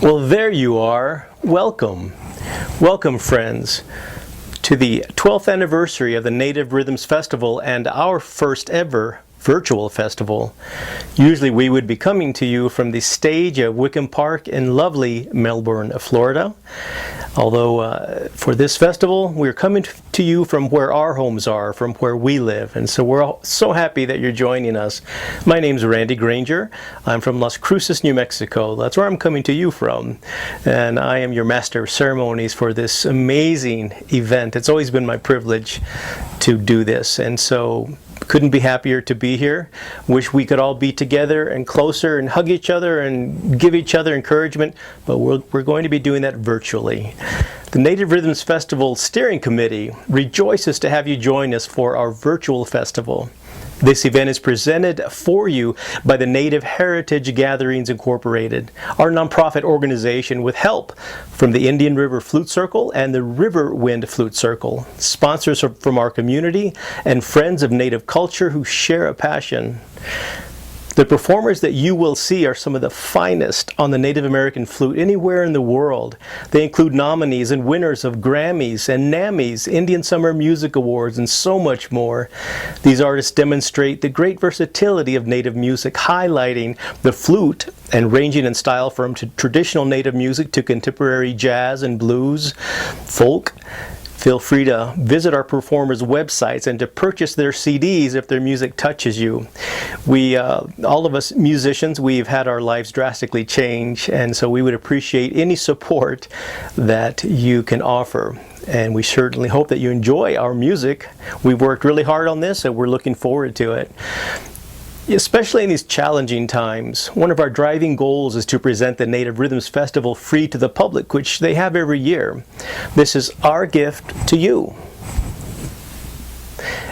Well, there you are. Welcome. Welcome, friends, to the 12th anniversary of the Native Rhythms Festival and our first ever virtual festival. Usually we would be coming to you from the stage at Wickiup Park in lovely Melbourne, Florida. Although for this festival, we're coming to you from where our homes are, from where we live. And so we're all so happy that you're joining us. My name's Randy Granger. I'm from Las Cruces, New Mexico. That's where I'm coming to you from. And I am your master of ceremonies for this amazing event. It's always been my privilege to do this. And so couldn't be happier to be here. Wish we could all be together and closer and hug each other and give each other encouragement, but we're going to be doing that virtually. The Native Rhythms Festival Steering Committee rejoices to have you join us for our virtual festival. This event is presented for you by the Native Heritage Gatherings Incorporated, our nonprofit organization with help from the Indian River Flute Circle and the River Wind Flute Circle, sponsors from our community, and friends of Native culture who share a passion. The performers that you will see are some of the finest on the Native American flute anywhere in the world. They include nominees and winners of Grammys and NAMMYs, Indian Summer Music Awards, and so much more. These artists demonstrate the great versatility of Native music, highlighting the flute and ranging in style from traditional Native music to contemporary jazz and blues, folk. Feel free to visit our performers' websites and to purchase their CDs if their music touches you. We, all of us musicians, we've had our lives drastically change, and so we would appreciate any support that you can offer. And we certainly hope that you enjoy our music. We've worked really hard on this, and we're looking forward to it. Especially in these challenging times, one of our driving goals is to present the Native Rhythms Festival free to the public, which they have every year. This is our gift to you.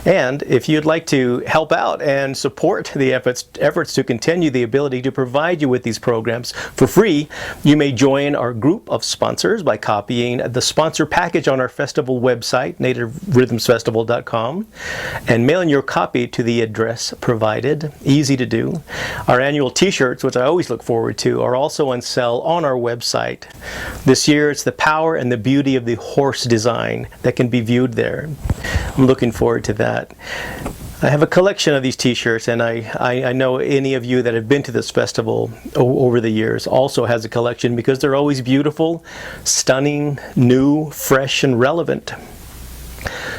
And if you'd like to help out and support the efforts to continue the ability to provide you with these programs for free, you may join our group of sponsors by copying the sponsor package on our festival website, nativerhythmsfestival.com, and mailing your copy to the address provided. Easy to do. Our annual t-shirts, which I always look forward to, are also on sale on our website. This year, it's the power and the beauty of the horse design that can be viewed there. I'm looking forward to that. I have a collection of these t-shirts, and I know any of you that have been to this festival over the years also has a collection because they're always beautiful, stunning, new, fresh, and relevant.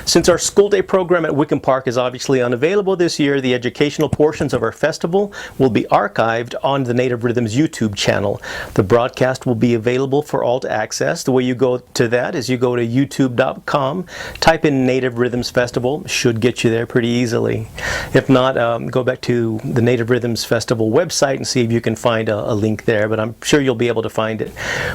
Since our school day program at Wickiup Park is obviously unavailable this year, the educational portions of our festival will be archived on the Native Rhythms YouTube channel. The broadcast will be available for all to access. The way you go to that is you go to youtube.com, type in Native Rhythms Festival, should get you there pretty easily. If not, go back to the Native Rhythms Festival website and see if you can find a link there, but I'm sure you'll be able to find it.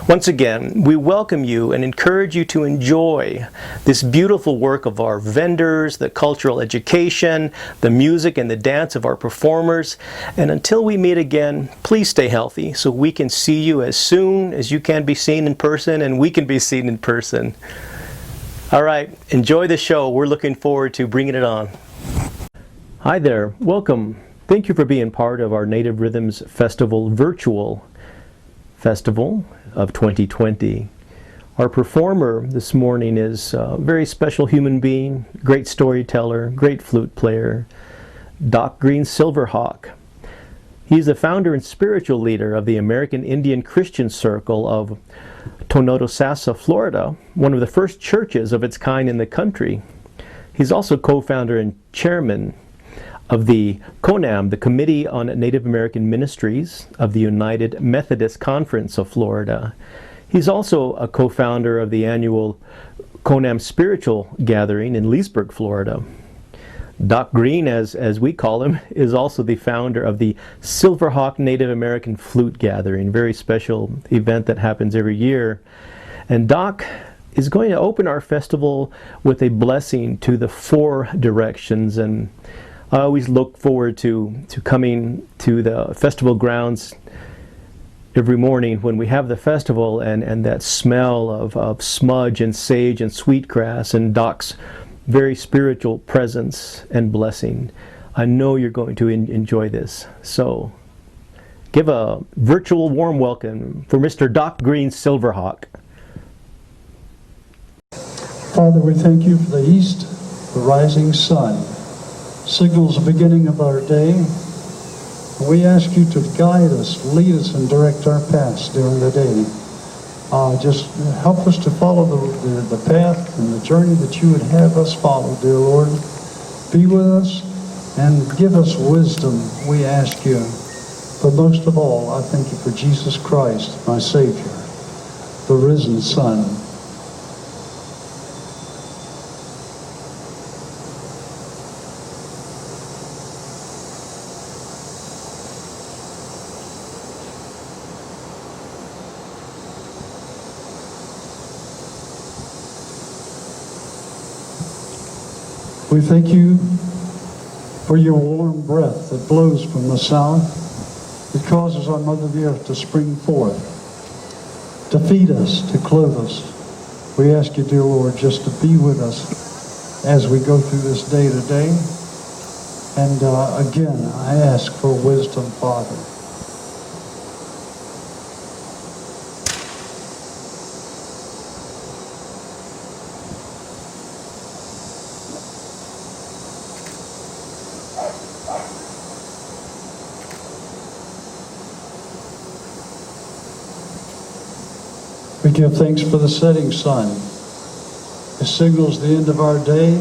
Once again, we welcome you and encourage you to enjoy this beautiful work of our vendors, the cultural education, the music and the dance of our performers. And until we meet again, please stay healthy so we can see you as soon as you can be seen in person and we can be seen in person. All right, enjoy the show. We're looking forward to bringing it on. Hi there, welcome. Thank you for being part of our Native Rhythms Festival virtual festival of 2020. Our performer this morning is a very special human being, great storyteller, great flute player, Doc Green Silverhawk. He's the founder and spiritual leader of the American Indian Christian Circle of Tonotosassa, Florida, one of the first churches of its kind in the country. He's also co-founder and chairman of the CONAM, the Committee on Native American Ministries of the United Methodist Conference of Florida. He's also a co-founder of the annual CONAM Spiritual Gathering in Leesburg, Florida. Doc Green, as we call him, is also the founder of the Silverhawk Native American Flute Gathering, very special event that happens every year. And Doc is going to open our festival with a blessing to the four directions. And I always look forward to coming to the festival grounds every morning when we have the festival and that smell of smudge and sage and sweetgrass and Doc's very spiritual presence and blessing. I know you're going to enjoy this. So give a virtual warm welcome for Mr. Doc Green's Silverhawk. Father, we thank you for the east, the rising sun, signals the beginning of our day. We ask you to guide us, lead us, and direct our paths during the day. Just help us to follow the path and the journey that you would have us follow, dear Lord. Be with us and give us wisdom, we ask you. But most of all, I thank you for Jesus Christ, my Savior, the risen Son. We thank you for your warm breath that blows from the south. It causes our Mother the Earth to spring forth, to feed us, to clothe us. We ask you, dear Lord, just to be with us as we go through this day to day. And again, I ask for wisdom, Father. We give thanks for the setting sun. It signals the end of our day.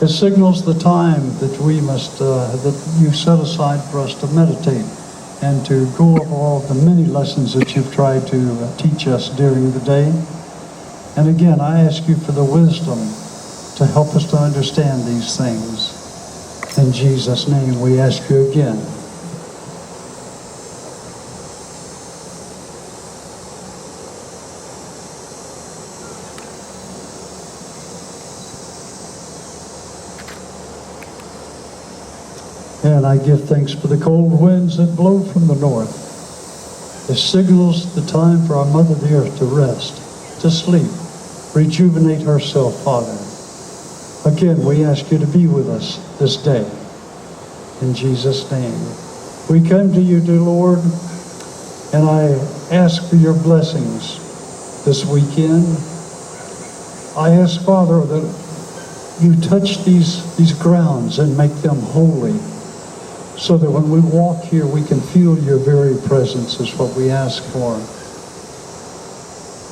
It signals the time that we must, that you set aside for us to meditate and to go over all the many lessons that you've tried to teach us during the day. And again, I ask you for the wisdom to help us to understand these things. In Jesus' name, we ask you again. And I give thanks for the cold winds that blow from the north. It signals the time for our Mother the Earth to rest, to sleep, rejuvenate herself, Father. Again, we ask you to be with us this day. In Jesus' name. We come to you, dear Lord, and I ask for your blessings this weekend. I ask, Father, that you touch these grounds and make them holy, so that when we walk here, we can feel your very presence is what we ask for.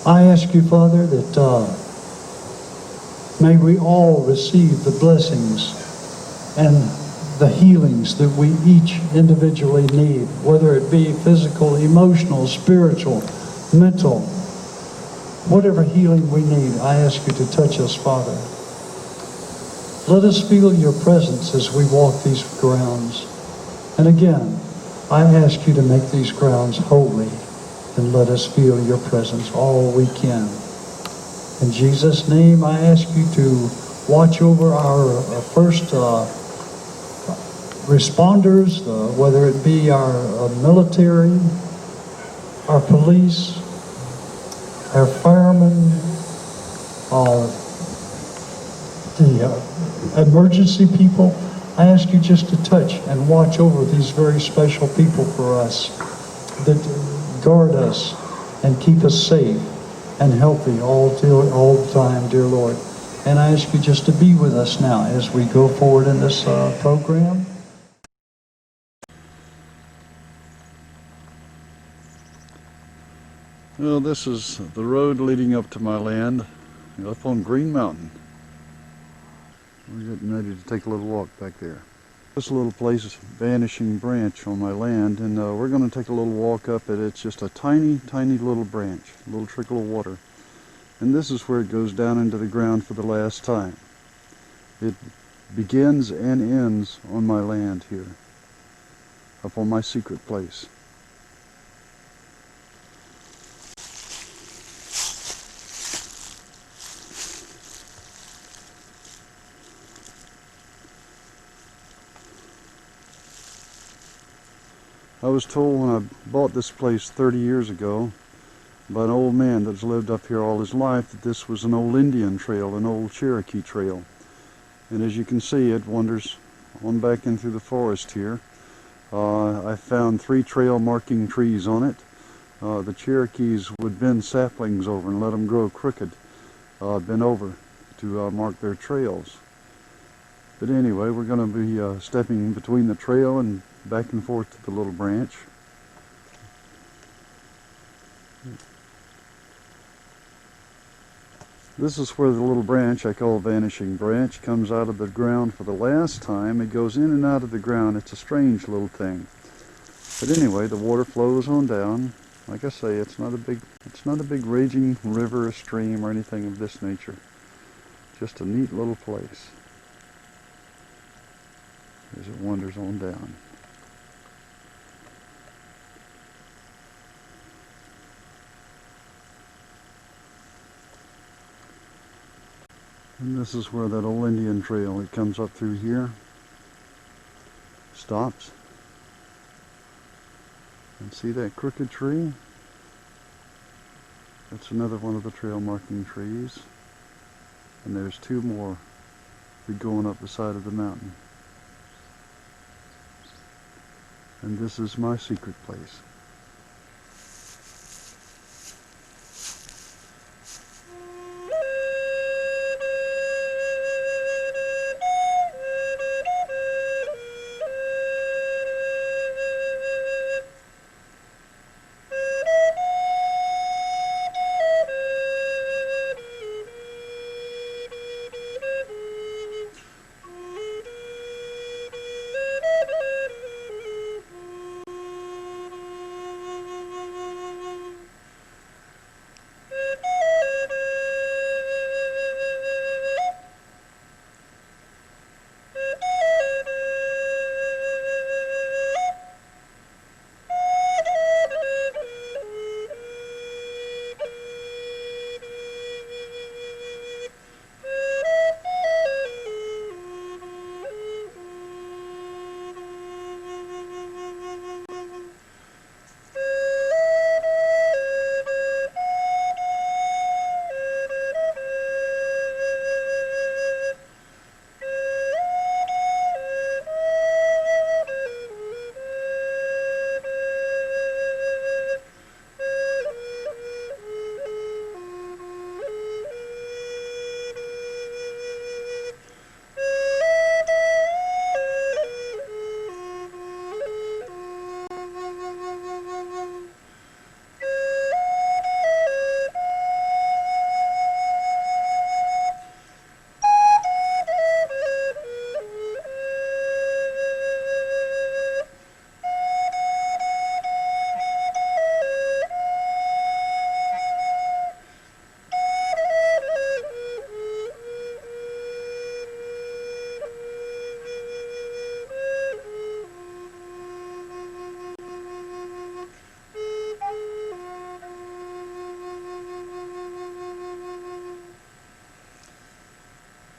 I ask you, Father, that may we all receive the blessings and the healings that we each individually need, whether it be physical, emotional, spiritual, mental, whatever healing we need. I ask you to touch us, Father. Let us feel your presence as we walk these grounds. And again, I ask you to make these grounds holy and let us feel your presence all we can. In Jesus' name, I ask you to watch over our first responders, whether it be our military, our police, our firemen, the emergency people. I ask you just to touch and watch over these very special people for us, that guard us and keep us safe and healthy all the time, dear Lord. And I ask you just to be with us now as we go forward in this program. Well, this is the road leading up to my land, up on Green Mountain. We're getting ready to take a little walk back there. This little place is Vanishing Branch on my land, and we're going to take a little walk up it. It's just a tiny, tiny little branch, a little trickle of water. And this is where it goes down into the ground for the last time. It begins and ends on my land here, up on my secret place. I was told when I bought this place 30 years ago by an old man that's lived up here all his life that this was an old Indian trail, an old Cherokee trail. And as you can see, it wanders on back in through the forest here. I found 3 trail marking trees on it. The Cherokees would bend saplings over and let them grow crooked, bend over to mark their trails. But anyway, we're going to be stepping between the trail and back and forth to the little branch. This is where the little branch, I call Vanishing Branch, comes out of the ground for the last time. It goes in and out of the ground. It's a strange little thing. But anyway, the water flows on down. Like I say, it's not a big raging river or stream or anything of this nature. Just a neat little place as it wanders on down. And this is where that old Indian trail, it comes up through here, stops. And see that crooked tree? That's another one of the trail marking trees. And there's 2 more going up the side of the mountain. And this is my secret place.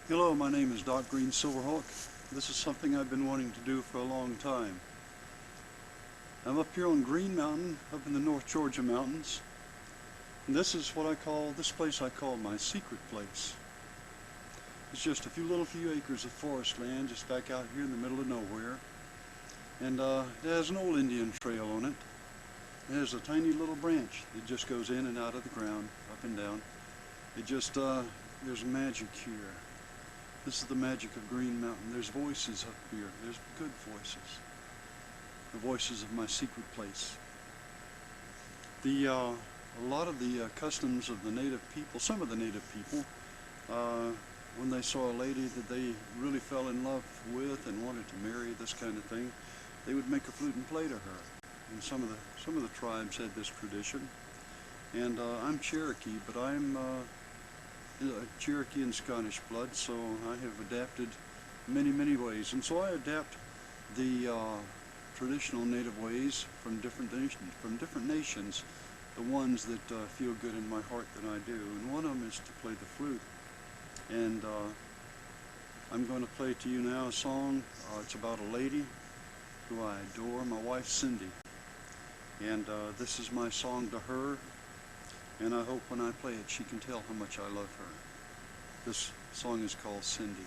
Hello, my name is Doc Green Silverhawk. This is something I've been wanting to do for a long time. I'm up here on Green Mountain, up in the North Georgia mountains. And this is what this place I call my secret place. It's just a few acres of forest land just back out here in the middle of nowhere. And it has an old Indian trail on it. There's a tiny little branch that just goes in and out of the ground, up and down. There's magic here. This is the magic of Green Mountain. There's voices up here. There's good voices. The voices of my secret place. A lot of the customs of the native people, some of the native people, when they saw a lady that they really fell in love with and wanted to marry, this kind of thing, they would make a flute and play to her. And some of the tribes had this tradition. And I'm Cherokee, but I'm Cherokee and Scottish blood, so I have adapted many ways. And so I adapt the traditional native ways from different nations, the ones that feel good in my heart that I do. And one of them is to play the flute. And I'm going to play to you now a song. It's about a lady who I adore, my wife Cindy. And this is my song to her. And I hope when I play it, she can tell how much I love her. This song is called Cindy.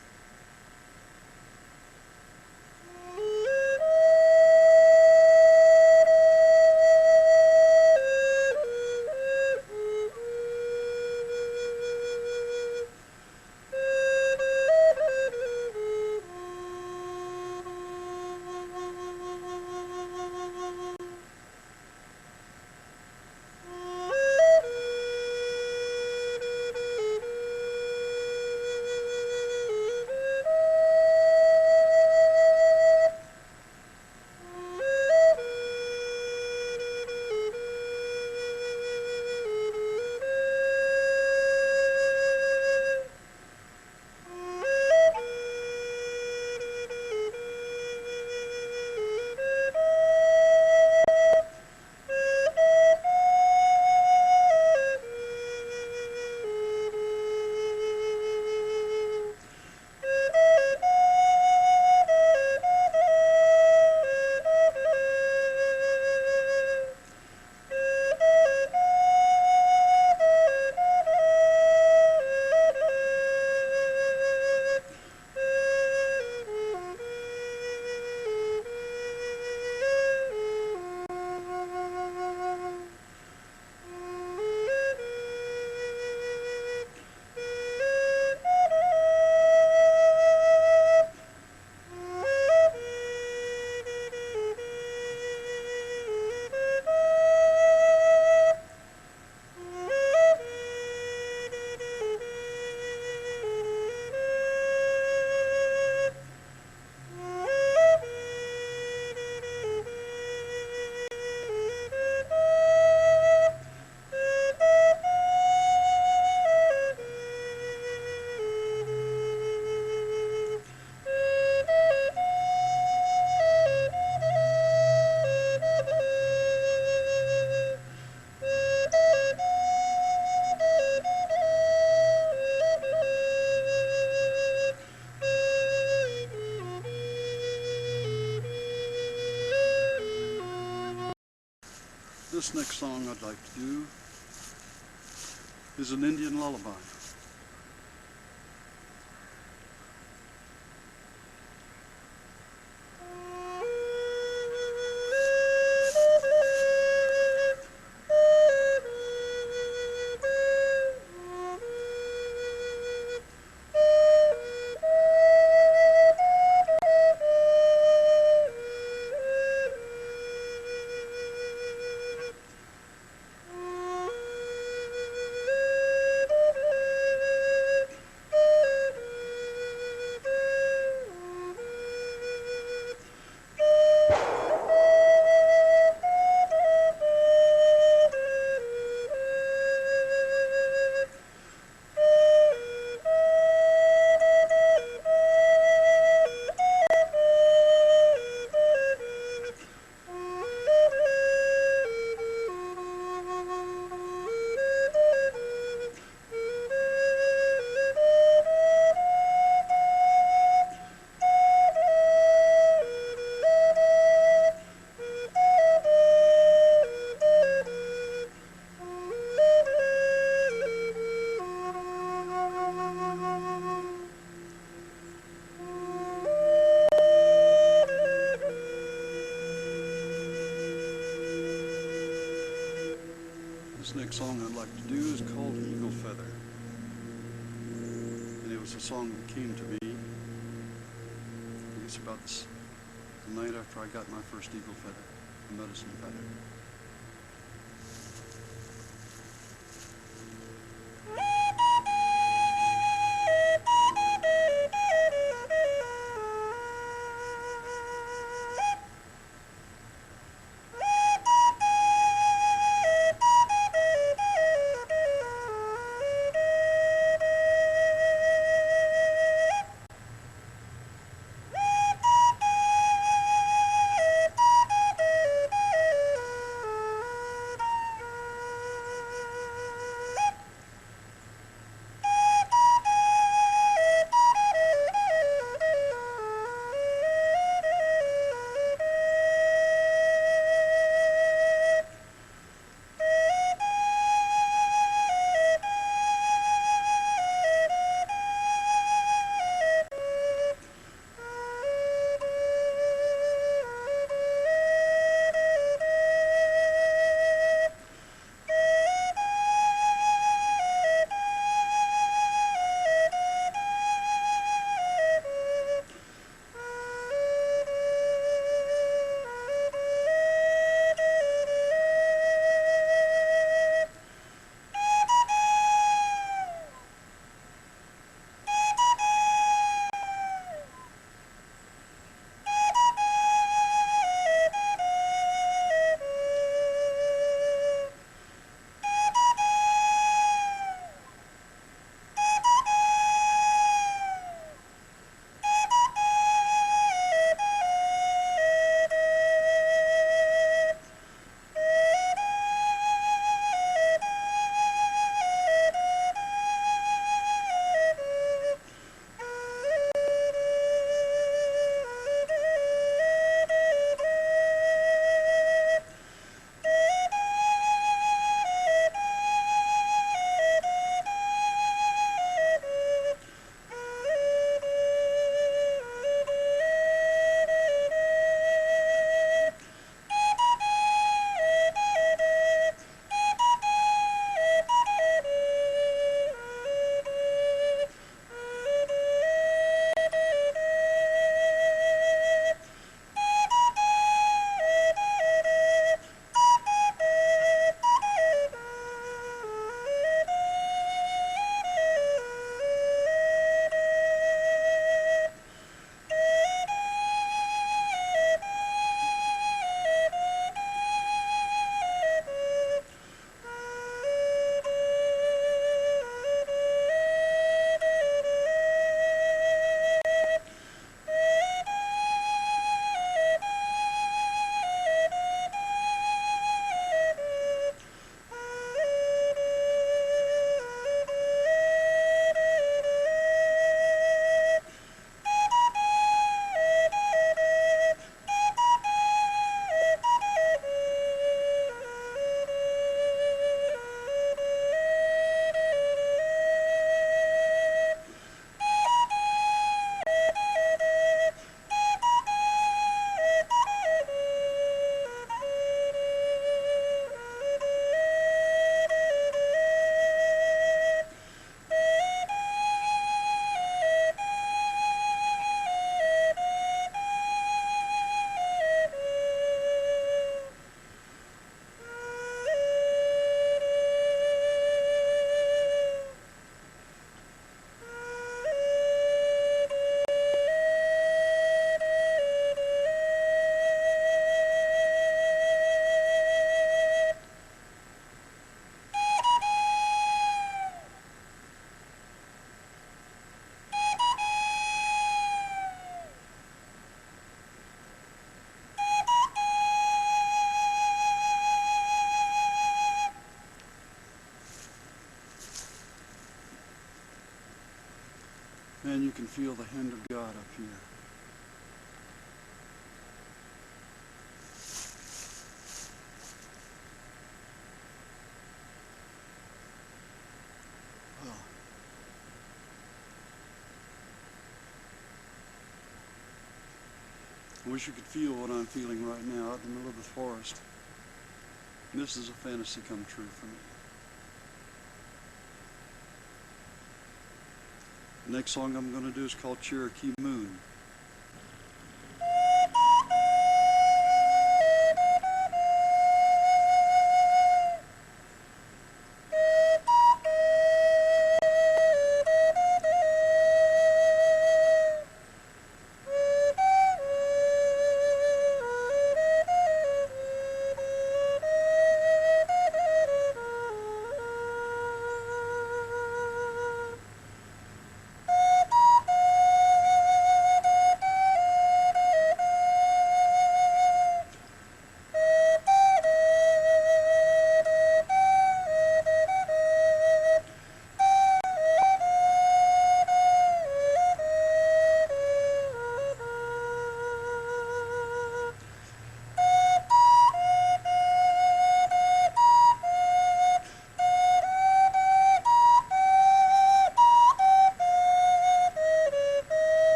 This next song I'd like to do is an Indian lullaby. This next song I'd like to do is called Eagle Feather. And it was a song that came to me, I guess about the night after I got my first eagle feather, a medicine feather. can feel the hand of God up here. I wish you could feel what I'm feeling right now out in the middle of the forest. This is a fantasy come true for me. The next song I'm going to do is called Cherokee Moon.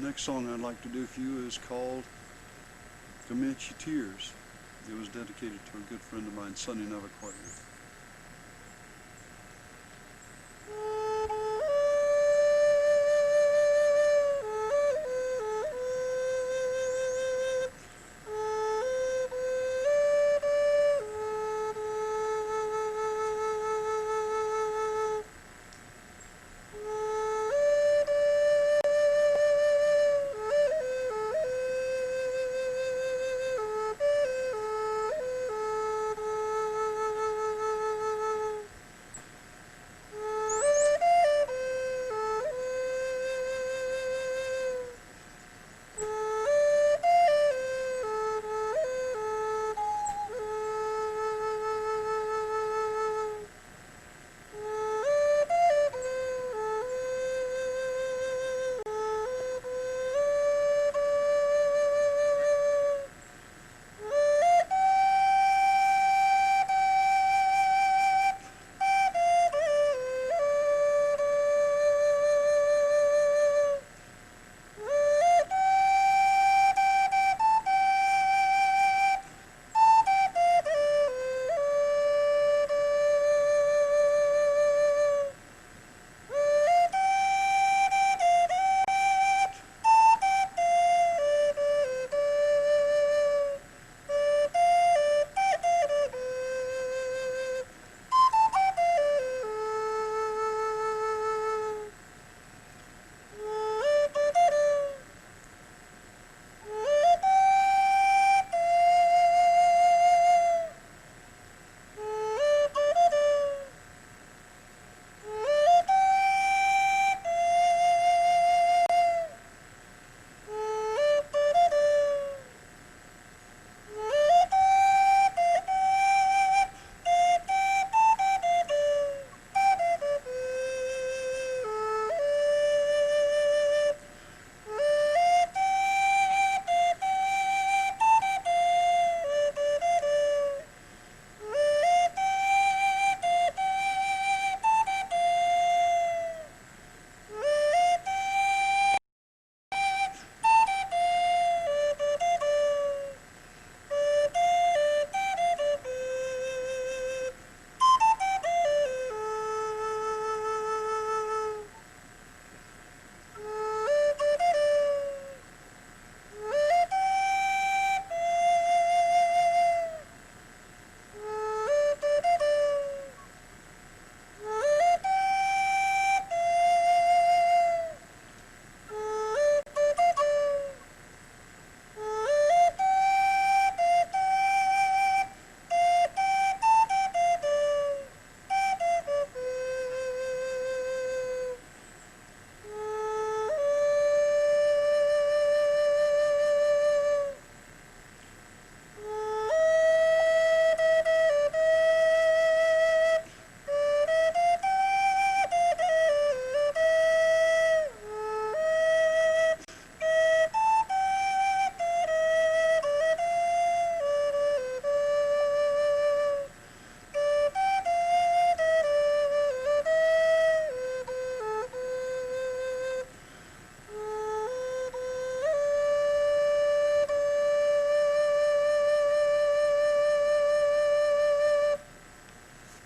The next song I'd like to do for you is called Comanche Tears. It was dedicated to a good friend of mine, Sonny Navaquayo.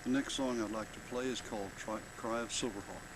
The next song I'd like to play is called Cry of Silverhawk.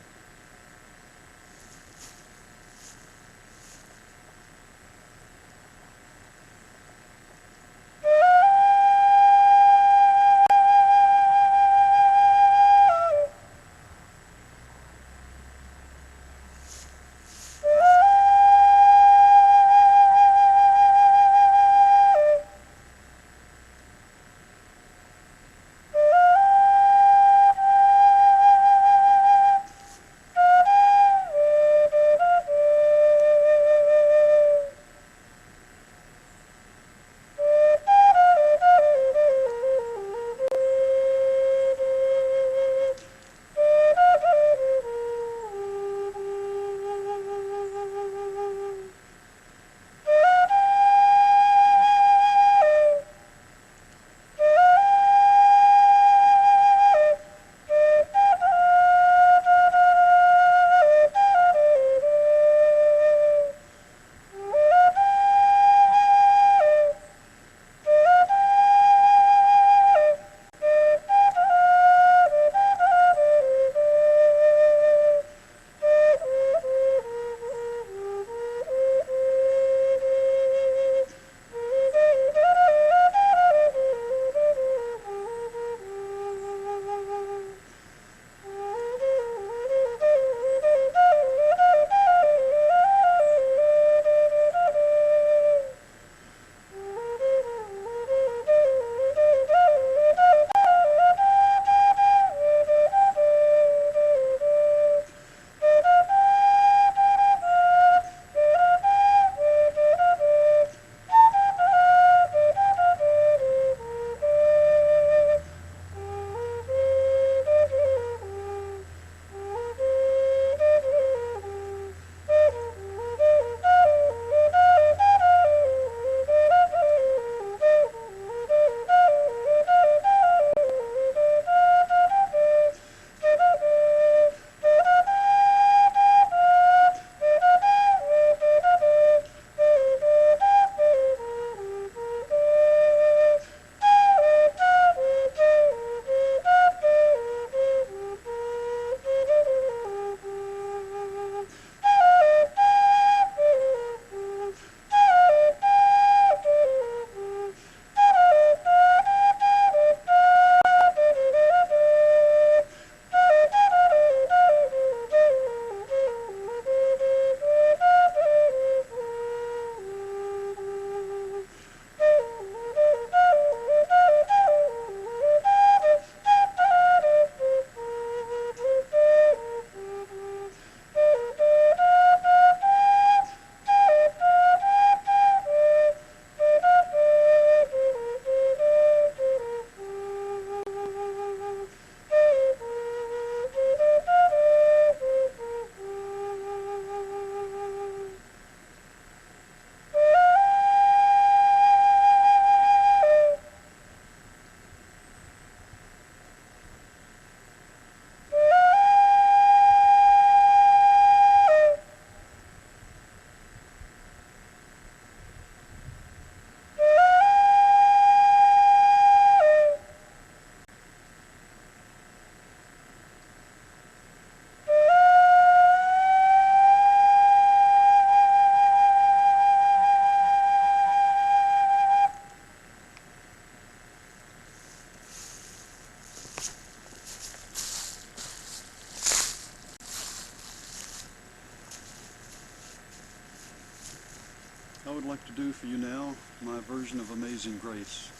I would like to do for you now my version of Amazing Grace.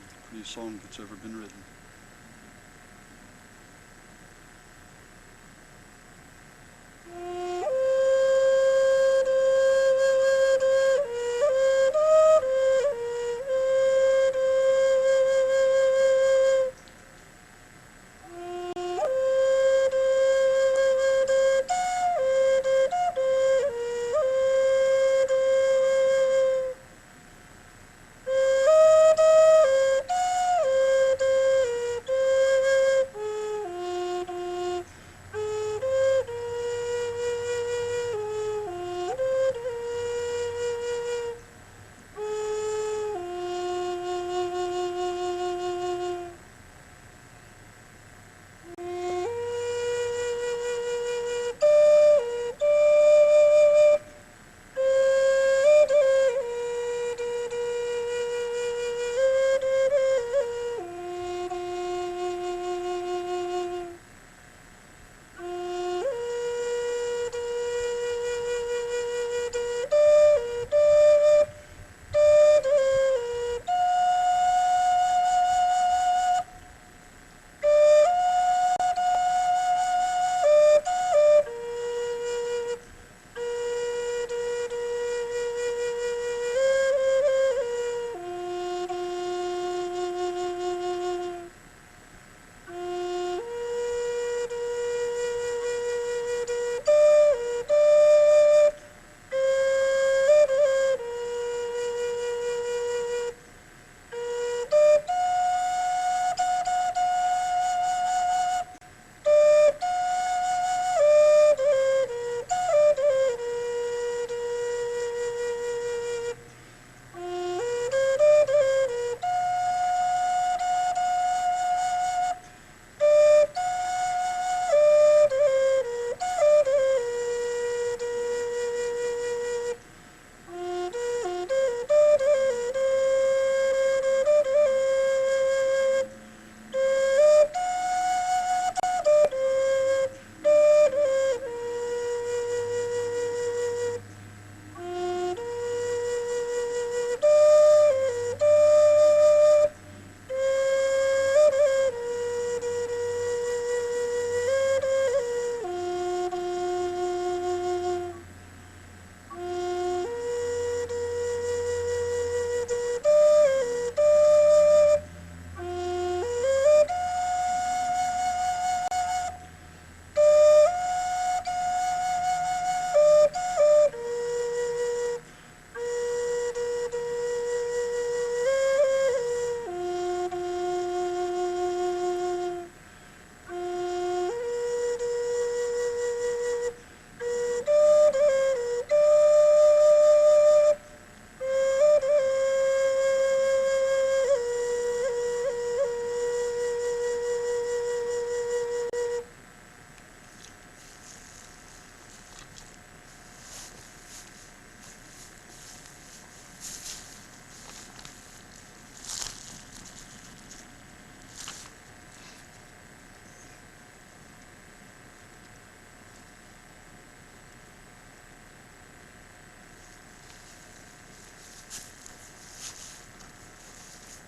The prettiest song that's ever been written.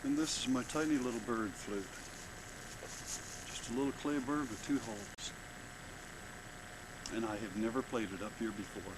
And this is my tiny little bird flute. Just a little clay bird with 2 holes. And I have never played it up here before.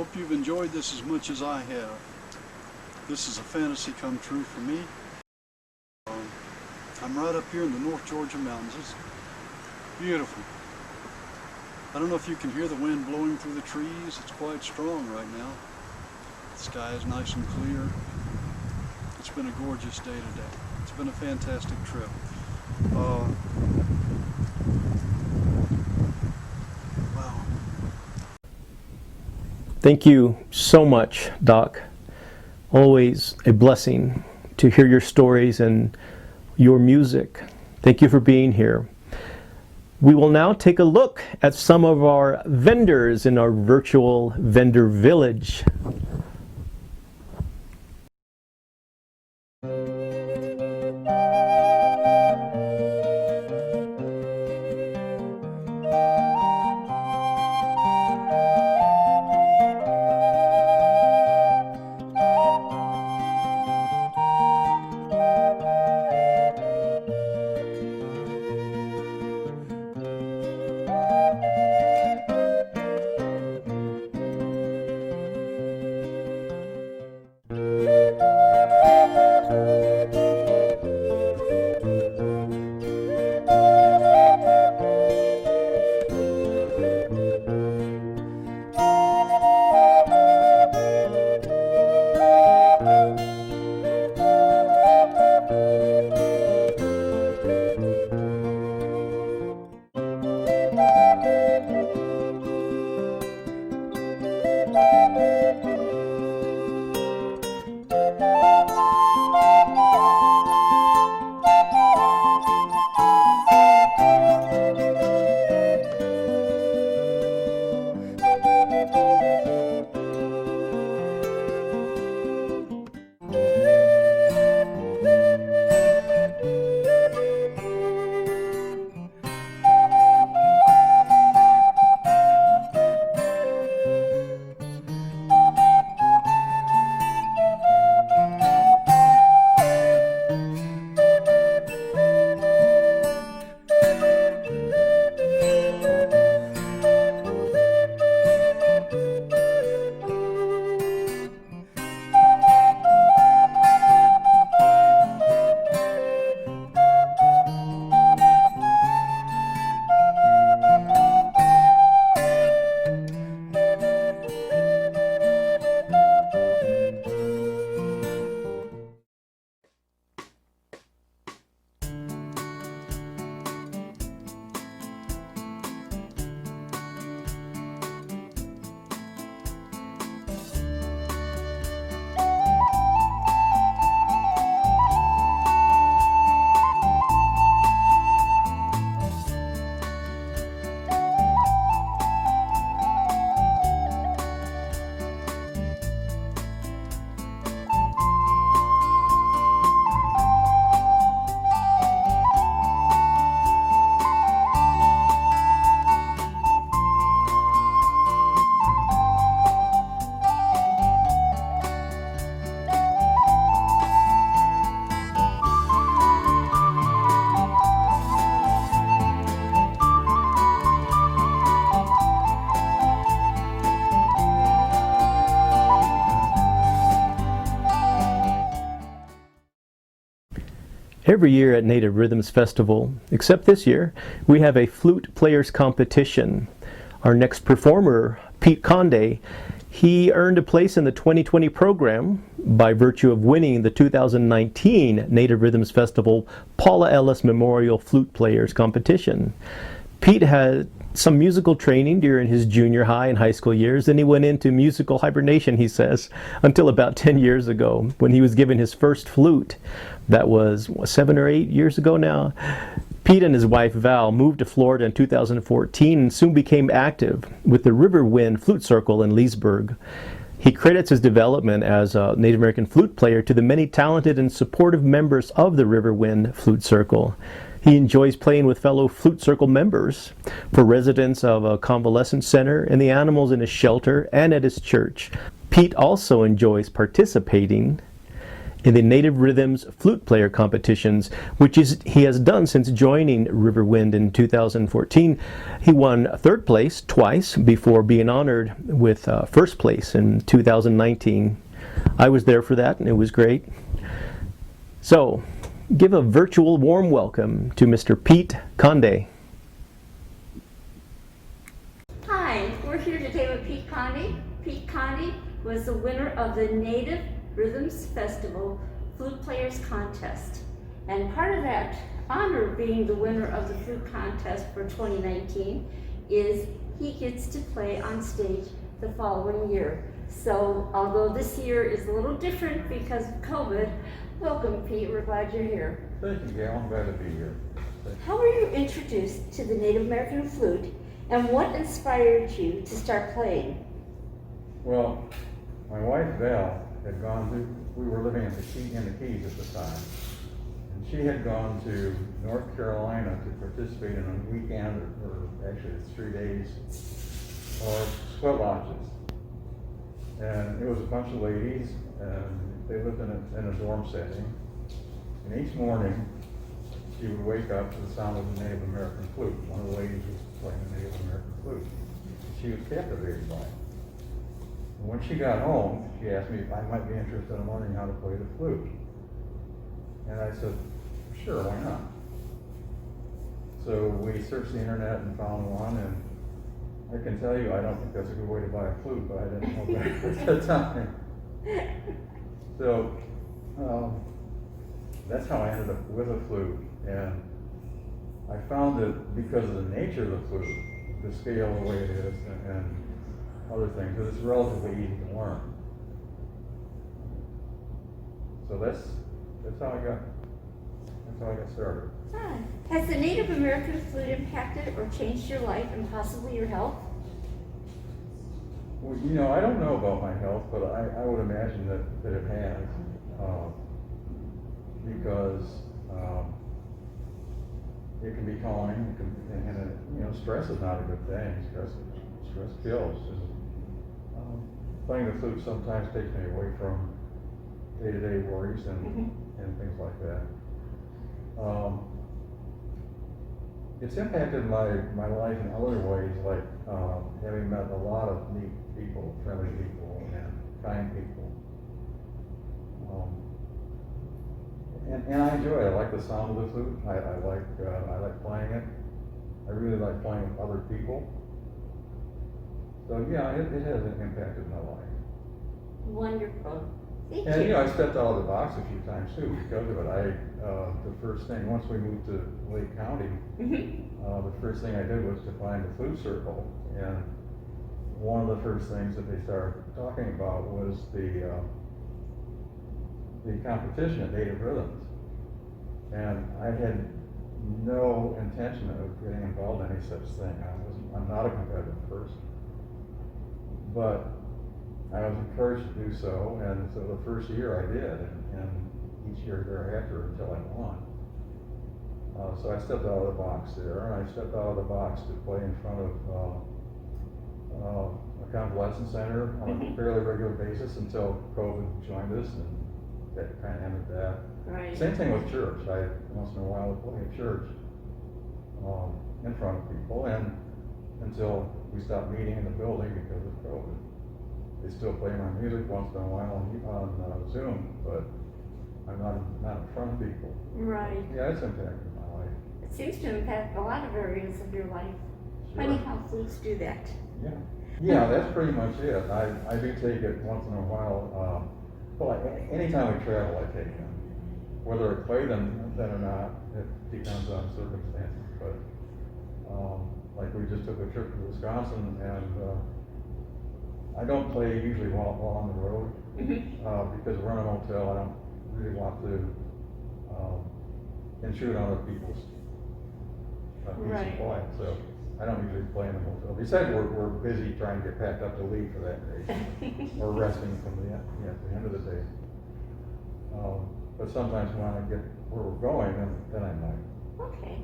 hope you've enjoyed this as much as I have. This is a fantasy come true for me. I'm right up here in the North Georgia mountains. It's beautiful. I don't know if you can hear the wind blowing through the trees. It's quite strong right now. The sky is nice and clear. It's been a gorgeous day today. It's been a fantastic trip. Wow. Thank you so much, Doc. Always a blessing to hear your stories and your music. Thank you for being here. We will now take a look at some of our vendors in our virtual vendor village. Every year at Native Rhythms Festival, except this year, we have a flute players competition. Our next performer, Pete Conde, he earned a place in the 2020 program by virtue of winning the 2019 Native Rhythms Festival Paula Ellis Memorial Flute Players Competition. Pete had some musical training during his junior high and high school years, and he went into musical hibernation, he says, until about 10 years ago when he was given his first flute. That was 7 or 8 years ago now. Pete and his wife Val moved to Florida in 2014 and soon became active with the River Wind Flute Circle in Leesburg. He credits his development as a Native American flute player to the many talented and supportive members of the River Wind Flute Circle. He enjoys playing with fellow Flute Circle members, for residents of a convalescent center, and the animals in his shelter, and at his church. Pete also enjoys participating in the Native Rhythms Flute Player Competitions, which he has done since joining Riverwind in 2014. He won third place twice before being honored with first place in 2019. I was there for that, and it was great. So, give a virtual warm welcome to Mr. Pete Conde. Hi, we're here today with Pete Conde. Pete Conde was the winner of the Native Rhythms Festival Flute Players Contest. And part of that honor being the winner of the flute contest for 2019 is he gets to play on stage the following year. So although this year is a little different because of COVID, welcome Pete, we're glad you're here. Thank you, Gail, I'm glad to be here. How were you introduced to the Native American flute and what inspired you to start playing? Well, my wife Val had gone to, we were living in the Keys at the time, and she had gone to North Carolina to participate in a weekend, or actually it's 3 days, of sweat lodges. And it was a bunch of ladies, and they lived in a dorm setting. And each morning, she would wake up to the sound of the Native American flute. One of the ladies was playing the Native American flute. She was captivated by it. And when she got home, she asked me if I might be interested in learning how to play the flute. And I said, sure, why not? So we searched the internet and found one, and I can tell you, I don't think that's a good way to buy a flute, but I didn't know that at the time. So that's how I ended up with a flute. And I found that because of the nature of the flute, the scale the way it is, and other things, that it's relatively easy to learn. So that's how I got started. Ah. Has the Native American flute impacted or changed your life and possibly your health? Well, you know, I don't know about my health, but I would imagine that it has, because it can be calming, and stress is not a good thing. Stress kills. Playing the flute sometimes takes me away from day-to-day worries and things like that. It's impacted my life in other ways, like having met a lot of neat people, friendly people, and kind people. And I enjoy it. I like the sound of the flute. I like playing it. I really like playing with other people. So yeah, it has impacted my life. Wonderful. Thank And you. I stepped out of the box a few times too because of it. The first thing, once we moved to Lake County, the first thing I did was to find a flute circle, and one of the first things that they started talking about was the competition at Native Rhythms. And I had no intention of getting involved in any such thing. I'm not a competitive person. But I was encouraged to do so, and so the first year I did, and each year thereafter until I won. So I stepped out of the box there, and I stepped out of the box to play in front of a convalescent center on a fairly regular basis until COVID joined us, and that kind of ended that. Right. Same thing with church. I once in a while would play at church in front of people, and until we stopped meeting in the building because of COVID. They still play my music once in a while on Zoom, but I'm not in front of people. Right. Yeah, it's impacted my life. It seems to impact a lot of areas of your life. Sure. Funny how flutes do that. Yeah, that's pretty much it. I do take it once in a while. Anytime we travel, I take them. Whether I play them then or not, it depends on circumstances. But like we just took a trip to Wisconsin, and I don't play usually while on the road because we're in a motel. I don't really want to intrude on other people's peace and quiet. So I don't usually play in the motel. Besides, we're busy trying to get packed up to leave for that day, or resting from the end of the day. But sometimes when I get where we're going, then I might. Okay.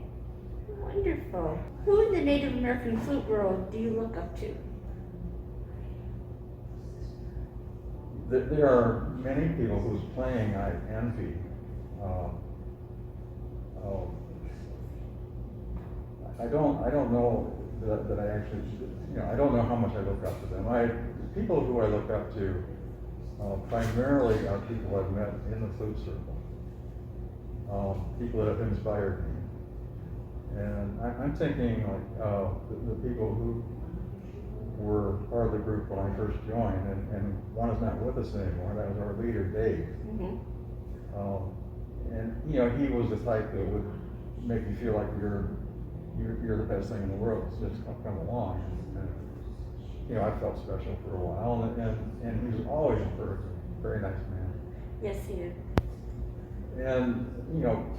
Wonderful. Who in the Native American flute world do you look up to? there are many people whose playing I envy. I don't know that I actually, I don't know how much I look up to them. People who I look up to primarily are people I've met in the flute circle, people that have inspired me. And I'm thinking like the people who were part of the group when I first joined, and one is not with us anymore. That was our leader, Dave. And he was the type that would make you feel like you're the best thing in the world. So just come along. And I felt special for a while, and he was always encouraging. Very nice man. Yes, he is. And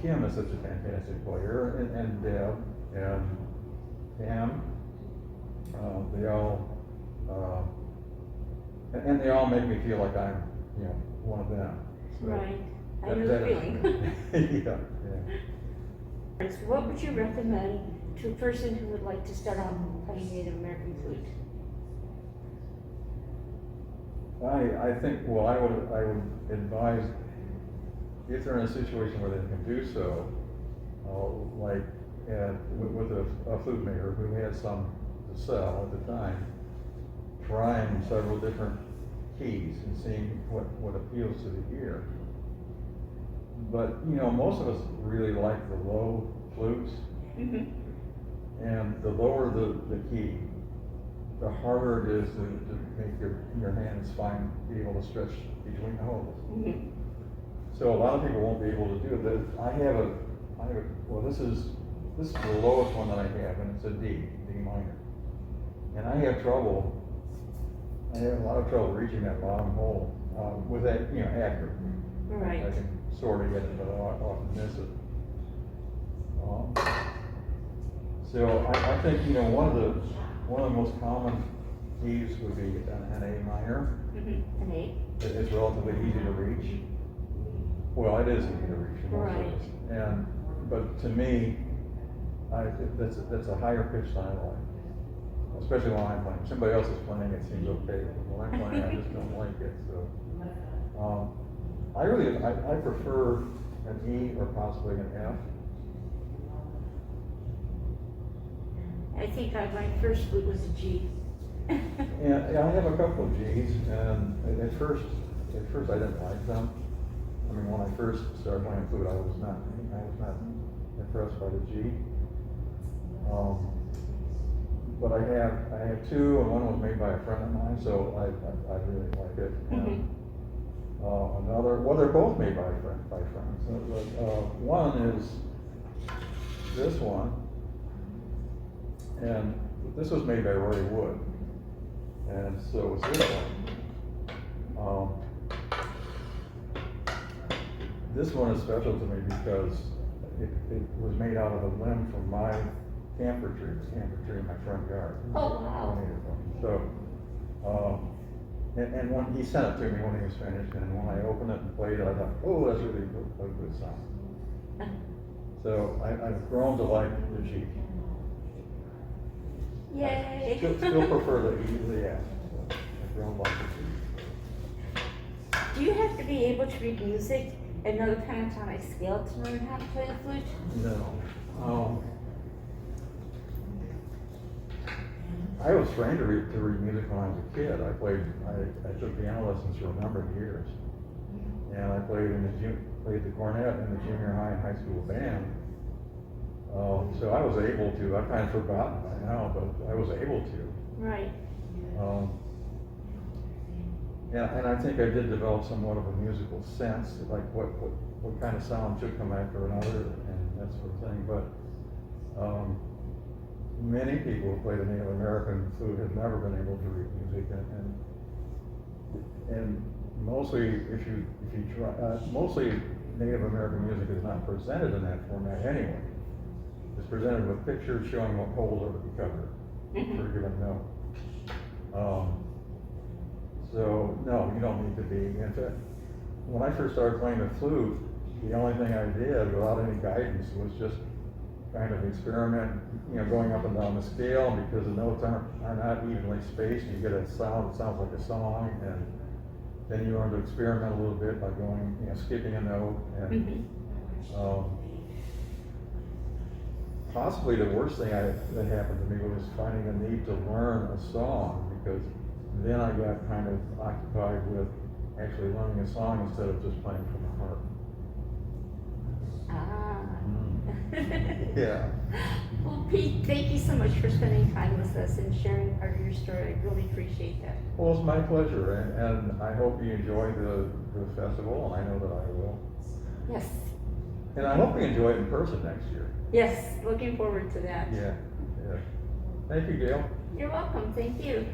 Kim is such a fantastic player, and Deb and Pam. They all and they all make me feel like I'm one of them. So Right. I know the feeling. yeah. So what would you recommend to a person who would like to start off playing Native American flute? I think, well, I would advise, if they're in a situation where they can do so, like with a flute maker who had some to sell at the time, trying several different keys and seeing what appeals to the ear. But most of us really like the low flutes, and the lower the key, the harder it is to make your hands be able to stretch between the holes. So a lot of people won't be able to do it. But I have a well, this is the lowest one that I have, and it's a D minor. And I have a lot of trouble reaching that bottom hole with that, accurate. Right. I can sort of get it, but I often miss it. So I think one of the most common keys would be an A minor. An A. It's relatively easy to reach. Well, it is easy to reach. Right. But to me, that's a higher pitch than I like, especially when I'm playing. Somebody else is playing, it seems okay. But when I'm playing, I just don't like it. So I prefer an E or possibly an F. I think my first flute was a G. And I have a couple of G's, and at first I didn't like them. I mean, when I first started playing flute, I was not impressed by the G. But I have two, and one was made by a friend of mine, so I really like it. And, they're both made by friends. One is this one, and this was made by Roy Wood, and so was this one. This one is special to me because it was made out of a limb from my camphor tree in my front yard. Oh, wow. So, and when he sent it to me when he was finished, and when I opened it and played it, I thought, oh, that's really a good sound. So I've grown to like the G. Yay! I still prefer the E to the F. I've grown to like the G. Do you have to be able to read music and know the pentatonic scale to learn how to play the flute? No. I was trained to read music when I was a kid. I took piano lessons for a number of years, and I played the cornet in the junior high and high school band. So I was able to. I've kind of forgotten by now, but I was able to. Right. And I think I did develop somewhat of a musical sense, like what kind of sound should come after another, and that sort of thing. But many people who play the Native American flute have never been able to read music, and mostly if you try, mostly Native American music is not presented in that format anyway. It's presented with pictures showing what holes are to be covered for a given note. So no, you don't need to be. In fact, when I first started playing the flute, the only thing I did without any guidance was just kind of experiment, going up and down the scale, because the notes are not evenly spaced. You get a sound that sounds like a song, and then you learn to experiment a little bit by going, skipping a note. And possibly the worst thing that happened to me was finding the need to learn a song, because then I got kind of occupied with actually learning a song instead of just playing from the heart. Yeah. Well, Pete, thank you so much for spending time with us and sharing part of your story. I really appreciate that. Well, it's my pleasure, and I hope you enjoy the festival, and I know that I will. Yes. And I hope you enjoy it in person next year. Yes, looking forward to that. Yeah. Thank you, Gail. You're welcome. Thank you.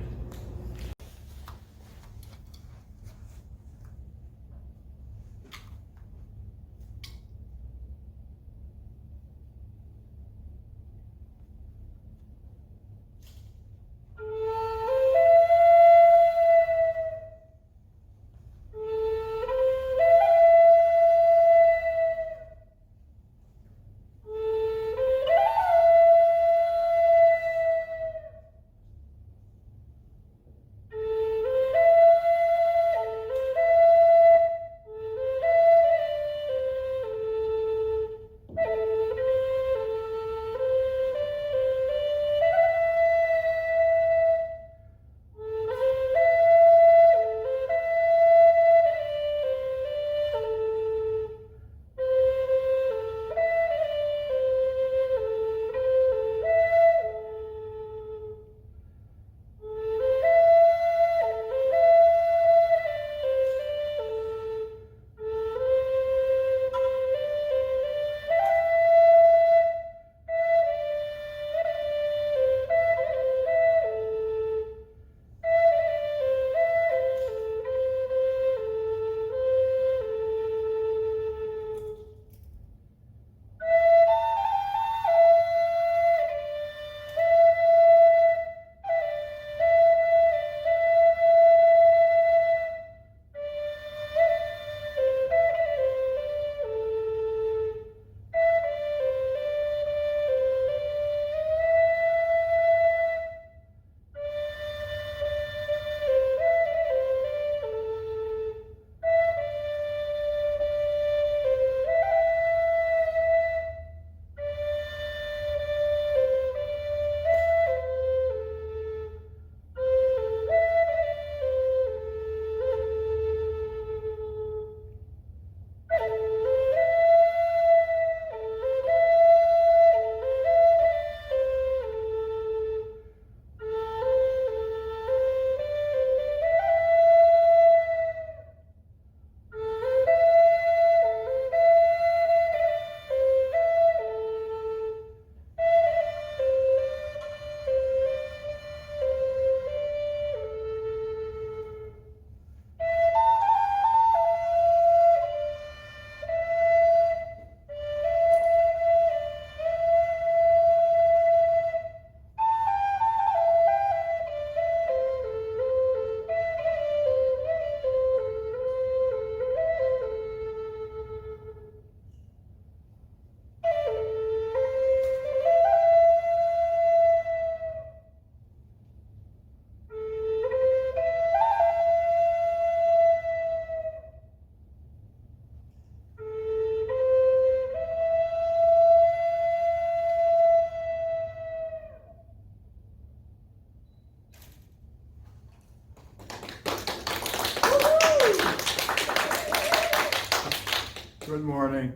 Good morning.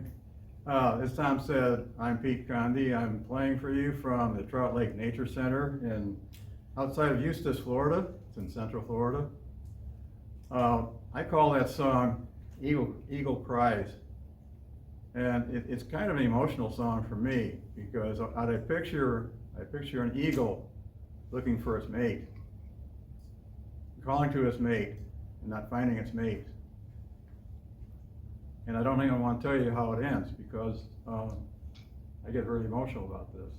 As Tom said, I'm Pete Conde. I'm playing for you from the Trout Lake Nature Center outside of Eustis, Florida. It's in Central Florida. I call that song Eagle Cries. And it's kind of an emotional song for me because I picture an eagle looking for its mate, calling to its mate and not finding its mate. And I don't even want to tell you how it ends because I get very emotional about this.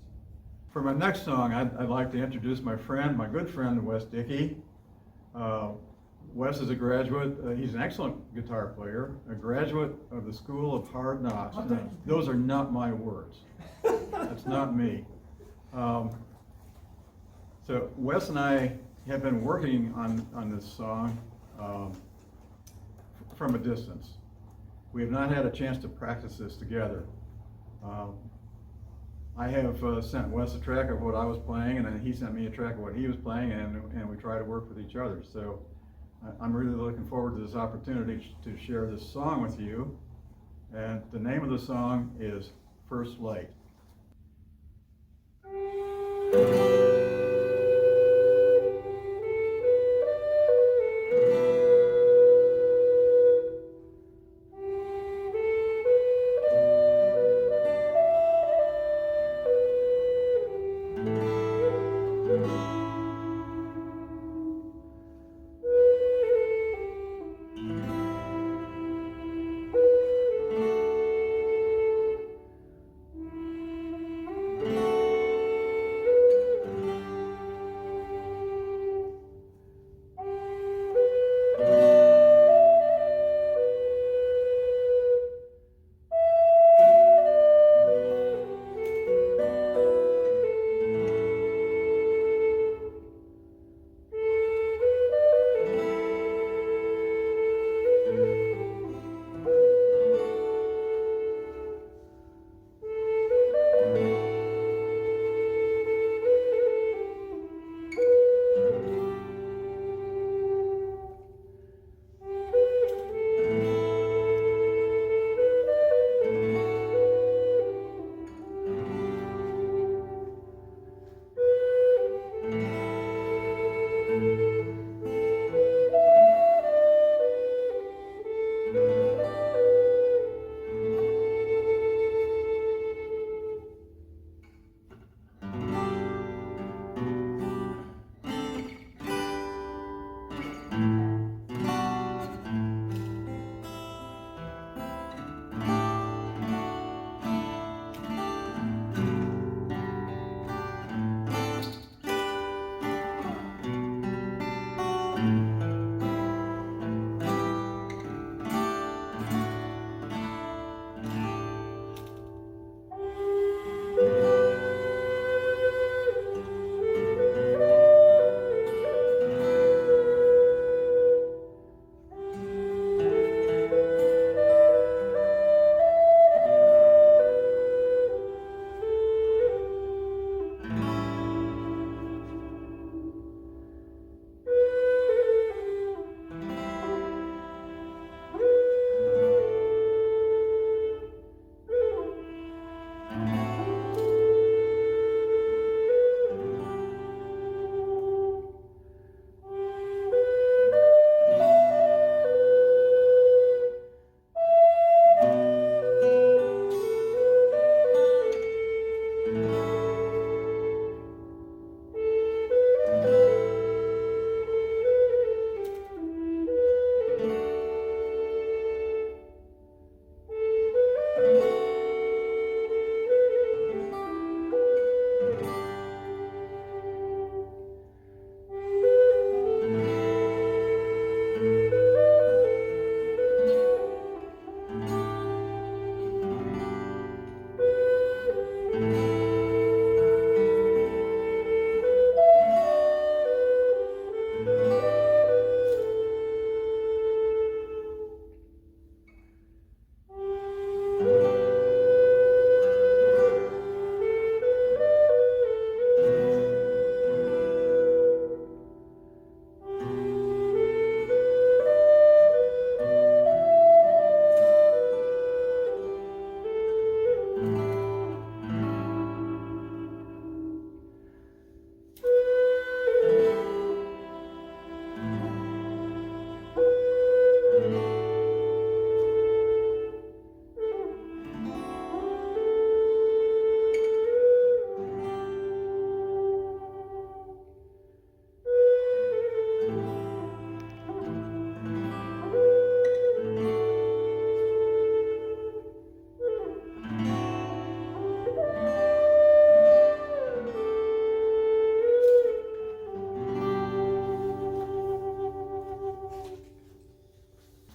For my next song, I'd like to introduce my good friend, Wes Dickey. Wes is a graduate, he's an excellent guitar player, a graduate of the School of Hard Knocks. Those are not my words. That's not me. So Wes and I have been working on this song from a distance. We have not had a chance to practice this together. I have sent Wes a track of what I was playing, and then he sent me a track of what he was playing, and we try to work with each other. So I'm really looking forward to this opportunity to share this song with you. And the name of the song is First Light.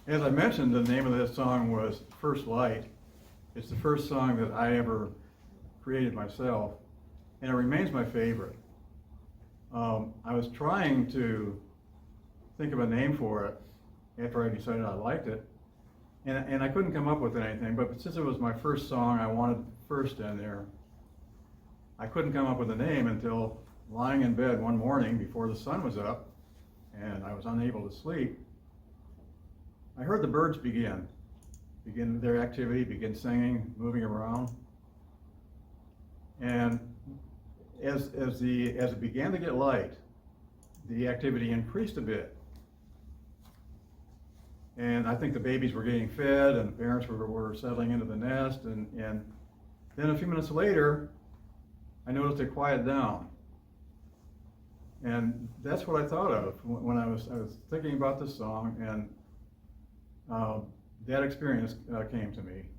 As I mentioned, the name of this song was First Light. It's the first song that I ever created myself, and it remains my favorite. I was trying to think of a name for it, after I decided I liked it. And I couldn't come up with anything, but since it was my first song, I wanted first in there. I couldn't come up with a name until lying in bed one morning before the sun was up, and I was unable to sleep. I heard the birds begin their activity, begin singing, moving around. And as it began to get light, the activity increased a bit. And I think the babies were getting fed and the parents were settling into the nest. And then a few minutes later, I noticed it quiet down. And that's what I thought of when I was thinking about this song, and that experience came to me.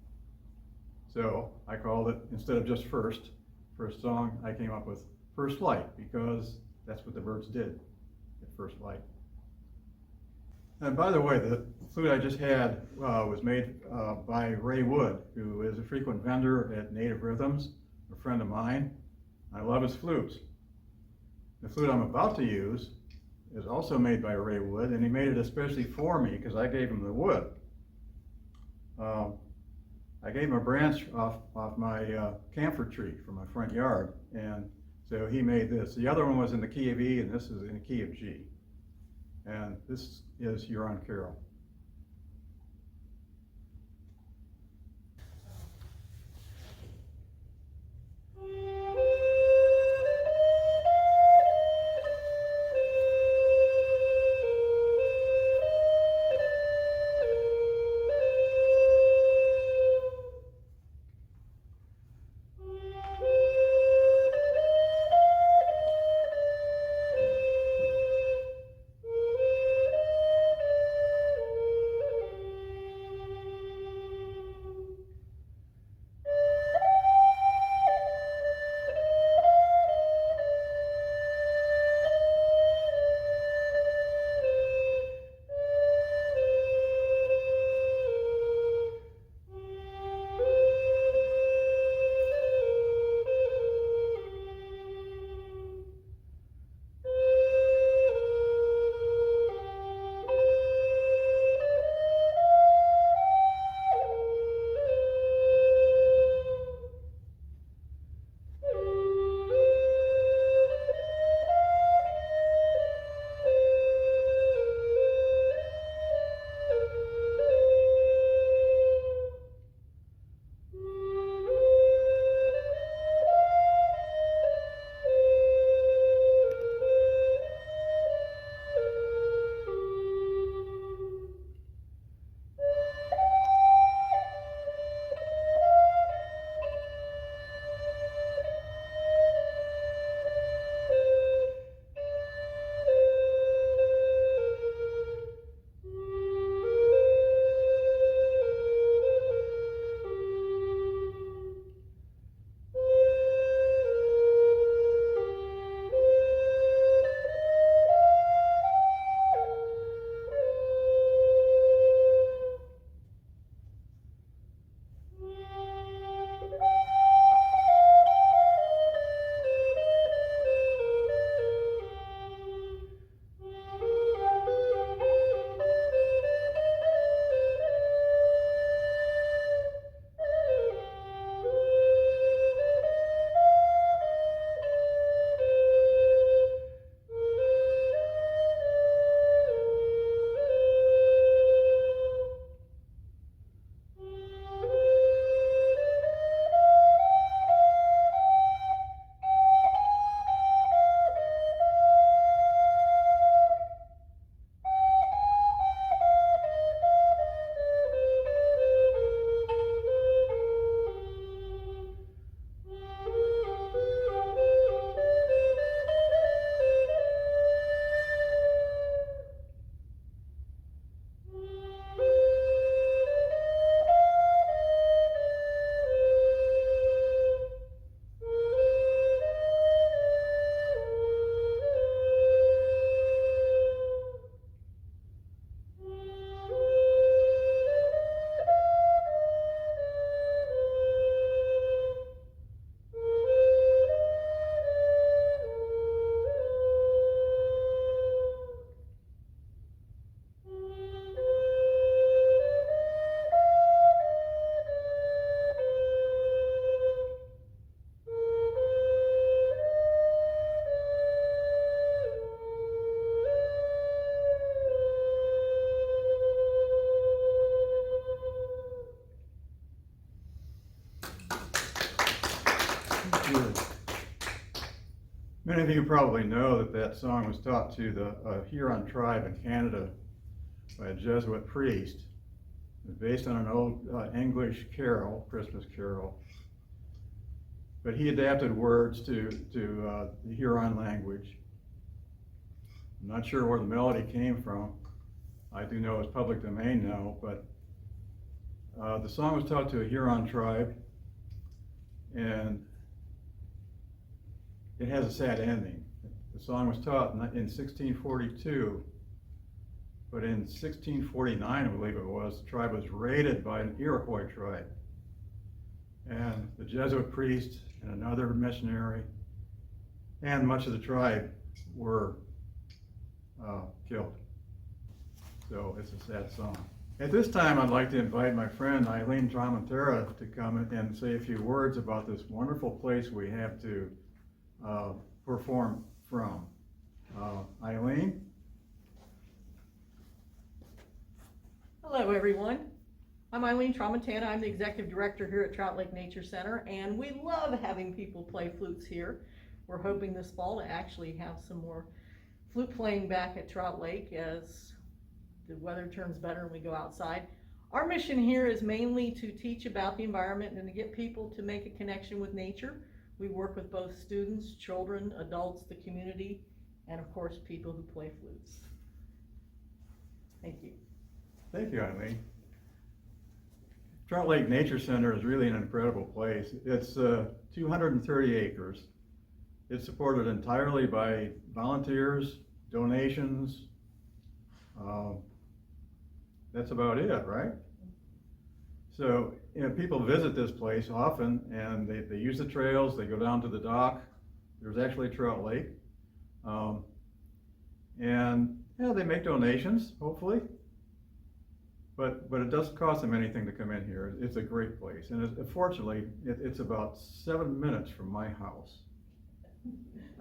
So I called it, instead of just first song, I came up with First Flight, because that's what the birds did at first flight. And by the way, the flute I just had was made by Ray Wood, who is a frequent vendor at Native Rhythms, a friend of mine. I love his flutes. The flute I'm about to use is also made by Ray Wood, and he made it especially for me because I gave him the wood. I gave him a branch off my camphor tree from my front yard, and so he made this. The other one was in the key of E, and this is in the key of G. And this is Huron Carol. Good. Many of you probably know that that song was taught to the Huron tribe in Canada by a Jesuit priest. It's based on an old English carol, Christmas carol. But he adapted words to the Huron language. I'm not sure where the melody came from. I do know it's public domain now, but the song was taught to a Huron tribe, and it has a sad ending. The song was taught in 1642, but in 1649, I believe it was, the tribe was raided by an Iroquois tribe. And the Jesuit priest and another missionary and much of the tribe were killed. So it's a sad song. At this time, I'd like to invite my friend Eileen Tramontera to come and say a few words about this wonderful place we have to perform from. Eileen? Hello, everyone. I'm Eileen Tramontana. I'm the Executive Director here at Trout Lake Nature Center, and we love having people play flutes here. We're hoping this fall to actually have some more flute playing back at Trout Lake as the weather turns better and we go outside. Our mission here is mainly to teach about the environment and to get people to make a connection with nature. We work with both students, children, adults, the community, and of course, people who play flutes. Thank you. Thank you, Eileen. Trout Lake Nature Center is really an incredible place. It's 230 acres. It's supported entirely by volunteers, donations. That's about it, right? So, people visit this place often, and they use the trails, they go down to the dock. There's actually a Trout Lake. And they make donations, hopefully. But it doesn't cost them anything to come in here. It's a great place. And fortunately, it's about 7 minutes from my house.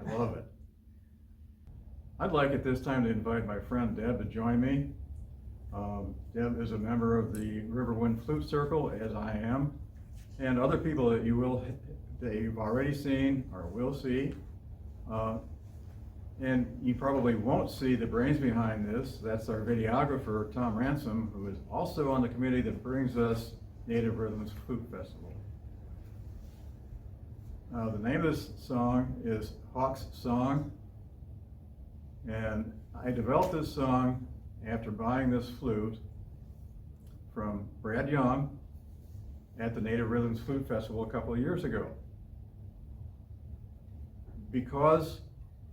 I love it. I'd like at this time to invite my friend Deb to join me. Deb is a member of the River Wind Flute Circle, as I am, and other people that you've already seen or will see. And you probably won't see the brains behind this. That's our videographer, Tom Ransom, who is also on the committee that brings us Native Rhythms Flute Festival. The name of this song is Hawk's Song, and I developed this song after buying this flute from Brad Young at the Native Rhythms Flute Festival a couple of years ago. Because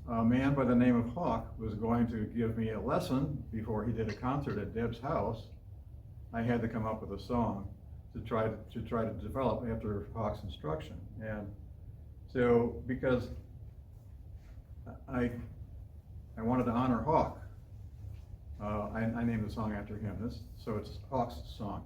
a man by the name of Hawk was going to give me a lesson before he did a concert at Deb's house, I had to come up with a song to try to develop after Hawk's instruction. And so, because I wanted to honor Hawk, I named the song after him. So it's Hawk's Song.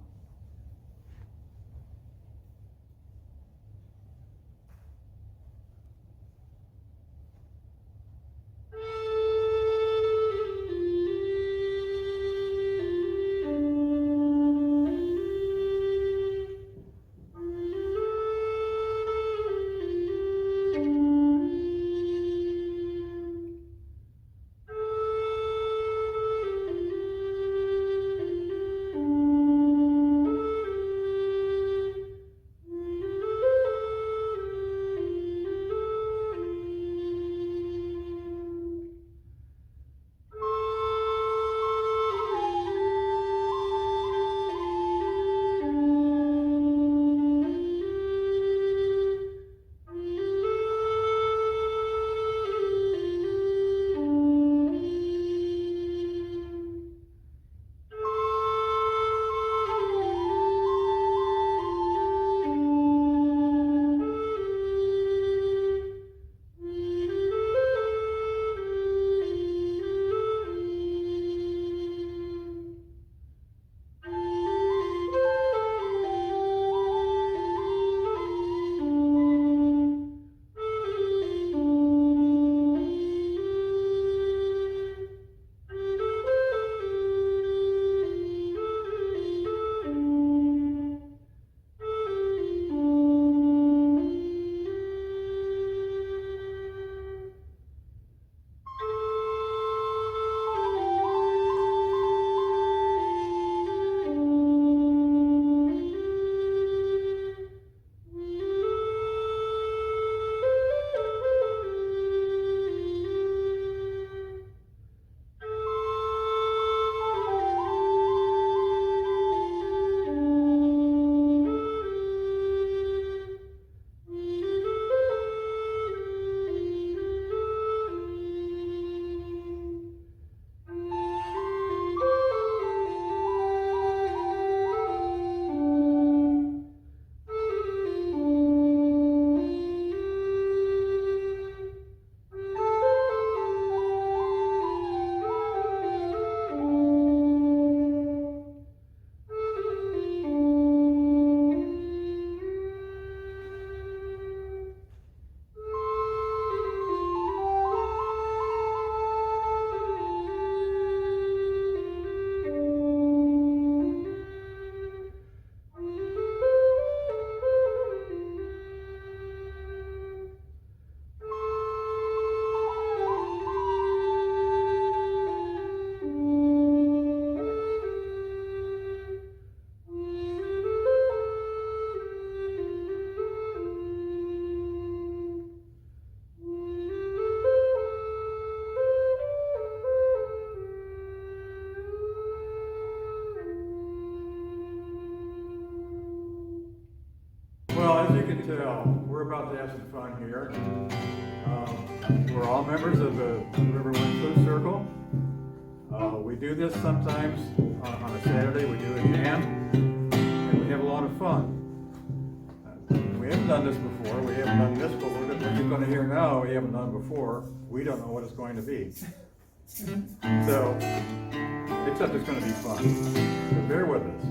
as you can tell, we're about to have some fun here. We're all members of the River Wind Flute Circle. We do this sometimes on a Saturday. We do a jam, and we have a lot of fun. We haven't done this before. We haven't done this before. What you're going to hear now, we haven't done before. We don't know what it's going to be. So, except it's going to be fun. So bear with us.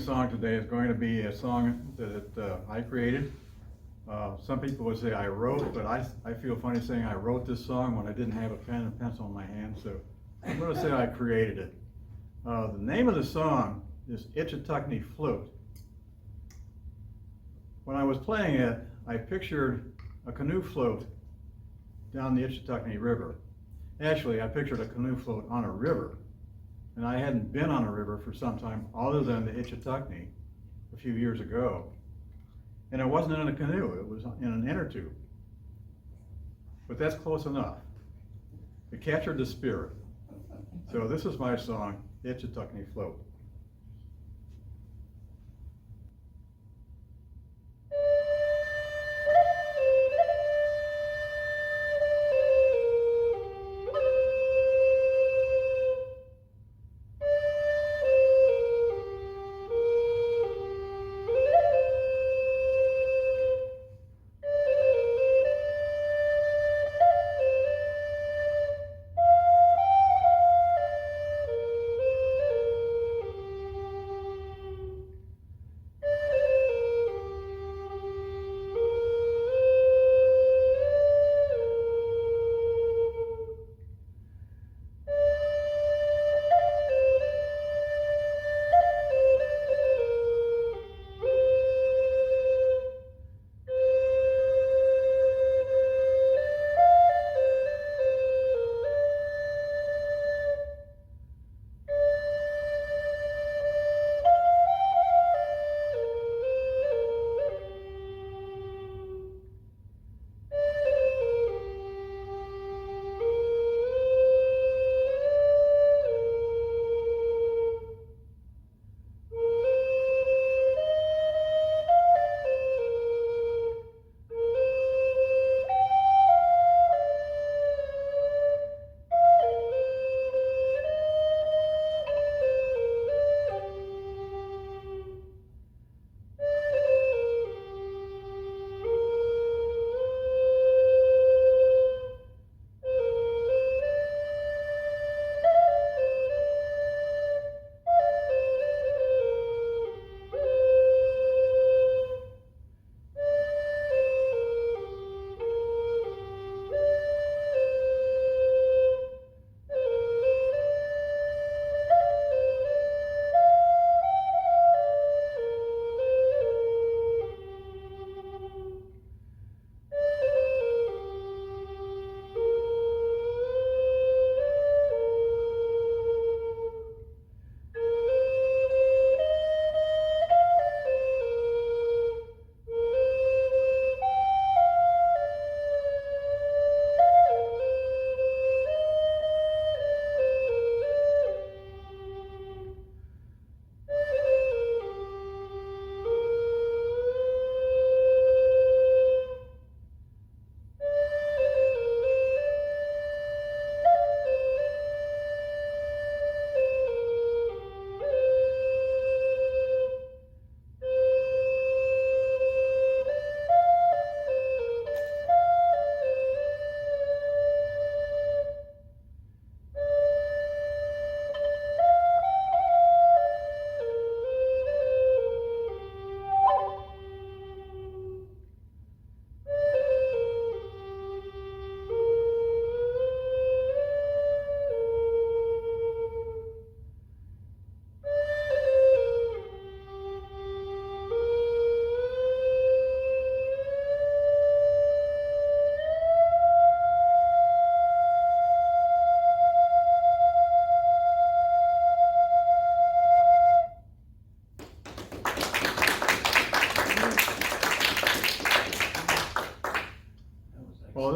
Song today is going to be a song that I created. Some people would say I wrote, but I feel funny saying I wrote this song when I didn't have a pen and pencil in my hand, so I'm going to say I created it. The name of the song is Itchituckney Flute. When I was playing it, I pictured a canoe float down the Itchituckney River. Actually, I pictured a canoe float on a river. And I hadn't been on a river for some time other than the Itchituckney a few years ago. And it wasn't in a canoe, it was in an inner tube. But that's close enough. It captured the spirit. So this is my song, Itchituckney Float.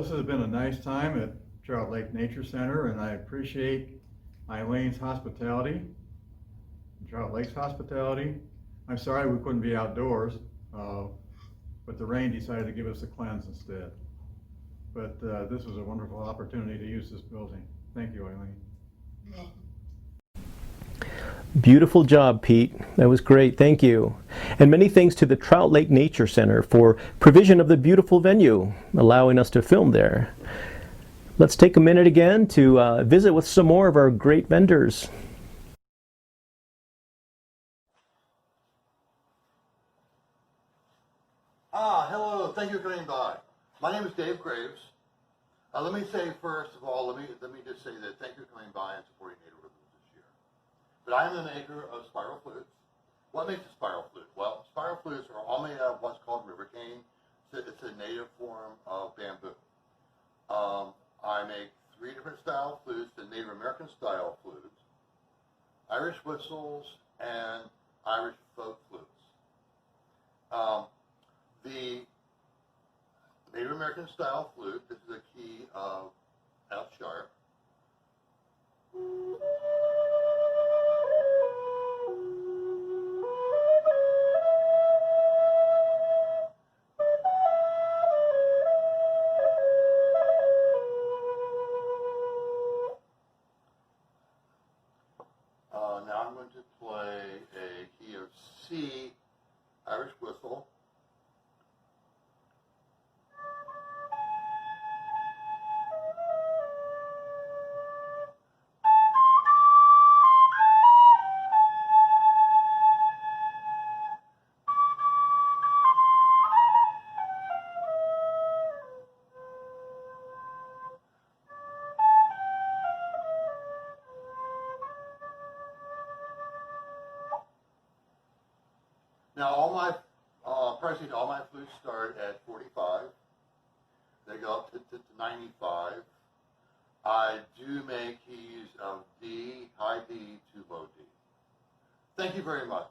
this has been a nice time at Trout Lake Nature Center, and I appreciate Eileen's hospitality, Trout Lake's hospitality. I'm sorry we couldn't be outdoors, but the rain decided to give us a cleanse instead. But this was a wonderful opportunity to use this building. Thank you, Eileen. Beautiful job, Pete. That was great. Thank you. And many thanks to the Trout Lake Nature Center for provision of the beautiful venue, allowing us to film there. Let's take a minute again to visit with some more of our great vendors. Hello. Thank you for coming by. My name is Dave Graves. Let me say first of all, let me just say that thank you for coming by and supporting Native Rhythms this year. But I'm the maker of Spiral Flutes. What makes a spiral flute? Well, spiral flutes are all made out of what's called river cane. It's a native form of bamboo. I make 3 different style flutes: the Native American style flutes, Irish whistles, and Irish folk flutes. The Native American style flute, this is a key of F sharp. Now I'm going to play a key of C Irish whistle. Now all my pricing, all my flutes start at 45. They go up to 95. I do make keys of D, high D to low D. Thank you very much.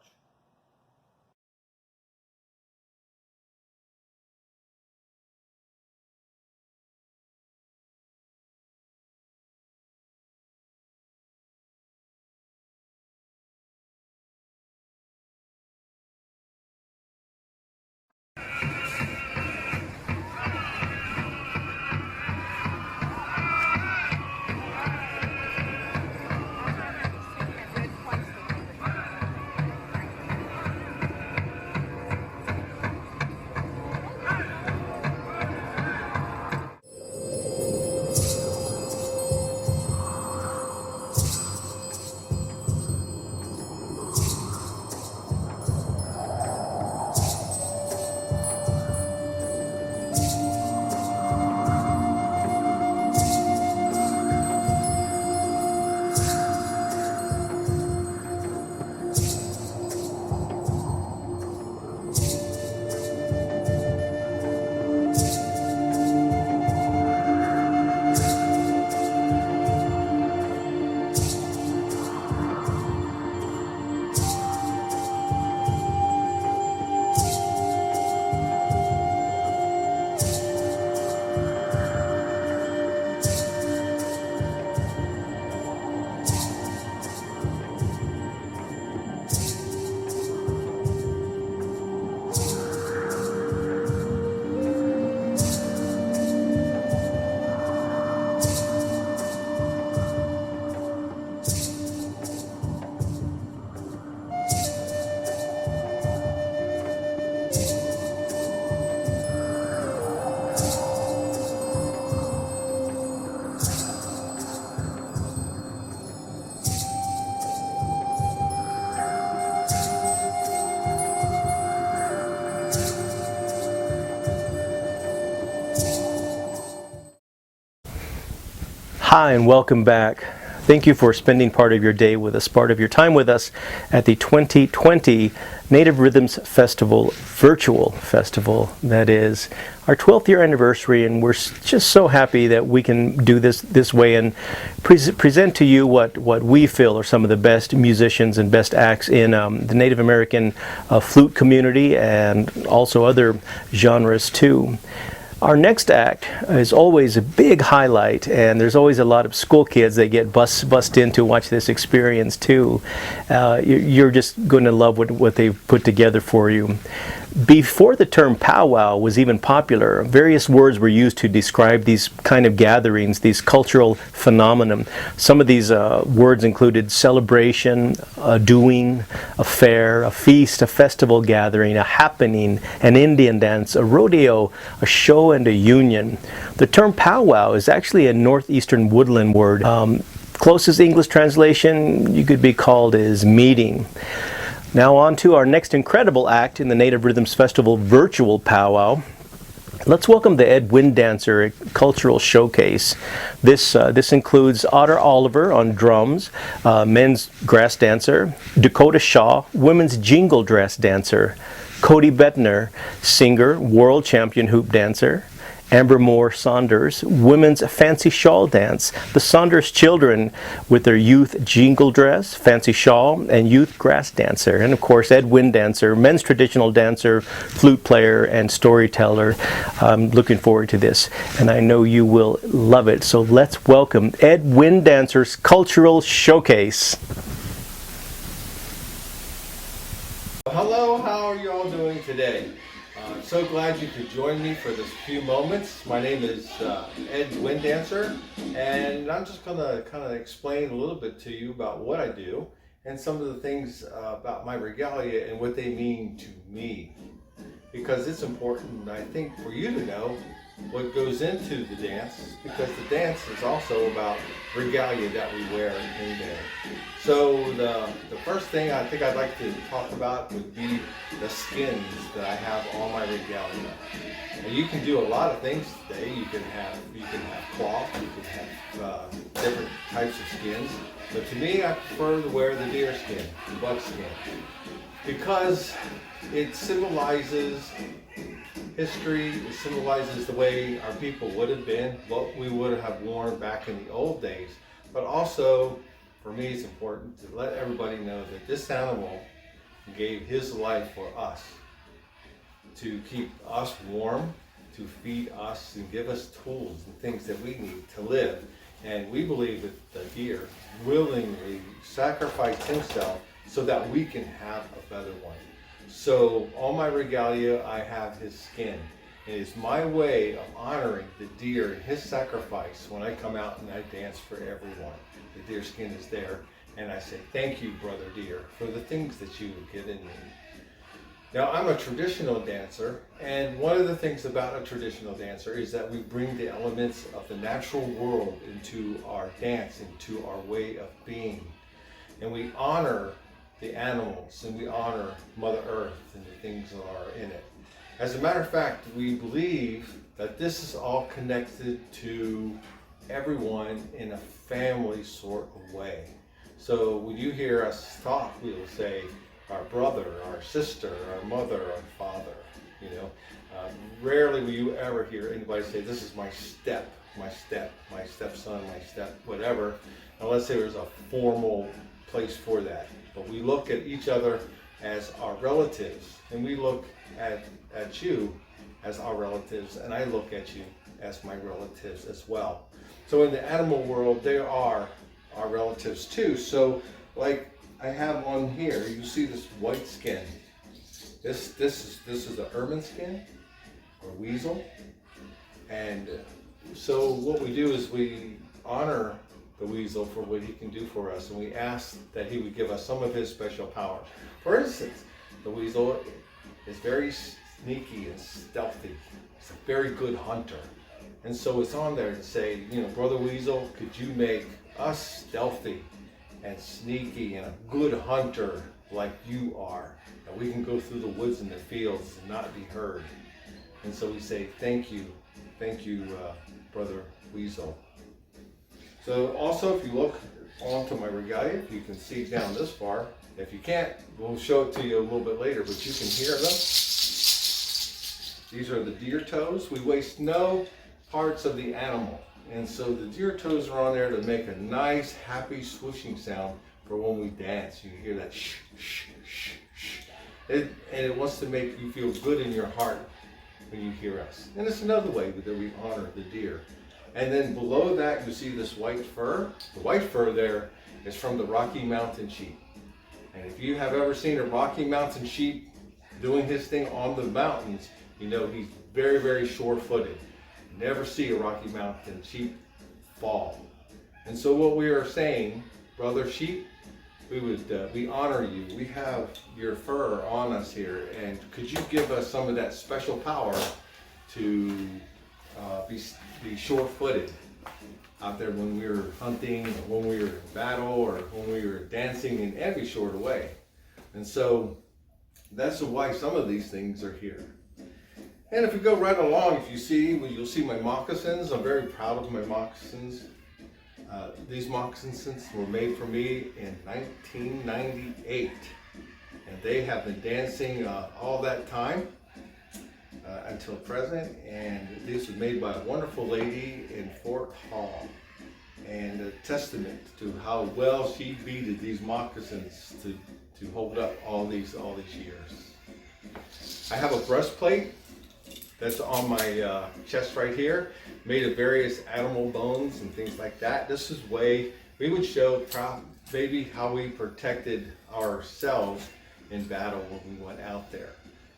Hi and welcome back. Thank you for spending part of your day with us, part of your time with us at the 2020 Native Rhythms Festival, virtual festival. That is our 12th year anniversary, and we're just so happy that we can do this way and present to you what we feel are some of the best musicians and best acts in the Native American flute community and also other genres too. Our next act is always a big highlight, and there's always a lot of school kids that get bust in to watch this experience too. You're just going to love what they've put together for you. Before the term powwow was even popular, various words were used to describe these kind of gatherings, these cultural phenomenon. Some of these words included celebration, a doing, a fair, a feast, a festival gathering, a happening, an Indian dance, a rodeo, a show, and a union. The term powwow is actually a northeastern woodland word. Closest English translation you could be called is meeting. Now on to our next incredible act in the Native Rhythms Festival virtual powwow. Let's welcome the Ed WindDancer cultural showcase. This includes Otter Oliver on drums, men's grass dancer, Dakota Shaw, women's jingle dress dancer, Cody Boettner, singer, world champion hoop dancer, Amber Moore Saunders, women's fancy shawl dance, the Saunders children with their youth jingle dress, fancy shawl, and youth grass dancer, and of course Ed WindDancer, men's traditional dancer, flute player, and storyteller. I'm looking forward to this, and I know you will love it. So let's welcome Ed WindDancer's cultural showcase. Hello, how are you all doing today? So glad you could join me for this few moments. My name is Ed WindDancer, and I'm just going to kind of explain a little bit to you about what I do and some of the things about my regalia and what they mean to me. Because it's important, I think, for you to know what goes into the dance, because the dance is also about regalia that we wear in there. So the first thing I think I'd like to talk about would be the skins that I have on my regalia. Now, you can do a lot of things today. You can have cloth, you can have different types of skins. But to me, I prefer to wear the deer skin, the buck skin, because it symbolizes history. It symbolizes the way our people would have been, what we would have worn back in the old days. But also, for me, it's important to let everybody know that this animal gave his life for us, to keep us warm, to feed us and give us tools and things that we need to live. And we believe that the deer willingly sacrificed himself so that we can have a better one. So on my regalia, I have his skin. It is my way of honoring the deer and his sacrifice when I come out and I dance for everyone. The deer skin is there, and I say, thank you, brother deer, for the things that you have given me. Now, I'm a traditional dancer, and one of the things about a traditional dancer is that we bring the elements of the natural world into our dance, into our way of being. And we honor the animals, and we honor Mother Earth and the things that are in it. As a matter of fact, we believe that this is all connected to everyone in a family sort of way. So when you hear us talk, we will say our brother, our sister, our mother, our father. You know, rarely will you ever hear anybody say, this is my step, my stepson, my step, whatever, unless there's a formal place for that. But we look at each other as our relatives, and we look at you as our relatives, and I look at you as my relatives as well. So in the animal world, they are our relatives too. So like I have on here, you see this white skin. This is the ermine skin or weasel. And so what we do is we honor the weasel for what he can do for us, and we ask that he would give us some of his special power. For instance, the weasel is very sneaky and stealthy. He's a very good hunter. And so it's on there to say, you know, Brother Weasel, could you make us stealthy and sneaky and a good hunter like you are, that we can go through the woods and the fields and not be heard. And so we say, thank you, Brother Weasel. So also, if you look onto my regalia, you can see down this far. If you can't, we'll show it to you a little bit later, but you can hear them. These are the deer toes. We waste no parts of the animal. And so the deer toes are on there to make a nice, happy swooshing sound for when we dance. You hear that shh, shh, shh, shh. And it wants to make you feel good in your heart when you hear us. And it's another way that we honor the deer. And then below that, you see this white fur. The white fur there is from the Rocky Mountain sheep. And if you have ever seen a Rocky Mountain sheep doing his thing on the mountains, you know he's very, very sure-footed. Never see a Rocky Mountain sheep fall. And so what we are saying, brother sheep, we honor you. We have your fur on us here, and could you give us some of that special power to be sure-footed out there when we were hunting, or when we were in battle, or when we were dancing in every sort of way. And so that's why some of these things are here. And if we go right along, if you see, you'll see my moccasins. I'm very proud of my moccasins. These moccasins were made for me in 1998, and they have been dancing all that time until present. And these were made by a wonderful lady in Fort Hall, and a testament to how well she beaded these moccasins to hold up all these years. I have a breastplate that's on my chest right here, made of various animal bones and things like that. This is way we would show maybe how we protected ourselves in battle when we went out there.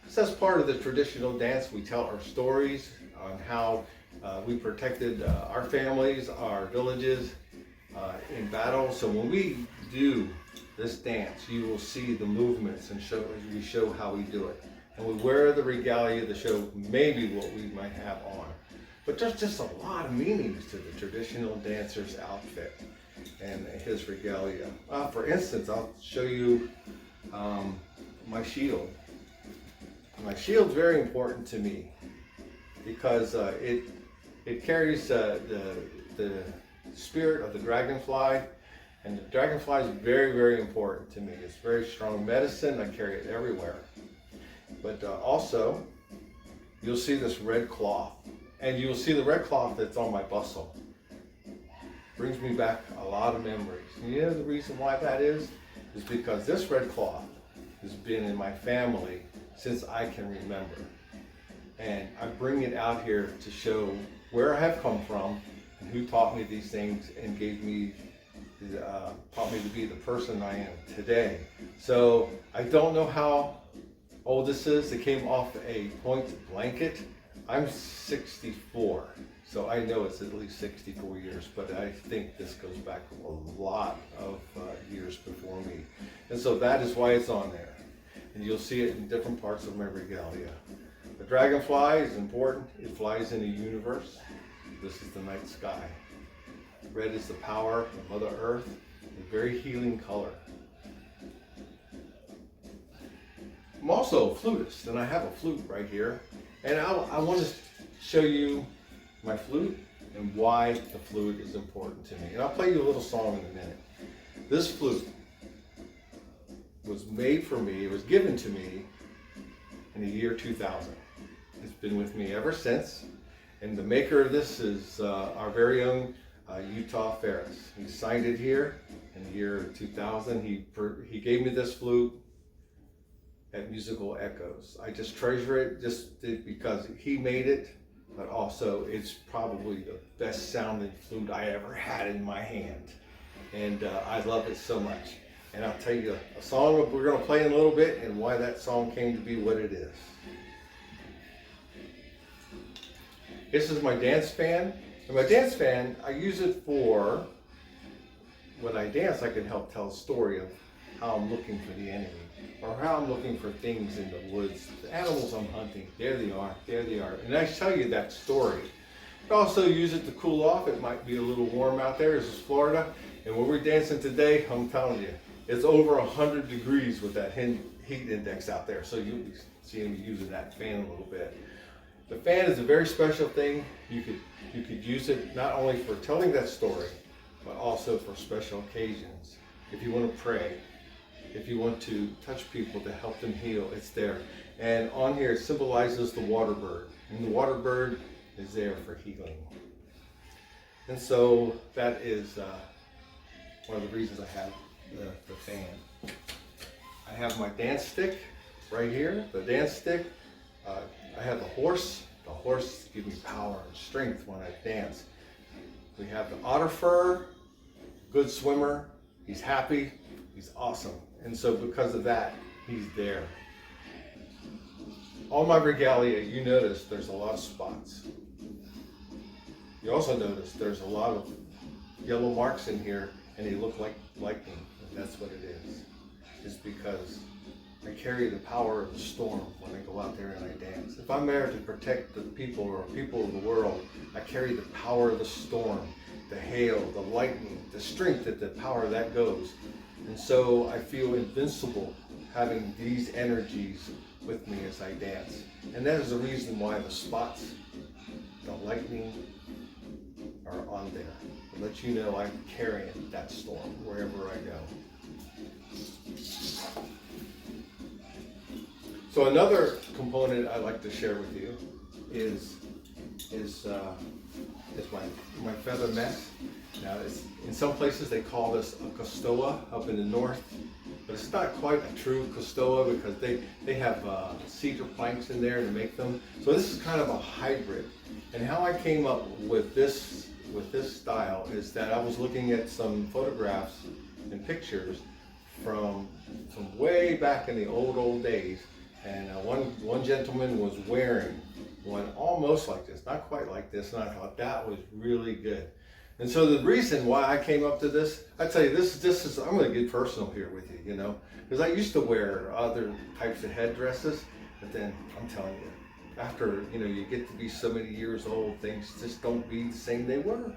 So that's part of the traditional dance. We tell our stories on how we protected our families, our villages in battle. So when we do this dance, you will see the movements and we show how we do it. And we wear the regalia to show maybe what we might have on. But there's just a lot of meanings to the traditional dancer's outfit and his regalia. For instance, I'll show you my shield. My shield's very important to me because it carries the spirit of the dragonfly, and the dragonfly is very, very important to me. It's very strong medicine. I carry it everywhere. But also, you'll see this red cloth, and you'll see the red cloth that's on my bustle. Brings me back a lot of memories. And you know the reason why that is because this red cloth has been in my family since I can remember. And I bring it out here to show where I have come from and who taught me these things and taught me to be the person I am today. So I don't know how old this is. It came off a point blanket. I'm 64, so I know it's at least 64 years, but I think this goes back a lot of years before me. And so that is why it's on there. And you'll see it in different parts of my regalia. The dragonfly is important. It flies in the universe. This is the night sky. Red is the power of Mother Earth, a very healing color. I'm also a flutist, and I have a flute right here. And I want to show you my flute and why the flute is important to me. And I'll play you a little song in a minute. This flute was made for me, it was given to me in the year 2000. It's been with me ever since. And the maker of this is our very own Utah Farris. He signed it here in the year 2000. He gave me this flute at Musical Echoes. I just treasure it just because he made it, but also it's probably the best sounding flute I ever had in my hand. And I love it so much. And I'll tell you a song we're going to play in a little bit and why that song came to be what it is. This is my dance fan. And my dance fan, I use it for, when I dance, I can help tell a story of how I'm looking for the enemy, or how I'm looking for things in the woods, the animals I'm hunting. There they are, there they are. And I tell you that story. I also use it to cool off. It might be a little warm out there. This is Florida. And when we're dancing today, I'm telling you, it's over 100 degrees with that heat index out there. So you'll be seeing me using that fan a little bit. The fan is a very special thing. You could use it not only for telling that story, but also for special occasions. If you want to pray, if you want to touch people to help them heal, it's there. And on here it symbolizes the water bird. And the water bird is there for healing. And so that is one of the reasons I have the fan. I have my dance stick right here. The dance stick, I have the horse. The horse gives me power and strength when I dance. We have the otter fur, good swimmer. He's happy. He's awesome. And so because of that, he's there. On my regalia, you notice there's a lot of spots. You also notice there's a lot of yellow marks in here, and they look like lightning. And that's what it is. It's because I carry the power of the storm when I go out there and I dance. If I'm there to protect the people or people of the world, I carry the power of the storm, the hail, the lightning, the strength that the power of that goes. And so I feel invincible having these energies with me as I dance. And that is the reason why the spots, the lightning, are on there. To let you know I'm carrying that storm wherever I go. So another component I'd like to share with you is my feather mess. Now, in some places they call this a costoa up in the north, but it's not quite a true costoa because they have cedar planks in there to make them. So this is kind of a hybrid. And how I came up with this style is that I was looking at some photographs and pictures from way back in the old days, and one gentleman was wearing one almost like this, not quite like this, and I thought that was really good. And so the reason why I came up to this, I tell you, this is, I'm going to get personal here with you, you know, because I used to wear other types of headdresses, but then I'm telling you, after, you know, you get to be so many years old, things just don't be the same they were.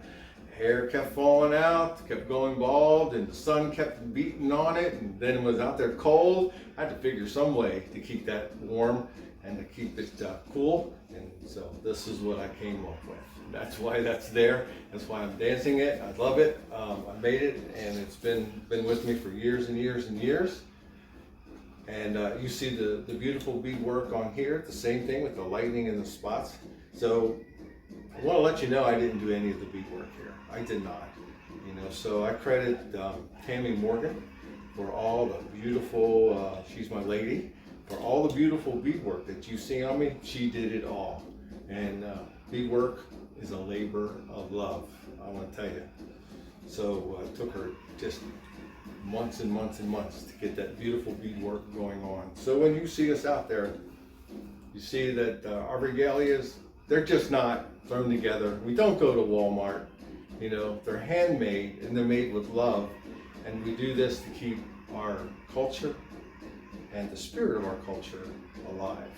Hair kept falling out, kept going bald, and the sun kept beating on it, and then it was out there cold. I had to figure some way to keep that warm and to keep it cool, and so this is what I came up with. That's why that's there. That's why I'm dancing it. I love it. I made it, and it's been with me for years and years and years. And you see the beautiful beadwork on here, the same thing with the lightning and the spots. So I want to let you know I didn't do any of the beadwork here. I did not. You know, so I credit Tammy Morgan for all the beautiful, she's my lady, for all the beautiful beadwork that you see on me. She did it all. And beadwork is a labor of love, I want to tell you. So it took her just months and months and months to get that beautiful beadwork going on. So when you see us out there, you see that our regalias, they're just not thrown together. We don't go to Walmart, you know, they're handmade and they're made with love. And we do this to keep our culture and the spirit of our culture alive.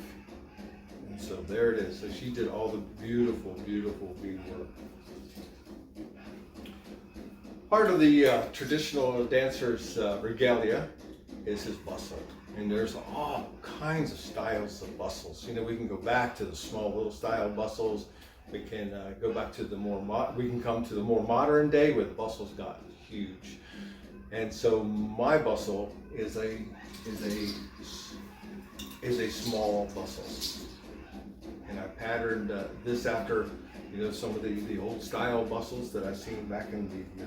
And so there it is. So she did all the beautiful, beautiful beadwork. Part of the traditional dancer's regalia is his bustle. And there's all kinds of styles of bustles. You know, we can go back to the small little style bustles. We can go back to the we can come to the more modern day where the bustle's gotten huge. And so my bustle is a small bustle. And I patterned this after, you know, some of the old style bustles that I've seen back in the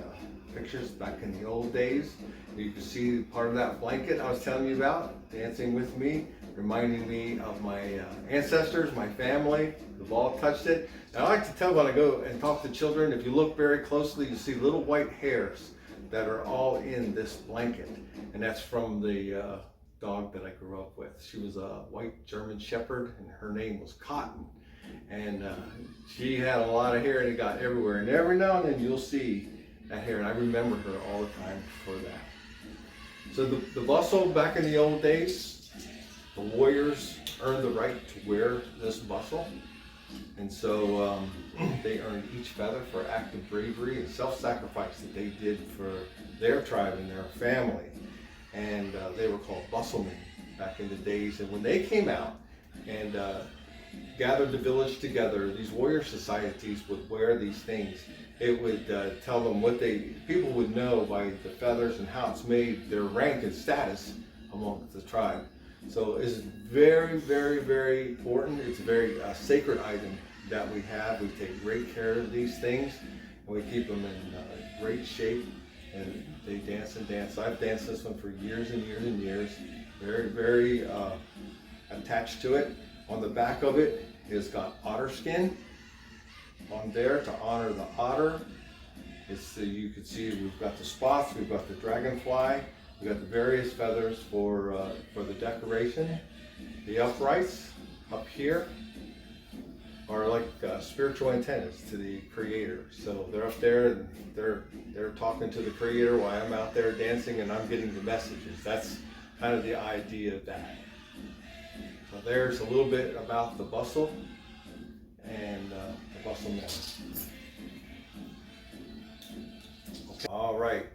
pictures back in the old days. You can see part of that blanket I was telling you about, dancing with me, reminding me of my ancestors, my family. The ball touched it. And I like to tell when I go and talk to children, if you look very closely, you see little white hairs that are all in this blanket. And that's from the dog that I grew up with. She was a white German Shepherd, and her name was Cotton. And she had a lot of hair, and it got everywhere. And every now and then you'll see that hair, and I remember her all the time for that. So the bustle back in the old days, the warriors earned the right to wear this bustle. And so they earned each feather for act of bravery and self-sacrifice that they did for their tribe and their family. And they were called bustlemen back in the days. And when they came out and gathered the village together, these warrior societies would wear these things. It would tell them what people would know by the feathers and how it's made, their rank and status among the tribe. So it's very, very, very important. It's a very sacred item that we have. We take great care of these things, and we keep them in great shape, and they dance and dance. I've danced this one for years and years and years. Very, very attached to it. On the back of it is got otter skin on there to honor the otter. You can see we've got the spots, we've got the dragonfly, we've got the various feathers for the decoration. The uprights up here are like spiritual antennas to the creator. So they're up there and they're talking to the creator while I'm out there dancing and I'm getting the messages. That's kind of the idea of that. So there's a little bit about the bustle and the bustle now. Okay. All right,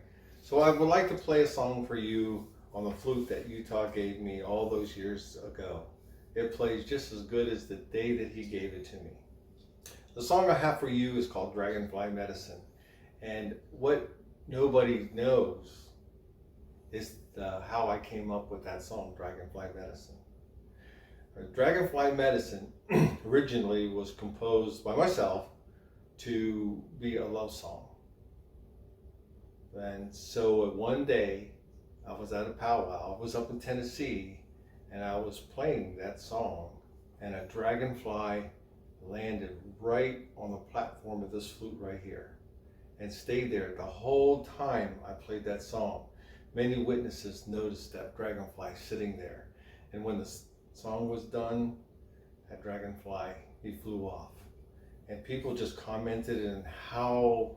so I would like to play a song for you on the flute that Utah gave me all those years ago. It plays just as good as the day that he gave it to me. The song I have for you is called Dragonfly Medicine. And what nobody knows is how I came up with that song, Dragonfly Medicine. Dragonfly Medicine originally was composed by myself to be a love song. And so one day I was at a powwow, I was up in Tennessee, and I was playing that song, and a dragonfly landed right on the platform of this flute right here and stayed there the whole time I played that song. Many witnesses noticed that dragonfly sitting there, and when the song was done, that dragonfly, he flew off. And people just commented on how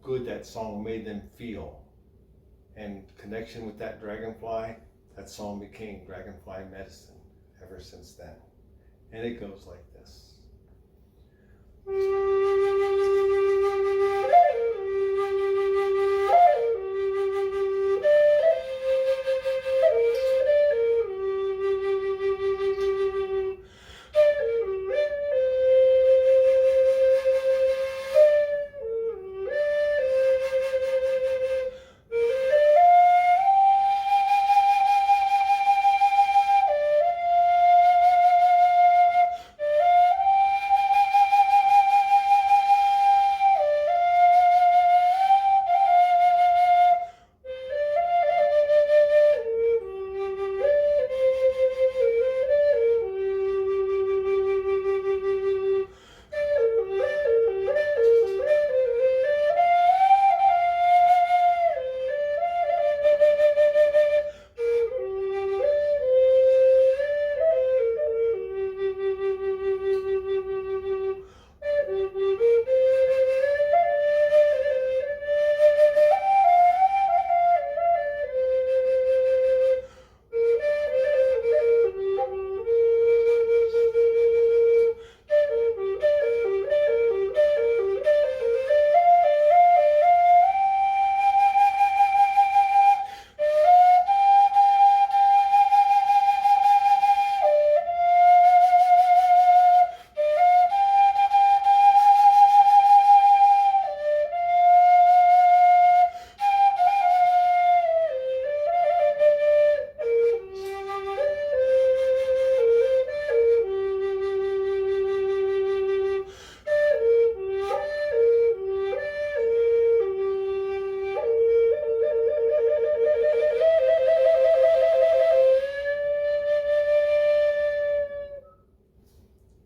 good that song made them feel. And connection with that dragonfly, that song became Dragonfly Medicine ever since then. And it goes like this.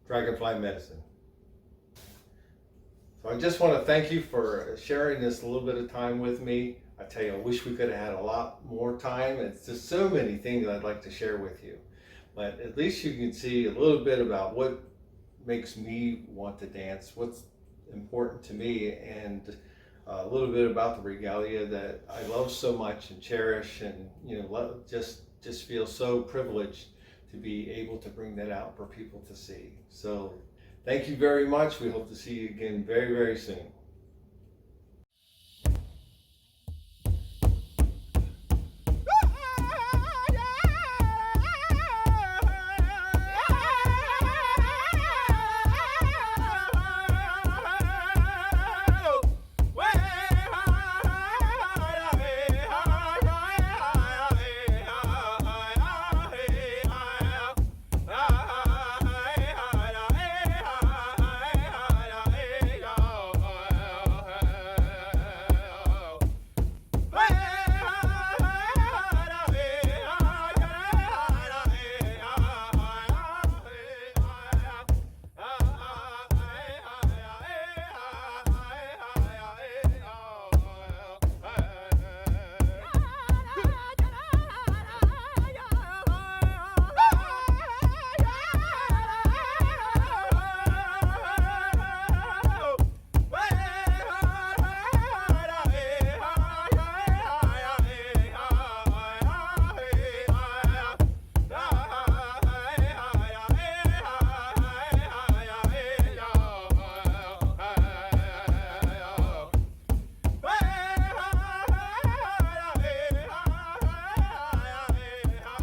Dragonfly Medicine. So I just want to thank you for sharing this little bit of time with me. I tell you, I wish we could have had a lot more time. It's just so many things I'd like to share with you. But at least you can see a little bit about what makes me want to dance, what's important to me, and a little bit about the regalia that I love so much and cherish, and just feel so privileged to be able to bring that out for people to see. So thank you very much. We hope to see you again very, very soon.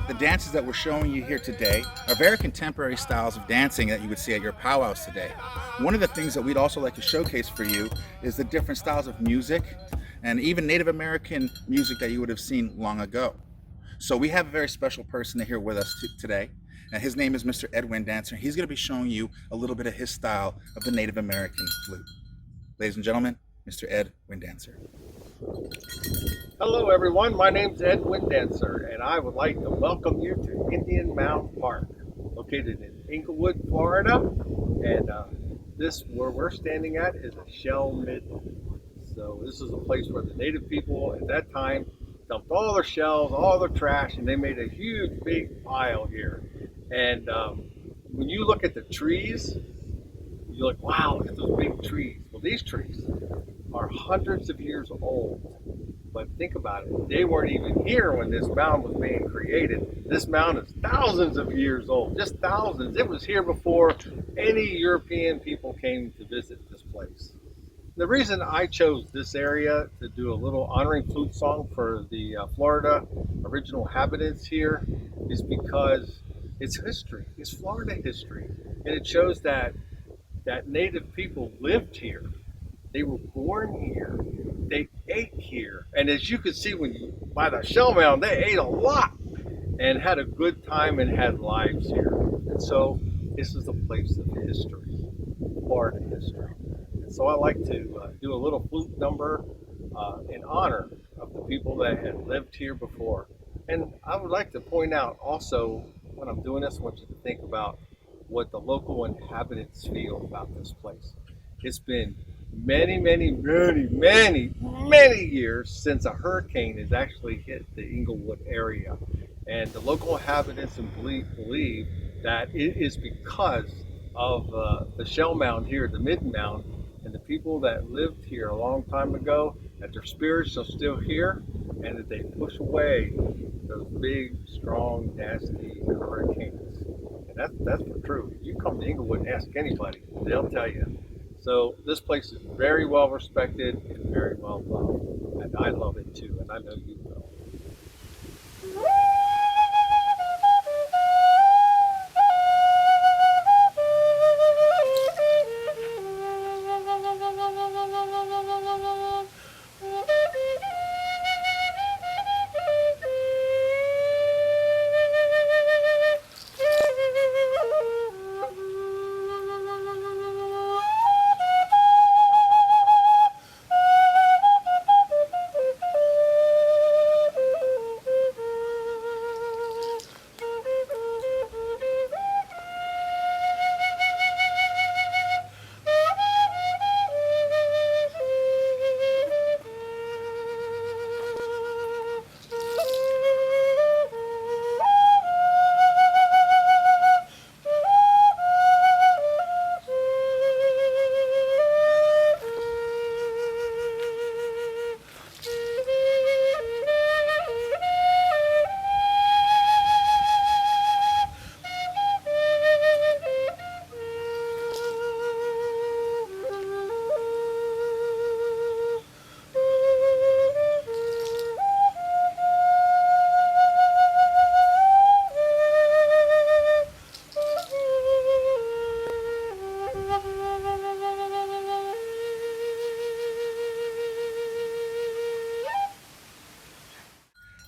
The dances that we're showing you here today are very contemporary styles of dancing that you would see at your powwows today. One of the things that we'd also like to showcase for you is the different styles of music and even Native American music that you would have seen long ago. So we have a very special person here with us today, and his name is Mr. Ed WindDancer. He's going to be showing you a little bit of his style of the Native American flute. Ladies and gentlemen, Mr. Ed WindDancer. Hello everyone, my name's Ed WindDancer, and I would like to welcome you to Indian Mound Park, located in Inglewood, Florida. And this, where we're standing at, is a shell midden. So this is a place where the native people at that time dumped all their shells, all their trash, and they made a huge big pile here. And when you look at the trees, you're like, wow, look at those big trees. Well, these trees are hundreds of years old. But think about it, they weren't even here when this mound was being created. This mound is thousands of years old, just thousands. It was here before any European people came to visit this place. The reason I chose this area to do a little honoring flute song for the Florida original inhabitants here is because it's history, it's Florida history. And it shows that native people lived here. They were born here. They ate here. And as you can see when you by the shell mound, they ate a lot and had a good time and had lives here. And so this is a place of history, Florida history. And so I like to do a little flute number in honor of the people that had lived here before. And I would like to point out also, when I'm doing this, I want you to think about what the local inhabitants feel about this place. It's been many years since a hurricane has actually hit the Inglewood area. And the local inhabitants believe that it is because of the shell mound here, the midden mound, and the people that lived here a long time ago, that their spirits are still here, and that they push away those big, strong, nasty hurricanes. And that's for true. If you come to Inglewood and ask anybody, they'll tell you. So this place is very well respected and very well loved, and I love it too, and I know you will.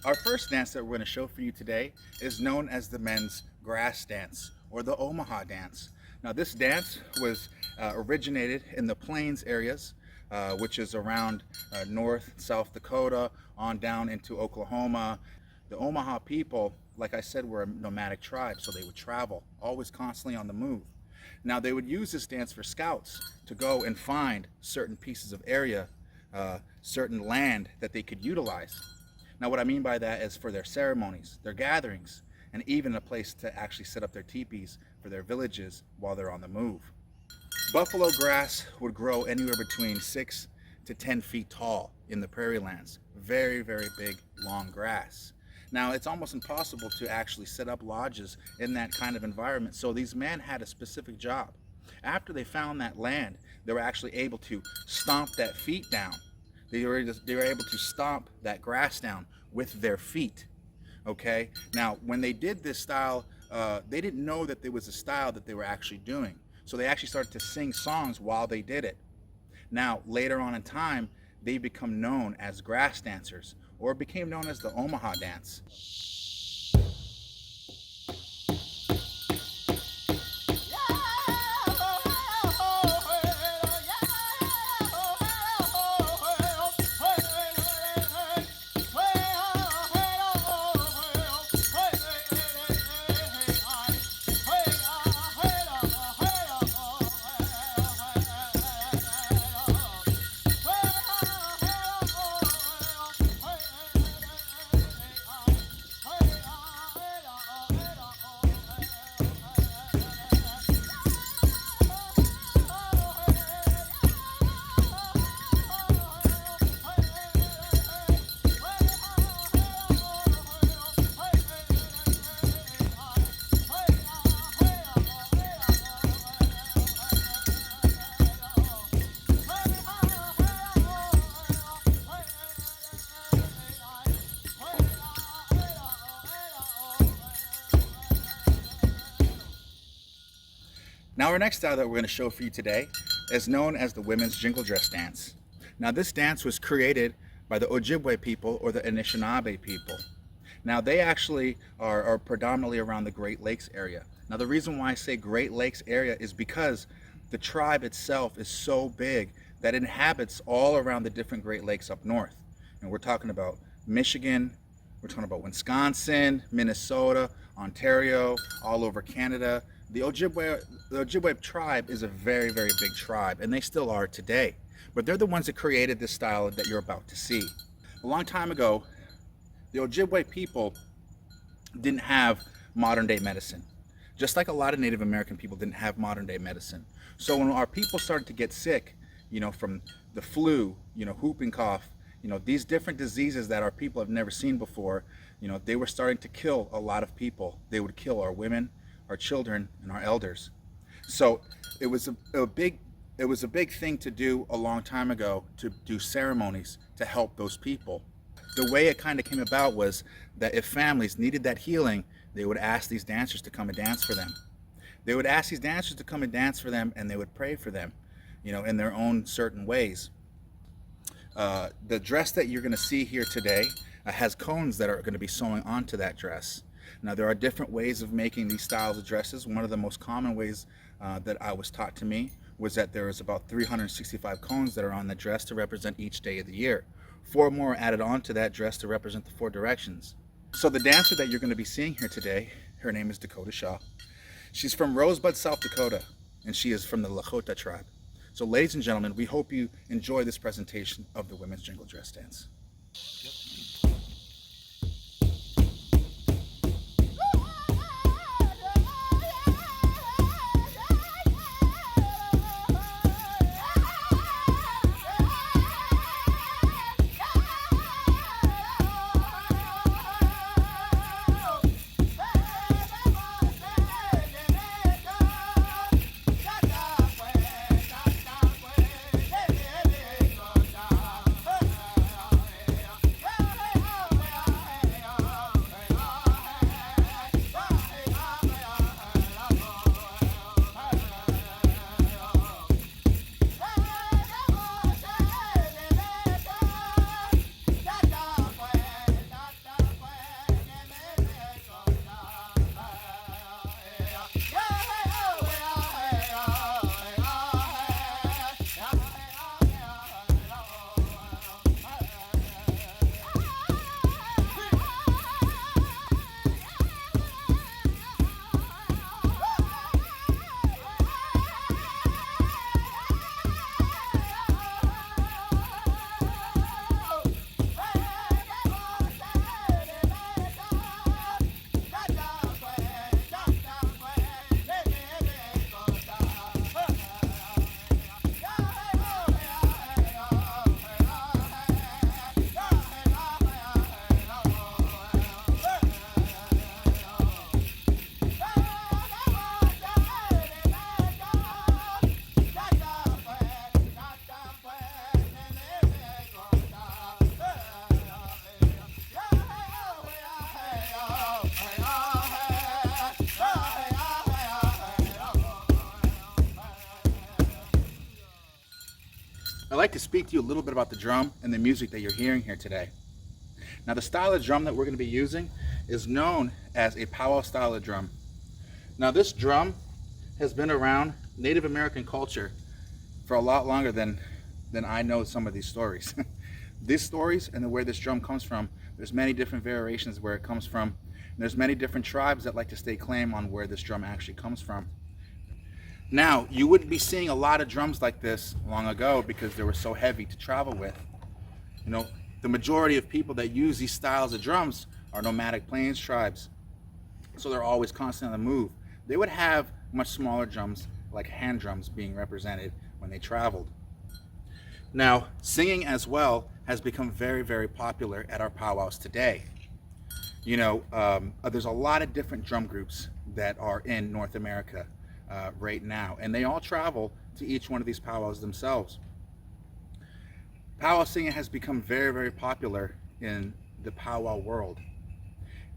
Our first dance that we're going to show for you today is known as the men's grass dance, or the Omaha dance. Now this dance was originated in the plains areas, which is around North, South Dakota, on down into Oklahoma. The Omaha people, like I said, were a nomadic tribe, so they would travel, always constantly on the move. Now they would use this dance for scouts to go and find certain pieces of area, certain land that they could utilize. Now what I mean by that is for their ceremonies, their gatherings, and even a place to actually set up their teepees for their villages while they're on the move. Buffalo grass would grow anywhere between 6 to 10 feet tall in the prairie lands. Very, very big, long grass. Now it's almost impossible to actually set up lodges in that kind of environment, so these men had a specific job. After they found that land, they were actually able to stomp that feet down. They were able to stomp that grass down with their feet. Okay, now when they did this style, they didn't know that there was a style that they were actually doing. So they actually started to sing songs while they did it. Now, later on in time, they become known as grass dancers, or became known as the Omaha dance. Now our next style that we're going to show for you today is known as the women's jingle dress dance. Now this dance was created by the Ojibwe people, or the Anishinaabe people. Now they actually are predominantly around the Great Lakes area. Now the reason why I say Great Lakes area is because the tribe itself is so big that it inhabits all around the different Great Lakes up north. And we're talking about Michigan, we're talking about Wisconsin, Minnesota, Ontario, all over Canada. The Ojibwe tribe is a very, very big tribe, and they still are today. But they're the ones that created this style that you're about to see. A long time ago, the Ojibwe people didn't have modern day medicine. Just like a lot of Native American people didn't have modern day medicine. So when our people started to get sick, from the flu, whooping cough, these different diseases that our people have never seen before, they were starting to kill a lot of people. They would kill our women, our children, and our elders. So it was a big thing to do a long time ago, to do ceremonies to help those people. The way it kind of came about was that if families needed that healing, they would ask these dancers to come and dance for them. They would ask these dancers to come and dance for them, and they would pray for them, in their own certain ways. The dress that you're going to see here today has cones that are going to be sewing onto that dress. Now there are different ways of making these styles of dresses. One of the most common ways that I was taught to me was that there is about 365 cones that are on the dress to represent each day of the year. 4 more added on to that dress to represent the 4 directions. So the dancer that you're going to be seeing here today, her name is Dakota Shaw. She's from Rosebud, South Dakota, and she is from the Lakota tribe. So ladies and gentlemen, we hope you enjoy this presentation of the women's jingle dress dance. I'd like to speak to you a little bit about the drum and the music that you're hearing here today. Now, the style of drum that we're going to be using is known as a powwow style of drum. Now, this drum has been around Native American culture for a lot longer than I know some of these stories. These stories and where this drum comes from, there's many different variations where it comes from. And there's many different tribes that like to stake claim on where this drum actually comes from. Now, you wouldn't be seeing a lot of drums like this long ago because they were so heavy to travel with. You know, the majority of people that use these styles of drums are nomadic plains tribes. So they're always constantly on the move. They would have much smaller drums, like hand drums, being represented when they traveled. Now, singing as well has become very, very popular at our powwows today. You know, there's a lot of different drum groups that are in North America right now, and they all travel to each one of these powwows themselves. Powwow singing has become very, very popular in the powwow world,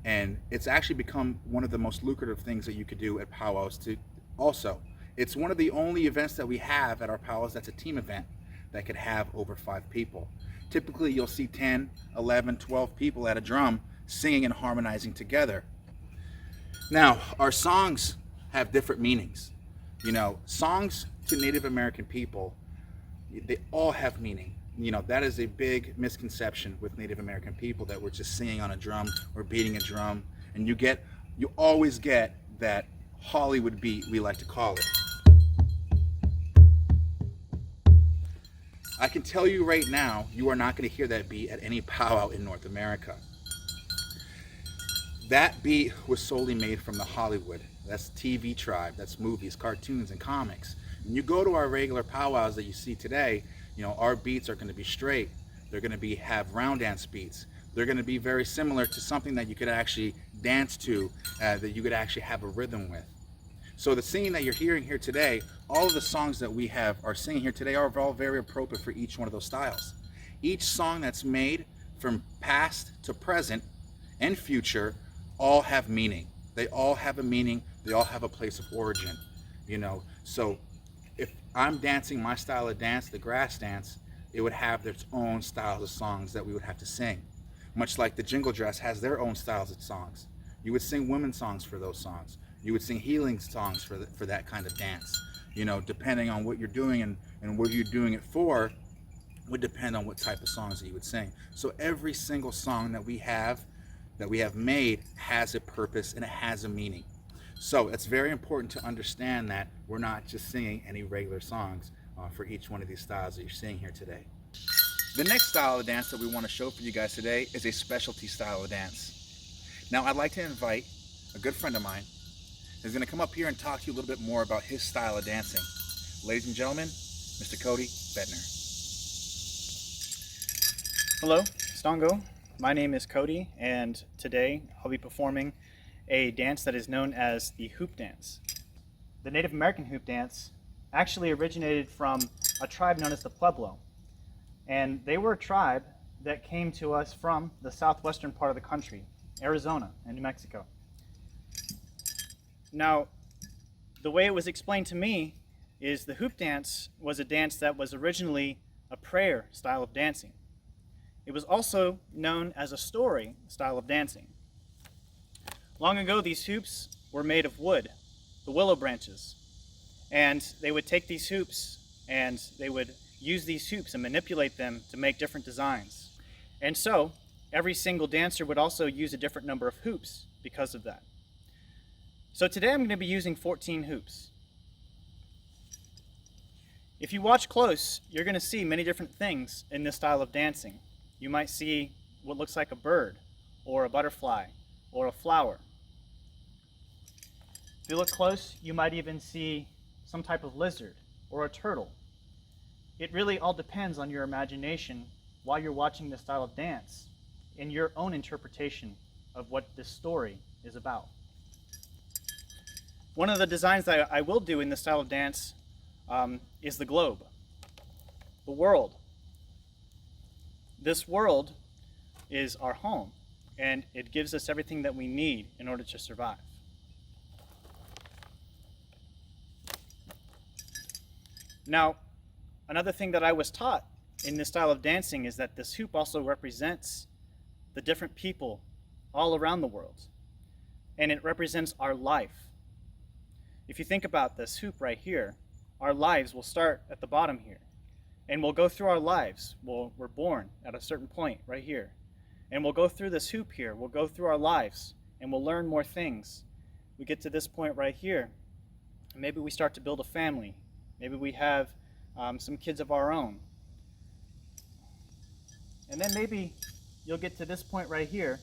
and it's actually become one of the most lucrative things that you could do at powwows too. Also, it's one of the only events that we have at our powwows that's a team event that could have over 5 people. Typically, you'll see 10, 11, 12 people at a drum singing and harmonizing together. Now, our songs have different meanings. You know, songs to Native American people, they all have meaning. You know, that is a big misconception with Native American people, that we're just singing on a drum or beating a drum. And you always get that Hollywood beat, we like to call it. I can tell you right now, you are not going to hear that beat at any powwow in North America. That beat was solely made from the Hollywood. That's TV tribe, that's movies, cartoons, and comics. When you go to our regular powwows that you see today, you know, our beats are going to be straight. They're going to have round dance beats. They're going to be very similar to something that you could actually dance to, that you could actually have a rhythm with. So the singing that you're hearing here today, all of the songs that we are singing here today are all very appropriate for each one of those styles. Each song that's made from past to present and future all have meaning. They all have a meaning. They all have a place of origin, you know. So if I'm dancing my style of dance, the grass dance, it would have its own styles of songs that we would have to sing. Much like the jingle dress has their own styles of songs. You would sing women's songs for those songs. You would sing healing songs for that kind of dance. You know, depending on what you're doing and what you're doing it for would depend on what type of songs that you would sing. So every single song that we have made has a purpose and it has a meaning. So it's very important to understand that we're not just singing any regular songs for each one of these styles that you're seeing here today. The next style of dance that we want to show for you guys today is a specialty style of dance. Now, I'd like to invite a good friend of mine who's going to come up here and talk to you a little bit more about his style of dancing. Ladies and gentlemen, Mr. Cody Boettner. Hello, Stongo. My name is Cody, and today I'll be performing a dance that is known as the hoop dance. The Native American hoop dance actually originated from a tribe known as the Pueblo, and they were a tribe that came to us from the southwestern part of the country, Arizona and New Mexico. Now, the way it was explained to me is the hoop dance was a dance that was originally a prayer style of dancing. It was also known as a story style of dancing. Long ago, these hoops were made of wood, the willow branches, and they would take these hoops and they would use these hoops and manipulate them to make different designs. And so, every single dancer would also use a different number of hoops because of that. So today I'm going to be using 14 hoops. If you watch close, you're going to see many different things in this style of dancing. You might see what looks like a bird, or a butterfly, or a flower. If you look close, you might even see some type of lizard, or a turtle. It really all depends on your imagination while you're watching this style of dance, and your own interpretation of what this story is about. One of the designs that I will do in this style of dance is the globe, the world. This world is our home, and it gives us everything that we need in order to survive. Now, another thing that I was taught in this style of dancing is that this hoop also represents the different people all around the world, and it represents our life. If you think about this hoop right here, our lives will start at the bottom here, and we'll go through our lives. We're born at a certain point right here, and we'll go through this hoop here. We'll go through our lives, and we'll learn more things. We get to this point right here, and maybe we start to build a family. Maybe we have some kids of our own. And then maybe you'll get to this point right here,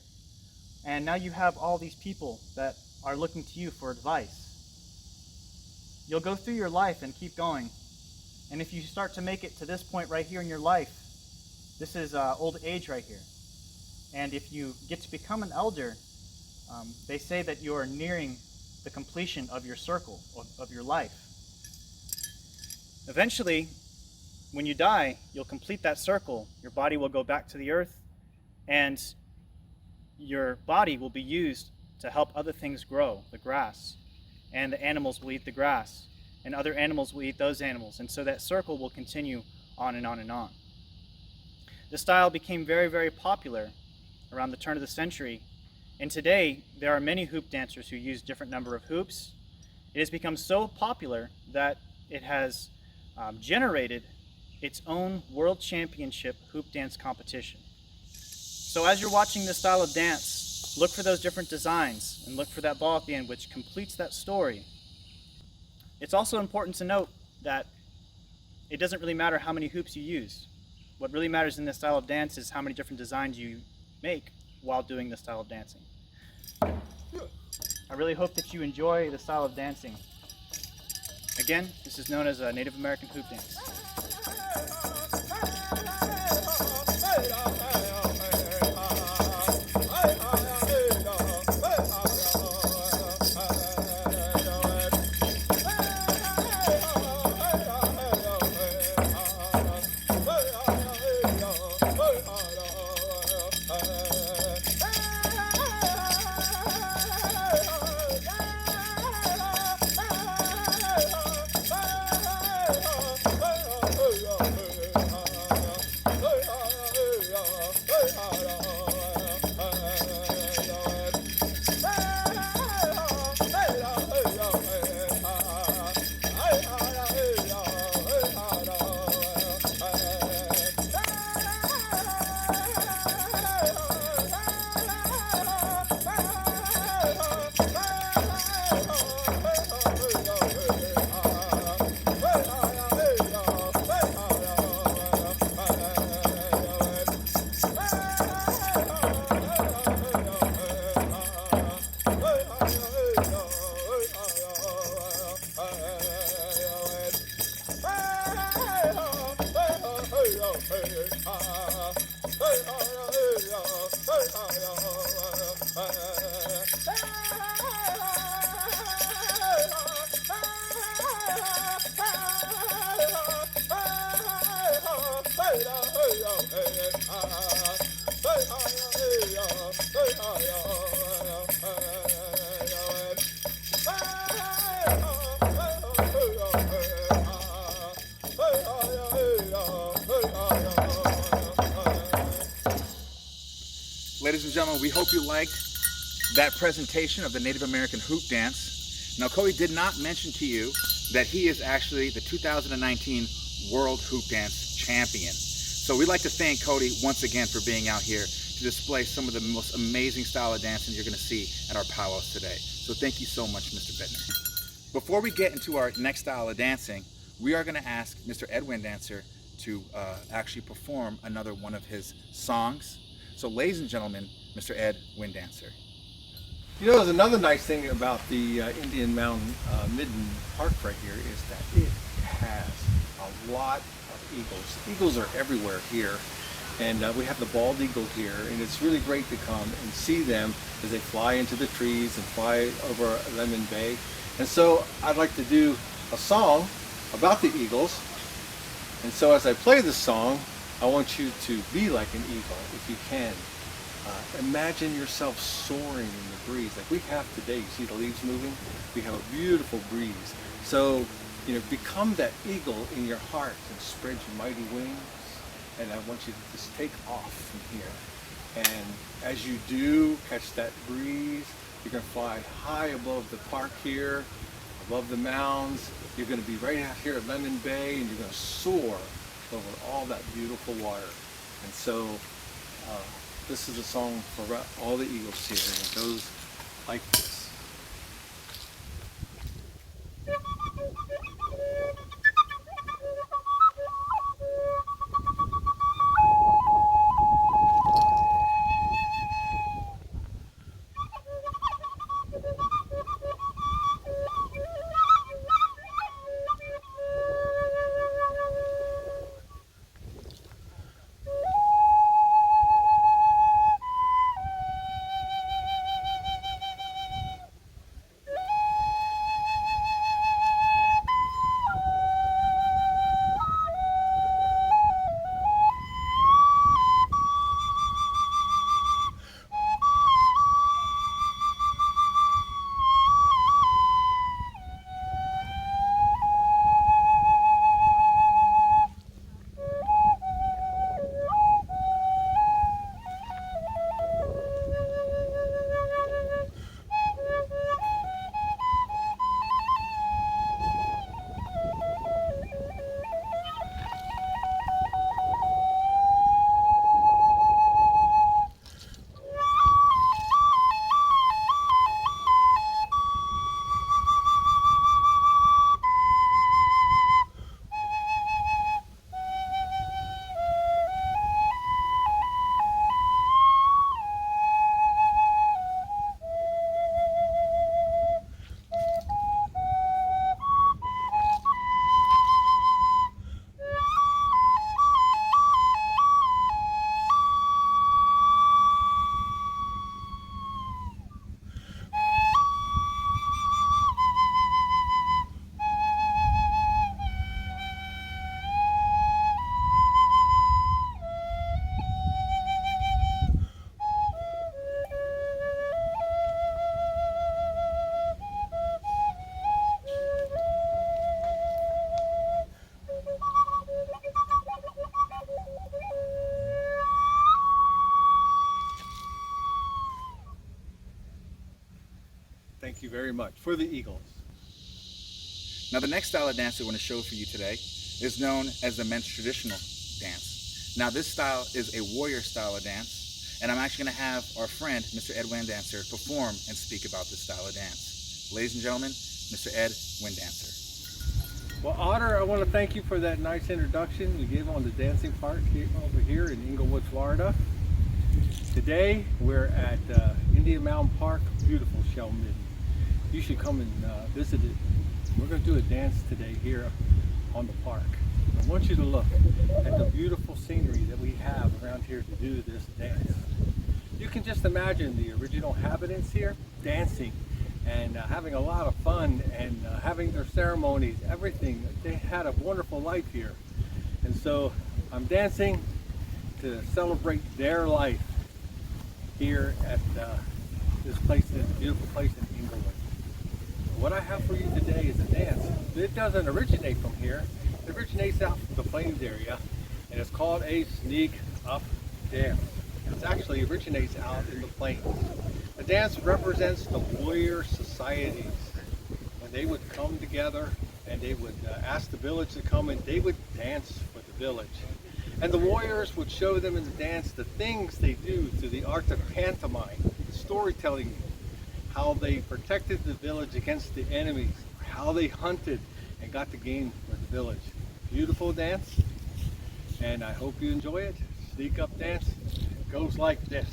and now you have all these people that are looking to you for advice. You'll go through your life and keep going. And if you start to make it to this point right here in your life, this is old age right here. And if you get to become an elder, they say that you are nearing the completion of your circle, of your life. Eventually, when you die, you'll complete that circle. Your body will go back to the earth, and your body will be used to help other things grow, the grass. And the animals will eat the grass, and other animals will eat those animals. And so that circle will continue on and on and on. The style became very, very popular around the turn of the century. And today, there are many hoop dancers who use different number of hoops. It has become so popular that it has generated its own world championship hoop dance competition. So as you're watching this style of dance, look for those different designs and look for that ball at the end, which completes that story. It's also important to note that it doesn't really matter how many hoops you use. What really matters in this style of dance is how many different designs you make while doing this style of dancing. I really hope that you enjoy the style of dancing. Again, this is known as a Native American hoop dance. Ladies and gentlemen, we hope you liked that presentation of the Native American hoop dance. Now, Cody did not mention to you that he is actually the 2019 World Hoop Dance Champion. So we'd like to thank Cody once again for being out here to display some of the most amazing style of dancing you're going to see at our powwows today. So thank you so much, Mr. Boettner. Before we get into our next style of dancing, we are going to ask Mr. Ed WindDancer to actually perform another one of his songs. So ladies and gentlemen, Mr. Ed WindDancer. You know, there's another nice thing about the Indian Mountain Midden Park right here is that it has a lot of eagles. Eagles are everywhere here, and we have the bald eagle here, and it's really great to come and see them as they fly into the trees and fly over Lemon Bay. And so I'd like to do a song about the eagles, and so as I play this song, I want you to be like an eagle if you can. Imagine yourself soaring in the breeze like we have today. You see the leaves moving? We have a beautiful breeze. So You know, become that eagle in your heart and spread your mighty wings. And I want you to just take off from here. And as you do, catch that breeze. You're going to fly high above the park here, above the mounds. You're going to be right out here at Lemon Bay, and you're going to soar over all that beautiful water. And so this is a song for all the eagles here, and it goes like this. Thank you very much. For the Eagles. Now the next style of dance we want to show for you today is known as the men's traditional dance. Now this style is a warrior style of dance, and I'm actually going to have our friend, Mr. Ed WindDancer, perform and speak about this style of dance. Ladies and gentlemen, Mr. Ed WindDancer. Well, Otter, I want to thank you for that nice introduction you gave on the dancing part over here in Inglewood, Florida. Today we're at Indian Mountain Park, beautiful Shell Midden. You should come and visit it. We're going to do a dance today here on the park. I want you to look at the beautiful scenery that we have around here to do this dance. You can just imagine the original inhabitants here dancing and having a lot of fun and having their ceremonies, everything. They had a wonderful life here. And so I'm dancing to celebrate their life here at this place, this beautiful place in Inglewood. What I have for you today is a dance. It doesn't originate from here. It originates out from the Plains area, and it's called a sneak up dance. It actually originates out in the Plains. The dance represents the warrior societies when they would come together and they would ask the village to come and they would dance for the village. And the warriors would show them in the dance the things they do through the art of pantomime, storytelling, how they protected the village against the enemies, how they hunted and got the game for the village. Beautiful dance, and I hope you enjoy it. Sneak up dance goes like this.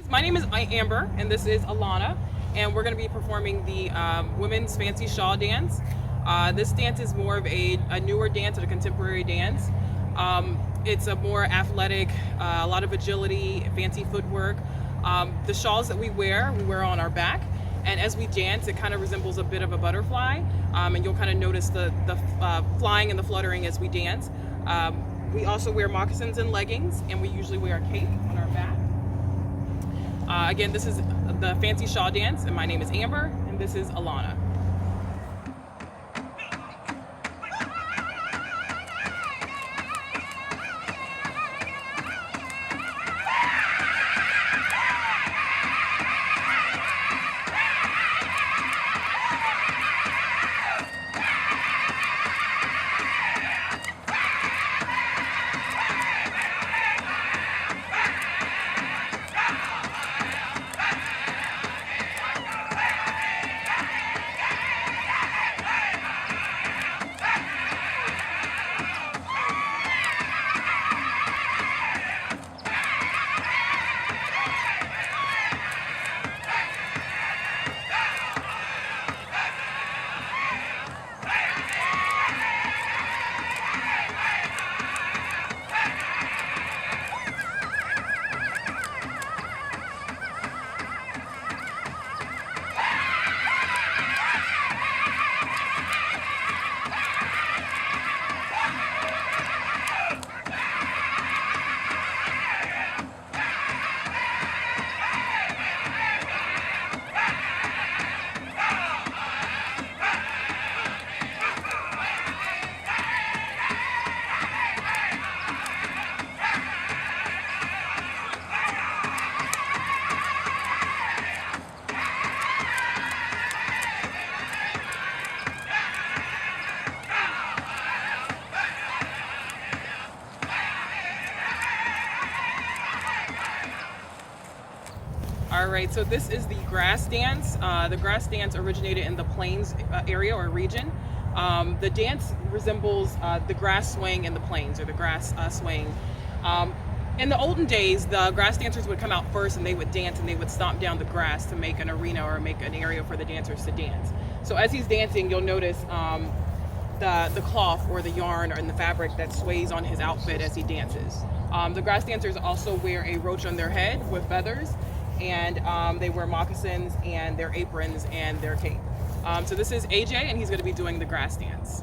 My name is Amber, and this is Alana, and we're going to be performing the women's fancy shawl dance. This dance is more of a newer dance, a contemporary dance. It's a more athletic, a lot of agility, fancy footwork. The shawls that we wear on our back, and as we dance, it kind of resembles a bit of a butterfly, and you'll kind of notice the flying and the fluttering as we dance. We also wear moccasins and leggings, and we usually wear a cape on our back. Again, this is the fancy shawl dance, and my name is Amber, and this is Alana. All right, so this is the grass dance. The grass dance originated in the plains area or region. The dance resembles the grass swing in the plains, or the grass swing. In the olden days, the grass dancers would come out first and they would dance and they would stomp down the grass to make an arena or make an area for the dancers to dance. So as he's dancing, you'll notice the cloth or the yarn or in the fabric that sways on his outfit as he dances. The grass dancers also wear a roach on their head with feathers, and they wear moccasins and their aprons and their cape. So this is AJ, and he's going to be doing the grass dance.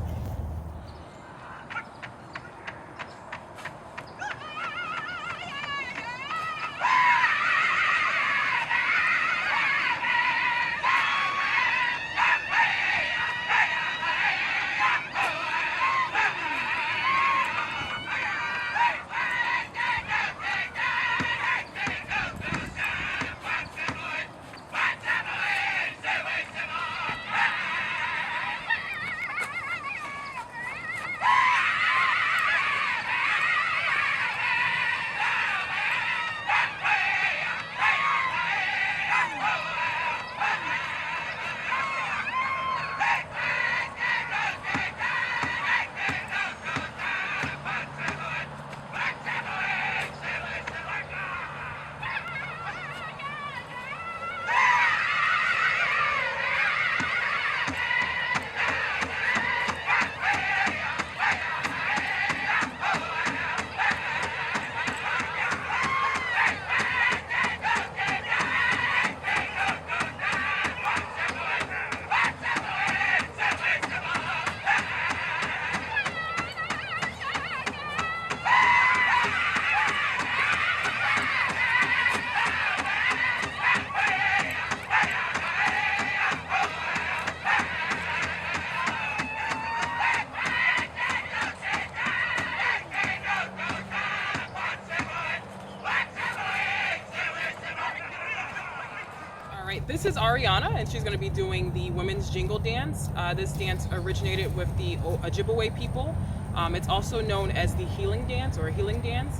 is Ariana, and she's going to be doing the women's jingle dance. This dance originated with the Ojibwe people. It's also known as the healing dance or healing dance.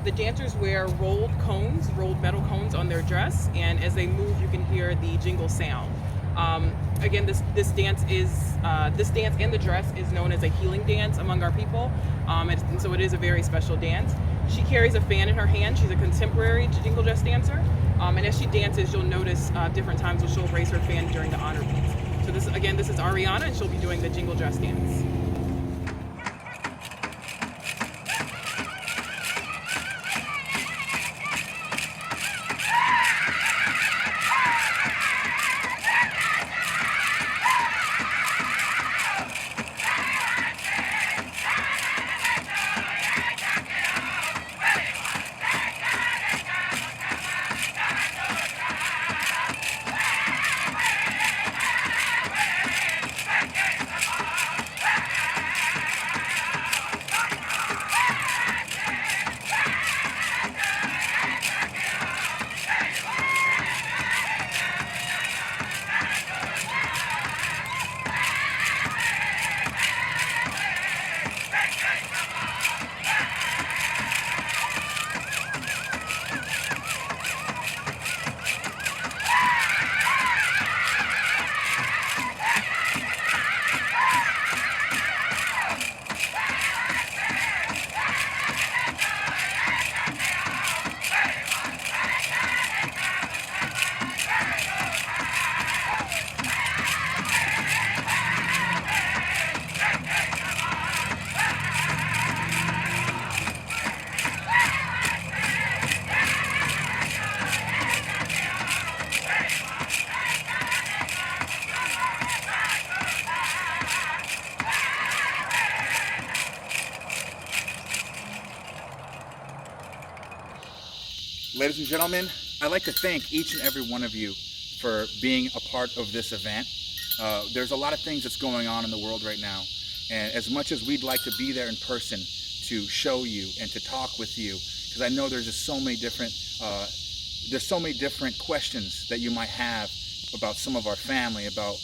The dancers wear rolled metal cones on their dress, and as they move, you can hear the jingle sound. Again, this dance in the dress is known as a healing dance among our people, and so it is a very special dance. She carries a fan in her hand. She's a contemporary jingle dress dancer, and as she dances, you'll notice different times when she'll raise her fan during the honor beats. So this is Ariana, and she'll be doing the jingle dress dance. Ladies and gentlemen, I'd like to thank each and every one of you for being a part of this event. There's a lot of things that's going on in the world right now, and as much as we'd like to be there in person to show you and to talk with you, because I know there's just so many different questions that you might have about some of our family, about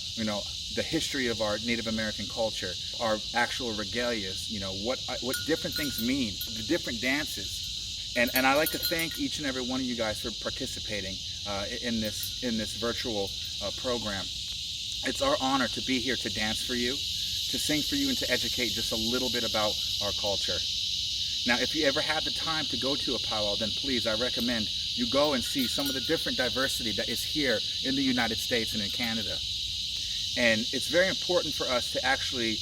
the history of our Native American culture, our actual regalias, what different things mean, the different dances. And I'd like to thank each and every one of you guys for participating in this virtual program. It's our honor to be here to dance for you, to sing for you, and to educate just a little bit about our culture. Now, if you ever have the time to go to a powwow, then please, I recommend you go and see some of the different diversity that is here in the United States and in Canada. And it's very important for us to actually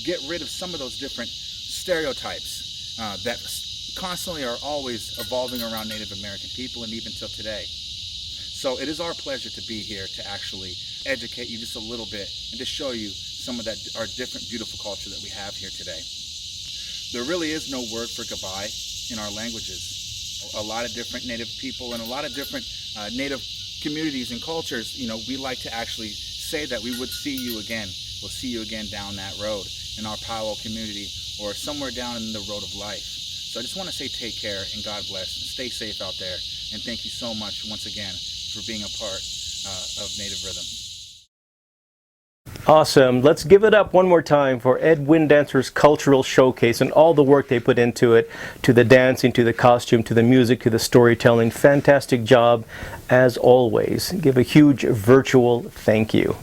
get rid of some of those different stereotypes that constantly are always evolving around Native American people, and even till today. So it is our pleasure to be here to actually educate you just a little bit and to show you some of our different beautiful culture that we have here today. There really is no word for goodbye in our languages. A lot of different Native people and a lot of different Native communities and cultures, we like to actually say that we would see you again. We'll see you again down that road in our powwow community or somewhere down in the road of life. So I just want to say take care and God bless and stay safe out there. And thank you so much once again for being a part of Native Rhythm. Awesome. Let's give it up one more time for Ed WindDancer's cultural showcase and all the work they put into it, to the dancing, to the costume, to the music, to the storytelling. Fantastic job as always. Give a huge virtual thank you.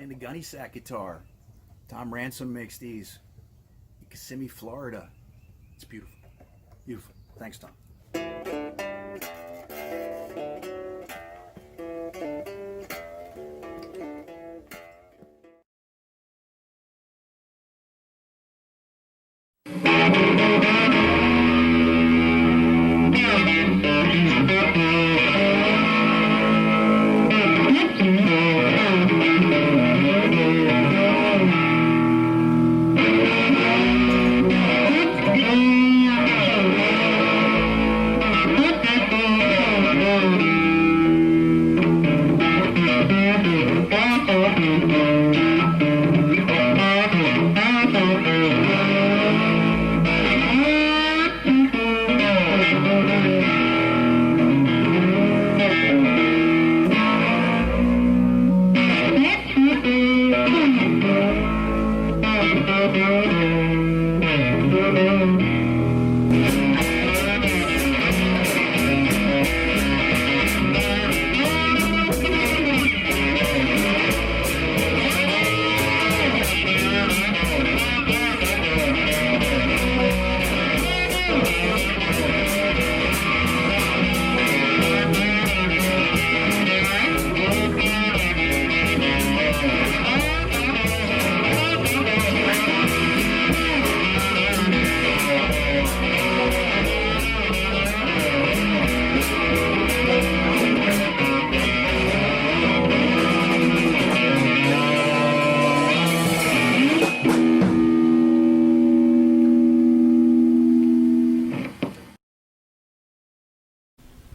playing the Gunny sack guitar. Tom Ransom makes these in Kissimmee, Florida. It's beautiful. Beautiful. Thanks, Tom.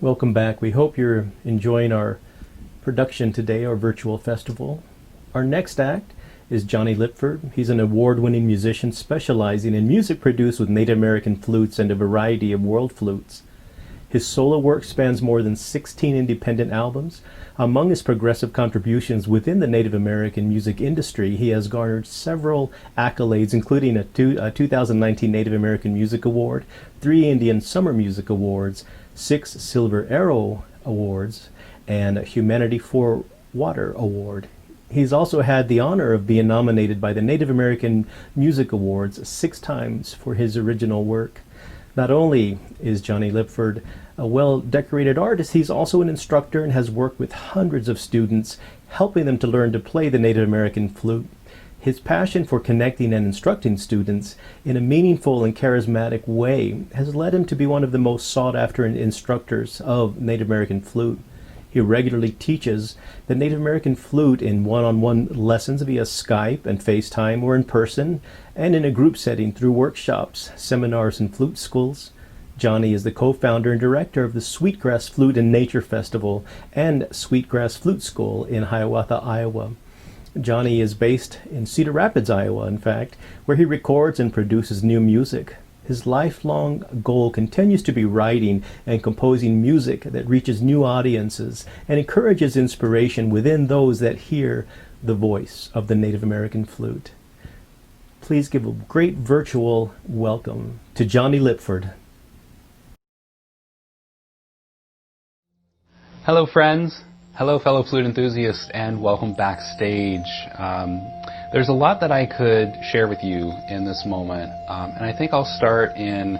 Welcome back. We hope you're enjoying our production today, our virtual festival. Our next act is Jonny Lipford. He's an award-winning musician specializing in music produced with Native American flutes and a variety of world flutes. His solo work spans more than 16 independent albums. Among his progressive contributions within the Native American music industry, he has garnered several accolades, including a 2019 Native American Music Award, 3 Indian Summer Music Awards, 6 Silver Arrow Awards, and a Humanity for Water Award. He's also had the honor of being nominated by the Native American Music Awards 6 times for his original work. Not only is Jonny Lipford a well-decorated artist, he's also an instructor and has worked with hundreds of students, helping them to learn to play the Native American flute. His passion for connecting and instructing students in a meaningful and charismatic way has led him to be one of the most sought-after instructors of Native American flute. He regularly teaches the Native American flute in one-on-one lessons via Skype and FaceTime, or in person, and in a group setting through workshops, seminars, and flute schools. Jonny is the co-founder and director of the Sweetgrass Flute and Nature Festival and Sweetgrass Flute School in Hiawatha, Iowa. Jonny is based in Cedar Rapids, Iowa, in fact, where he records and produces new music. His lifelong goal continues to be writing and composing music that reaches new audiences and encourages inspiration within those that hear the voice of the Native American flute. Please give a great virtual welcome to Jonny Lipford. Hello friends, hello fellow flute enthusiasts, and welcome backstage. There's a lot that I could share with you in this moment, and I think I'll start in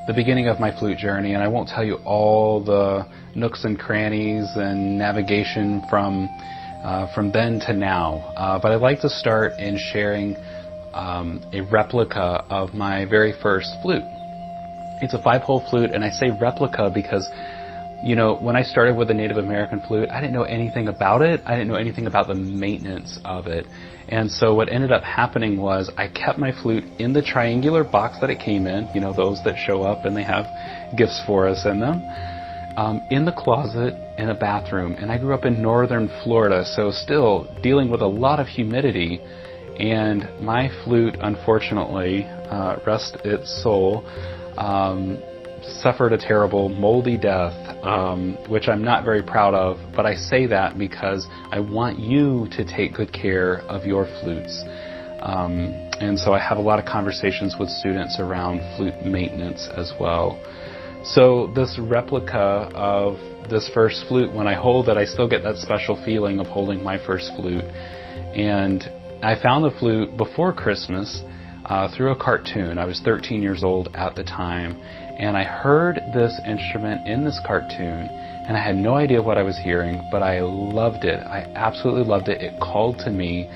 the beginning of my flute journey, and I won't tell you all the nooks and crannies and navigation from then to now, but I'd like to start in sharing a replica of my very first flute. It's a 5-hole flute, and I say replica because, you know, when I started with the Native American flute, I didn't know anything about it. I didn't know anything about the maintenance of it. And so what ended up happening was I kept my flute in the triangular box that it came in, you know, those that show up and they have gifts for us in them, in the closet in a bathroom. And I grew up in northern Florida, so still dealing with a lot of humidity. And my flute, unfortunately, rest its soul, suffered a terrible moldy death, which I'm not very proud of, but I say that because I want you to take good care of your flutes. And so I have a lot of conversations with students around flute maintenance as well. So this replica of this first flute, when I hold it, I still get that special feeling of holding my first flute. And I found the flute before Christmas through a cartoon. I was 13 years old at the time, and I heard this instrument in this cartoon, and I had no idea what I was hearing, but I loved it. I absolutely loved it. It called to me.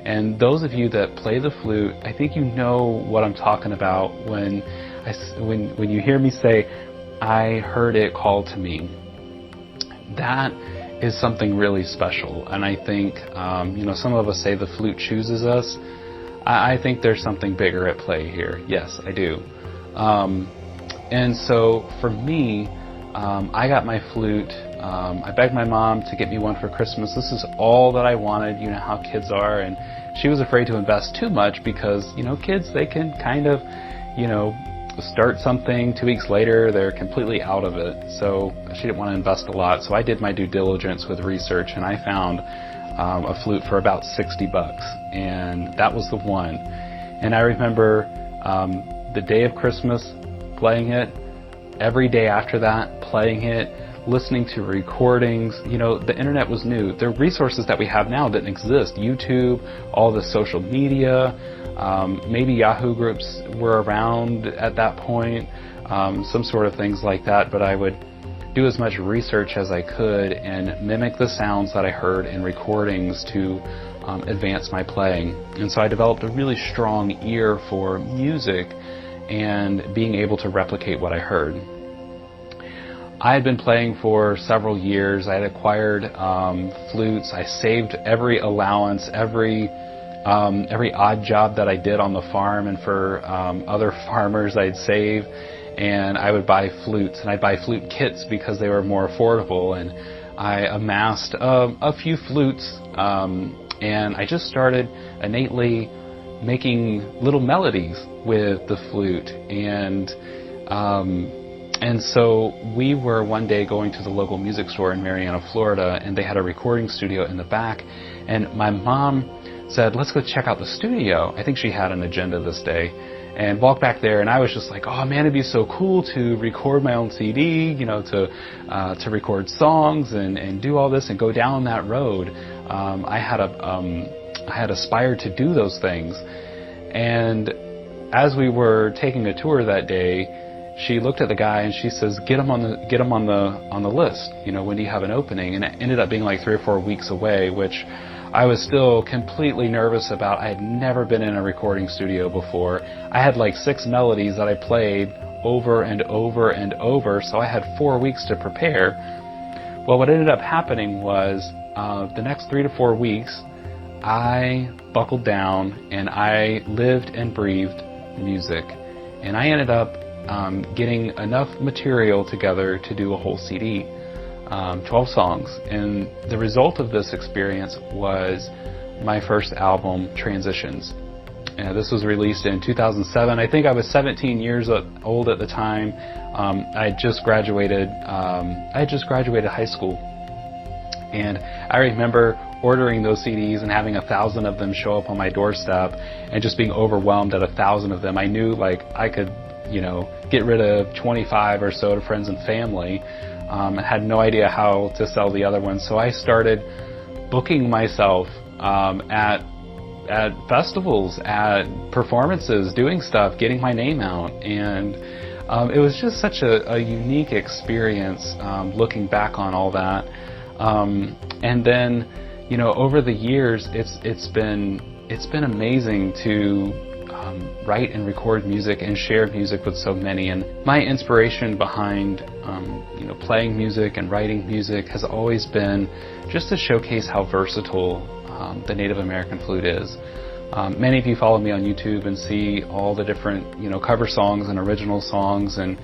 And those of you that play the flute, I think you know what I'm talking about when you hear me say, I heard it call to me. That is something really special. And I think, some of us say the flute chooses us. I think there's something bigger at play here. Yes, I do. And so for me, I got my flute. I begged my mom to get me one for Christmas. This is all that I wanted. You know how kids are. And she was afraid to invest too much because, kids, they can kind of, start something 2 weeks later, they're completely out of it. So she didn't want to invest a lot. So I did my due diligence with research, and I found a flute for about $60, and that was the one. And I remember the day of Christmas playing it, every day after that playing it, listening to recordings. The internet was new. The resources that we have now didn't exist. YouTube, all the social media, maybe Yahoo groups were around at that point, some sort of things like that, but I would do as much research as I could and mimic the sounds that I heard in recordings to advance my playing. And so I developed a really strong ear for music and being able to replicate what I heard. I had been playing for several years. I had acquired flutes. I saved every allowance, every odd job that I did on the farm and for other farmers I'd save, and I would buy flutes, and I'd buy flute kits because they were more affordable, and I amassed a few flutes, and I just started innately making little melodies with the flute, and so we were one day going to the local music store in Marianna, Florida, and they had a recording studio in the back, and my mom said, let's go check out the studio. I think she had an agenda this day, and walked back there, and I was just like, oh man, it'd be so cool to record my own CD, to record songs and do all this and go down that road. I had aspired to do those things, and as we were taking a tour that day, she looked at the guy and she says, get him on the list. When do you have an opening? And it ended up being like 3 or 4 weeks away, which I was still completely nervous about. I had never been in a recording studio before. I had like 6 melodies that I played over and over and over, so I had 4 weeks to prepare. Well, what ended up happening was the next 3 to 4 weeks, I buckled down and I lived and breathed music. And I ended up getting enough material together to do a whole CD. 12 songs, and the result of this experience was my first album, Transitions. And this was released in 2007. I think I was 17 years old at the time. I had just graduated high school, and I remember ordering those CDs and having 1,000 of them show up on my doorstep, and just being overwhelmed at 1,000 of them. I knew I could, get rid of 25 or so to friends and family. I had no idea how to sell the other ones, so I started booking myself at festivals, at performances, doing stuff, getting my name out, and it was just such a unique experience looking back on all that. And then, over the years, it's been amazing to write and record music and share music with so many. And my inspiration behind playing music and writing music has always been just to showcase how versatile the Native American flute is. Many of you follow me on YouTube and see all the different cover songs and original songs and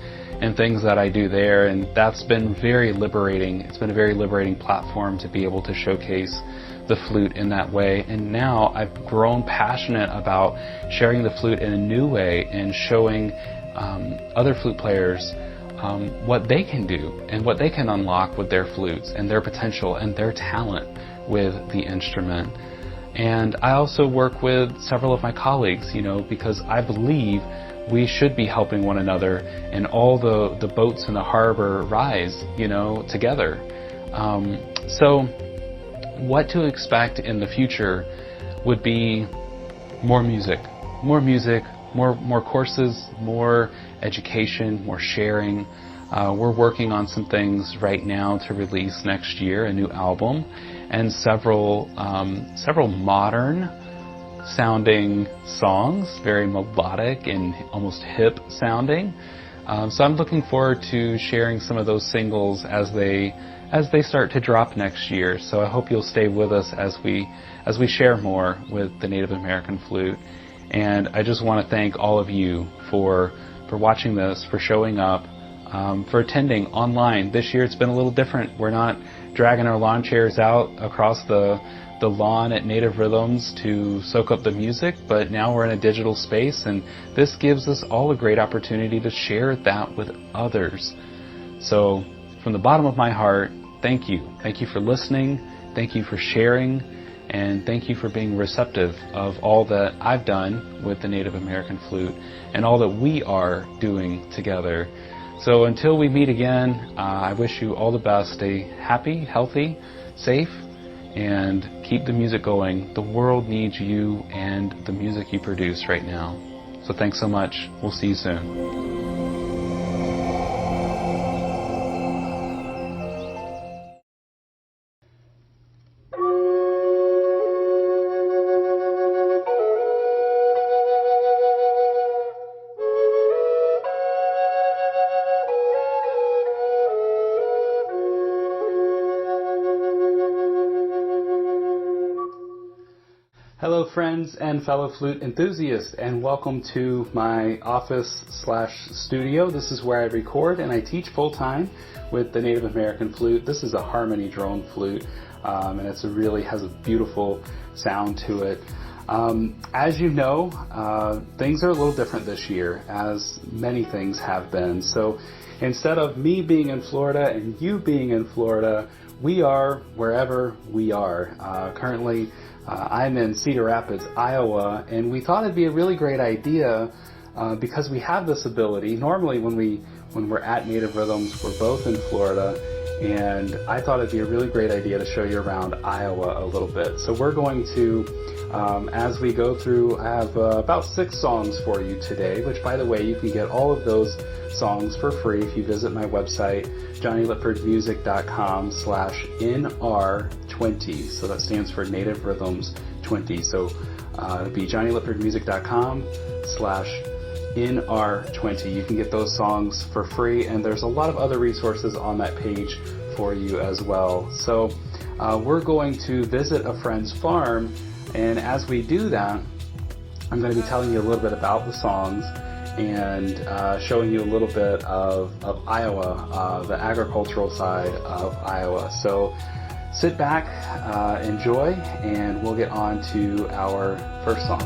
things that I do there, and that's been very liberating. It's been a very liberating platform to be able to showcase the flute in that way. And now I've grown passionate about sharing the flute in a new way and showing other flute players what they can do and what they can unlock with their flutes and their potential and their talent with the instrument. And I also work with several of my colleagues, because I believe we should be helping one another, and all the boats in the harbor rise, together. So what to expect in the future? would be more music, more music, more courses, more education, more sharing. We're working on some things right now to release next year, a new album, and several modern sounding songs, very melodic and almost hip sounding. So I'm looking forward to sharing some of those singles as they start to drop next year. So I hope you'll stay with us as we share more with the Native American flute. And I just want to thank all of you for watching this, for showing up, for attending online. This year it's been a little different. We're not dragging our lawn chairs out across the lawn at Native Rhythms to soak up the music, but now we're in a digital space, and this gives us all a great opportunity to share that with others. So from the bottom of my heart, thank you. Thank you for listening. Thank you for sharing. And thank you for being receptive of all that I've done with the Native American flute and all that we are doing together. So until we meet again, I wish you all the best. Stay happy, healthy, safe, and keep the music going. The world needs you and the music you produce right now. So thanks so much. We'll see you soon. Hello friends and fellow flute enthusiasts, and welcome to my office/studio. This is where I record and I teach full-time with the Native American flute. This is a harmony drone flute, and it really has a beautiful sound to it. As you know, things are a little different this year, as many things have been. So instead of me being in Florida and you being in Florida, we are wherever we are. Currently, I'm in Cedar Rapids, Iowa, and we thought it'd be a really great idea because we have this ability. Normally when we're at Native Rhythms, we're both in Florida, and I thought it'd be a really great idea to show you around Iowa a little bit. So we're going to, as we go through, I have about 6 songs for you today, which, by the way, you can get all of those songs for free if you visit my website, JonnyLipfordMusic.com/NR20. So that stands for Native Rhythms 20. So it'll be JonnyLipfordMusic.com/NR20. You can get those songs for free, and there's a lot of other resources on that page for you as well. So we're going to visit a friend's farm, and as we do that, I'm going to be telling you a little bit about the songs and showing you a little bit of Iowa, the agricultural side of Iowa. So sit back, enjoy, and we'll get on to our first song.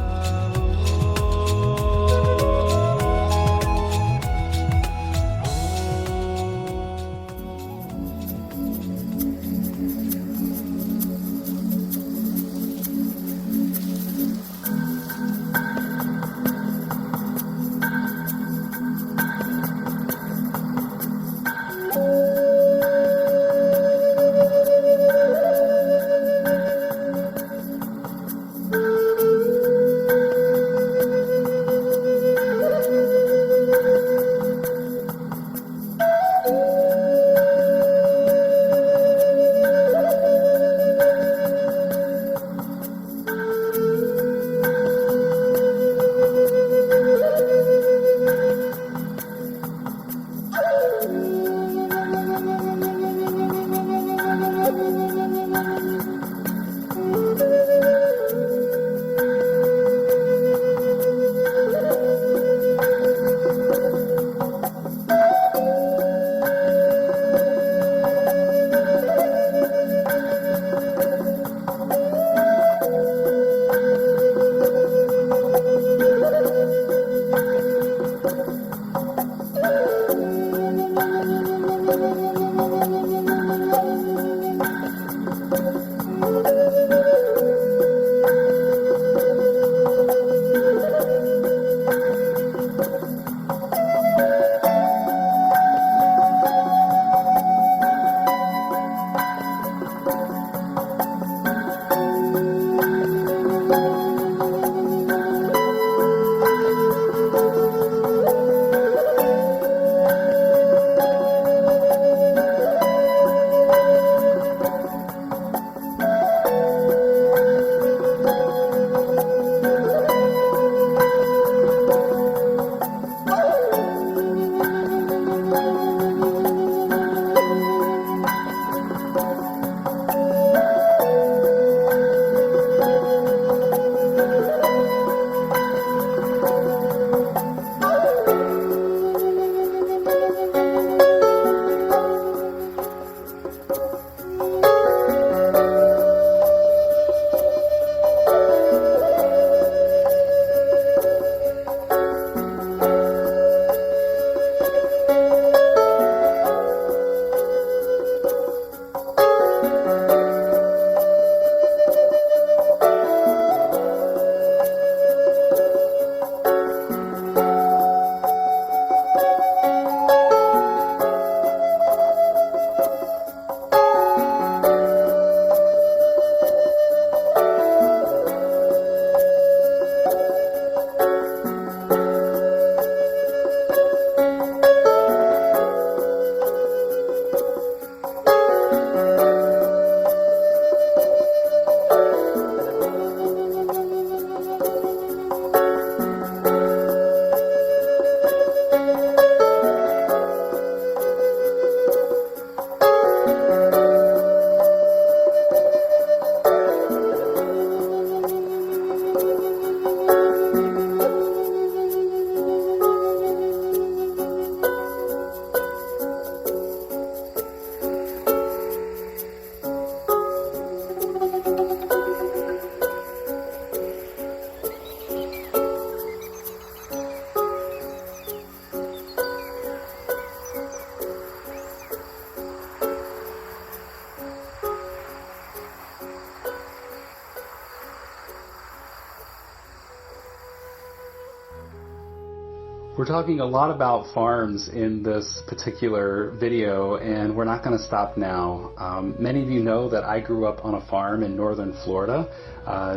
We're talking a lot about farms in this particular video, and we're not going to stop now. Many of you know that I grew up on a farm in northern Florida,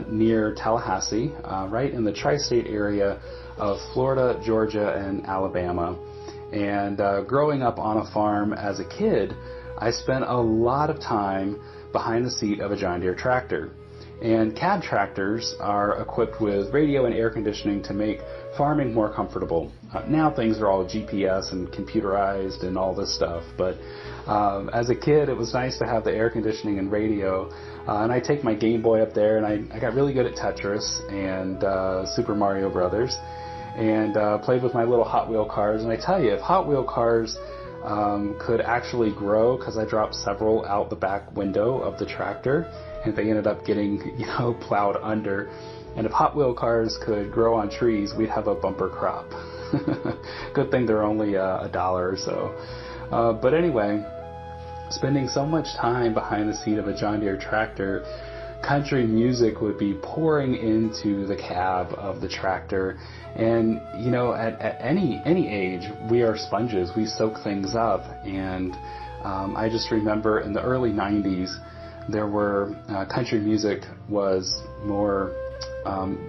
near Tallahassee, right in the tri-state area of Florida, Georgia, and Alabama. And growing up on a farm as a kid, I spent a lot of time behind the seat of a John Deere tractor. And cab tractors are equipped with radio and air conditioning to make farming more comfortable. Now things are all GPS and computerized and all this stuff, but as a kid it was nice to have the air conditioning and radio. And I take my Game Boy up there, and I got really good at Tetris and Super Mario Brothers, and played with my little Hot Wheel cars. And I tell you, if Hot Wheel cars could actually grow, because I dropped several out the back window of the tractor, and they ended up getting, plowed under. And if Hot Wheel cars could grow on trees, we'd have a bumper crop. Good thing they're only $1 or so. But anyway, spending so much time behind the seat of a John Deere tractor, country music would be pouring into the cab of the tractor. And, at any age, we are sponges. We soak things up. And I just remember in the early 90s, there were, country music was more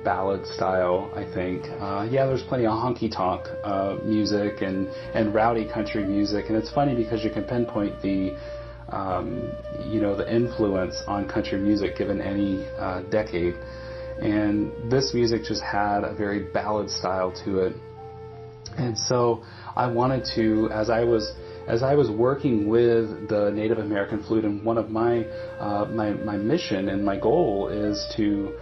ballad style, I think. There's plenty of honky-tonk music and rowdy country music. And it's funny because you can pinpoint the influence on country music given any decade. And this music just had a very ballad style to it. And so I wanted to, as I was working with the Native American flute, and one of my mission and my goal is to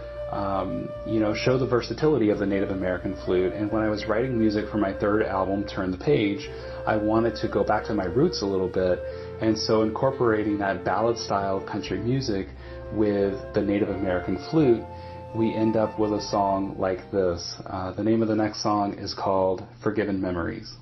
show the versatility of the Native American flute. And when I was writing music for my third album, Turn the Page, I wanted to go back to my roots a little bit. And so incorporating that ballad style of country music with the Native American flute, we end up with a song like this. The name of the next song is called Forgiven Memories.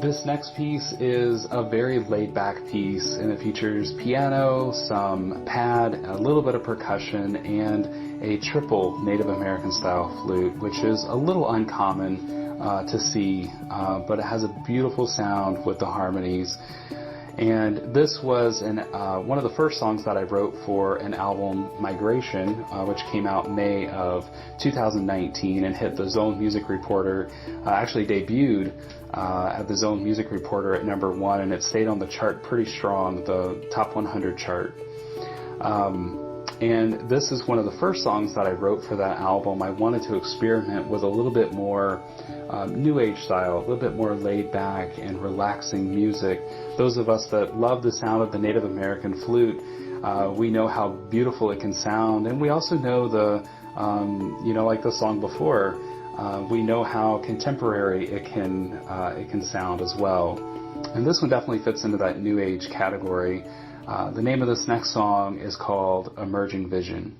This next piece is a very laid-back piece, and it features piano, some pad, a little bit of percussion, and a triple Native American style flute, which is a little uncommon to see, but it has a beautiful sound with the harmonies. And this was one of the first songs that I wrote for an album, Migration, which came out May of 2019 and hit the Zone Music Reporter, actually debuted at the Zone Music Reporter at #1, and it stayed on the chart pretty strong, the top 100 chart. And this is one of the first songs that I wrote for that album. I wanted to experiment with a little bit more new age style, a little bit more laid back and relaxing music. Those of us that love the sound of the Native American flute, we know how beautiful it can sound, and we also know like the song before, we know how contemporary it can sound as well. And this one definitely fits into that new age category. The name of this next song is called Emerging Vision.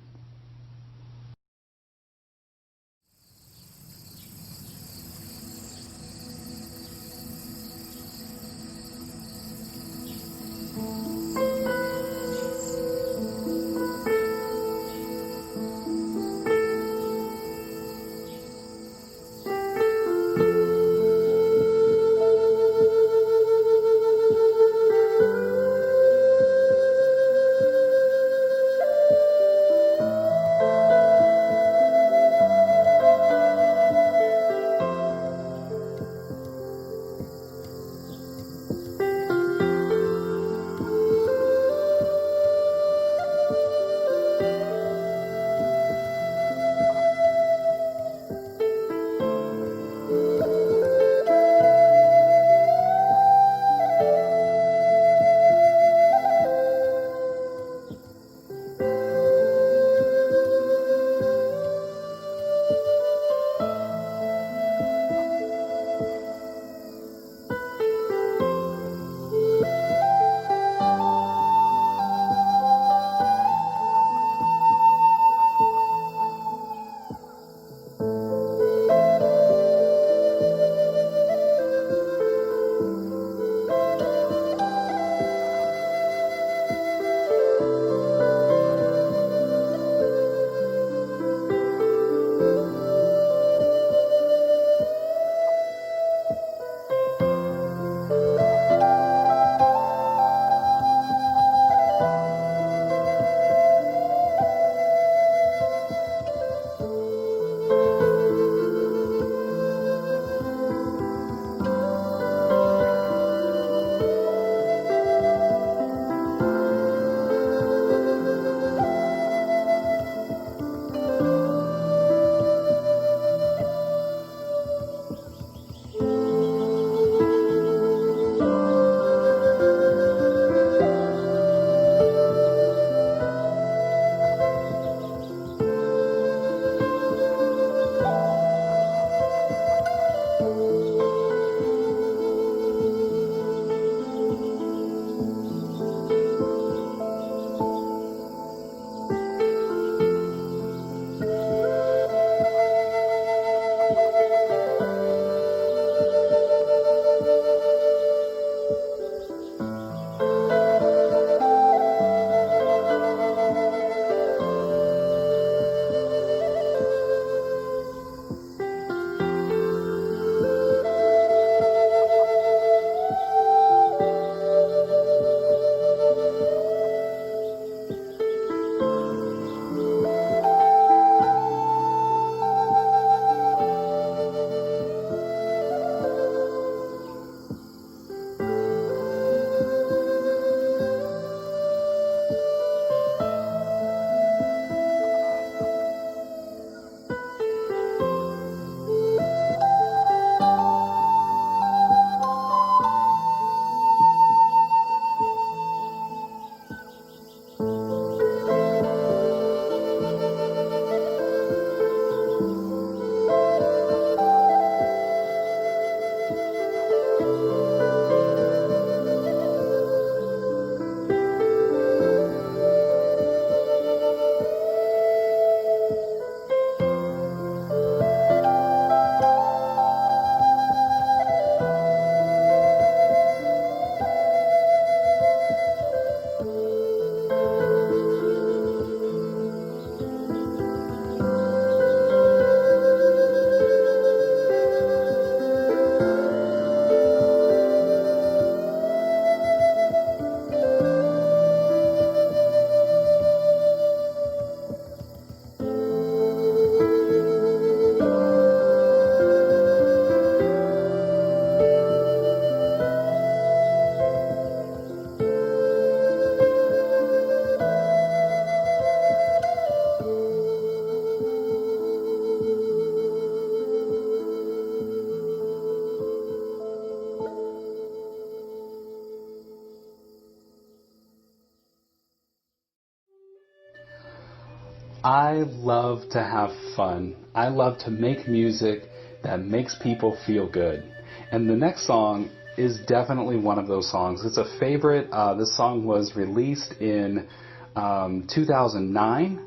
I love to have fun. I love to make music that makes people feel good. And the next song is definitely one of those songs. It's a favorite. This song was released in 2009,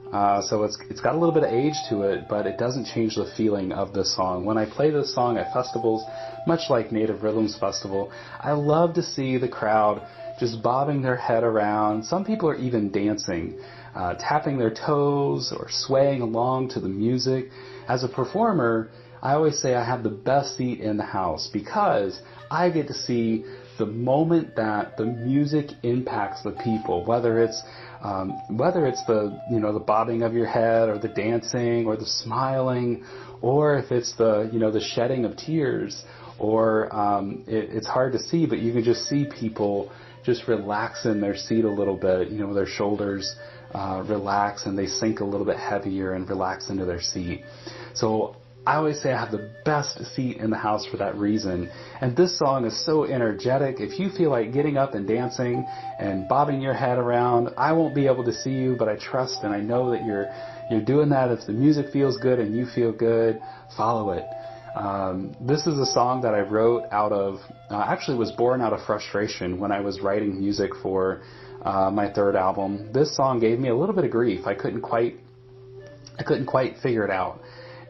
so it's got a little bit of age to it, but it doesn't change the feeling of this song. When I play this song at festivals, much like Native Rhythms Festival, I love to see the crowd just bobbing their head around. Some people are even dancing, tapping their toes or swaying along to the music. As a performer, I always say I have the best seat in the house because I get to see the moment that the music impacts the people, whether it's the the bobbing of your head or the dancing or the smiling, or if it's the shedding of tears, or it's hard to see, but you can just see people just relax in their seat a little bit, their shoulders relax and they sink a little bit heavier and relax into their seat. So I always say I have the best seat in the house for that reason. And this song is so energetic. If you feel like getting up and dancing and bobbing your head around, I won't be able to see you, but I trust and I know that you're doing that. If the music feels good and you feel good, follow it. This is a song that I wrote out of, actually was born out of frustration when I was writing music for my third album. This song gave me a little bit of grief. I couldn't quite figure it out.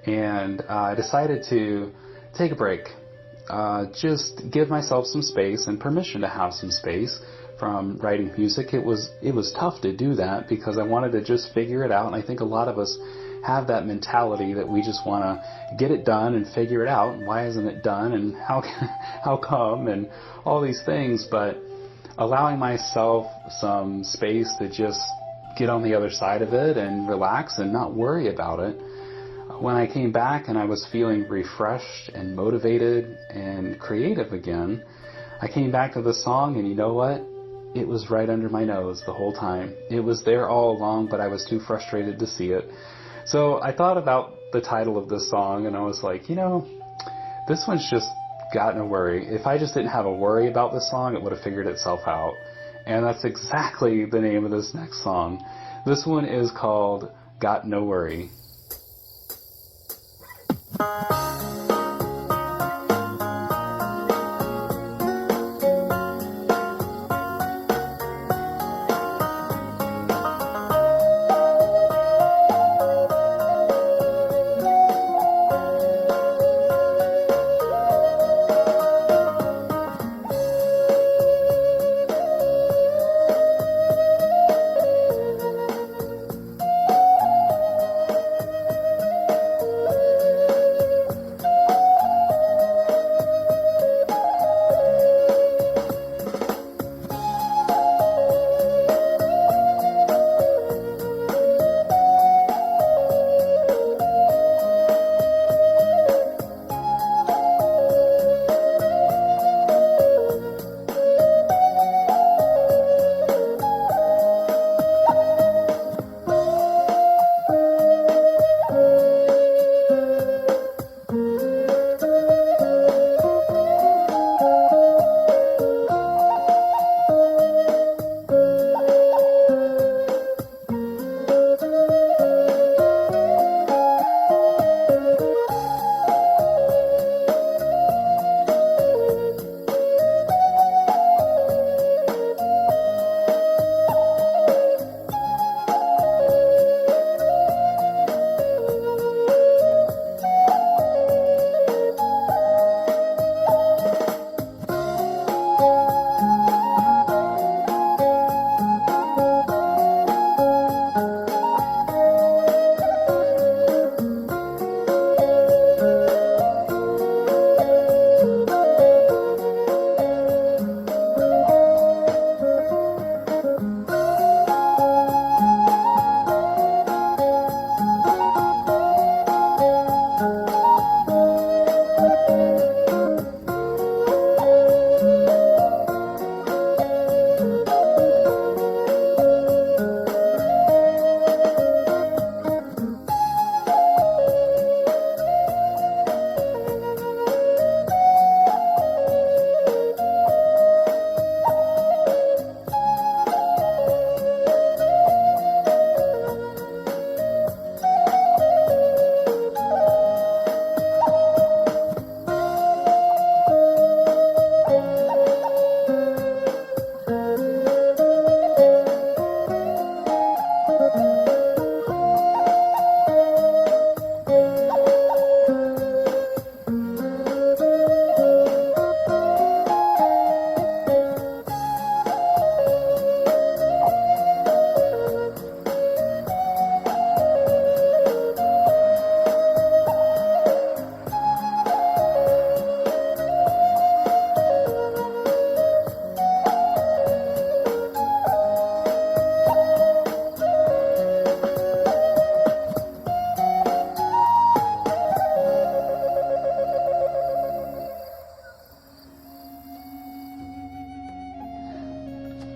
And I decided to take a break, just give myself some space and permission to have some space from writing music. It was tough to do that because I wanted to just figure it out, and I think a lot of us have that mentality that we just want to get it done and figure it out. And why isn't it done? And how come? And all these things. But allowing myself some space to just get on the other side of it and relax and not worry about it. When I came back and I was feeling refreshed and motivated and creative again, I came back to the song, and you know what? It was right under my nose the whole time. It was there all along, but I was too frustrated to see it. So I thought about the title of this song, and I was like, this one's just got no worry. If I just didn't have a worry about this song, it would have figured itself out. And that's exactly the name of this next song. This one is called Got No Worry.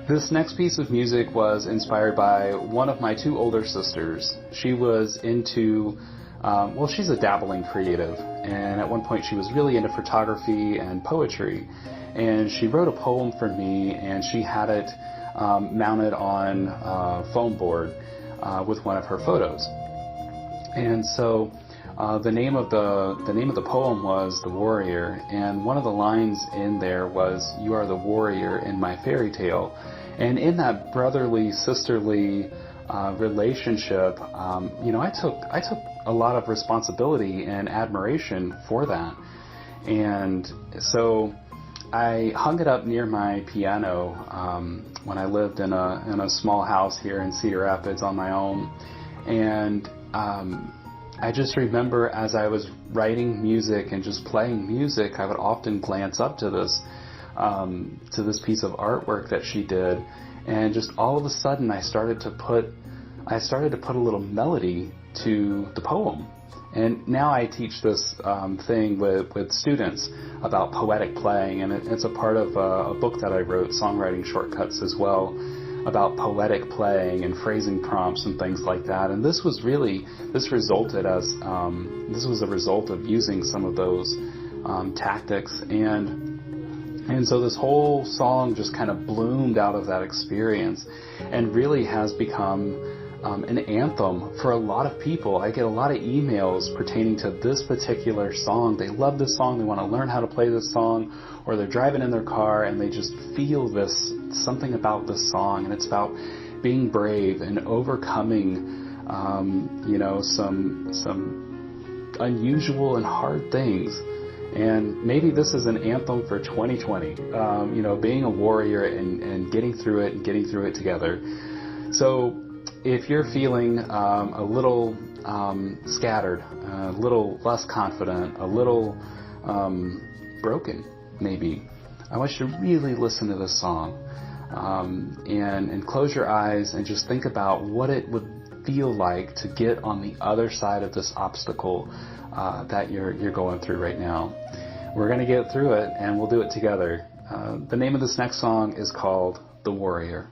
This next piece of music was inspired by one of my two older sisters. She was into, well, she's a dabbling creative, and at one point she was really into photography and poetry, and she wrote a poem for me, and she had it mounted on a foam board with one of her photos. And so the name of the poem was The Warrior, and one of the lines in there was, "You are the warrior in my fairy tale." And in that brotherly, sisterly relationship, I took a lot of responsibility and admiration for that. And so I hung it up near my piano when I lived in a small house here in Cedar Rapids on my own. And I just remember as I was writing music and just playing music, I would often glance up to this piece of artwork that she did, and just all of a sudden I started to put a little melody to the poem. And now I teach this thing with students about poetic playing, and it's a part of a book that I wrote, Songwriting Shortcuts, as well, about poetic playing and phrasing prompts and things like that. And this was a result of using some of those tactics, and so this whole song just kind of bloomed out of that experience and really has become an anthem for a lot of people. I get a lot of emails pertaining to this particular song. They love this song, they want to learn how to play this song, or they're driving in their car and they just feel something about this song, and it's about being brave and overcoming some unusual and hard things. And maybe this is an anthem for 2020, being a warrior and getting through it together. So if you're feeling a little scattered, a little less confident, a little broken, maybe, I want you to really listen to this song and close your eyes and just think about what it would feel like to get on the other side of this obstacle that you're going through right now. We're going to get through it, and we'll do it together. The name of this next song is called The Warrior.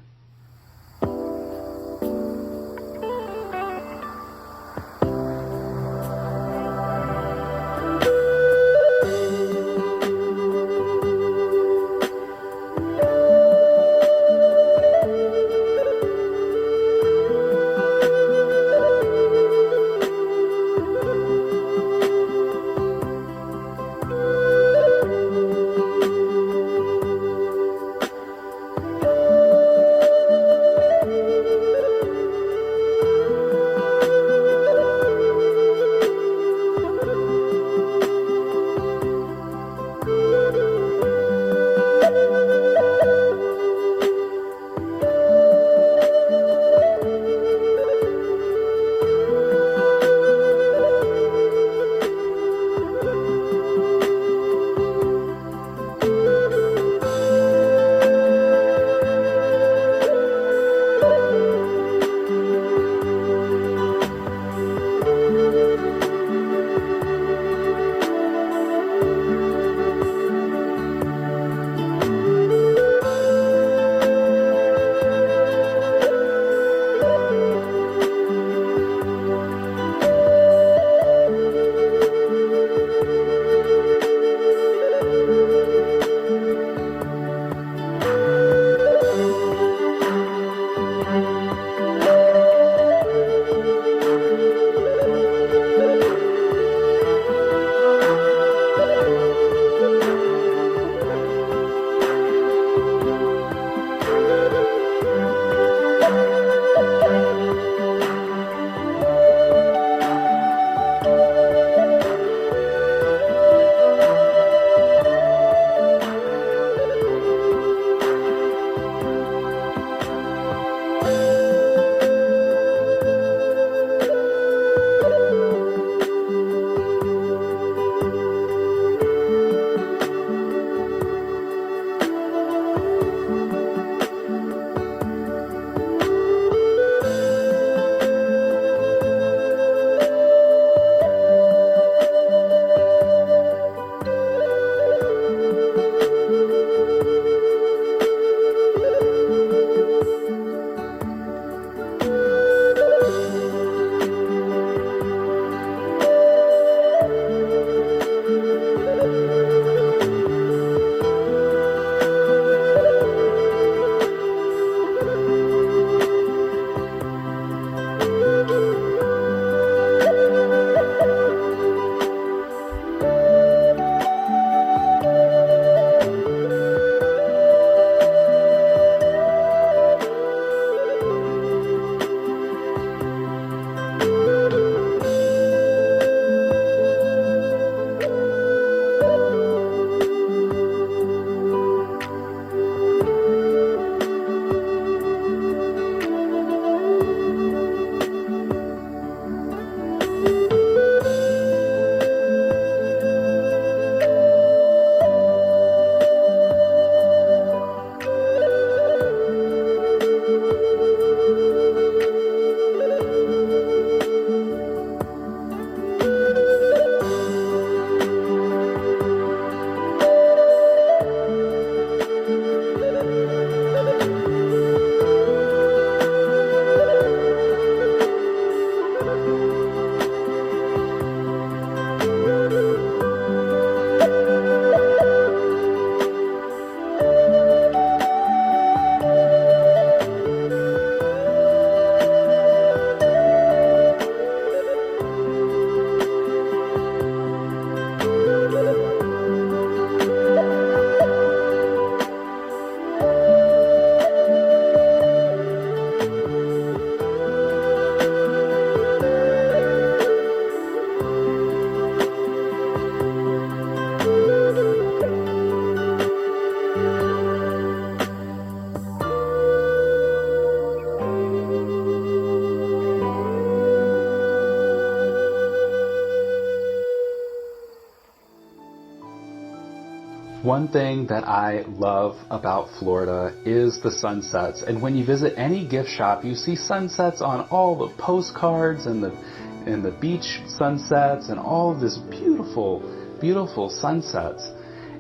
One thing that I love about Florida is the sunsets. And when you visit any gift shop, you see sunsets on all the postcards and the beach sunsets and all of this beautiful, beautiful sunsets.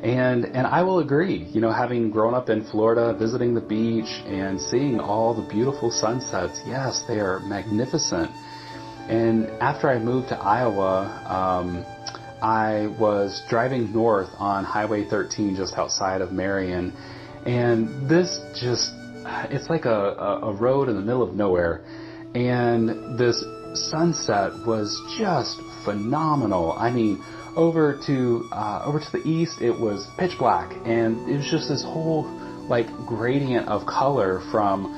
And I will agree, you know, having grown up in Florida, visiting the beach and seeing all the beautiful sunsets, yes, they are magnificent. And after I moved to Iowa, I was driving north on Highway 13 just outside of Marion, and this just, it's like a road in the middle of nowhere, and this sunset was just phenomenal. I mean, over to the east, it was pitch black, and it was just this whole like gradient of color from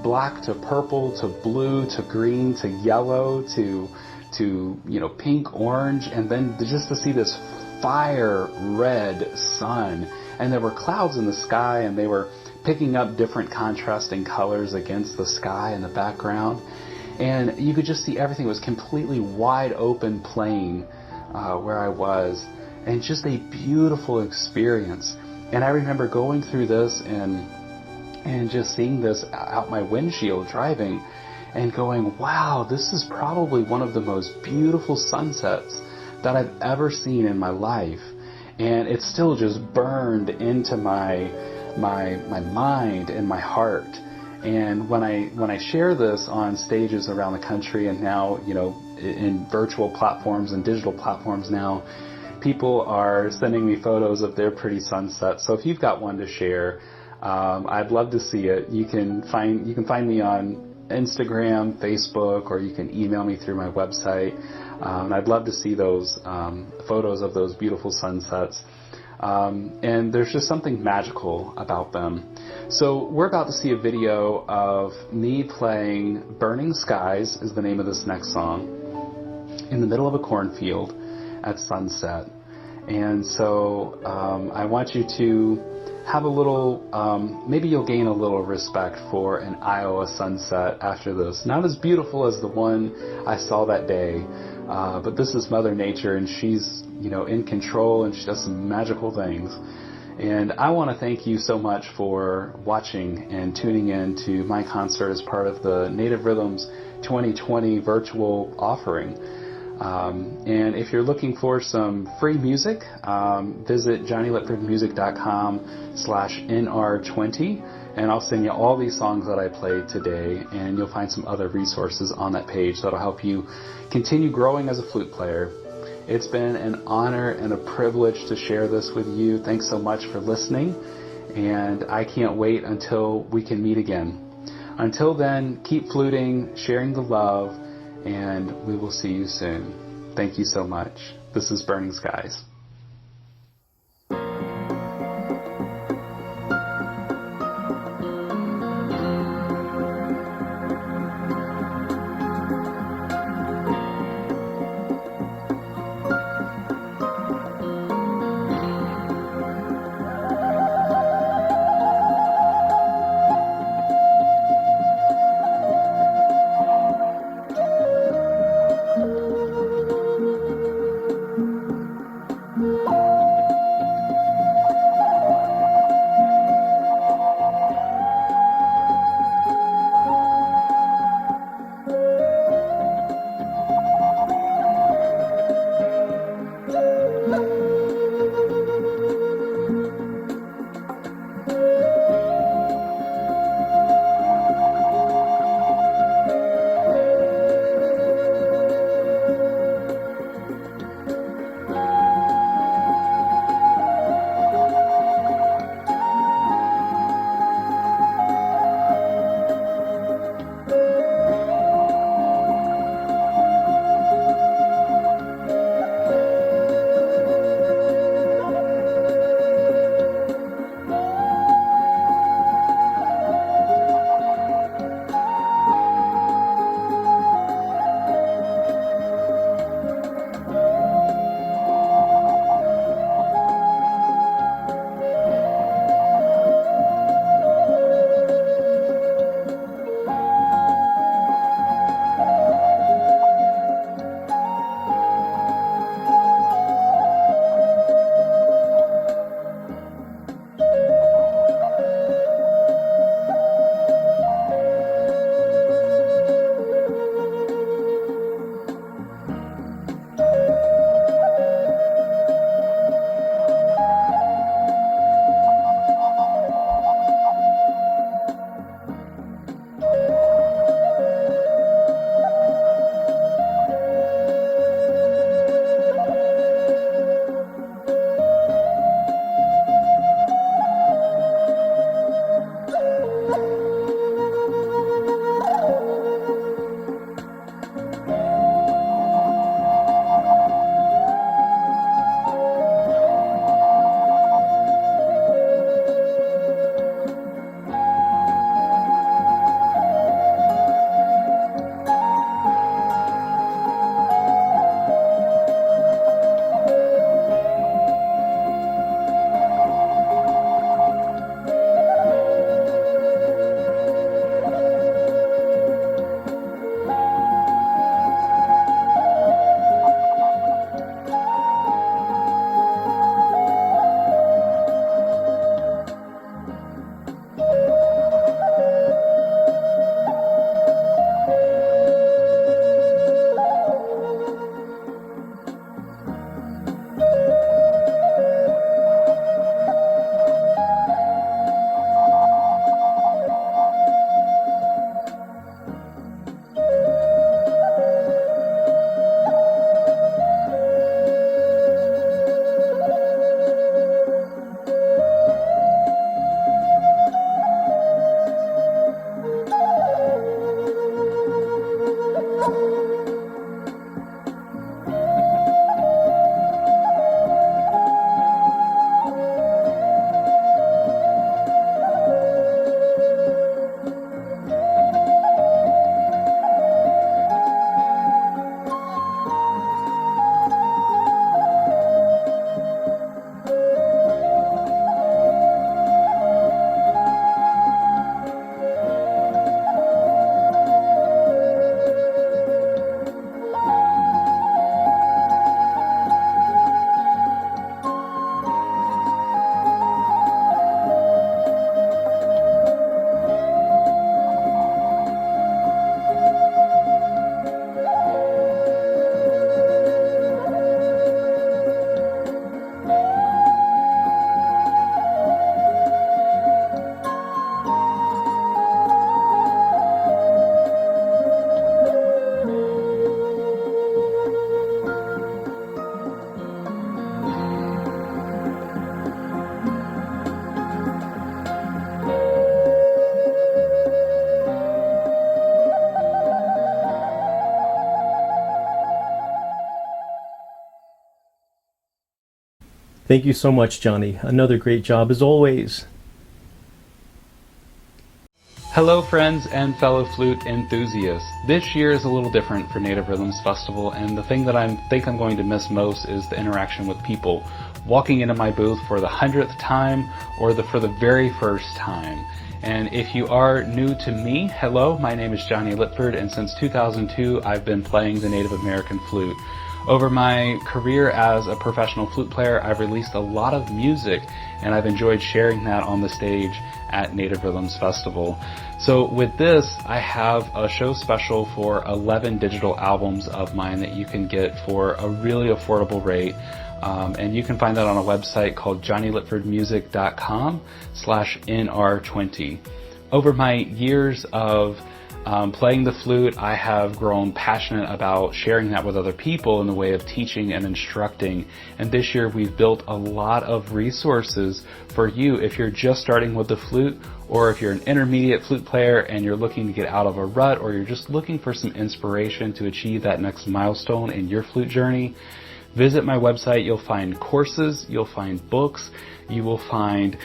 black to purple to blue to green to yellow to you know, pink, orange, and then just to see this fire red sun. And there were clouds in the sky, and they were picking up different contrasting colors against the sky in the background. And you could just see everything. It was completely wide open plain where I was, and just a beautiful experience. And I remember going through this and just seeing this out my windshield driving and going, wow, this is probably one of the most beautiful sunsets that I've ever seen in my life. And it's still just burned into my mind and my heart. And when I share this on stages around the country, and now, you know, in virtual platforms and digital platforms now, people are sending me photos of their pretty sunsets. So if you've got one to share, I'd love to see it. You can find me on Instagram, Facebook, or you can email me through my website. I'd love to see those photos of those beautiful sunsets. And there's just something magical about them. So we're about to see a video of me playing Burning Skies is the name of this next song, in the middle of a cornfield at sunset. And so I want you to have a little, maybe you'll gain a little respect for an Iowa sunset after this. Not as beautiful as the one I saw that day, but this is Mother Nature, and she's, you know, in control, and she does some magical things. And I want to thank you so much for watching and tuning in to my concert as part of the Native Rhythms 2020 virtual offering. And if you're looking for some free music, visit JonnyLipfordMusic.com/NR20, and I'll send you all these songs that I played today, and you'll find some other resources on that page that'll help you continue growing as a flute player. It's been an honor and a privilege to share this with you. Thanks so much for listening, and I can't wait until we can meet again. Until then, keep fluting, sharing the love, and we will see you soon. Thank you so much. This is Burning Skies. Thank you so much, Jonny. Another great job as always. Hello friends and fellow flute enthusiasts. This year is a little different for Native Rhythms Festival, and the thing that I think I'm going to miss most is the interaction with people. Walking into my booth for the 100th time or for the very first time. And if you are new to me, hello, my name is Jonny Lipford, and since 2002 I've been playing the Native American flute. Over my career as a professional flute player, I've released a lot of music, and I've enjoyed sharing that on the stage at Native Rhythms Festival. So with this, I have a show special for 11 digital albums of mine that you can get for a really affordable rate. And you can find that on a website called johnnylitfordmusic.com/NR20. Over my years of playing the flute, I have grown passionate about sharing that with other people in the way of teaching and instructing. And this year we've built a lot of resources for you if you're just starting with the flute, or if you're an intermediate flute player and you're looking to get out of a rut, or you're just looking for some inspiration to achieve that next milestone in your flute journey. Visit my website. You'll find courses, you'll find books, you will find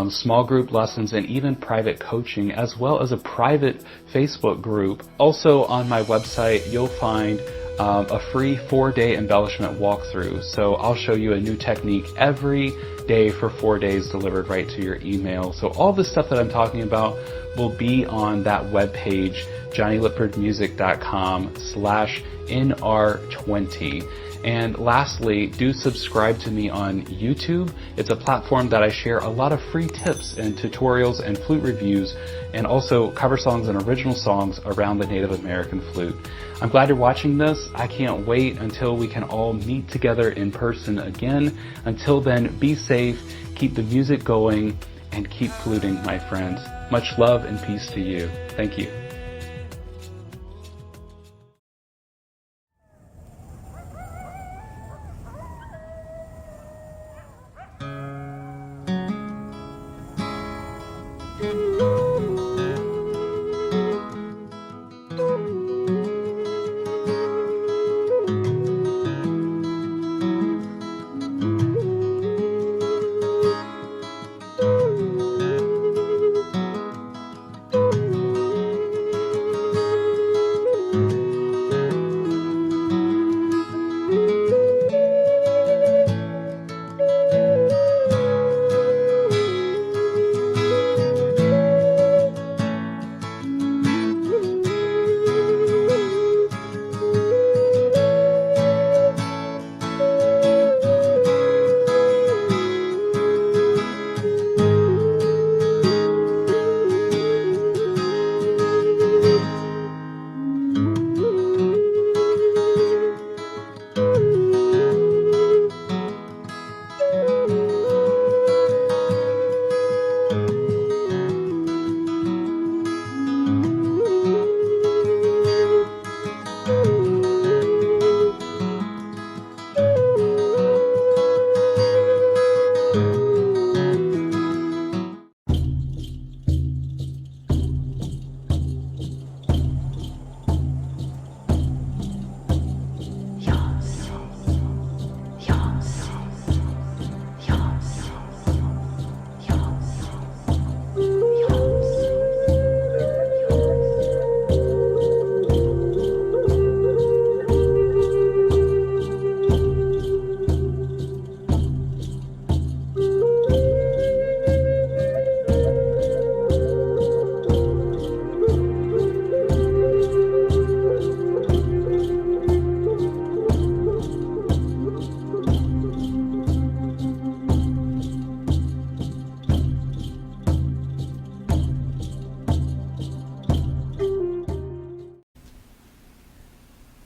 small group lessons, and even private coaching, as well as a private Facebook group. Also on my website, you'll find a free 4-day embellishment walkthrough. So I'll show you a new technique every day for 4 days delivered right to your email. So all the stuff that I'm talking about will be on that webpage, johnnylitfordmusic.com/NR20. And lastly, do subscribe to me on YouTube. It's a platform that I share a lot of free tips and tutorials and flute reviews, and also cover songs and original songs around the Native American flute. I'm glad you're watching this. I can't wait until we can all meet together in person again. Until then, be safe, keep the music going, and keep fluting, my friends. Much love and peace to you. Thank you.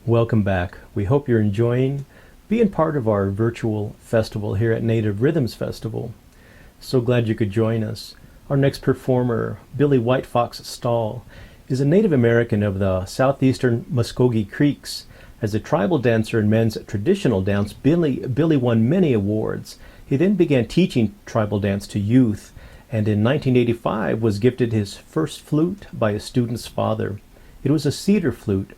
Welcome back. We hope you're enjoying being part of our virtual festival here at Native Rhythms Festival. So glad you could join us. Our next performer, Billy WhiteFox Stahl, is a Native American of the southeastern Muskogee Creeks. As a tribal dancer and men's traditional dance, Billy won many awards. He then began teaching tribal dance to youth, and in 1985 was gifted his first flute by a student's father. It was a cedar flute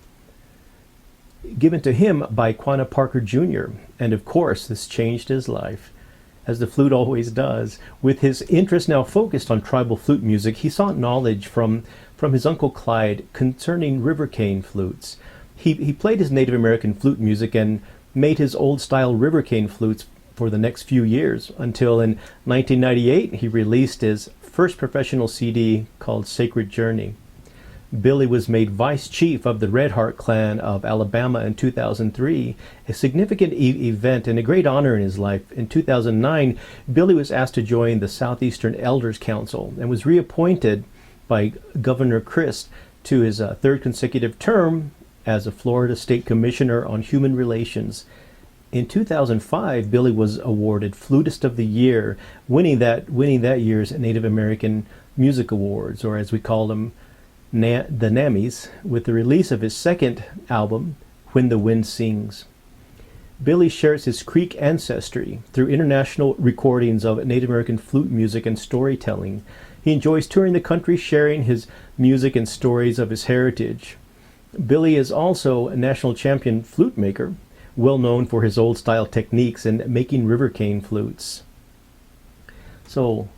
given to him by Quanah Parker Jr., and of course this changed his life. as the flute always does. With his interest now focused on tribal flute music, he sought knowledge from his Uncle Clyde concerning river cane flutes. He played his Native American flute music and made his old-style river cane flutes for the next few years, until in 1998 he released his first professional CD called Sacred Journey. Billy was made vice chief of the Red Heart clan of Alabama in 2003, a significant event and a great honor in his life. In 2009, Billy was asked to join the Southeastern Elders Council and was reappointed by Governor Christ to his third consecutive term as a Florida State Commissioner on Human Relations. In 2005, Billy was awarded Flutist of the Year, winning that year's Native American Music Awards, or as we call them, the NAMMYs, with the release of his second album, When the Wind Sings. Billy shares his Creek ancestry through international recordings of Native American flute music and storytelling. He enjoys touring the country, sharing his music and stories of his heritage. Billy is also a national champion flute maker, well known for his old-style techniques in making river cane flutes. So,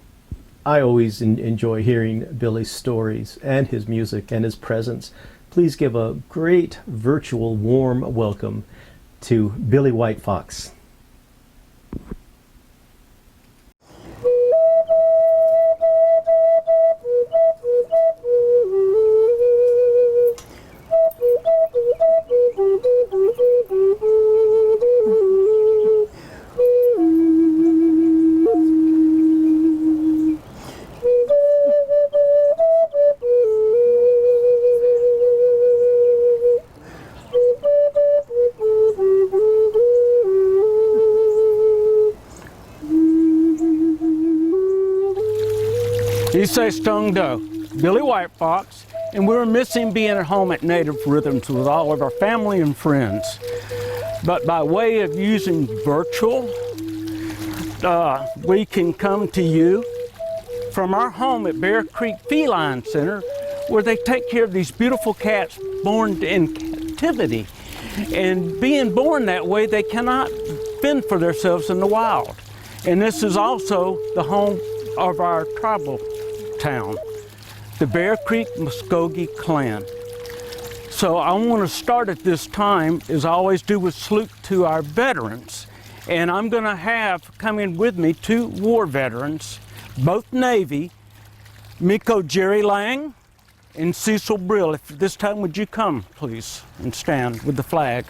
I always enjoy hearing Billy's stories and his music and his presence. Please give a great virtual warm welcome to Billy WhiteFox. He says Stung Doe, Billy WhiteFox, and we were missing being at home at Native Rhythms with all of our family and friends. But by way of using virtual, we can come to you from our home at Bear Creek Feline Center, where they take care of these beautiful cats born in captivity. And being born that way, they cannot fend for themselves in the wild. And this is also the home of our tribal town, the Bear Creek Muskogee clan. So I want to start at this time, as I always do, with salute to our veterans. And I'm going to have coming with me 2 war veterans, both Navy, Miko Jerry Lang and Cecil Brill. If this time would you come, please, and stand with the flag.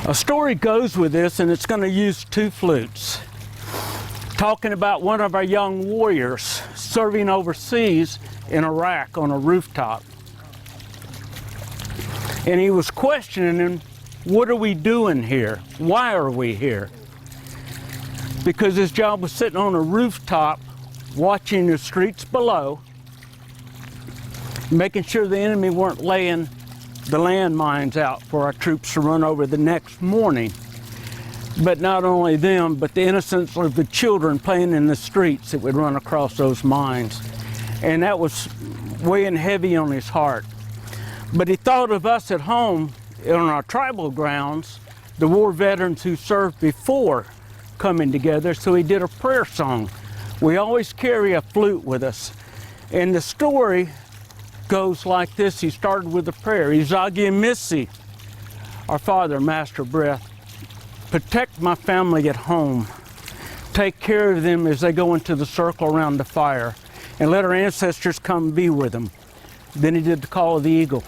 A story goes with this, and it's going to use 2 flutes. Talking about one of our young warriors serving overseas in Iraq on a rooftop. And he was questioning him, what are we doing here? Why are we here? Because his job was sitting on a rooftop, watching the streets below, making sure the enemy weren't laying the landmines out for our troops to run over the next morning. But not only them, but the innocence of the children playing in the streets that would run across those mines. And that was weighing heavy on his heart. But he thought of us at home on our tribal grounds, the war veterans who served before coming together, so he did a prayer song. We always carry a flute with us. And the story goes like this. He started with a prayer. Izagi Missy, our Father, Master Breath, protect my family at home. Take care of them as they go into the circle around the fire, and let our ancestors come be with them. Then he did the call of the eagle.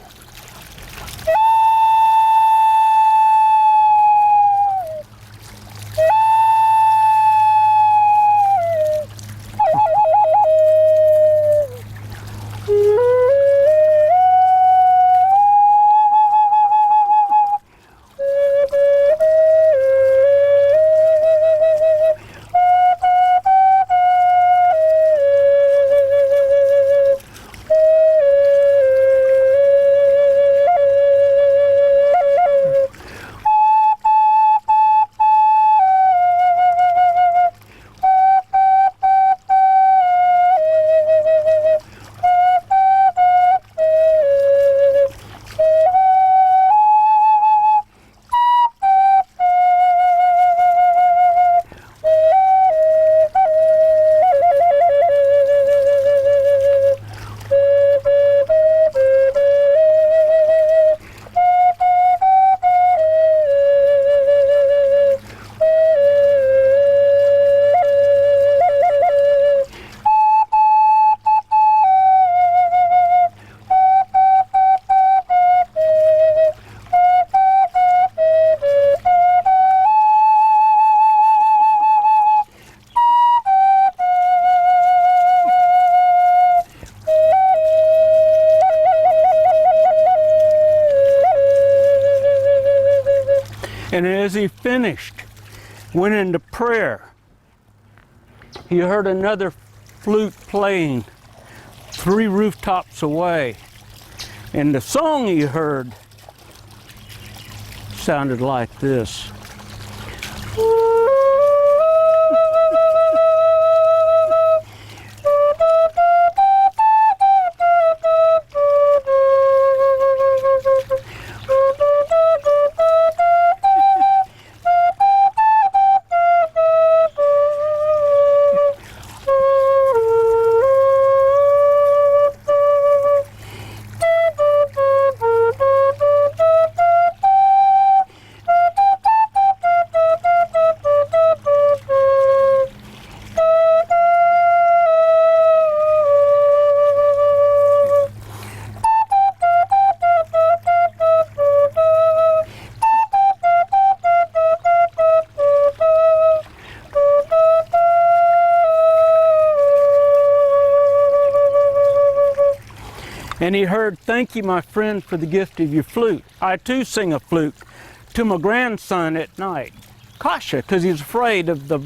And as he finished, went into prayer, he heard another flute playing 3 rooftops away. And the song he heard sounded like this. And he heard, "Thank you, my friend, for the gift of your flute. I too sing a flute to my grandson at night." Kasha, because he's afraid of the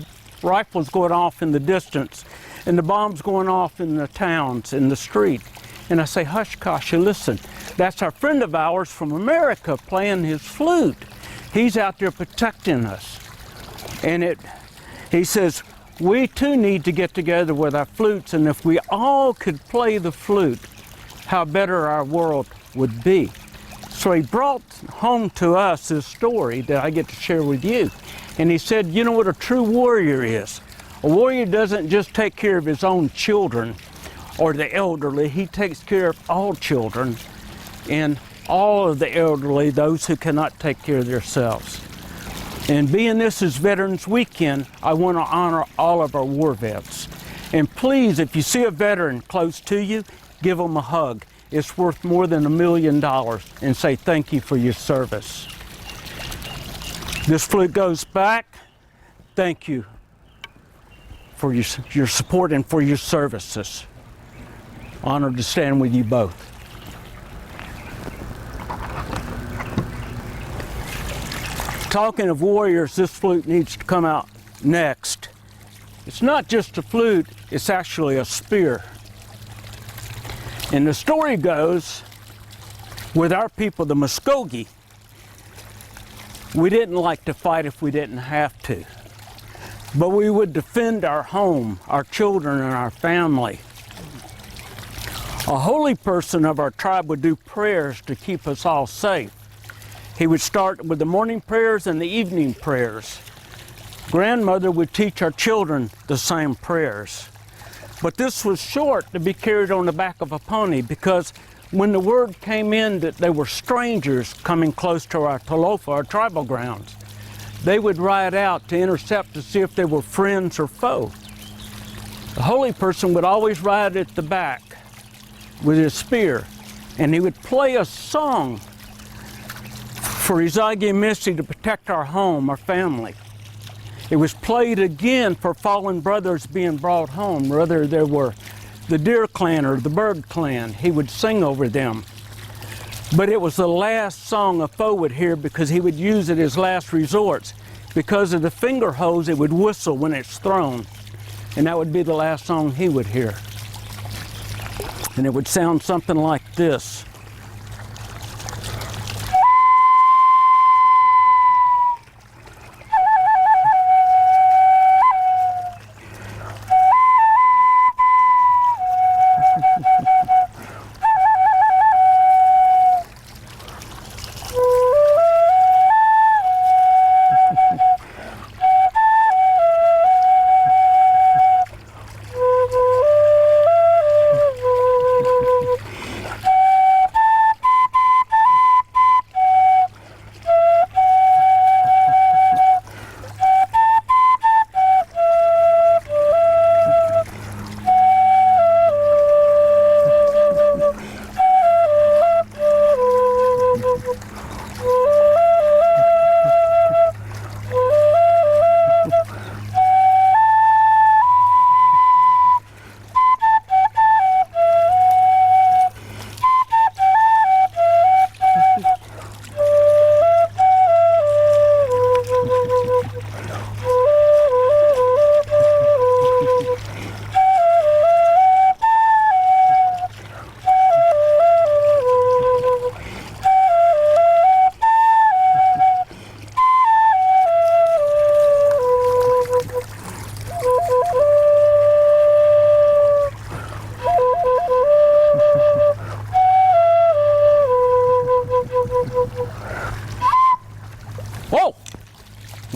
rifles going off in the distance and the bombs going off in the towns, in the street. And I say, "Hush, Kasha, listen. That's our friend of ours from America playing his flute. He's out there protecting us." And he says, "We too need to get together with our flutes, and if we all could play the flute, how better our world would be." So he brought home to us this story that I get to share with you. And he said, "You know what a true warrior is? A warrior doesn't just take care of his own children or the elderly. He takes care of all children and all of the elderly, those who cannot take care of themselves." And being this is Veterans Weekend, I want to honor all of our war vets. And please, if you see a veteran close to you, give them a hug. It's worth more than $1 million, and say thank you for your service. This flute goes back. Thank you for your support and for your services. Honored to stand with you both. Talking of warriors, this flute needs to come out next. It's not just a flute, it's actually a spear. And the story goes, with our people, the Muskogee, we didn't like to fight if we didn't have to. But we would defend our home, our children, and our family. A holy person of our tribe would do prayers to keep us all safe. He would start with the morning prayers and the evening prayers. Grandmother would teach our children the same prayers. But this was short to be carried on the back of a pony, because when the word came in that they were strangers coming close to our Talofa, our tribal grounds, they would ride out to intercept to see if they were friends or foe. The holy person would always ride at the back with his spear, and he would play a song for Izagi and Misty to protect our home, our family. It was played again for fallen brothers being brought home, whether they were the Deer Clan or the Bird Clan. He would sing over them. But it was the last song a foe would hear, because he would use it as last resorts. Because of the finger holes, it would whistle when it's thrown. And that would be the last song he would hear. And it would sound something like this.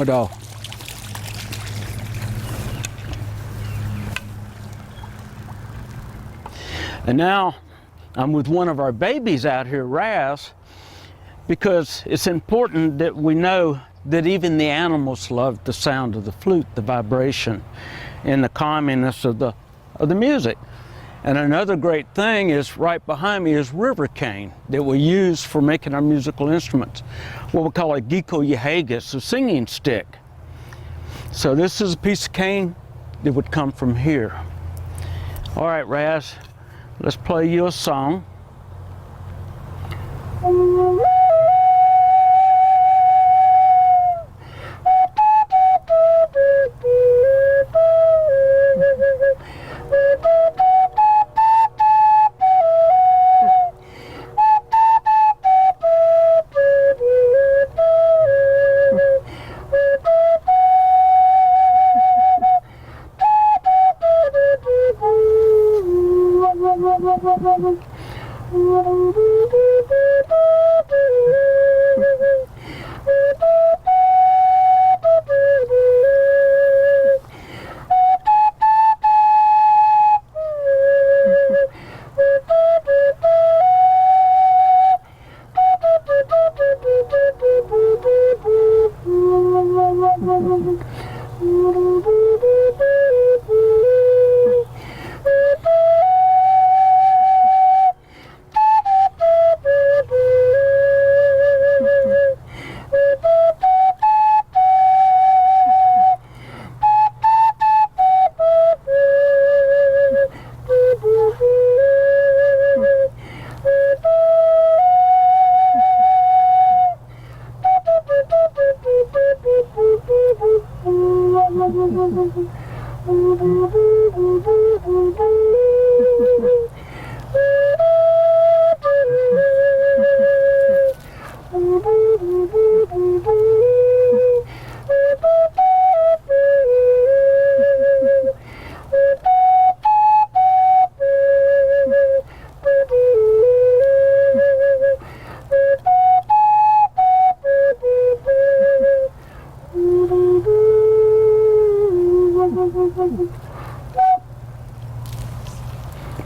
Mado. And now I'm with one of our babies out here, Raz, because it's important that we know that even the animals love the sound of the flute, the vibration, and the calminess of the music. And another great thing is right behind me is river cane that we use for making our musical instruments. What we call a giko yahagus, a singing stick. So this is a piece of cane that would come from here. All right, Raz, let's play you a song.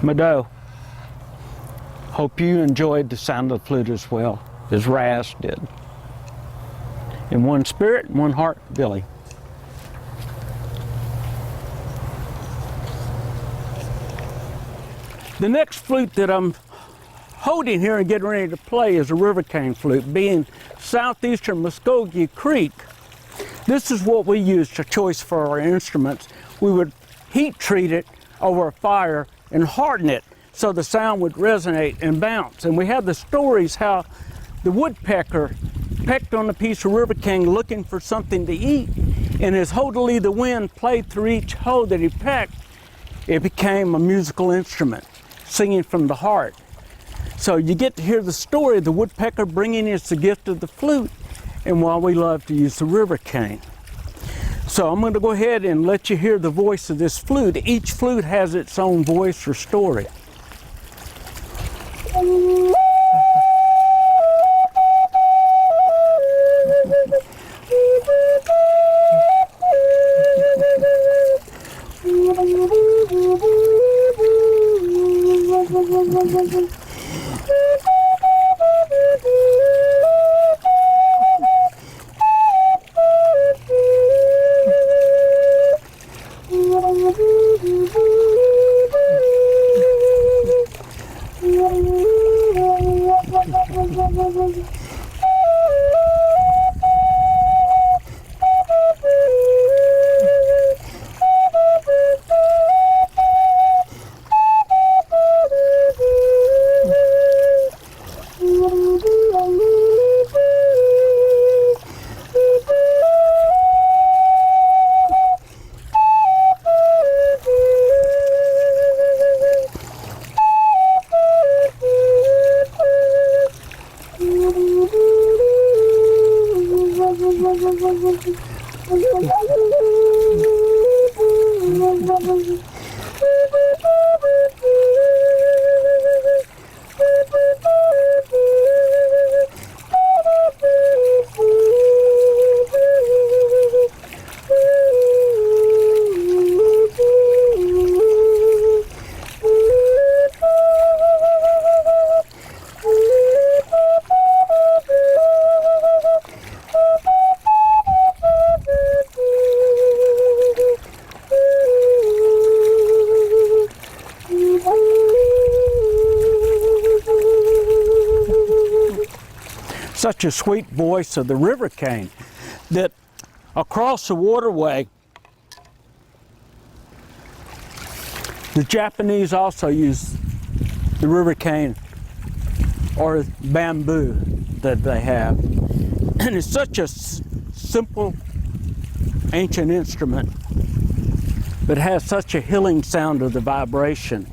Mado, hope you enjoyed the sound of the flute as well as Raz did. In one spirit, in one heart, Billy. The next flute that I'm holding here and getting ready to play is a river cane flute, being southeastern Muskogee Creek. This is what we used a choice for our instruments. We would heat treat it over a fire and harden it so the sound would resonate and bounce. And we have the stories how the woodpecker pecked on a piece of river cane looking for something to eat, and as Hodely the wind played through each hoe that he pecked, it became a musical instrument, singing from the heart. So you get to hear the story of the woodpecker bringing us the gift of the flute, and while we love to use the river cane. So I'm going to go ahead and let you hear the voice of this flute. Each flute has its own voice or story. such a sweet voice of the river cane that across the waterway, the Japanese also use the river cane or bamboo that they have. And it's such a simple, ancient instrument, but has such a healing sound of the vibration.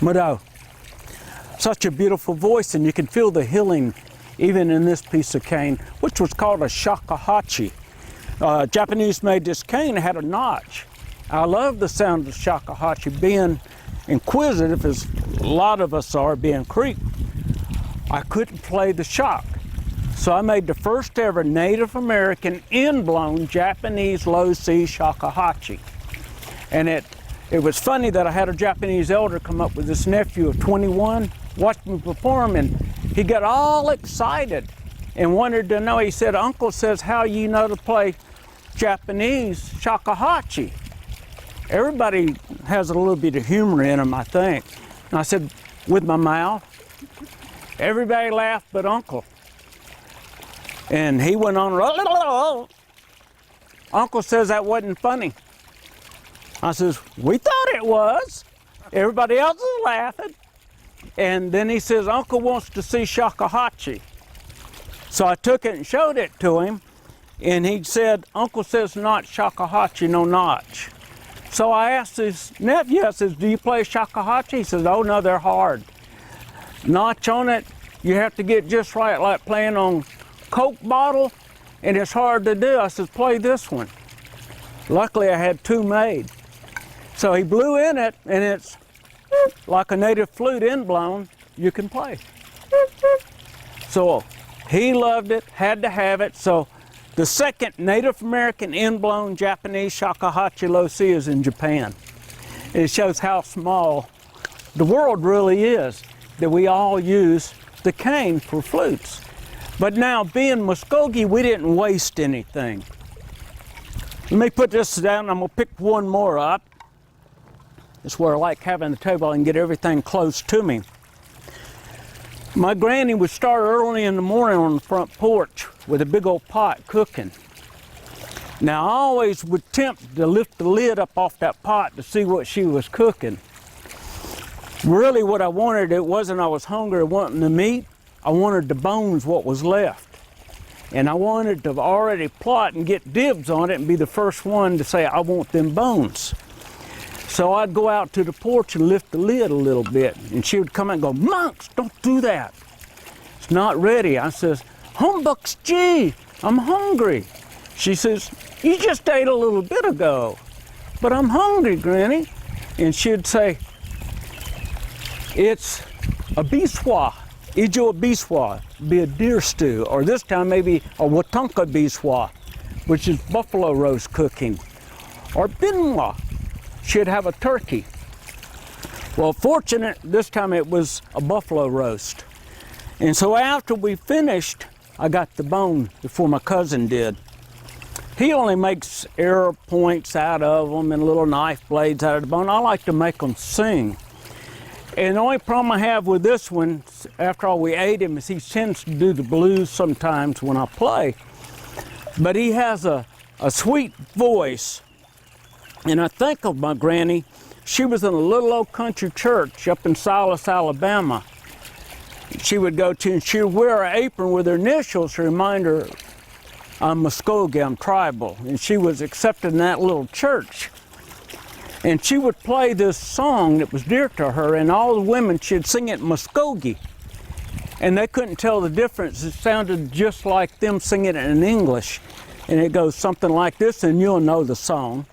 Mado, such a beautiful voice, and you can feel the healing even in this piece of cane, which was called a shakuhachi. Japanese made this cane, it had a notch. I love the sound of shakuhachi. Being inquisitive, as a lot of us are, being Creek, I couldn't play the shock. So I made the first ever Native American in-blown Japanese low C shakuhachi. And it was funny that I had a Japanese elder come up with this nephew of 21, watched me perform, and he got all excited and wanted to know. He said, "Uncle says, how you know to play Japanese shakuhachi?" Everybody has a little bit of humor in them, I think. And I said, "With my mouth." Everybody laughed but Uncle. And he went on, "Uncle says that wasn't funny." I says, "We thought it was." Everybody else is laughing. And then he says, "Uncle wants to see shakuhachi." So I took it and showed it to him. And he said, "Uncle says not shakuhachi, no notch." So I asked his nephew, I says, "Do you play shakuhachi?" He says, "Oh no, they're hard. Notch on it, you have to get just right, like playing on Coke bottle, and it's hard to do." I says, "Play this one." Luckily I had two made. So he blew in it, and it's like a native flute in-blown, you can play. So he loved it, had to have it. So the second Native American in-blown Japanese shakuhachi low C is in Japan. It shows how small the world really is, that we all use the cane for flutes. But now, being Muskogee, we didn't waste anything. Let me put this down, I'm gonna pick one more up. It's where I like having the table and get everything close to me. My granny would start early in the morning on the front porch with a big old pot cooking. Now I always would tempt to lift the lid up off that pot to see what she was cooking. Really what I wanted, it wasn't I was hungry wanting the meat, I wanted the bones, what was left. And I wanted to already plot and get dibs on it and be the first one to say, "I want them bones." So I'd go out to the porch and lift the lid a little bit, and she would come and go, "Monks, don't do that. It's not ready." I says, "Humbucks, gee, I'm hungry. She says, you just ate a little bit ago, but I'm hungry, Granny. And she'd say, it's a biswa, ijo biswa, be a deer stew, or this time maybe a watonka biswa, which is buffalo roast cooking, or binwa, she'd have a turkey. Well, fortunate, this time it was a buffalo roast. And so after we finished, I got the bone before my cousin did. He only makes arrow points out of them and little knife blades out of the bone. I like to make them sing. And the only problem I have with this one, after all we ate him, is he tends to do the blues sometimes when I play. But he has a sweet voice. And I think of my granny, she was in a little old country church up in Silas, Alabama. She would go to, and she would wear an apron with her initials to remind her, I'm Muskogee, I'm tribal. And she was accepted in that little church. And she would play this song that was dear to her, and all the women, she'd sing it in Muskogee. And they couldn't tell the difference. It sounded just like them singing it in English. And it goes something like this, and you'll know the song.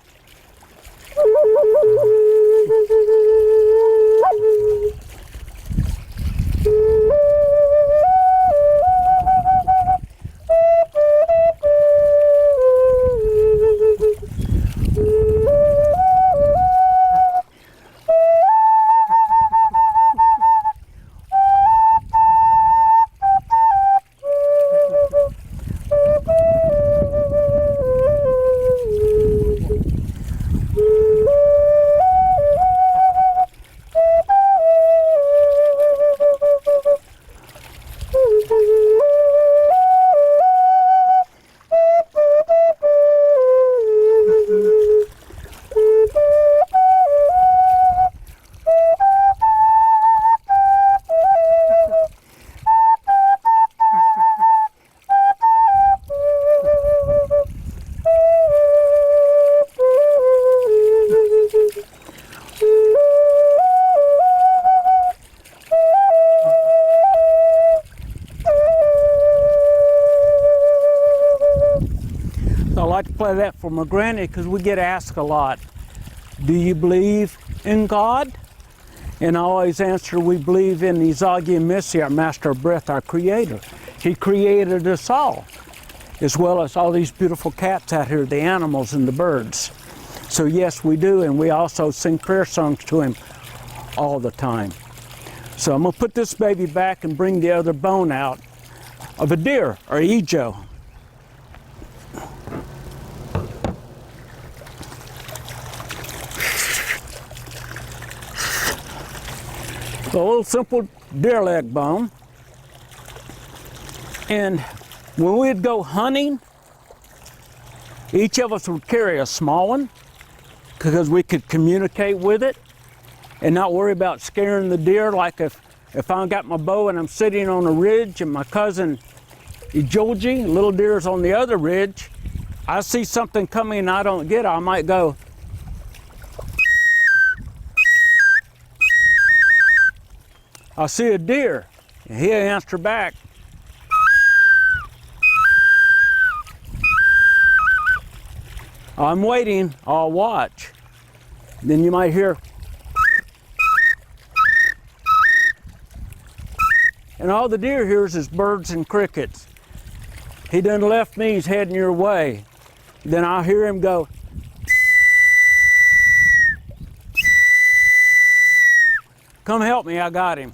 I like to play that for my granny because we get asked a lot, do you believe in God? And I always answer, we believe in Izagi and Missy, our master of breath, our creator. He created us all, as well as all these beautiful cats out here, the animals and the birds. So yes, we do, and we also sing prayer songs to him all the time. So I'm gonna put this baby back and bring the other bone out of a deer, or ijo. A little simple deer leg bone. And when we'd go hunting, each of us would carry a small one because we could communicate with it and not worry about scaring the deer. Like if I got my bow and I'm sitting on a ridge and my cousin Ijoji, little deer's on the other ridge, I see something coming and I don't get it, I might go, I see a deer, and he'll answer back. I'm waiting, I'll watch. Then you might hear, and all the deer hears is birds and crickets. He done left me, he's heading your way. Then I'll hear him go, come help me, I got him.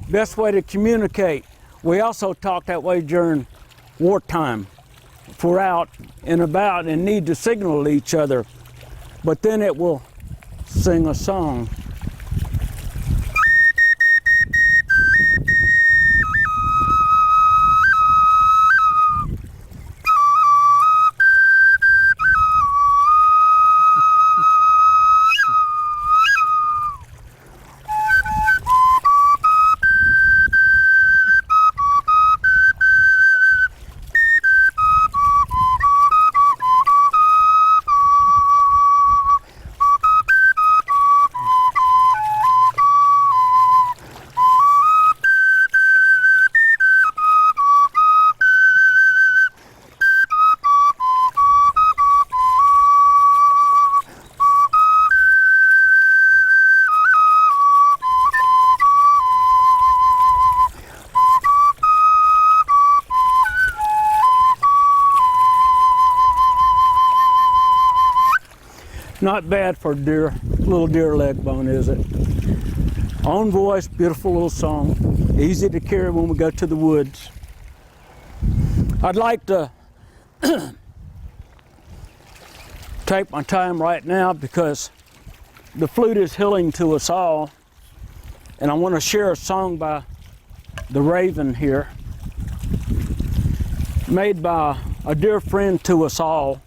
Best way to communicate. We also talk that way during wartime. If we're out and about and need to signal each other, but then it will sing a song. Not bad for deer, little deer leg bone, is it? Own voice, beautiful little song. Easy to carry when we go to the woods. I'd like to take my time right now because the flute is healing to us all. And I want to share a song by the Raven here, made by a dear friend to us all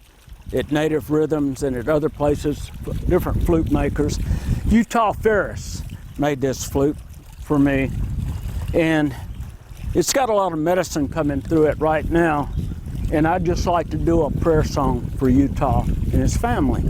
at Native Rhythms and at other places, different flute makers. Utah Farris made this flute for me, and it's got a lot of medicine coming through it right now, and I'd just like to do a prayer song for Utah and his family.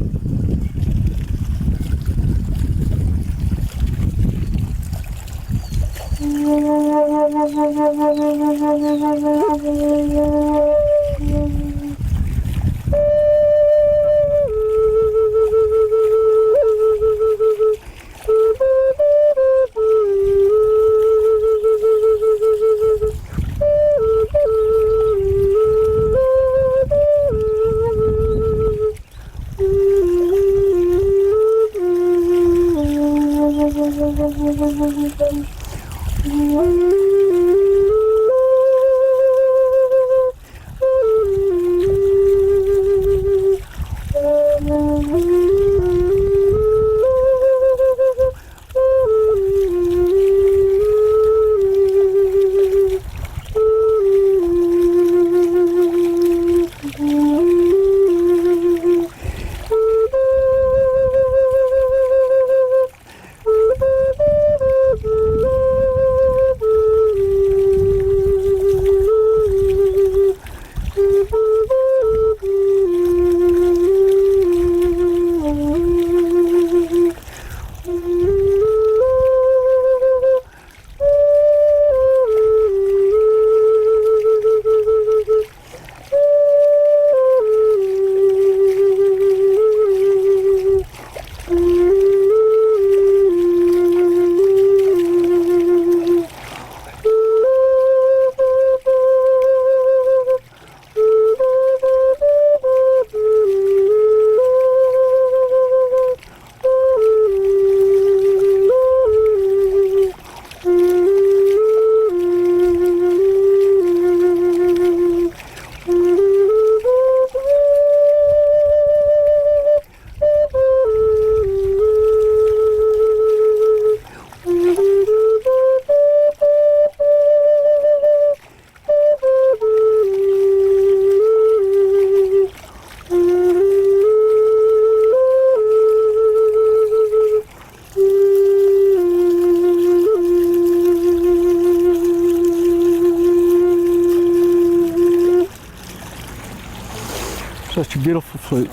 Such a beautiful flute.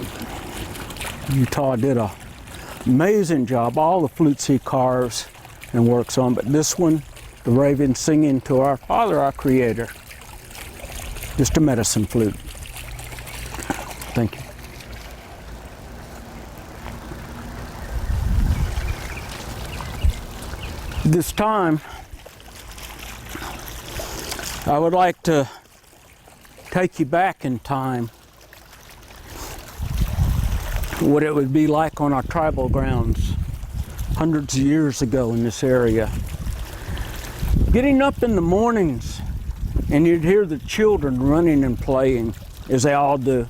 Utah did an amazing job. All the flutes he carves and works on, but this one, the Raven singing to our Father, our Creator. Just a medicine flute. Thank you. This time, I would like to take you back in time, what it would be like on our tribal grounds hundreds of years ago in this area. Getting up in the mornings and you'd hear the children running and playing as they all do.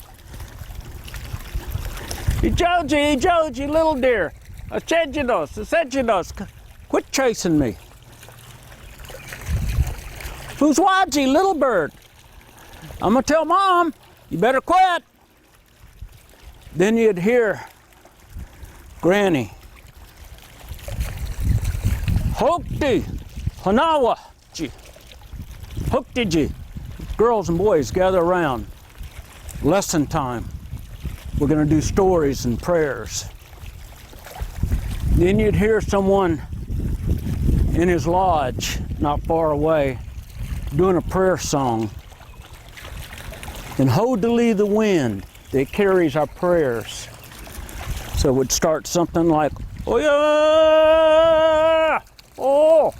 Joji, little deer, Acegidos, quit chasing me. Fuzwaji, little bird, I'm gonna tell Mom, you better quit. Then you'd hear Granny, Hokti, Hanawaji, Hoktiji. Girls and boys gather around. Lesson time. We're going to do stories and prayers. Then you'd hear someone in his lodge, not far away, doing a prayer song. And hold to lee the wind that carries our prayers. So it would start something like, oh yeah, oh.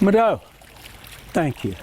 Mado, thank you.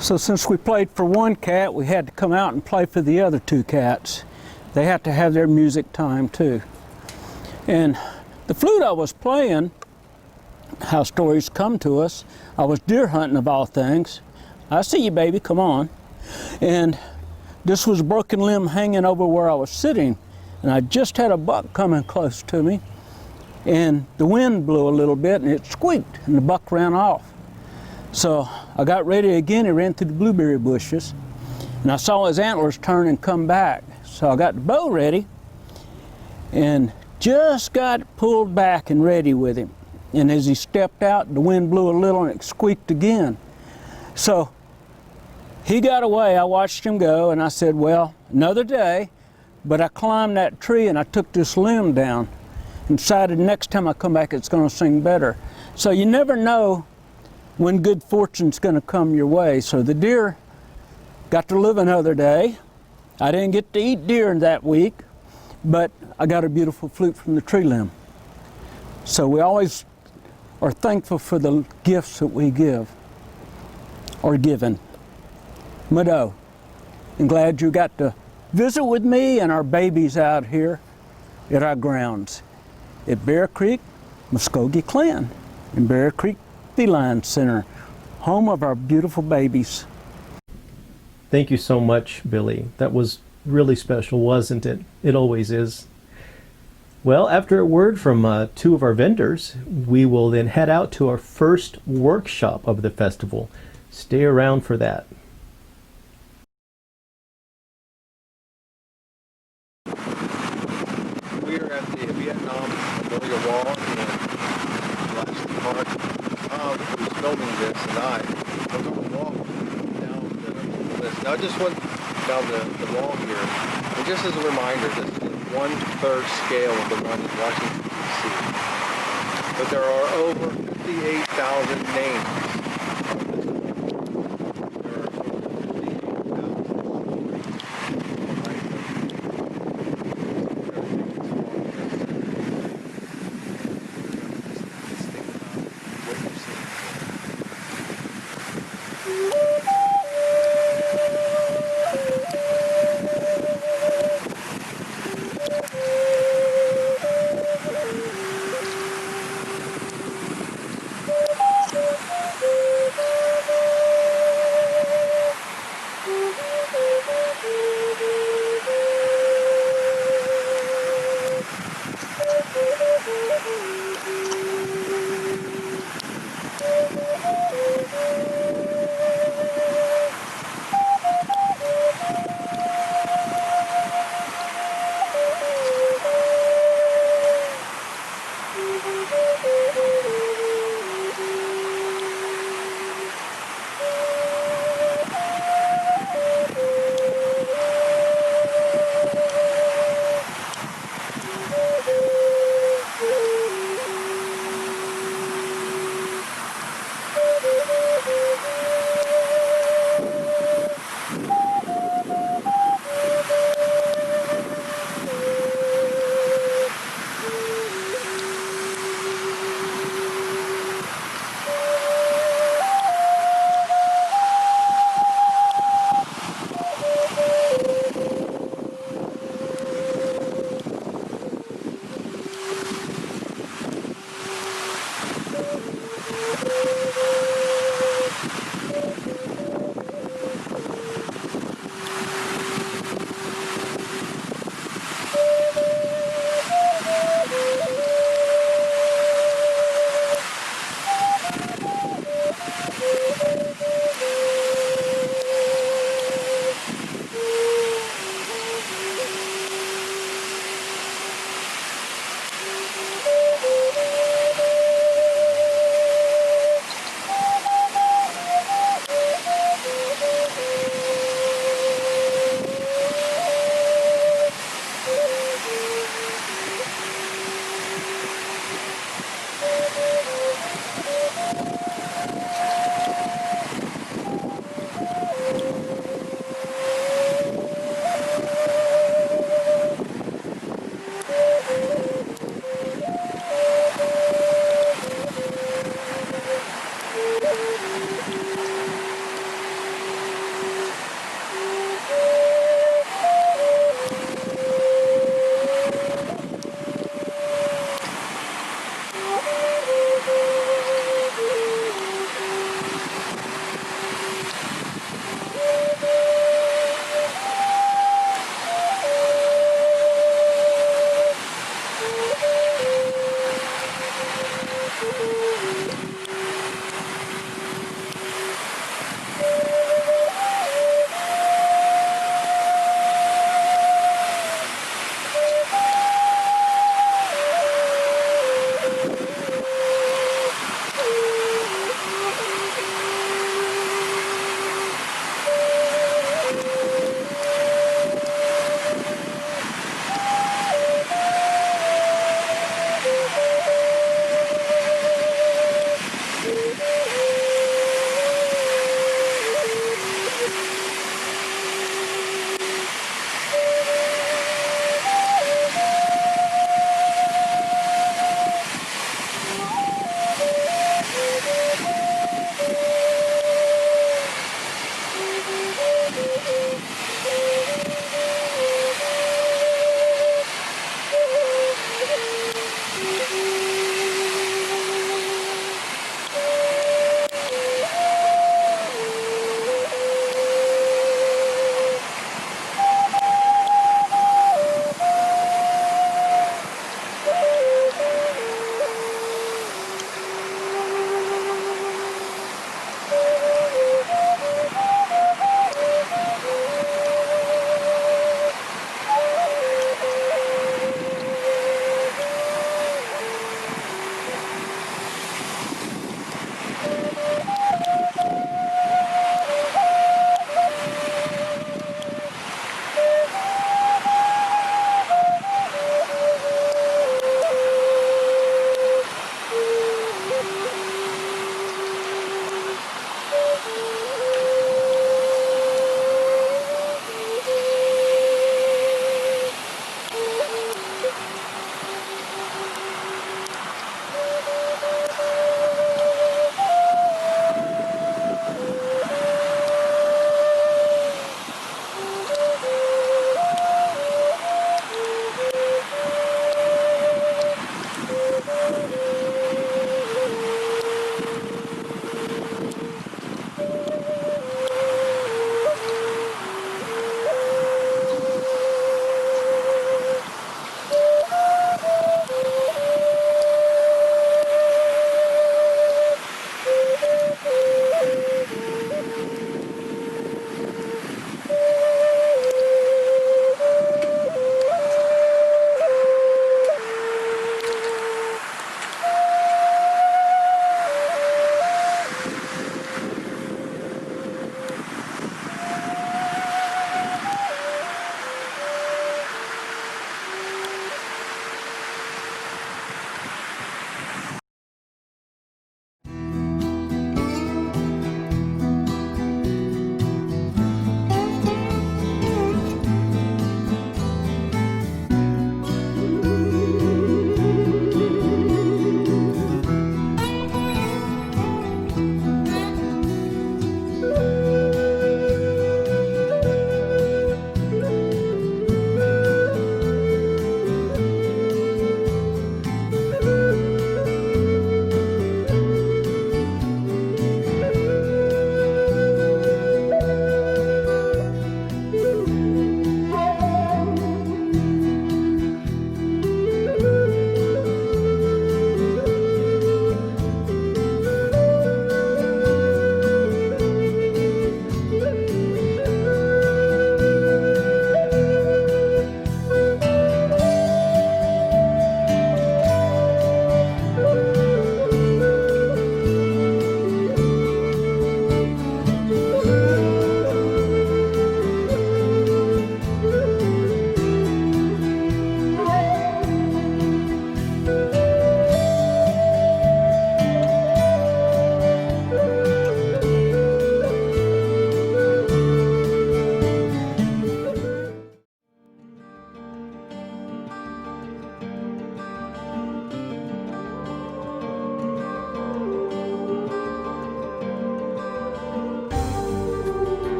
So since we played for one cat, we had to come out and play for the other two cats. They have to have their music time too. And the flute I was playing, how stories come to us, I was deer hunting of all things. I see you, baby, come on. And this was a broken limb hanging over where I was sitting. And I just had a buck coming close to me. And the wind blew a little bit and it squeaked and the buck ran off. So I got ready again, he ran through the blueberry bushes. And I saw his antlers turn and come back. So I got the bow ready and just got pulled back and ready with him. And as he stepped out, the wind blew a little and it squeaked again. So he got away, I watched him go, and I said, well, another day. But I climbed that tree and I took this limb down and decided next time I come back it's gonna sing better. So you never know when good fortune's gonna come your way. So the deer got to live another day. I didn't get to eat deer that week, but I got a beautiful flute from the tree limb. So we always are thankful for the gifts that we give or given. Mado, I'm glad you got to visit with me and our babies out here at our grounds at Bear Creek, Muskogee Clan, and Bear Creek Feline Center, home of our beautiful babies. Thank you so much, Billy. That was really special, wasn't it? It always is. Well, after a word from two of our vendors, we will then head out to our first workshop of the festival. Stay around for that. We are at the Vietnam Memorial Wall in Blackston Park. Who's filming this, and I was on the walk down this. Now I just went down the wall here, and just as a reminder, this is 1/3 scale of the one in Washington, D.C. But there are over 58,000 names. There are over 58,000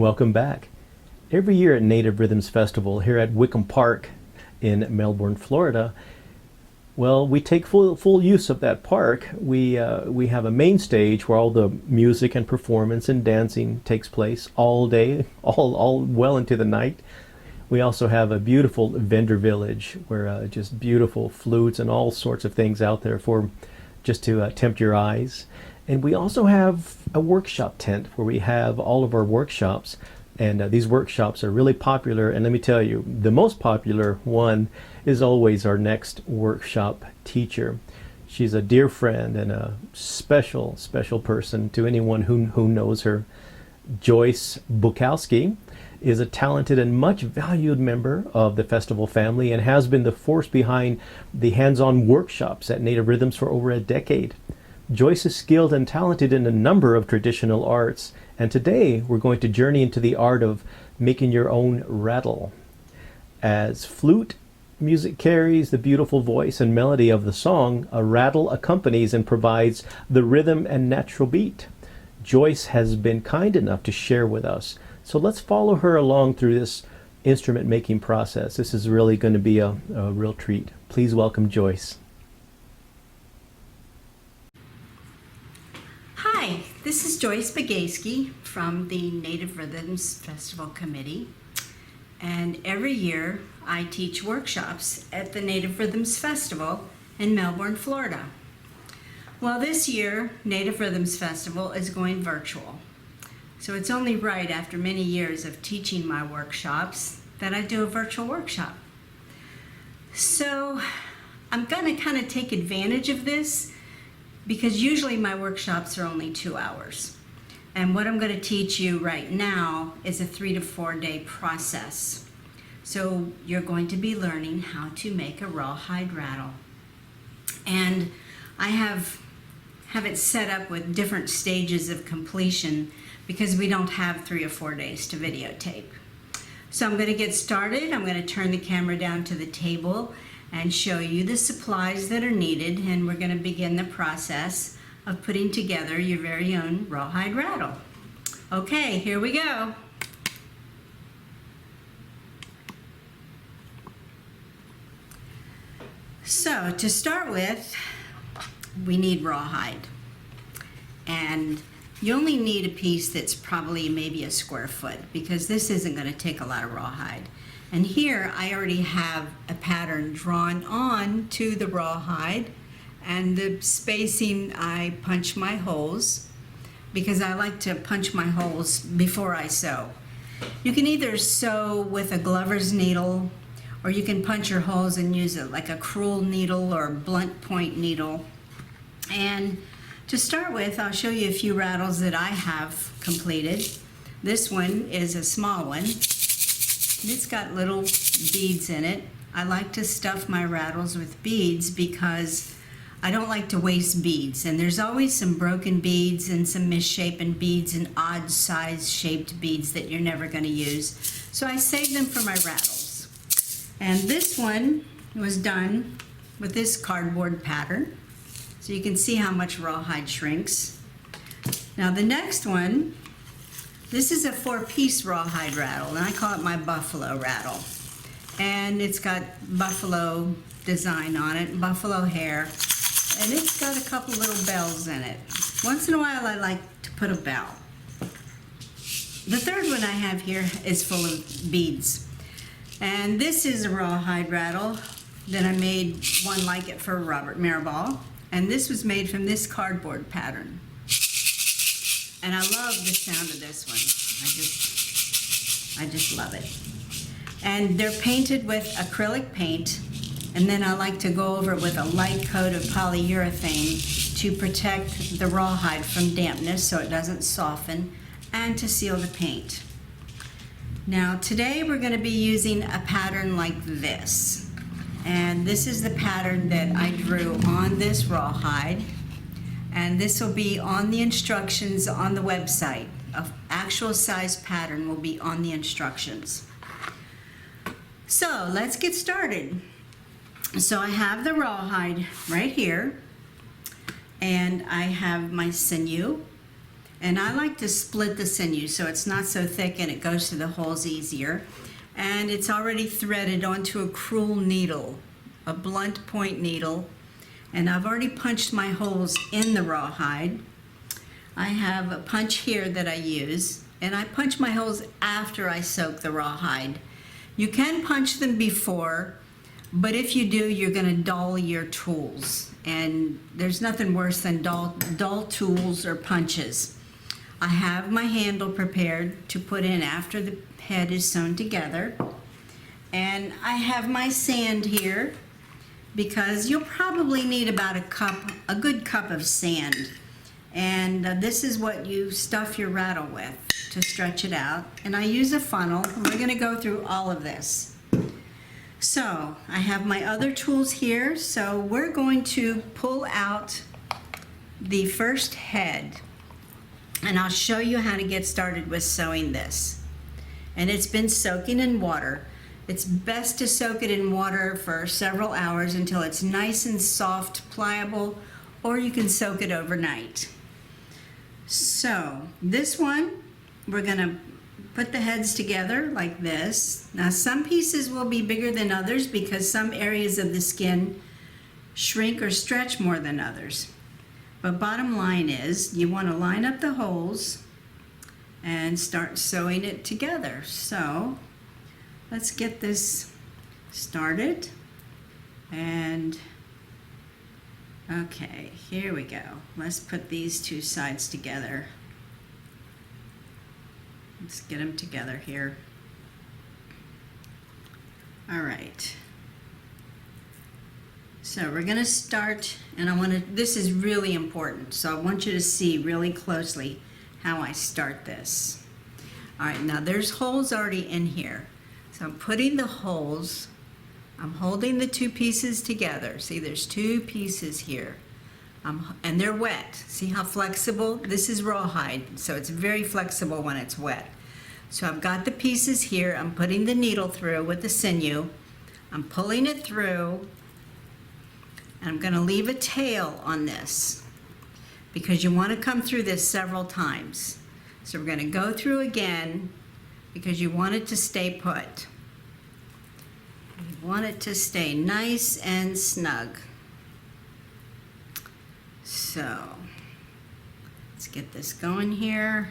Welcome back. Every year at Native Rhythms Festival here at Wickiup Park in Melbourne, Florida, well, we take full use of that park. We have a main stage where all the music and performance and dancing takes place all day, all well into the night. We also have a beautiful vendor village where just beautiful flutes and all sorts of things out there for just to tempt your eyes. And we also have a workshop tent where we have all of our workshops. And these workshops are really popular. And let me tell you, the most popular one is always our next workshop teacher. She's a dear friend and a special person to anyone who knows her. Joyce Bugaiski is a talented and much valued member of the festival family and has been the force behind the hands-on workshops at Native Rhythms for over a decade. Joyce is skilled and talented in a number of traditional arts, and today we're going to journey into the art of making your own rattle. As flute music carries the beautiful voice and melody of the song, a rattle accompanies and provides the rhythm and natural beat. Joyce has been kind enough to share with us, so let's follow her along through this instrument making process. This is really going to be a real treat. Please welcome Joyce. Hi, this is Joyce Bugaiski from the Native Rhythms Festival Committee, and every year I teach workshops at the Native Rhythms Festival in Melbourne, Florida. Well, this year Native Rhythms Festival is going virtual, so it's only right after many years of teaching my workshops that I do a virtual workshop. So I'm going to kind of take advantage of this, because usually my workshops are only 2 hours. And what I'm going to teach you right now is a 3 to 4 day process. So you're going to be learning how to make a rawhide rattle. And I have it set up with different stages of completion because we don't have 3 or 4 days to videotape. So I'm going to get started. I'm going to turn the camera down to the table and show you the supplies that are needed, and we're going to begin the process of putting together your very own rawhide rattle. Okay, here we go. So to start with, we need rawhide, and you only need a piece that's probably maybe a square foot, because this isn't going to take a lot of rawhide. And here I already have a pattern drawn on to the rawhide, and the spacing I punch my holes because I like to punch my holes before I sew. You can either sew with a glover's needle, or you can punch your holes and use it like a crewel needle or blunt point needle. And to start with, I'll show you a few rattles that I have completed. This one is a small one. It's got little beads in it. I like to stuff my rattles with beads because I don't like to waste beads. And there's always some broken beads and some misshapen beads and odd size shaped beads that you're never going to use. So I save them for my rattles. And this one was done with this cardboard pattern. So you can see how much rawhide shrinks. Now the next one, this is a 4-piece rawhide rattle, and I call it my buffalo rattle. And it's got buffalo design on it, buffalo hair, and it's got a couple little bells in it. Once in a while I like to put a bell. The third one I have here is full of beads. And this is a rawhide rattle that I made one like it for Robert Mirabal. And this was made from this cardboard pattern. And I love the sound of this one. I just love it. And they're painted with acrylic paint, and then I like to go over with a light coat of polyurethane to protect the rawhide from dampness so it doesn't soften, and to seal the paint. Now today we're going to be using a pattern like this. And this is the pattern that I drew on this rawhide. And this will be on the instructions on the website. An actual size pattern will be on the instructions. So let's get started. So I have the rawhide right here, and I have my sinew, And I like to split the sinew so it's not so thick and it goes to the holes easier. And it's already threaded onto a crewel needle, a blunt point needle. And I've already punched my holes in the rawhide. I have a punch here that I use, and I punch my holes after I soak the rawhide. You can punch them before, but if you do, you're going to dull your tools. And there's nothing worse than dull tools or punches. I have my handle prepared to put in after the head is sewn together. And I have my sand here because you'll probably need about a good cup of sand. And this is what you stuff your rattle with to stretch it out. And I use a funnel. We're going to go through all of this. So I have my other tools here. So we're going to pull out the first head. And I'll show you how to get started with sewing this. And it's been soaking in water. It's best to soak it in water for several hours until it's nice and soft, pliable, or you can soak it overnight. So this one, we're gonna put the heads together like this. Now some pieces will be bigger than others because some areas of the skin shrink or stretch more than others. But bottom line is you want to line up the holes and start sewing it together. So let's get this started. And okay, here we go. Let's put these two sides together. Let's get them together here. All right. So we're going to start, and this is really important, so I want you to see really closely how I start this. All right, now there's holes already in here. So I'm putting the holes, I'm holding the two pieces together. See, there's two pieces here, and they're wet. See how flexible? This is rawhide, so it's very flexible when it's wet. So I've got the pieces here, I'm putting the needle through with the sinew, I'm pulling it through, and I'm going to leave a tail on this because you want to come through this several times. So we're going to go through again because you want it to stay put. You want it to stay nice and snug. So let's get this going here.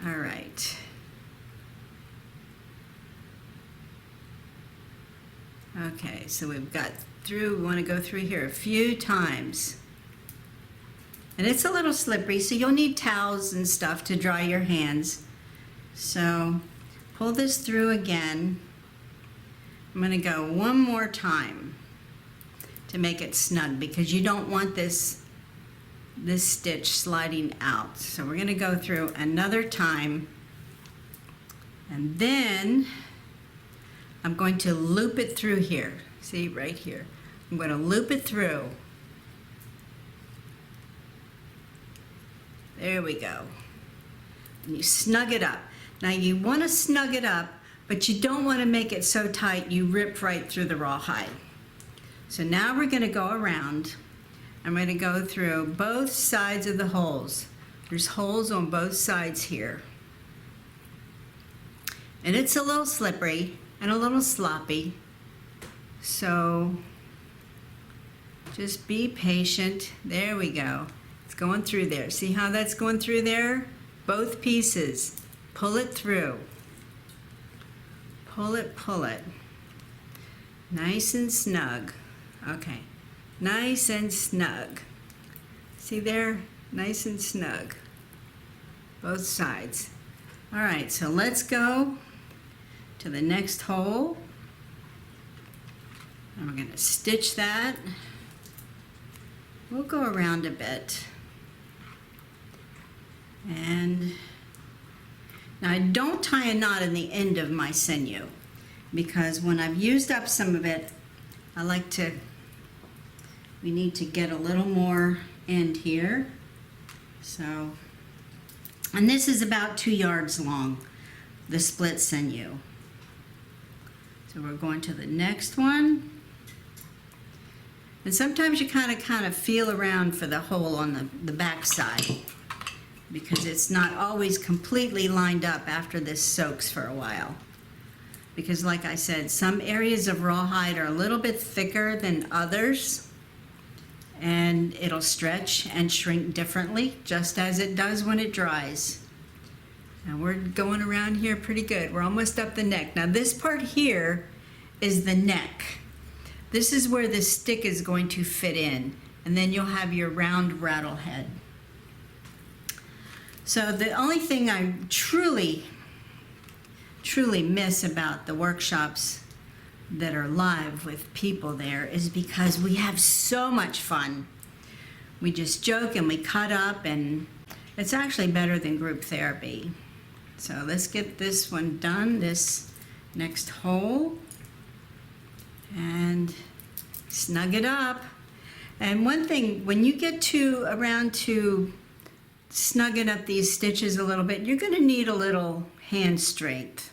All right. Okay, so we've got through, we want to go through here a few times. And it's a little slippery, so you'll need towels and stuff to dry your hands. So pull this through again. I'm going to go one more time to make it snug because you don't want this stitch sliding out. So we're going to go through another time, and then I'm going to loop it through here. See, right here. I'm going to loop it through. There we go. And you snug it up. Now you want to snug it up, but you don't want to make it so tight you rip right through the rawhide. So now we're going to go around. I'm going to go through both sides of the holes. There's holes on both sides here. And it's a little slippery and a little sloppy, so just be patient. There we go. It's going through there. See how that's going through there? Both pieces. Pull it through. Pull it, pull it. Nice and snug. Okay. Nice and snug. See there? Nice and snug. Both sides. All right, so let's go to the next hole, and we're going to stitch that. We'll go around a bit, and now I don't tie a knot in the end of my sinew because when I've used up some of it, we need to get a little more end here. So, and this is about 2 yards long, the split sinew. So we're going to the next one. And sometimes you kind of feel around for the hole on the back side, because it's not always completely lined up after this soaks for a while. Because like I said, some areas of rawhide are a little bit thicker than others, and it'll stretch and shrink differently, just as it does when it dries. And we're going around here pretty good. We're almost up the neck. Now this part here is the neck. This is where the stick is going to fit in, and then you'll have your round rattle head. So the only thing I truly miss about the workshops that are live with people there is because we have so much fun. We just joke and we cut up, and it's actually better than group therapy. So let's get this one done, this next hole, and snug it up. And one thing, when you get around to snugging up these stitches a little bit, you're going to need a little hand strength.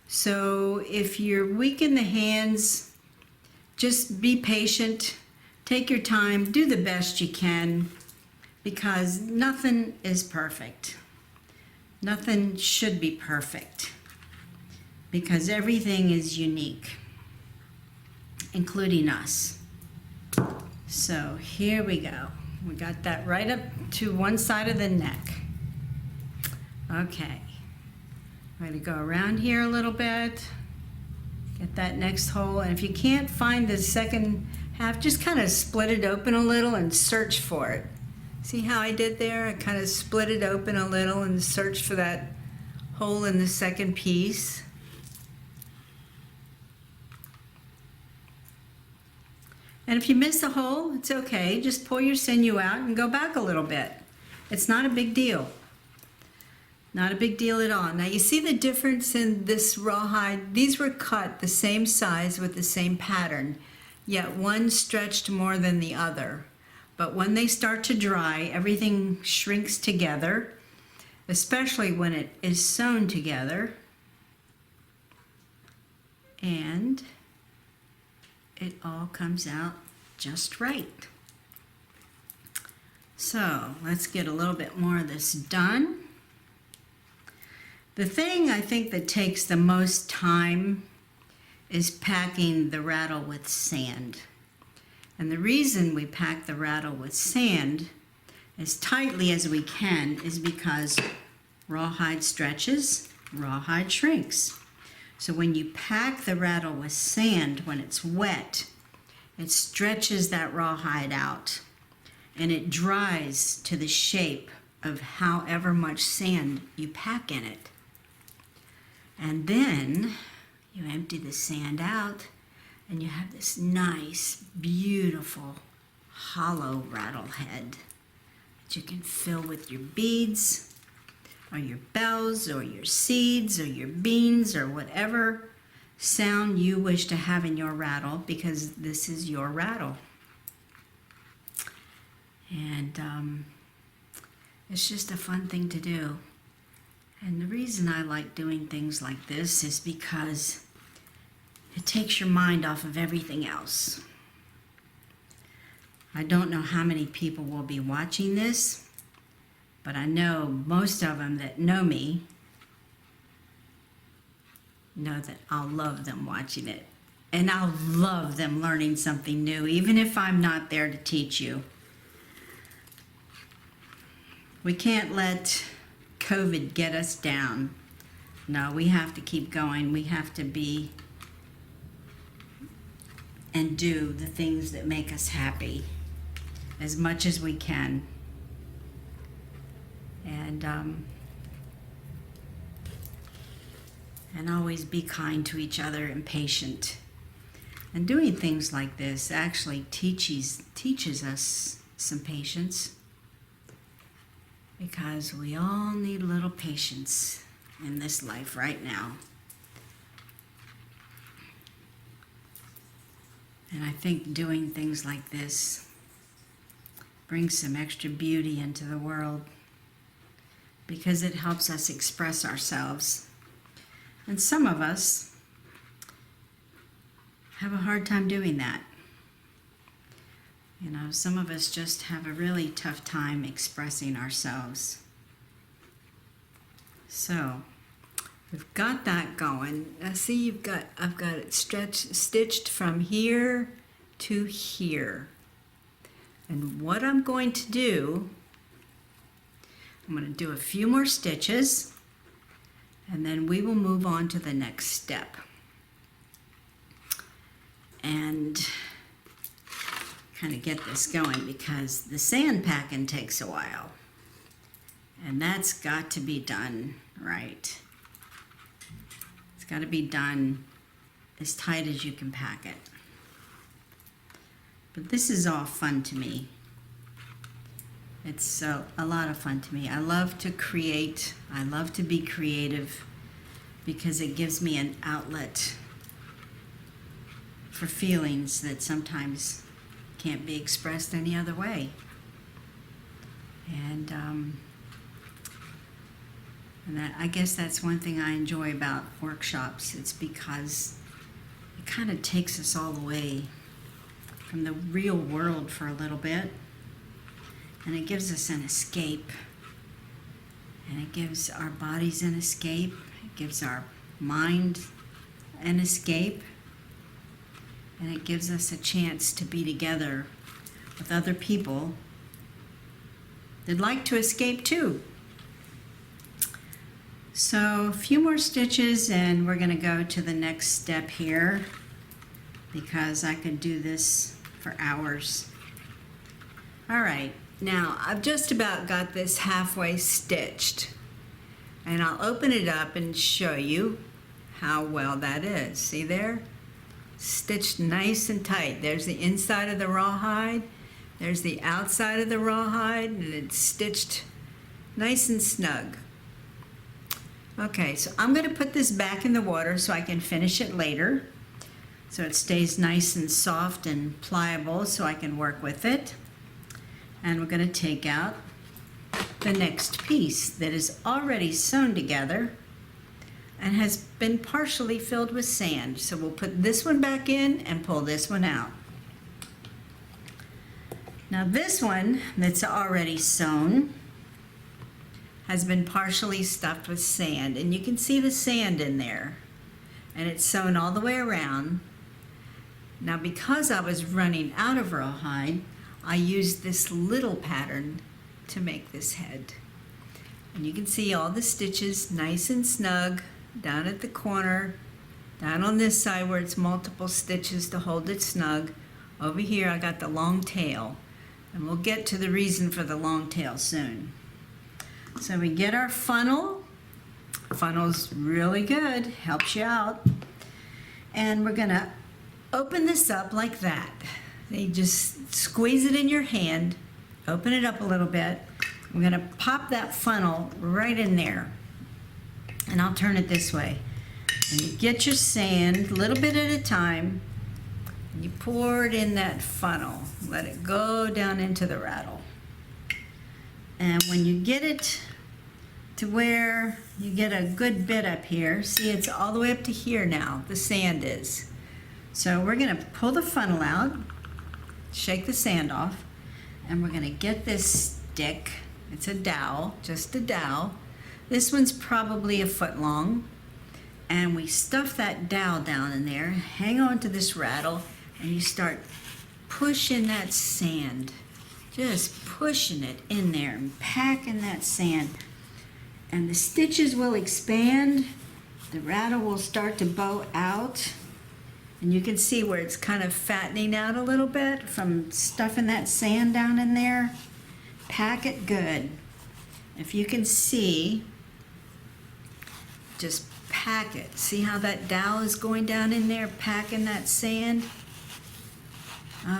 So if you're weak in the hands, just be patient, take your time, do the best you can, because nothing is perfect. Nothing should be perfect, because everything is unique, including us. So here we go. We got that right up to one side of the neck. Okay. I'm going to go around here a little bit, get that next hole, and if you can't find the second half, just kind of split it open a little and search for it. See how I did there? I kind of split it open a little and searched for that hole in the second piece. And if you miss a hole, it's okay. Just pull your sinew out and go back a little bit. It's not a big deal. Not a big deal at all. Now you see the difference in this rawhide? These were cut the same size with the same pattern, yet one stretched more than the other. But when they start to dry, everything shrinks together, especially when it is sewn together. And it all comes out just right. So let's get a little bit more of this done. The thing I think that takes the most time is packing the rattle with sand. And the reason we pack the rattle with sand as tightly as we can is because rawhide stretches, rawhide shrinks. So when you pack the rattle with sand when it's wet, it stretches that rawhide out and it dries to the shape of however much sand you pack in it. And then you empty the sand out and you have this nice, beautiful, hollow rattle head that you can fill with your beads or your bells or your seeds or your beans or whatever sound you wish to have in your rattle, because this is your rattle. And it's just a fun thing to do. And the reason I like doing things like this is because it takes your mind off of everything else. I don't know how many people will be watching this, but I know most of them that know me know that I'll love them watching it. And I'll love them learning something new, even if I'm not there to teach you. We can't let COVID get us down. No, we have to keep going. We have to be and do the things that make us happy as much as we can. And always be kind to each other and patient. And doing things like this actually teaches us some patience, because we all need a little patience in this life right now. And I think doing things like this brings some extra beauty into the world, because it helps us express ourselves. And some of us have a hard time doing that. You know, some of us just have a really tough time expressing ourselves. So, we've got that going. Now see, I've got it stitched from here to here. And what I'm going to do, I'm going to do a few more stitches, and then we will move on to the next step. And kind of get this going, because the sand packing takes a while. And that's got to be done right. It's got to be done as tight as you can pack it. But this is all fun to me. It's a lot of fun to me. I love to create. I love to be creative because it gives me an outlet for feelings that sometimes can't be expressed any other way. And I guess that's one thing I enjoy about workshops. It's because it kind of takes us all the way from the real world for a little bit, and it gives us an escape, and it gives our bodies an escape, it gives our mind an escape, and it gives us a chance to be together with other people that like to escape too. So a few more stitches and we're going to go to the next step here, because I could do this for hours. All right, now I've just about got this halfway stitched, and I'll open it up and show you how well that is. See there? Stitched nice and tight. There's the inside of the rawhide, there's the outside of the rawhide, and it's stitched nice and snug. Okay, so I'm going to put this back in the water so I can finish it later, so it stays nice and soft and pliable so I can work with it. And we're going to take out the next piece that is already sewn together and has been partially filled with sand. So we'll put this one back in and pull this one out. Now this one that's already sewn has been partially stuffed with sand, and you can see the sand in there, and it's sewn all the way around. Now because I was running out of rawhide, I used this little pattern to make this head. And you can see all the stitches nice and snug down at the corner, down on this side where it's multiple stitches to hold it snug. Over here I got the long tail, and we'll get to the reason for the long tail soon. So we get our funnel. Funnel's really good, helps you out. And we're gonna open this up like that. You just squeeze it in your hand, open it up a little bit. We're gonna pop that funnel right in there. And I'll turn it this way. And you get your sand, a little bit at a time, and you pour it in that funnel. Let it go down into the rattle. And when you get it to where you get a good bit up here, see it's all the way up to here now, the sand is. So we're gonna pull the funnel out, shake the sand off, and we're gonna get this stick. It's a dowel, just a dowel. This one's probably a foot long. And we stuff that dowel down in there, hang on to this rattle, and you start pushing that sand. Just pushing it in there and packing that sand. And the stitches will expand, the rattle will start to bow out, and you can see where it's kind of fattening out a little bit from stuffing that sand down in there. Pack it good. If you can see, just pack it. See how that dowel is going down in there, packing that sand?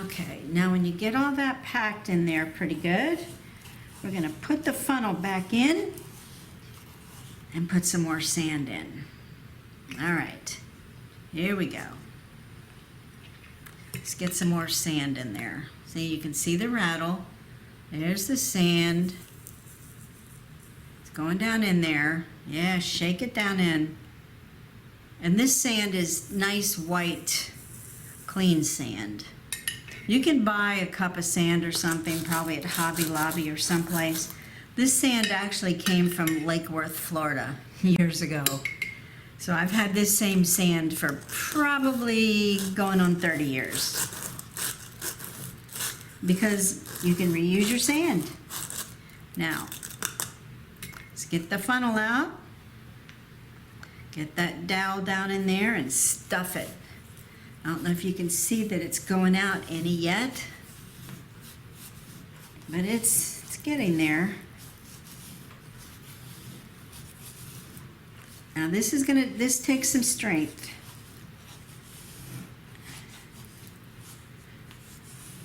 Okay, now when you get all that packed in there pretty good, we're gonna put the funnel back in and put some more sand in. All right, here we go. Let's get some more sand in there. See, you can see the rattle. There's the sand. It's going down in there. Yeah, shake it down in. And this sand is nice white, clean sand. You can buy a cup of sand or something, probably at Hobby Lobby or someplace. This sand actually came from Lake Worth, Florida, years ago. So I've had this same sand for probably going on 30 years. Because you can reuse your sand. Now, let's get the funnel out. Get that dowel down in there and stuff it. I don't know if you can see that it's going out any yet, but it's getting there. Now this takes some strength.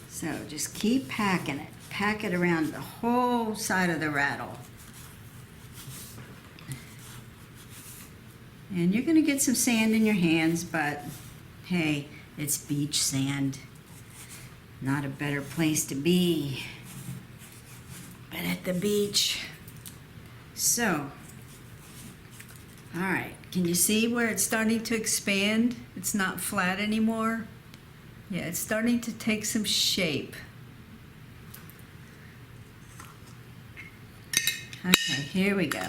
So just keep packing it. Pack it around the whole side of the rattle. And you're gonna get some sand in your hands, but hey, it's beach sand. Not a better place to be but at the beach. So, all right, can you see where it's starting to expand? It's not flat anymore. Yeah, it's starting to take some shape. Okay, here we go.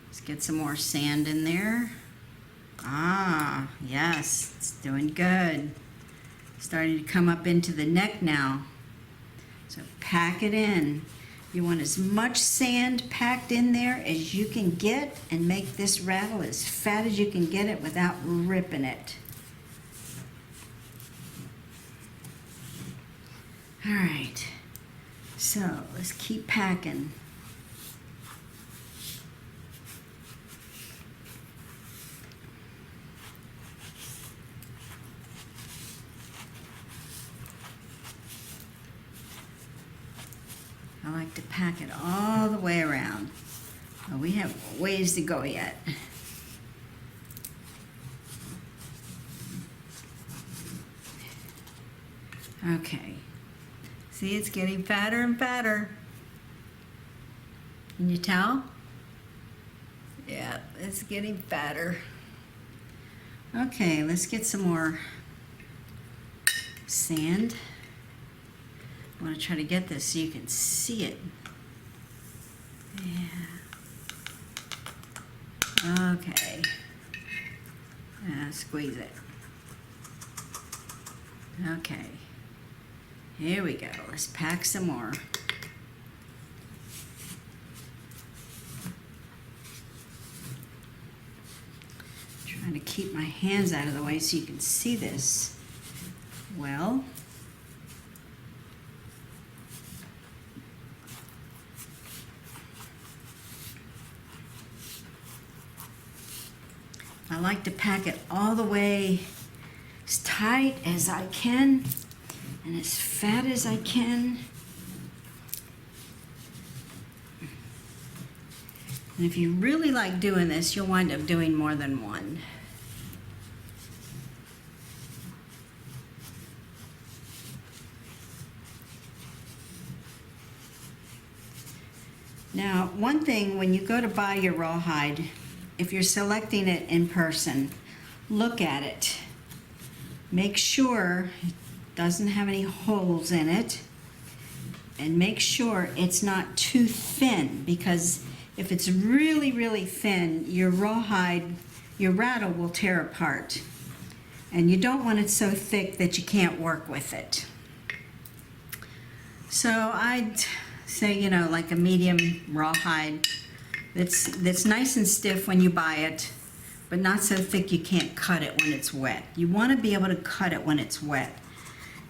Let's get some more sand in there. Ah, yes, it's doing good. Starting to come up into the neck now. So pack it in. You want as much sand packed in there as you can get and make this rattle as fat as you can get it without ripping it. All right, so let's keep packing. I like to pack it all the way around. Well, we have ways to go yet. Okay. See, it's getting fatter and fatter. Can you tell? Yeah, it's getting fatter. Okay, let's get some more sand. I want to try to get this so you can see it. Yeah. Okay. Squeeze it. Okay. Here we go. Let's pack some more. Trying to keep my hands out of the way so you can see this well. I like to pack it all the way as tight as I can and as fat as I can. And if you really like doing this, you'll wind up doing more than one. Now, one thing, when you go to buy your rawhide, if you're selecting it in person, look at it. Make sure it doesn't have any holes in it, and make sure it's not too thin, because if it's really, really thin, your rawhide, your rattle will tear apart. And you don't want it so thick that you can't work with it. So I'd say, you know, like a medium rawhide that's nice and stiff when you buy it, but not so thick you can't cut it when it's wet. You want to be able to cut it when it's wet.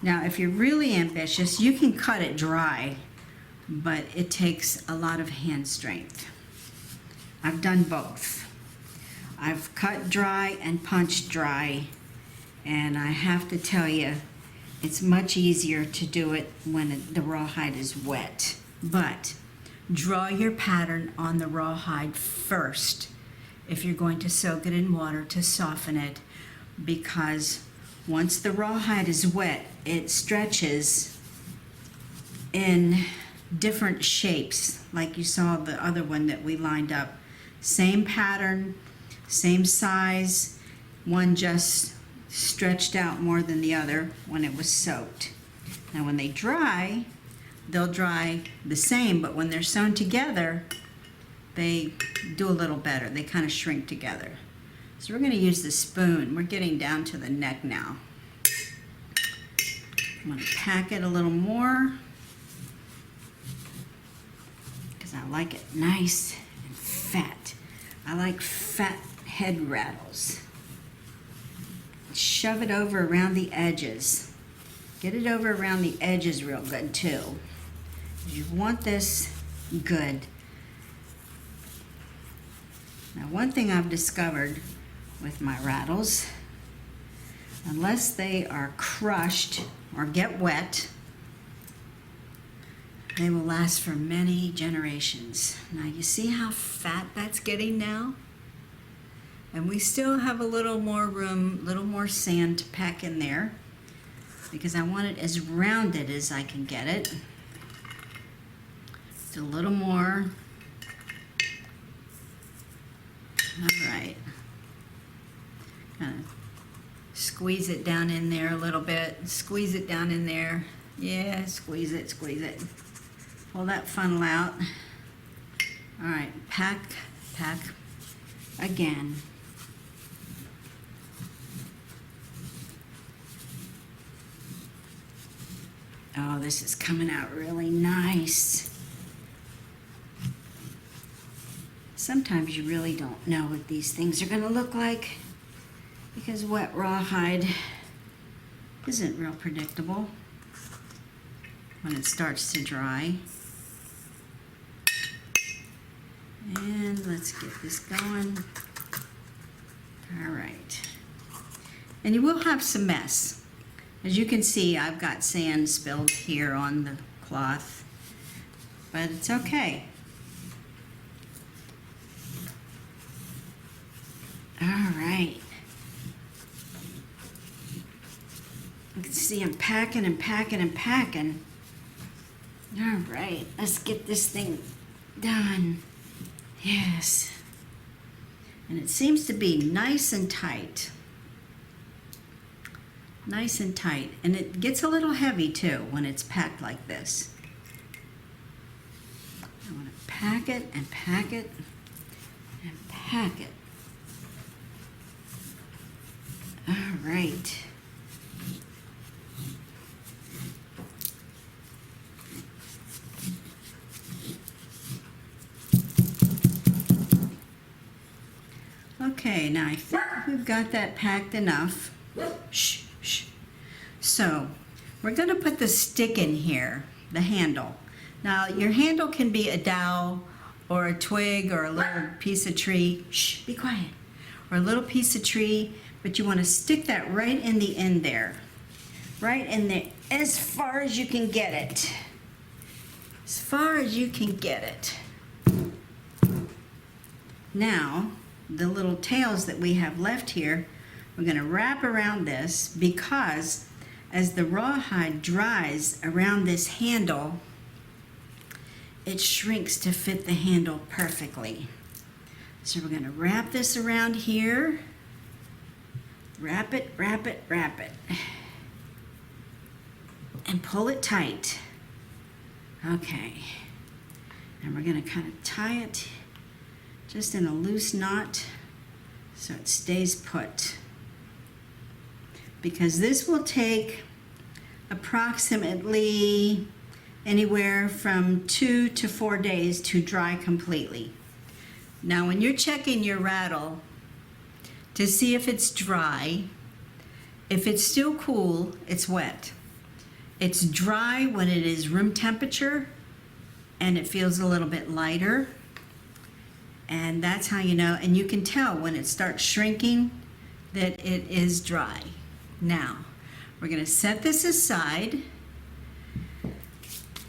Now, if you're really ambitious, you can cut it dry, but it takes a lot of hand strength. I've done both. I've cut dry and punched dry, and I have to tell you, it's much easier to do it when the rawhide is wet. But draw your pattern on the rawhide first if you're going to soak it in water to soften it, because once the rawhide is wet, it stretches in different shapes, like you saw the other one that we lined up. Same pattern, same size, one just stretched out more than the other when it was soaked. Now when they dry, they'll dry the same, but when they're sewn together, they do a little better. They kind of shrink together. So we're going to use the spoon. We're getting down to the neck now. I'm going to pack it a little more because I like it nice and fat. I like fat head rattles. Shove it over around the edges. Get it over around the edges real good too. You want this good. Now, one thing I've discovered with my rattles, unless they are crushed or get wet, they will last for many generations. Now, you see how fat that's getting now? And we still have a little more room, a little more sand to pack in there because I want it as rounded as I can get it. Just a little more. All right. Kind of squeeze it down in there a little bit. Squeeze it down in there. Yeah, squeeze it, squeeze it. Pull that funnel out. All right, pack again. Oh, this is coming out really nice. Sometimes you really don't know what these things are going to look like because wet rawhide isn't real predictable when it starts to dry. And let's get this going. All right. And you will have some mess. As you can see, I've got sand spilled here on the cloth, but it's okay. All right. You can see I'm packing and packing and packing. All right, let's get this thing done. Yes. And it seems to be nice and tight. Nice and tight. And it gets a little heavy too when it's packed like this. I want to pack it and pack it and pack it. All right. Okay, now I think we've got that packed enough. Shh, shh. So, we're going to put the stick in here, the handle. Now, your handle can be a dowel or a twig or a little piece of tree. Shh, be quiet. Or a little piece of tree, but you want to stick that right in the end there. Right in there, as far as you can get it. As far as you can get it. Now, the little tails that we have left here, we're going to wrap around this because as the rawhide dries around this handle, it shrinks to fit the handle perfectly. So we're going to wrap this around here. Wrap it, wrap it, wrap it. And pull it tight. Okay. And we're going to kind of tie it just in a loose knot so it stays put. Because this will take approximately anywhere from 2 to 4 days to dry completely. Now when you're checking your rattle to see if it's dry, if it's still cool, it's wet. It's dry when it is room temperature and it feels a little bit lighter. And that's how you know, and you can tell when it starts shrinking that it is dry. Now, we're going to set this aside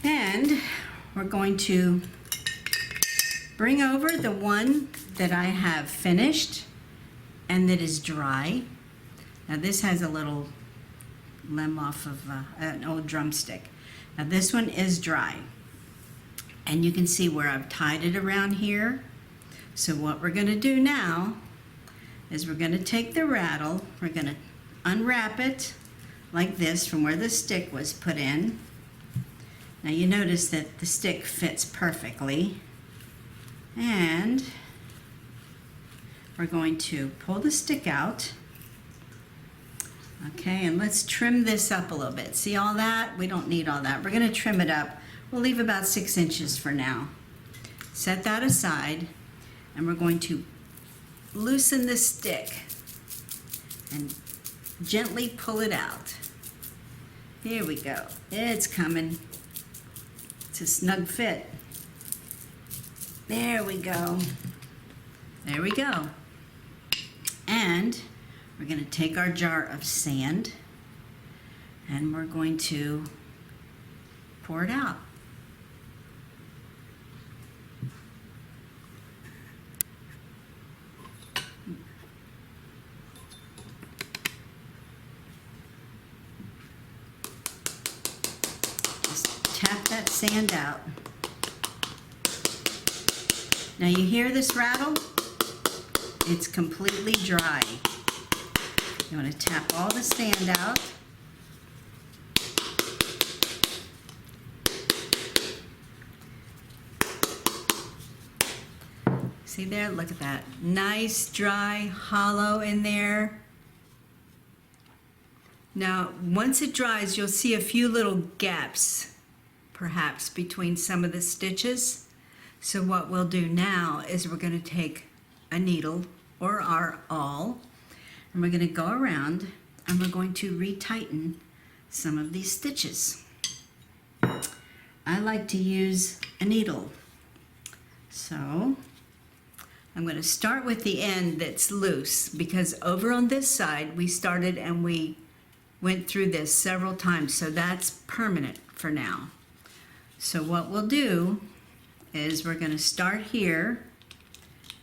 and we're going to bring over the one that I have finished and that is dry. Now this has a little limb off of an old drumstick. Now this one is dry. And you can see where I've tied it around here. So what we're going to do now is we're going to take the rattle, we're going to unwrap it, like this from where the stick was put in. Now you notice that the stick fits perfectly. And we're going to pull the stick out. Okay, and let's trim this up a little bit. See all that? We don't need all that. We're going to trim it up. We'll leave about 6 inches for now. Set that aside, and we're going to loosen the stick and gently pull it out. Here we go. It's coming. It's a snug fit. There we go. There we go. And we're going to take our jar of sand and we're going to pour it out. Tap that sand out. Now you hear this rattle? It's completely dry. You want to tap all the sand out. See there? Look at that. Nice, dry, hollow in there. Now, once it dries, you'll see a few little gaps, perhaps, between some of the stitches. So what we'll do now is we're going to take a needle or our awl, and we're going to go around and we're going to retighten some of these stitches. I like to use a needle. So I'm going to start with the end that's loose, because over on this side we started and we went through this several times, so that's permanent for now. So what we'll do is we're going to start here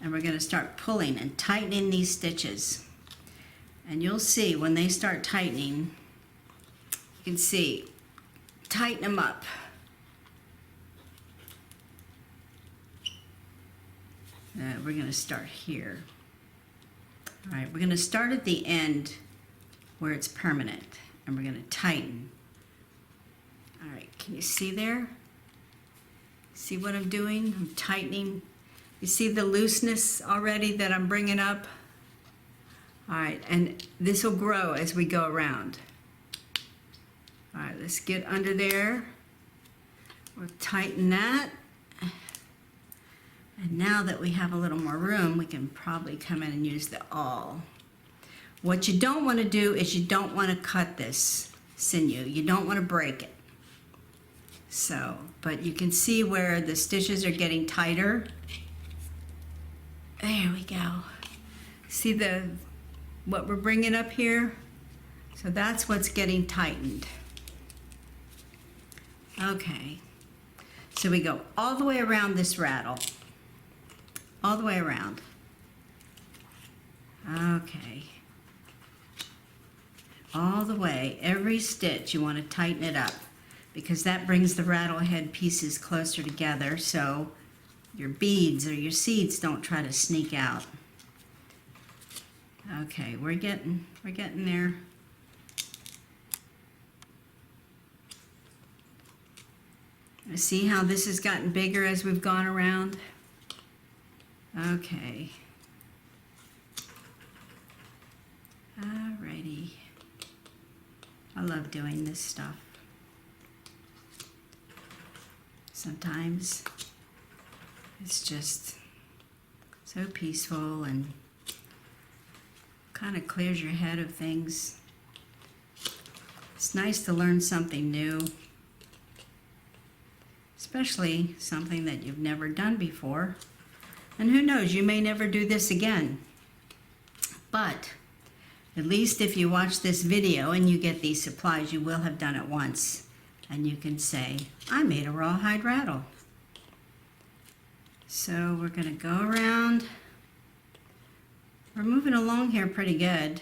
and we're going to start pulling and tightening these stitches. And you'll see when they start tightening, you can see, tighten them up. We're going to start here. All right, we're going to start at the end where it's permanent, and we're going to tighten. All right, can you see there? See what I'm doing? I'm tightening. You see the looseness already that I'm bringing up? All right, and this will grow as we go around. All right, let's get under there. We'll tighten that. And now that we have a little more room, we can probably come in and use the awl. What you don't want to do is you don't want to cut this sinew. You don't want to break it. So, but you can see where the stitches are getting tighter. There we go. See what we're bringing up here? So that's what's getting tightened. Okay. So we go all the way around this rattle. All the way around. Okay. All the way. Every stitch you want to tighten it up, because that brings the rattle head pieces closer together so your beads or your seeds don't try to sneak out. Okay, we're getting there. See how this has gotten bigger as we've gone around? Okay. Alrighty. I love doing this stuff. Sometimes it's just so peaceful and kind of clears your head of things. It's nice to learn something new, especially something that you've never done before. And who knows, you may never do this again. But at least if you watch this video and you get these supplies, you will have done it once. And you can say, I made a rawhide rattle. So we're going to go around. We're moving along here pretty good.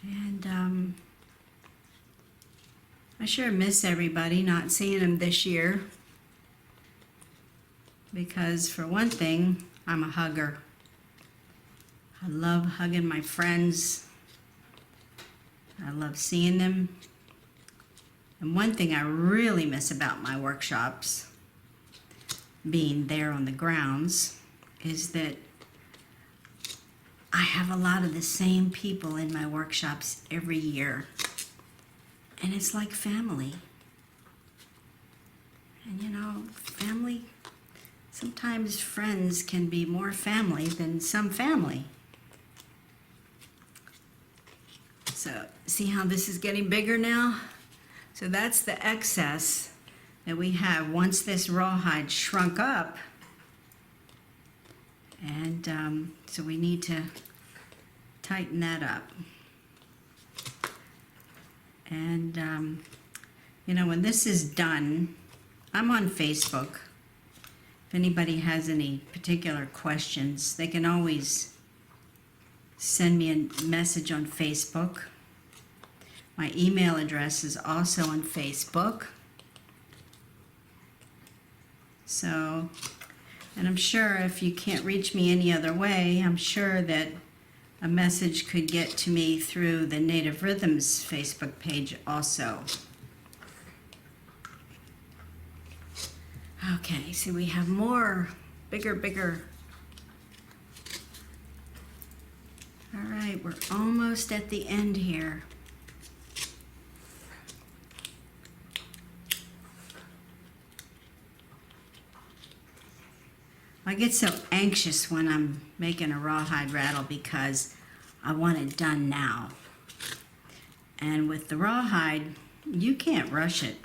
And I sure miss everybody, not seeing them this year. Because for one thing, I'm a hugger. I love hugging my friends. I love seeing them. And one thing I really miss about my workshops, being there on the grounds, is that I have a lot of the same people in my workshops every year. And it's like family. And you know, family, sometimes friends can be more family than some family. So, see how this is getting bigger now? So that's the excess that we have once this rawhide shrunk up. And so we need to tighten that up. And you know, when this is done, I'm on Facebook. If anybody has any particular questions, they can always send me a message on Facebook. My email address is also on Facebook. So, and I'm sure if you can't reach me any other way, I'm sure that a message could get to me through the Native Rhythms Facebook page also. Okay, so we have more, bigger. All right, we're almost at the end here. I get so anxious when I'm making a rawhide rattle because I want it done now. And with the rawhide, you can't rush it.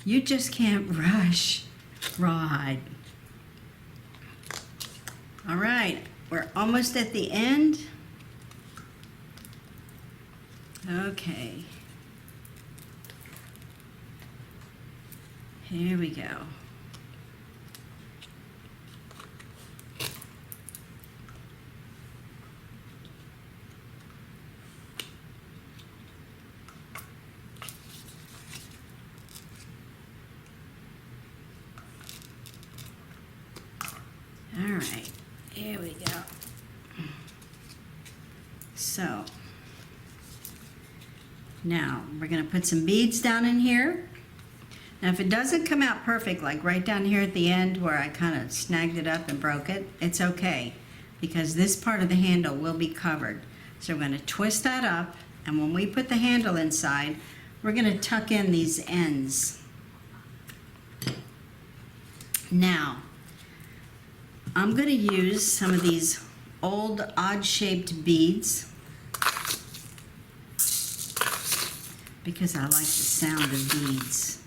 You just can't rush rawhide. All right, we're almost at the end. Okay. Here we go. All right, here we go. So, now we're going to put some beads down in here. Now if it doesn't come out perfect, like right down here at the end where I kind of snagged it up and broke it, it's okay, because this part of the handle will be covered. So we're going to twist that up, and when we put the handle inside, we're going to tuck in these ends. Now, I'm going to use some of these old odd-shaped beads because I like the sound of beads.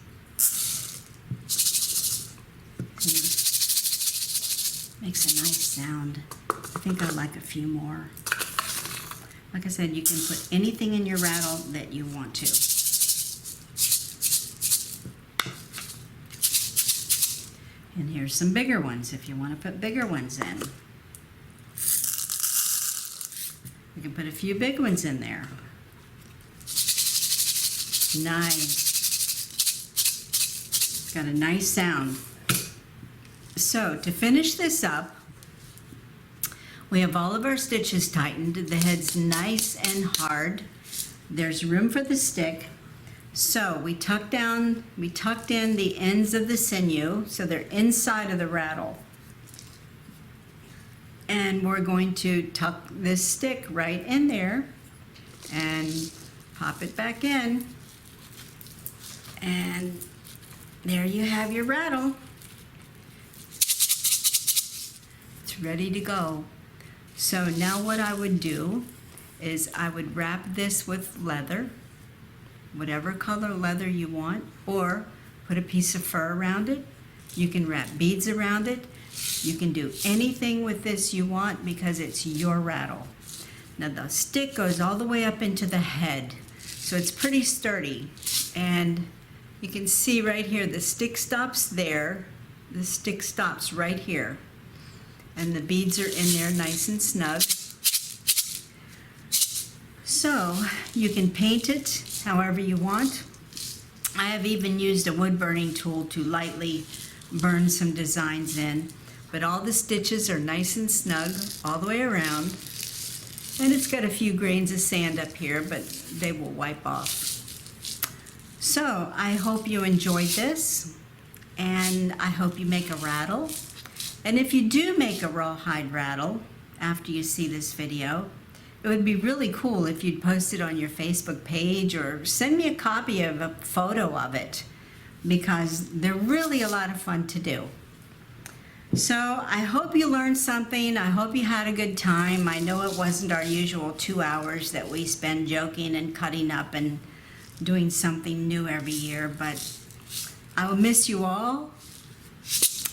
Makes a nice sound. I think I like a few more. Like I said, you can put anything in your rattle that you want to. And here's some bigger ones if you want to put bigger ones in. You can put a few big ones in there. Nice. It's got a nice sound. So to finish this up, we have all of our stitches tightened. The head's nice and hard. There's room for the stick. So we tucked in the ends of the sinew, so they're inside of the rattle. And we're going to tuck this stick right in there and pop it back in. And there you have your rattle. It's ready to go. So now what I would do is I would wrap this with leather, whatever color leather you want, or put a piece of fur around it. You can wrap beads around it. You can do anything with this you want because it's your rattle. Now the stick goes all the way up into the head, so it's pretty sturdy. And you can see right here, the stick stops there. The stick stops right here. And the beads are in there nice and snug. So you can paint it however you want. I have even used a wood burning tool to lightly burn some designs in, but all the stitches are nice and snug all the way around. And it's got a few grains of sand up here, but they will wipe off. So I hope you enjoyed this, and I hope you make a rattle. And if you do make a rawhide rattle after you see this video, it would be really cool if you'd post it on your Facebook page or send me a copy of a photo of it, because they're really a lot of fun to do. So I hope you learned something. I hope you had a good time. I know it wasn't our usual 2 hours that we spend joking and cutting up and doing something new every year, but I will miss you all,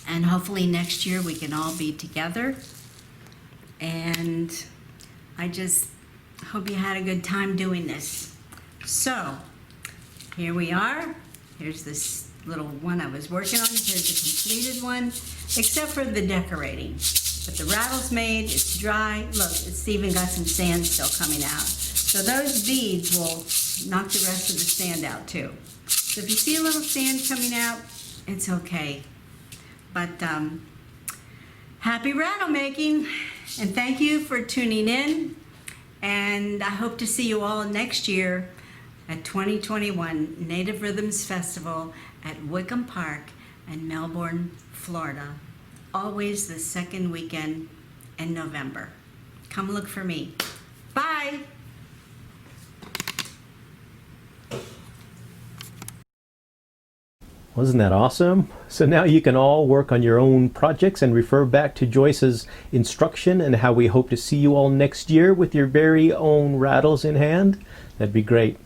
and hopefully next year we can all be together. And I just hope you had a good time doing this. So here we are. Here's this little one I was working on. Here's the completed one, except for the decorating. But the rattle's made, it's dry. Look, it's even got some sand still coming out. So those beads will knock the rest of the sand out too. So if you see a little sand coming out, it's okay. But happy rattle making, and thank you for tuning in. And I hope to see you all next year at 2021 Native Rhythms Festival at Wickham Park in Melbourne, Florida. Always the second weekend in November. Come look for me. Bye. Wasn't that awesome? So now you can all work on your own projects and refer back to Joyce's instruction and how we hope to see you all next year with your very own rattles in hand. That'd be great.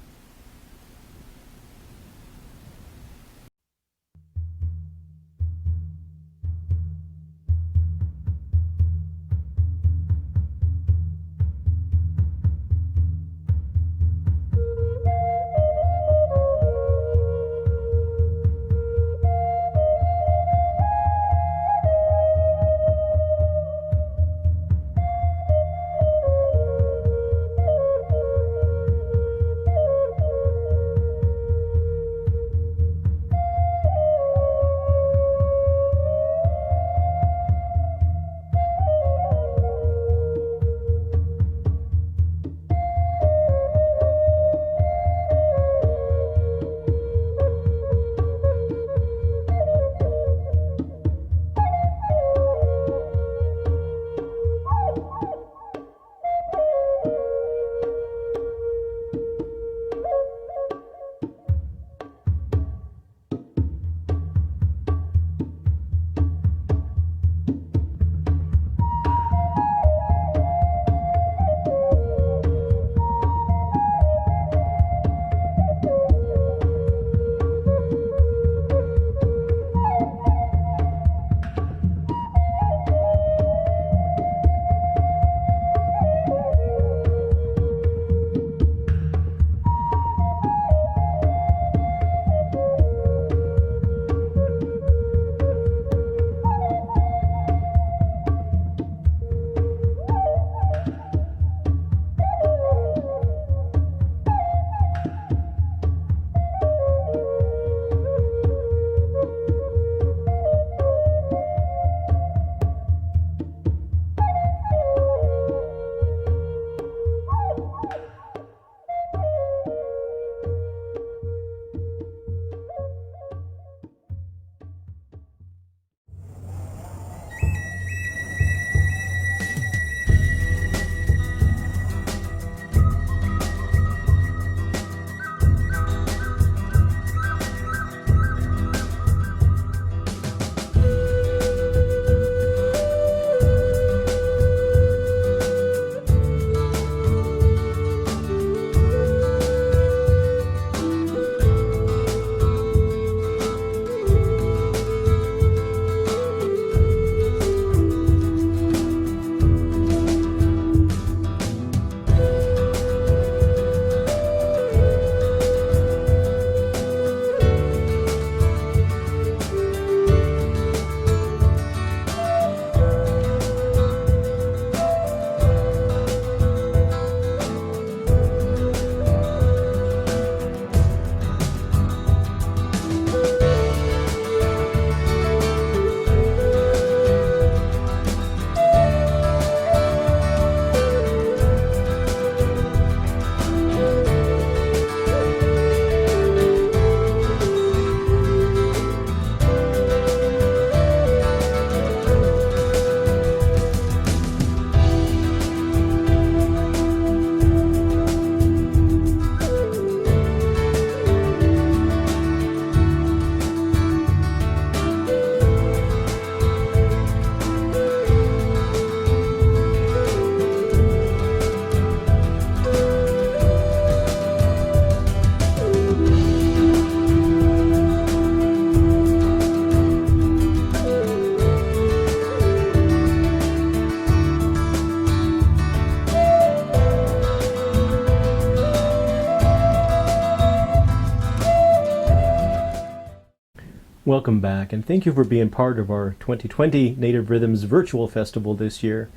Welcome back, and thank you for being part of our 2020 Native Rhythms Virtual Festival this year.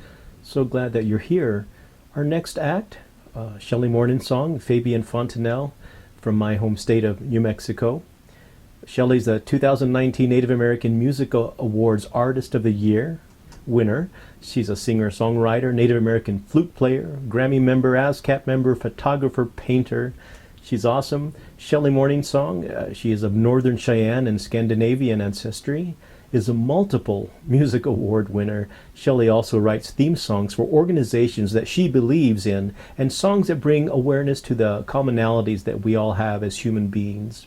So glad that you're here. Our next act, Shelley Morningsong, Fabian Fontenelle from my home state of New Mexico. Shelley's the 2019 Native American Music Awards Artist of the Year winner. She's a singer-songwriter, Native American flute player, Grammy member, ASCAP member, photographer, painter. She's awesome. Shelley Morningsong, she is of Northern Cheyenne and Scandinavian ancestry, is a multiple music award winner. Shelley also writes theme songs for organizations that she believes in and songs that bring awareness to the commonalities that we all have as human beings.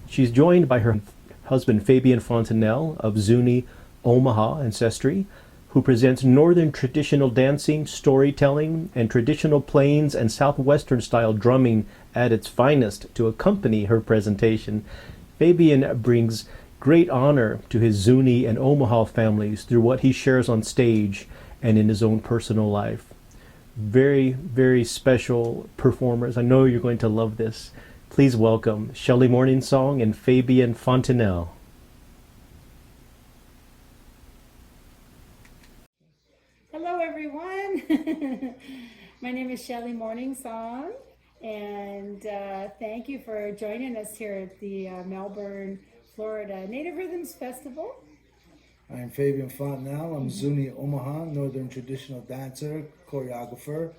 She's joined by her husband Fabian Fontenelle of Zuni, Omaha ancestry, who presents Northern traditional dancing, storytelling, and traditional Plains and Southwestern style drumming at its finest to accompany her presentation. Fabian brings great honor to his Zuni and Omaha families through what he shares on stage and in his own personal life. Very, very special performers. I know you're going to love this. Please welcome Shelley Morningsong and Fabian Fontenelle. Hello everyone, my name is Shelley Morningsong, and thank you for joining us here at the Melbourne, Florida Native Rhythms Festival. I'm Fabian Fontenelle. I'm Zuni Omaha, Northern traditional dancer, choreographer.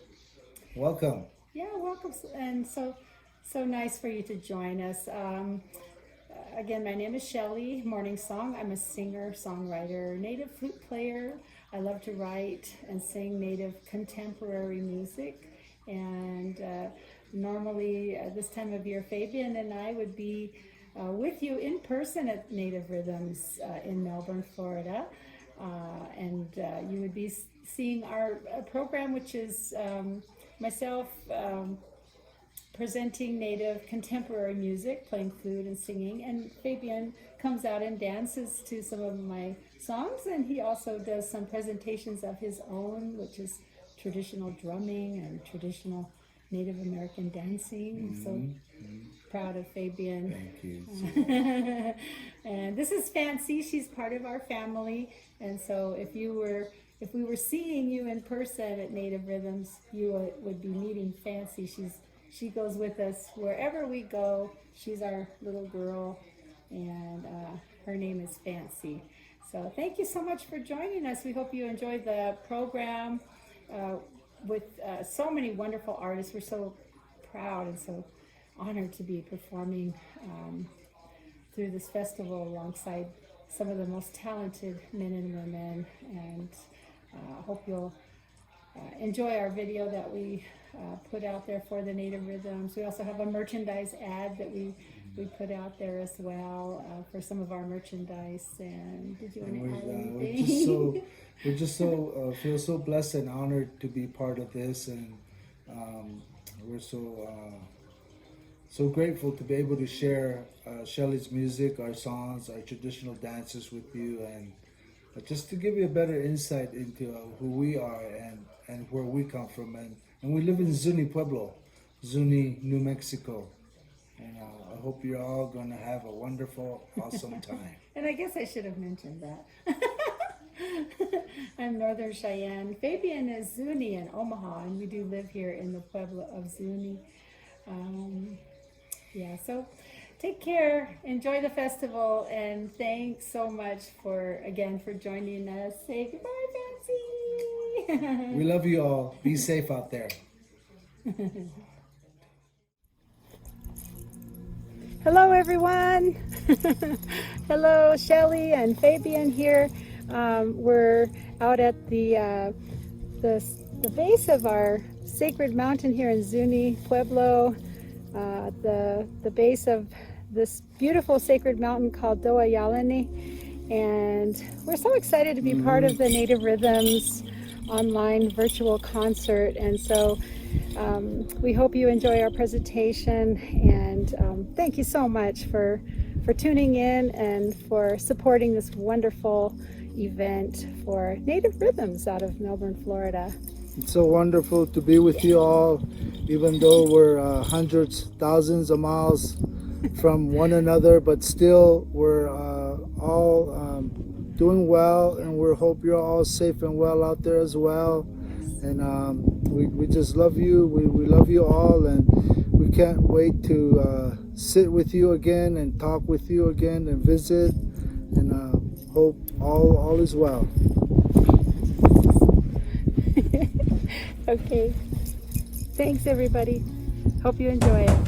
Welcome. Yeah, welcome, and so nice for you to join us. Again, my name is Shelley Morningsong. I'm a singer, songwriter, Native flute player. I love to write and sing Native contemporary music, and normally this time of year, Fabian and I would be with you in person at Native Rhythms in Melbourne, Florida, and you would be seeing our program, which is myself presenting Native contemporary music, playing flute and singing, and Fabian comes out and dances to some of my songs, and he also does some presentations of his own, which is traditional drumming and traditional Native American dancing. So proud of Fabian. Thank you. And this is Fancy. She's part of our family, and so if we were seeing you in person at Native Rhythms, you would be meeting Fancy. She goes with us wherever we go. She's our little girl, and her name is Fancy. So thank you so much for joining us. We hope you enjoyed the program with so many wonderful artists. We're so proud and so honored to be performing through this festival alongside some of the most talented men and women, and hope you'll enjoy our video that we put out there for the Native Rhythms. We also have a merchandise ad that we put out there as well for some of our merchandise. And did you want to add anything? We're just so feel so blessed and honored to be part of this, and we're so grateful to be able to share Shelley's music, our songs, our traditional dances with you, and just to give you a better insight into who we are and where we come from. And we live in Zuni, Pueblo, Zuni, New Mexico. And I hope you're all going to have a wonderful, awesome time. And I guess I should have mentioned that. I'm Northern Cheyenne. Fabian is Zuni in Omaha, and we do live here in the Pueblo of Zuni. So take care, enjoy the festival, and thanks so much for joining us. Say goodbye, Fancy. We love you all. Be safe out there. Hello, everyone. Hello, Shelley and Fabian here. We're out at the base of our sacred mountain here in Zuni, Pueblo. The base of this beautiful sacred mountain called Doa Yalani, and we're so excited to be part of the Native Rhythms online virtual concert. And so we hope you enjoy our presentation, and thank you so much for tuning in and for supporting this wonderful event for Native Rhythms out of Melbourne, Florida. It's so wonderful to be with you all, even though we're hundreds, thousands of miles from one another, but still we're all doing well, and we hope you're all safe and well out there as well. And we just love you. We love you all, and we can't wait to sit with you again and talk with you again and visit, and hope all is well. Okay. Thanks, everybody. Hope you enjoy it.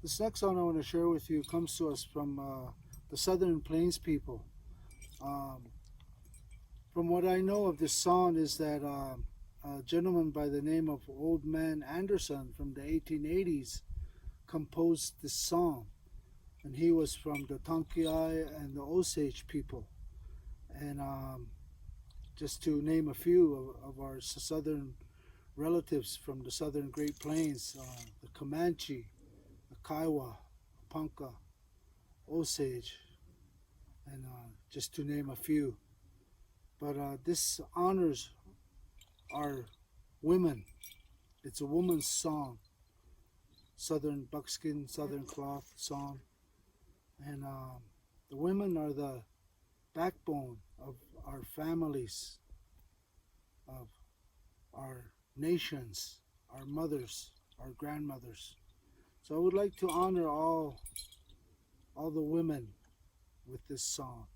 This next song I want to share with you comes to us from the Southern Plains people. From what I know of this song is that a gentleman by the name of Old Man Anderson from the 1880s composed this song. And he was from the Tonkiai and the Osage people. And just to name a few of our southern relatives from the southern Great Plains, the Comanche, the Kiowa, Ponca, Osage, and just to name a few. But this honors our women. It's a woman's song, southern buckskin, southern cloth song. And the women are the backbone of our families, of our nations, our mothers, our grandmothers. So I would like to honor all the women with this song.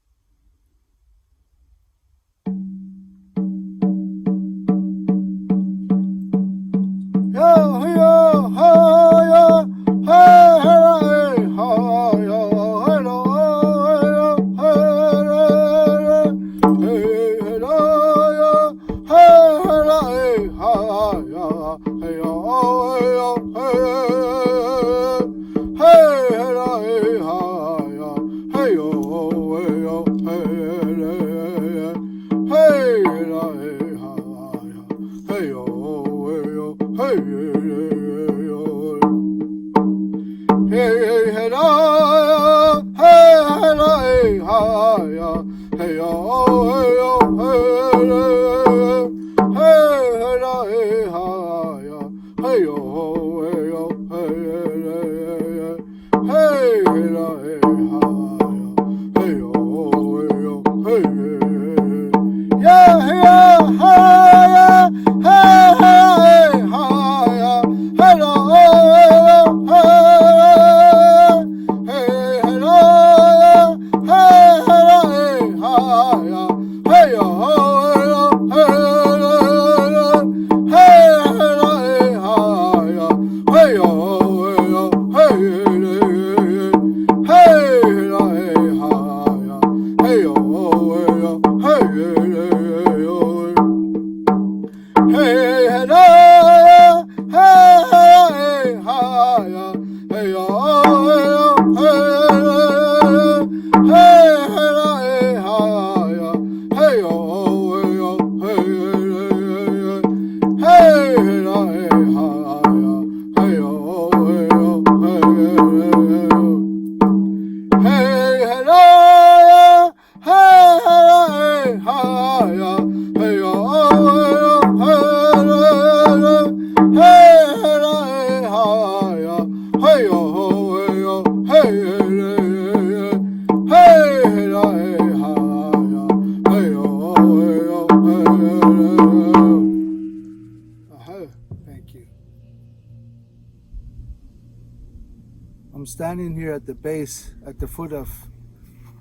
I'm standing here at the base, at the foot of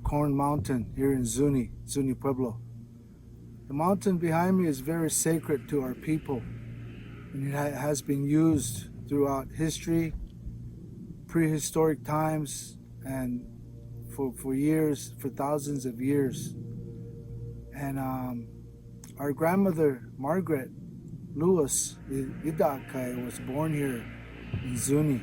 Corn Mountain here in Zuni, Pueblo. The mountain behind me is very sacred to our people, and it has been used throughout history, prehistoric times, and for years, for thousands of years. And our grandmother, Margaret Lewis Idakai, was born here in Zuni.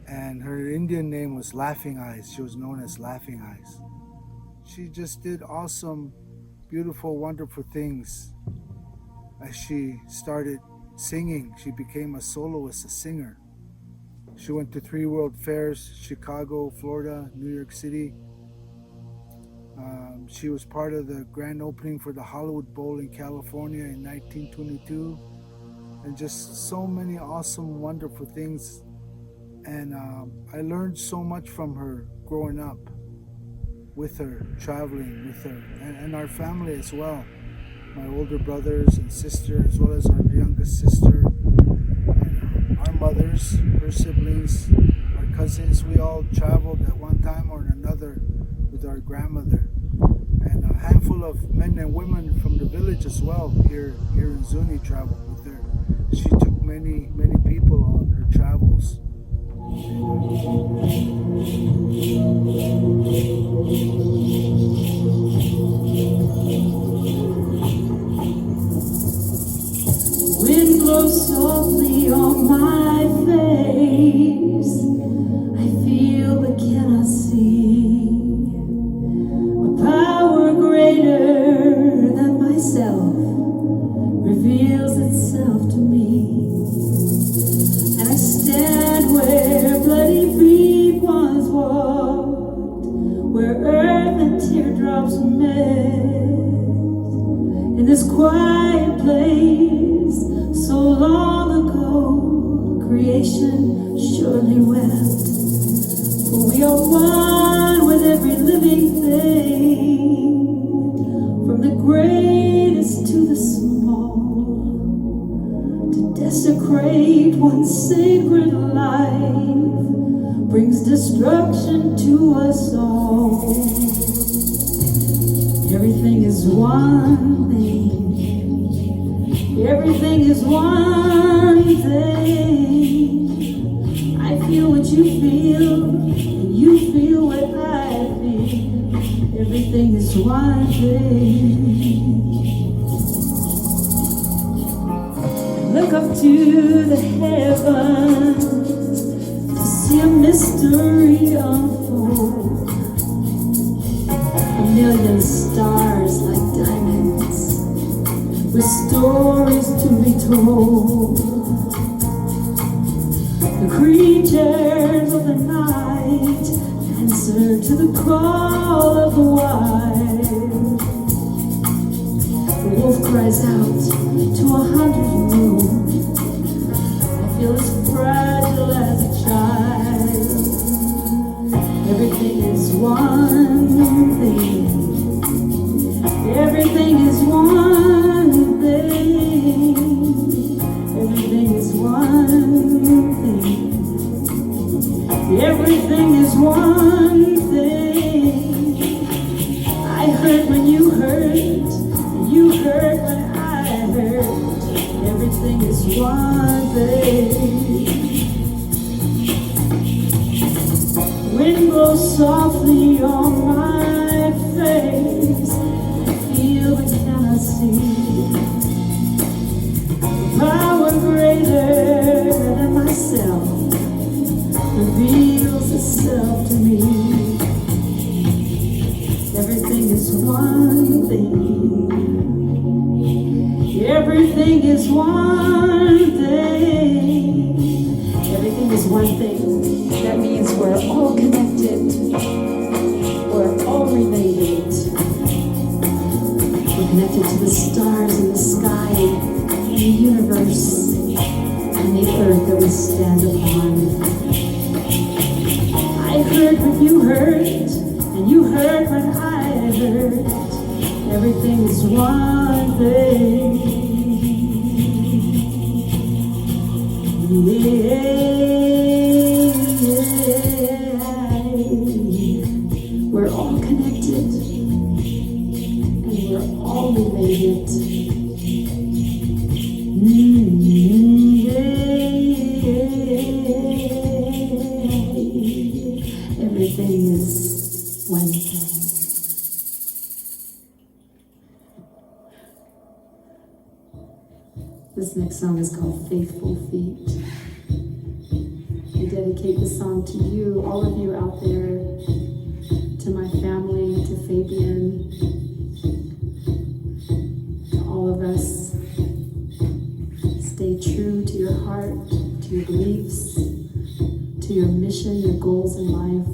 And her Indian name was Laughing Eyes. She was known as Laughing Eyes. She just did awesome, beautiful, wonderful things. As she started singing, she became a soloist, a singer. She went to 3 World Fairs, Chicago, Florida, New York City. She was part of the grand opening for the Hollywood Bowl in California in 1922. And just so many awesome, wonderful things. And I learned so much from her growing up with her, traveling with her, and our family as well. My older brothers and sister, as well as our youngest sister, and our mothers, her siblings, our cousins. We all traveled at one time or another with our grandmother. And a handful of men and women from the village as well here in Zuni traveled with her. She took many, many people on her travels. Wind blows softly on my face. I feel but cannot see a power greater than myself where earth and teardrops met. In this quiet place, so long ago, creation surely wept. For we are one with every living thing, from the greatest to the small. To desecrate one sacred life brings destruction to us all. Everything is one thing. Everything is one thing. I feel what you feel, and you feel what I feel. Everything is one thing. Look up to the heavens to see a mystery unfold. A million stars like diamonds, with stories to be told. The creatures of the night answer to the call of the wild. The wolf cries out to 100 moons. I feel as fragile as a child. Everything is one thing. Everything is one thing. Everything is one thing. Everything is one thing. I heard when you heard, and you heard when I heard. Everything is one thing. Wind blows softly on my face. I feel but cannot see. Power greater than myself reveals itself to me. Everything is one thing. Everything is one thing. Everything is one thing. That means we're all connected. We're all related. We're connected to the stars in the sky, the universe, and the earth that we stand upon. I heard what you heard, and you heard what I heard. Everything is one thing. We're all connected, and we're all related. Everything is one thing. This next song is called Faithful Feet. I dedicate this song to you, all of you out there, to my family, to Fabian, to all of us. Stay true to your heart, to your beliefs, to your mission, your goals in life.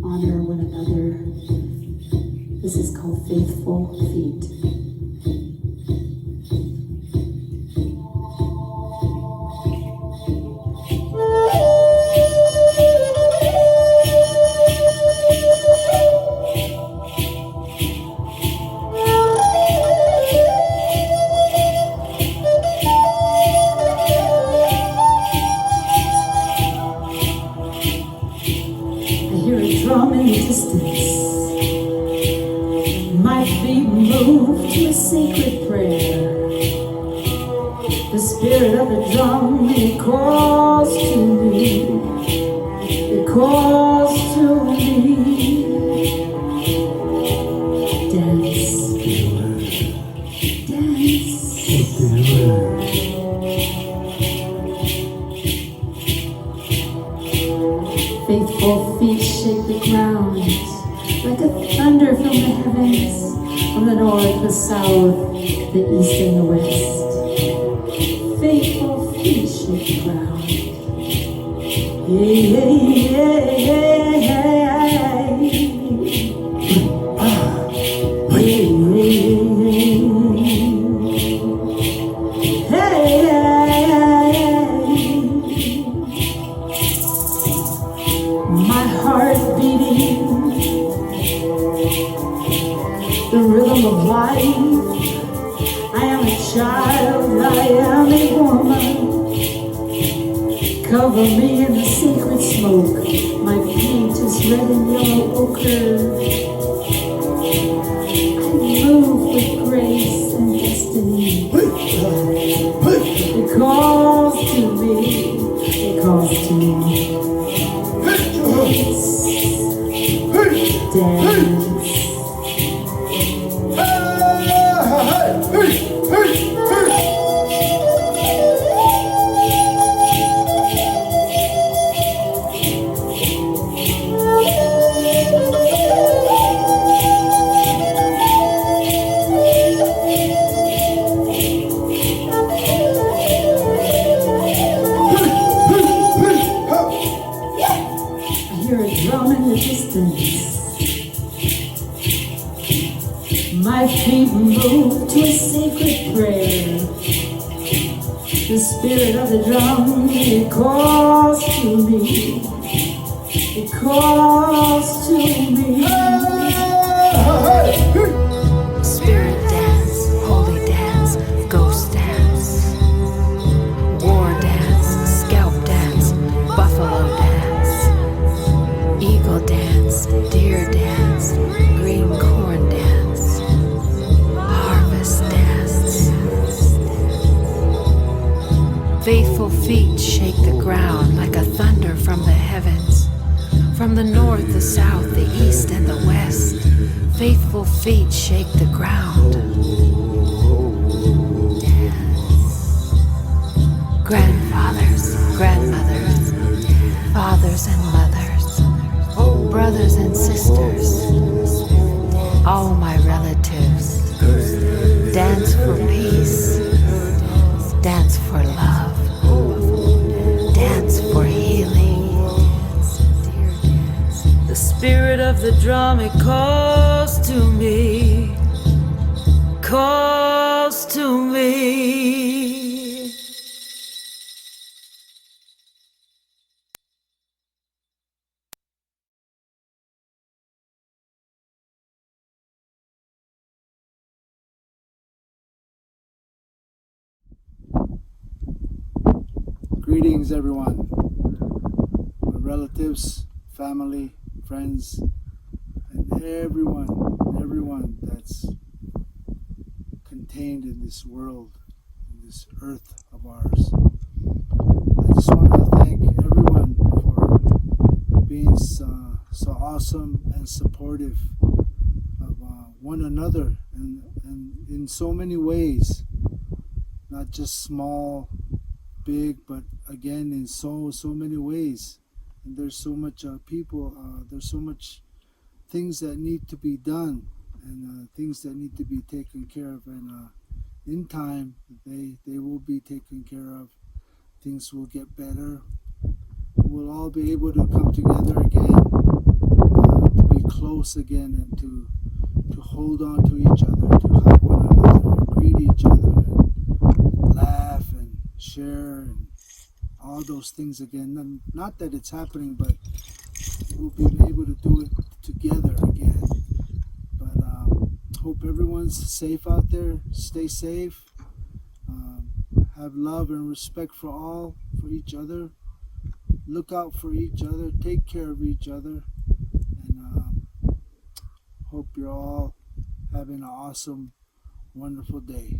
Honor one another. This is called Faithful Feet. life. I am a child, I am a woman. Cover me in the sacred smoke. My paint is red and yellow ochre. I move with grace and destiny. It calls to me. It calls to me. Dance. Dance. My feet move to a sacred prayer. The spirit of the drum, it calls to me. It calls to me. Spirit dance, holy dance, ghost dance, war dance, scalp dance, buffalo dance, eagle dance, deer dance, green corn dance, harvest dance. Faithful feet shake the ground like a thunder from the heavens. From the north, the south, the east, and the west, faithful feet shake the ground. Dance. Grandfathers, grandmothers, fathers and mothers, brothers and sisters, all my relatives, dance for peace, dance for love, dance for healing. The spirit of the drum, it calls to me, calls to me. Greetings, everyone. My relatives, family, friends, and everyone that's contained in this world, in this earth of ours. I just want to thank everyone for being so awesome and supportive of one another, and in so many ways, not just small, big, but again in so many ways. And there's so much people, there's so much things that need to be done, and things that need to be taken care of, and in time they will be taken care of. Things will get better. We'll all be able to come together again, to be close again, and to hold on to each other, to hug one another, greet each other, and laugh and share and all those things again. And not that it's happening, but we'll be able to do it together again. But hope everyone's safe out there. Stay safe. Have love and respect for each other. Look out for each other. Take care of each other. And hope you're all having an awesome, wonderful day.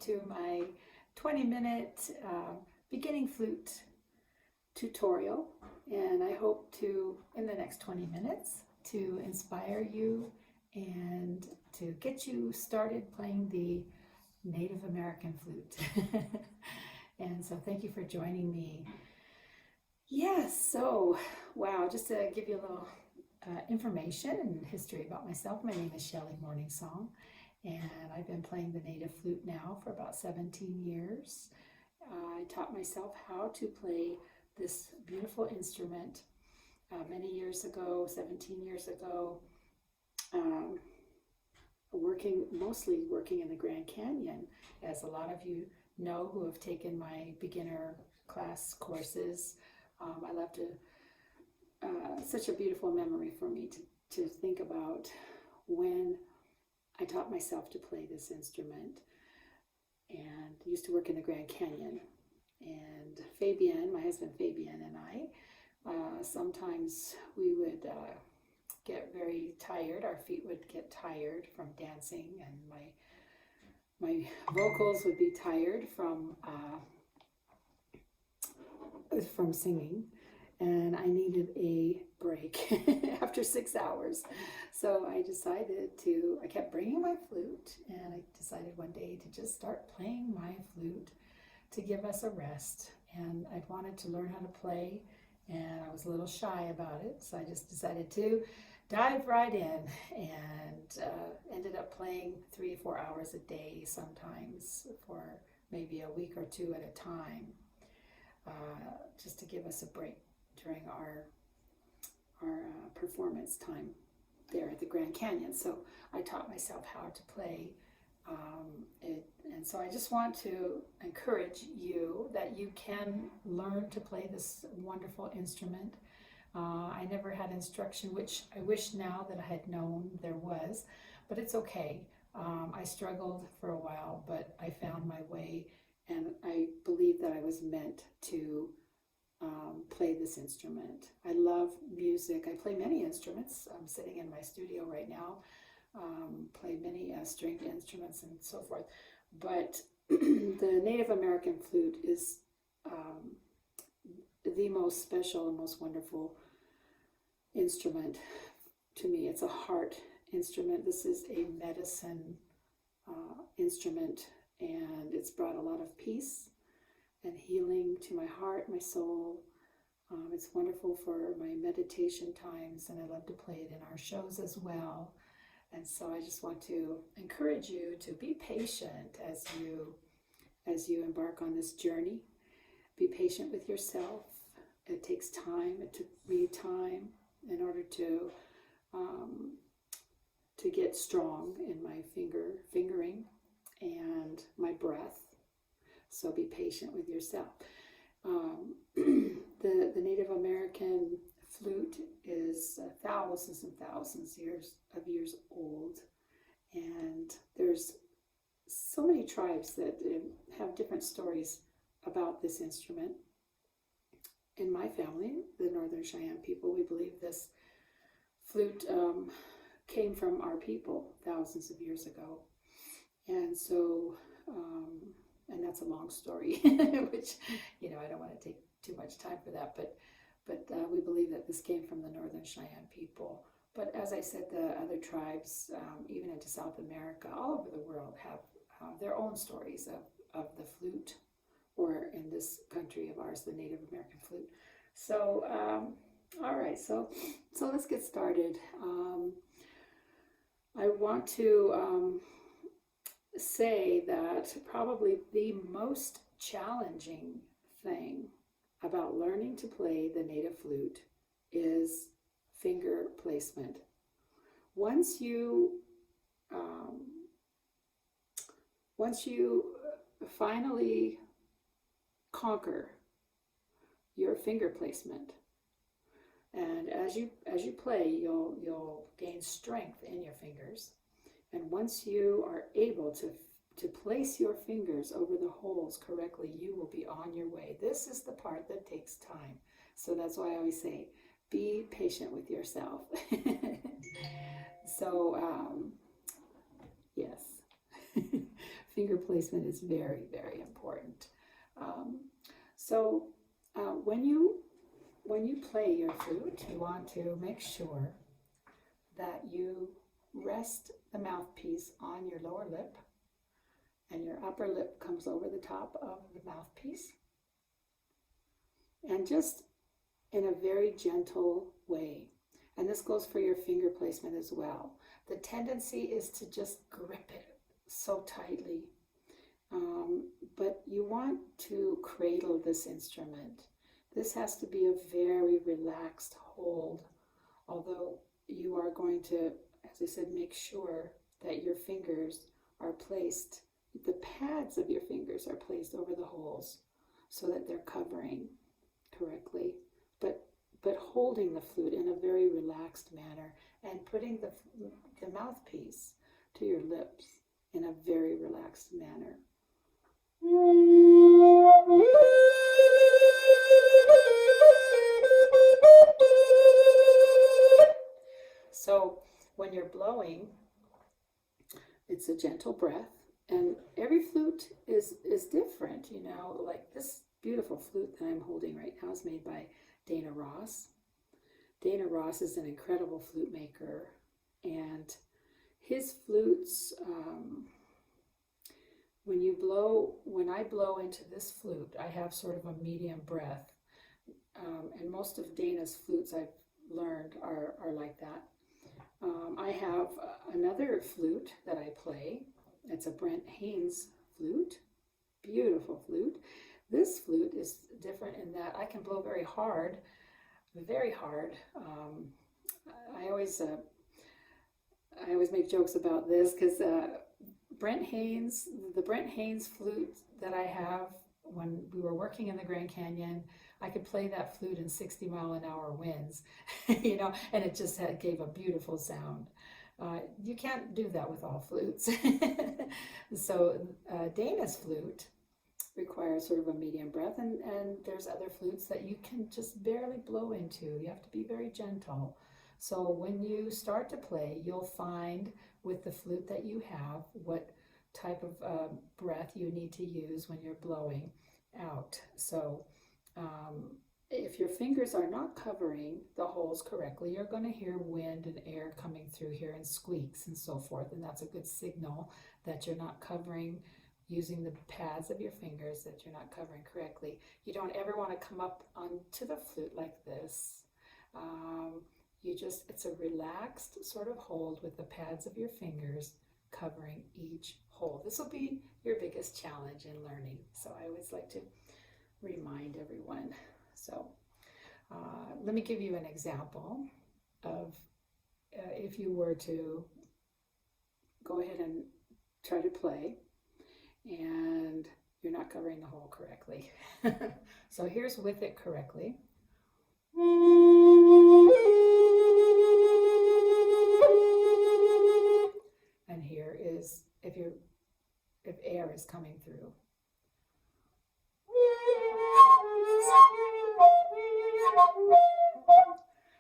to my 20-minute beginning flute tutorial, and I hope to, in the next 20 minutes, to inspire you and to get you started playing the Native American flute. And so thank you for joining me. Yes, so wow, just to give you a little information and history about myself. My name is Shelley Morningsong, and I've been playing the native flute now for about 17 years. I taught myself how to play this beautiful instrument many years ago, 17 years ago, mostly working in the Grand Canyon, as a lot of you know who have taken my beginner class courses. I left such a beautiful memory for me to think about when I taught myself to play this instrument, and used to work in the Grand Canyon. And Fabian, my husband Fabian, and I, sometimes we would get very tired. Our feet would get tired from dancing, and my vocals would be tired from singing, and I needed a break after 6 hours. So I kept bringing my flute, and I decided one day to just start playing my flute to give us a rest. And I wanted to learn how to play, and I was a little shy about it, so I just decided to dive right in, and ended up playing 3-4 hours a day, sometimes for maybe a week or two at a time, just to give us a break during our performance time there at the Grand Canyon. So I taught myself how to play it, and so I just want to encourage you that you can learn to play this wonderful instrument. I never had instruction, which I wish now that I had known there was, but it's okay. I struggled for a while, but I found my way, and I believe that I was meant to play this instrument. I love music. I play many instruments. I'm sitting in my studio right now, play many stringed instruments and so forth, but the Native American flute is the most special and most wonderful instrument to me. It's a heart instrument. This is a medicine instrument, and it's brought a lot of peace and healing to my heart, my soul. It's wonderful for my meditation times, and I love to play it in our shows as well. And so I just want to encourage you to be patient as you embark on this journey. Be patient with yourself. It takes time. It took me time in order to get strong in my fingering and my breath. So be patient with yourself. The Native American flute is thousands and thousands of years old, and there's so many tribes that have different stories about this instrument. In my family, the Northern Cheyenne people, we believe this flute came from our people thousands of years ago. And so, and that's a long story, which, I don't want to take too much time for that, but we believe that this came from the Northern Cheyenne people. But as I said, the other tribes, even into South America, all over the world, have their own stories of the flute, or in this country of ours, the Native American flute. So, all right, so let's get started. I want to say that probably the most challenging thing about learning to play the native flute is finger placement. Once you finally conquer your finger placement, and as you play, you'll gain strength in your fingers, and once you are able to place your fingers over the holes correctly, you will be on your way. This is the part that takes time. So that's why I always say, be patient with yourself. So, yes, finger placement is very, very important. When you play your flute, you want to make sure that you rest the mouthpiece on your lower lip, and your upper lip comes over the top of the mouthpiece, and just in a very gentle way. And this goes for your finger placement as well. The tendency is to just grip it so tightly, but you want to cradle this instrument. This has to be a very relaxed hold, although you are going to, as I said, make sure that your fingers are placed, the pads of your fingers are placed over the holes so that they're covering correctly, but holding the flute in a very relaxed manner, and putting the mouthpiece to your lips in a very relaxed manner. blowing, it's a gentle breath, and every flute is different, you know, like this beautiful flute that I'm holding right now is made by Dana Ross. Dana Ross is an incredible flute maker, and his flutes, when I blow into this flute, I have sort of a medium breath, and most of Dana's flutes I've learned are like that. I have another flute that I play. It's a Brent Haynes flute, beautiful flute. This flute is different in that I can blow very hard, very hard. I always make jokes about this because the Brent Haynes flute that I have, when we were working in the Grand Canyon, I could play that flute in 60-mile-an-hour winds, you know, and it just gave a beautiful sound. You can't do that with all flutes. So Dana's flute requires sort of a medium breath, and there's other flutes that you can just barely blow into. You have to be very gentle. So when you start to play, you'll find with the flute that you have what type of breath you need to use when you're blowing out. So if your fingers are not covering the holes correctly, you're going to hear wind and air coming through here and squeaks and so forth, and that's a good signal that you're not covering, using the pads of your fingers, that you're not covering correctly. You don't ever want to come up onto the flute like this. It's a relaxed sort of hold with the pads of your fingers covering each hole. This will be your biggest challenge in learning. So I always like to remind everyone. So let me give you an example of if you were to go ahead and try to play and you're not covering the hole correctly. So here's with it correctly. And here is if air is coming through.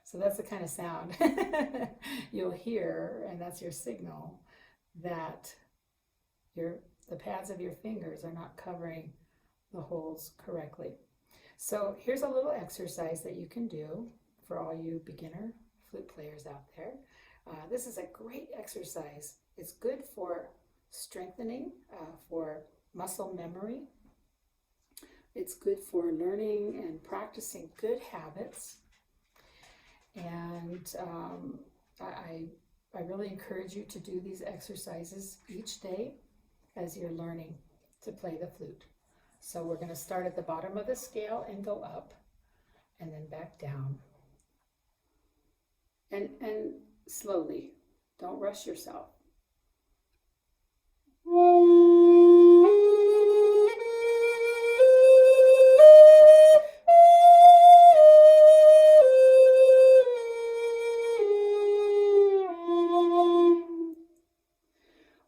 So that's the kind of sound you'll hear, and that's your signal that the pads of your fingers are not covering the holes correctly. So here's a little exercise that you can do for all you beginner flute players out there. This is a great exercise. It's good for strengthening, for muscle memory. It's good for learning and practicing good habits. And I really encourage you to do these exercises each day as you're learning to play the flute. So we're going to start at the bottom of the scale and go up and then back down. And slowly. Don't rush yourself.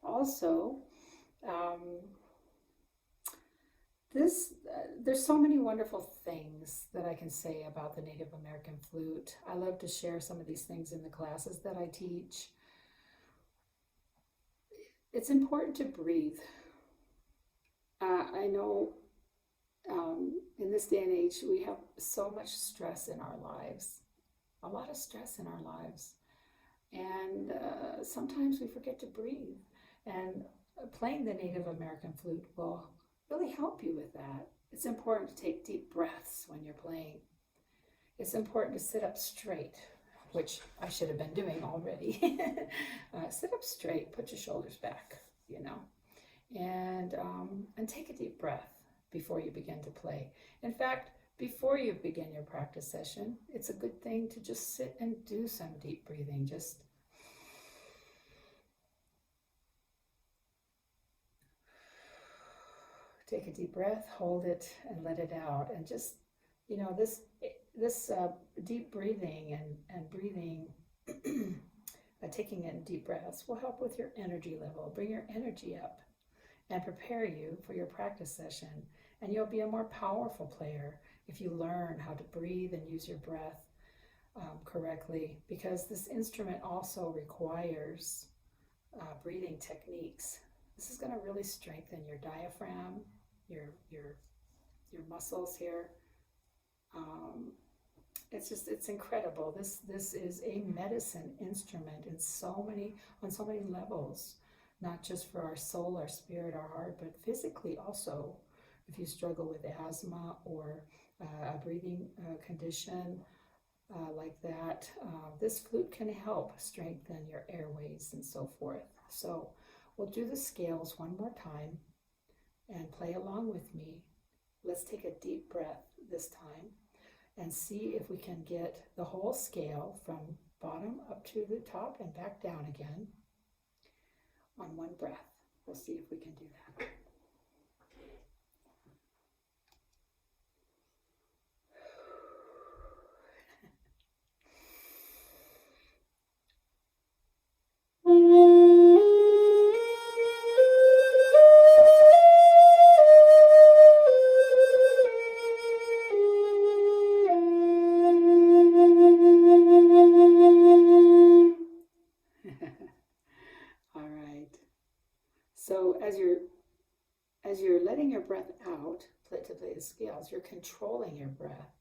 Also, there's so many wonderful things that I can say about the Native American flute. I love to share some of these things in the classes that I teach. It's important to breathe. I know in this day and age, we have so much stress in our lives, a lot of stress in our lives. And sometimes we forget to breathe. And playing the Native American flute will really help you with that. It's important to take deep breaths when you're playing. It's important to sit up straight, which I should have been doing already. Sit up straight, put your shoulders back, you know, and take a deep breath before you begin to play. In fact, before you begin your practice session, it's a good thing to just sit and do some deep breathing. Just take a deep breath, hold it, and let it out. And just, you know, this deep breathing and breathing, taking in deep breaths will help with your energy level, bring your energy up, and prepare you for your practice session. And you'll be a more powerful player if you learn how to breathe and use your breath correctly, because this instrument also requires breathing techniques. This is going to really strengthen your diaphragm, your muscles here. It's incredible. This is a medicine instrument on so many levels, not just for our soul, our spirit, our heart, but physically also. If you struggle with asthma or a breathing condition like that, this flute can help strengthen your airways and so forth. So we'll do the scales one more time and play along with me. Let's take a deep breath this time and see if we can get the whole scale from bottom up to the top and back down again on one breath. We'll see if we can do that. So as you're letting your breath out to play the scales, you're controlling your breath.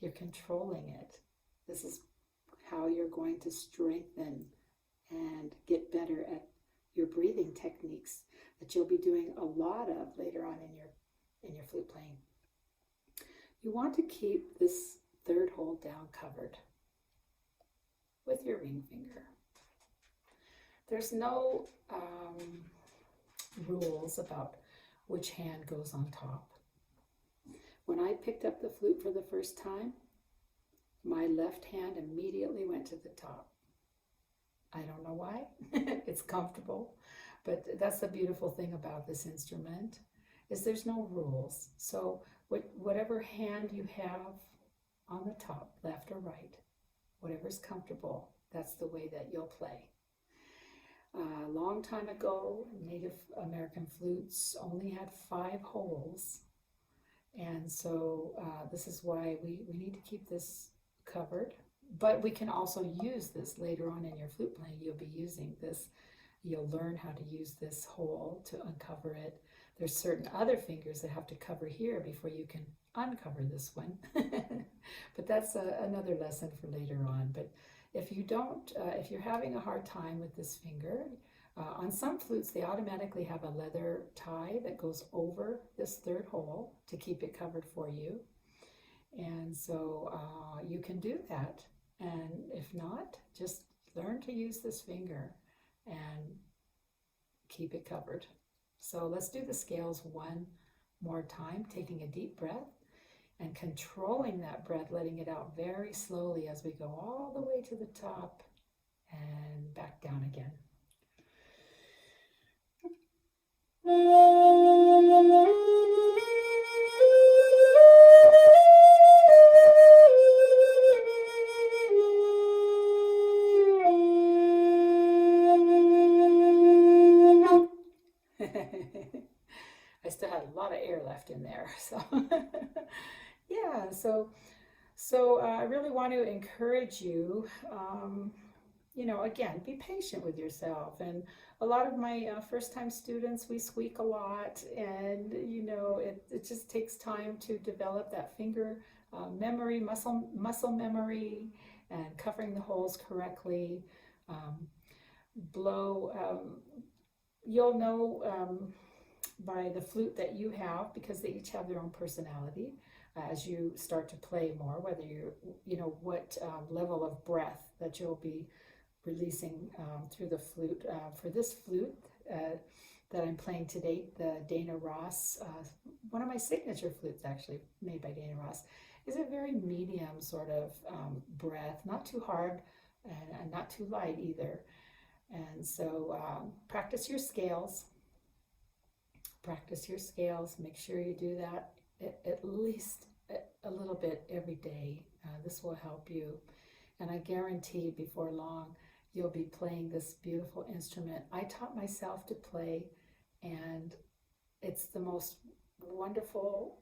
You're controlling it. This is how you're going to strengthen and get better at your breathing techniques that you'll be doing a lot of later on in your flute playing. You want to keep this third hole down covered with your ring finger. There's no rules about which hand goes on top. When I picked up the flute for the first time, my left hand immediately went to the top. I don't know why. It's comfortable, but that's the beautiful thing about this instrument, is there's no rules. So whatever hand you have on the top, left or right, whatever's comfortable, that's the way that you'll play. A long time ago, Native American flutes only had 5 holes, and so this is why we need to keep this covered. But we can also use this later on in your flute playing. You'll be using this. You'll learn how to use this hole to uncover it. There's certain other fingers that have to cover here before you can uncover this one. But that's another lesson for later on. But if you don't, if you're having a hard time with this finger, on some flutes they automatically have a leather tie that goes over this third hole to keep it covered for you. And so you can do that. And if not, just learn to use this finger and keep it covered. So let's do the scales one more time, taking a deep breath and controlling that breath, letting it out very slowly as we go all the way to the top and back down again. I still had a lot of air left in there, so yeah, so I really want to encourage you, you know, again, be patient with yourself. And a lot of my first-time students, we squeak a lot, and you know, it just takes time to develop that finger memory, muscle memory, and covering the holes correctly. You'll know by the flute that you have, because they each have their own personality, as you start to play more, whether you know what level of breath that you'll be releasing through the flute. For this flute that I'm playing today, the Dana Ross, one of my signature flutes actually made by Dana Ross, is a very medium sort of breath, not too hard and not too light either. And so practice your scales. Practice your scales. Make sure you do that at least a little bit every day. This will help you. And I guarantee before long, you'll be playing this beautiful instrument. I taught myself to play, and it's the most wonderful,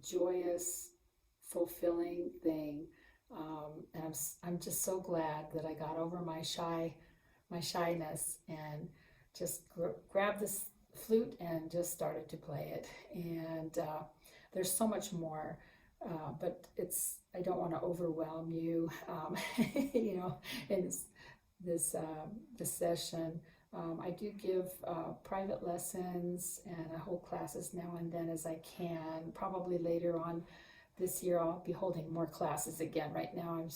joyous, fulfilling thing. And I'm just so glad that I got over my shyness and just grabbed this flute and just started to play it. And there's so much more, but I don't want to overwhelm you, you know, in this session. I do give private lessons, and I hold classes now and then as I can. Probably later on this year I'll be holding more classes again. Right now I'm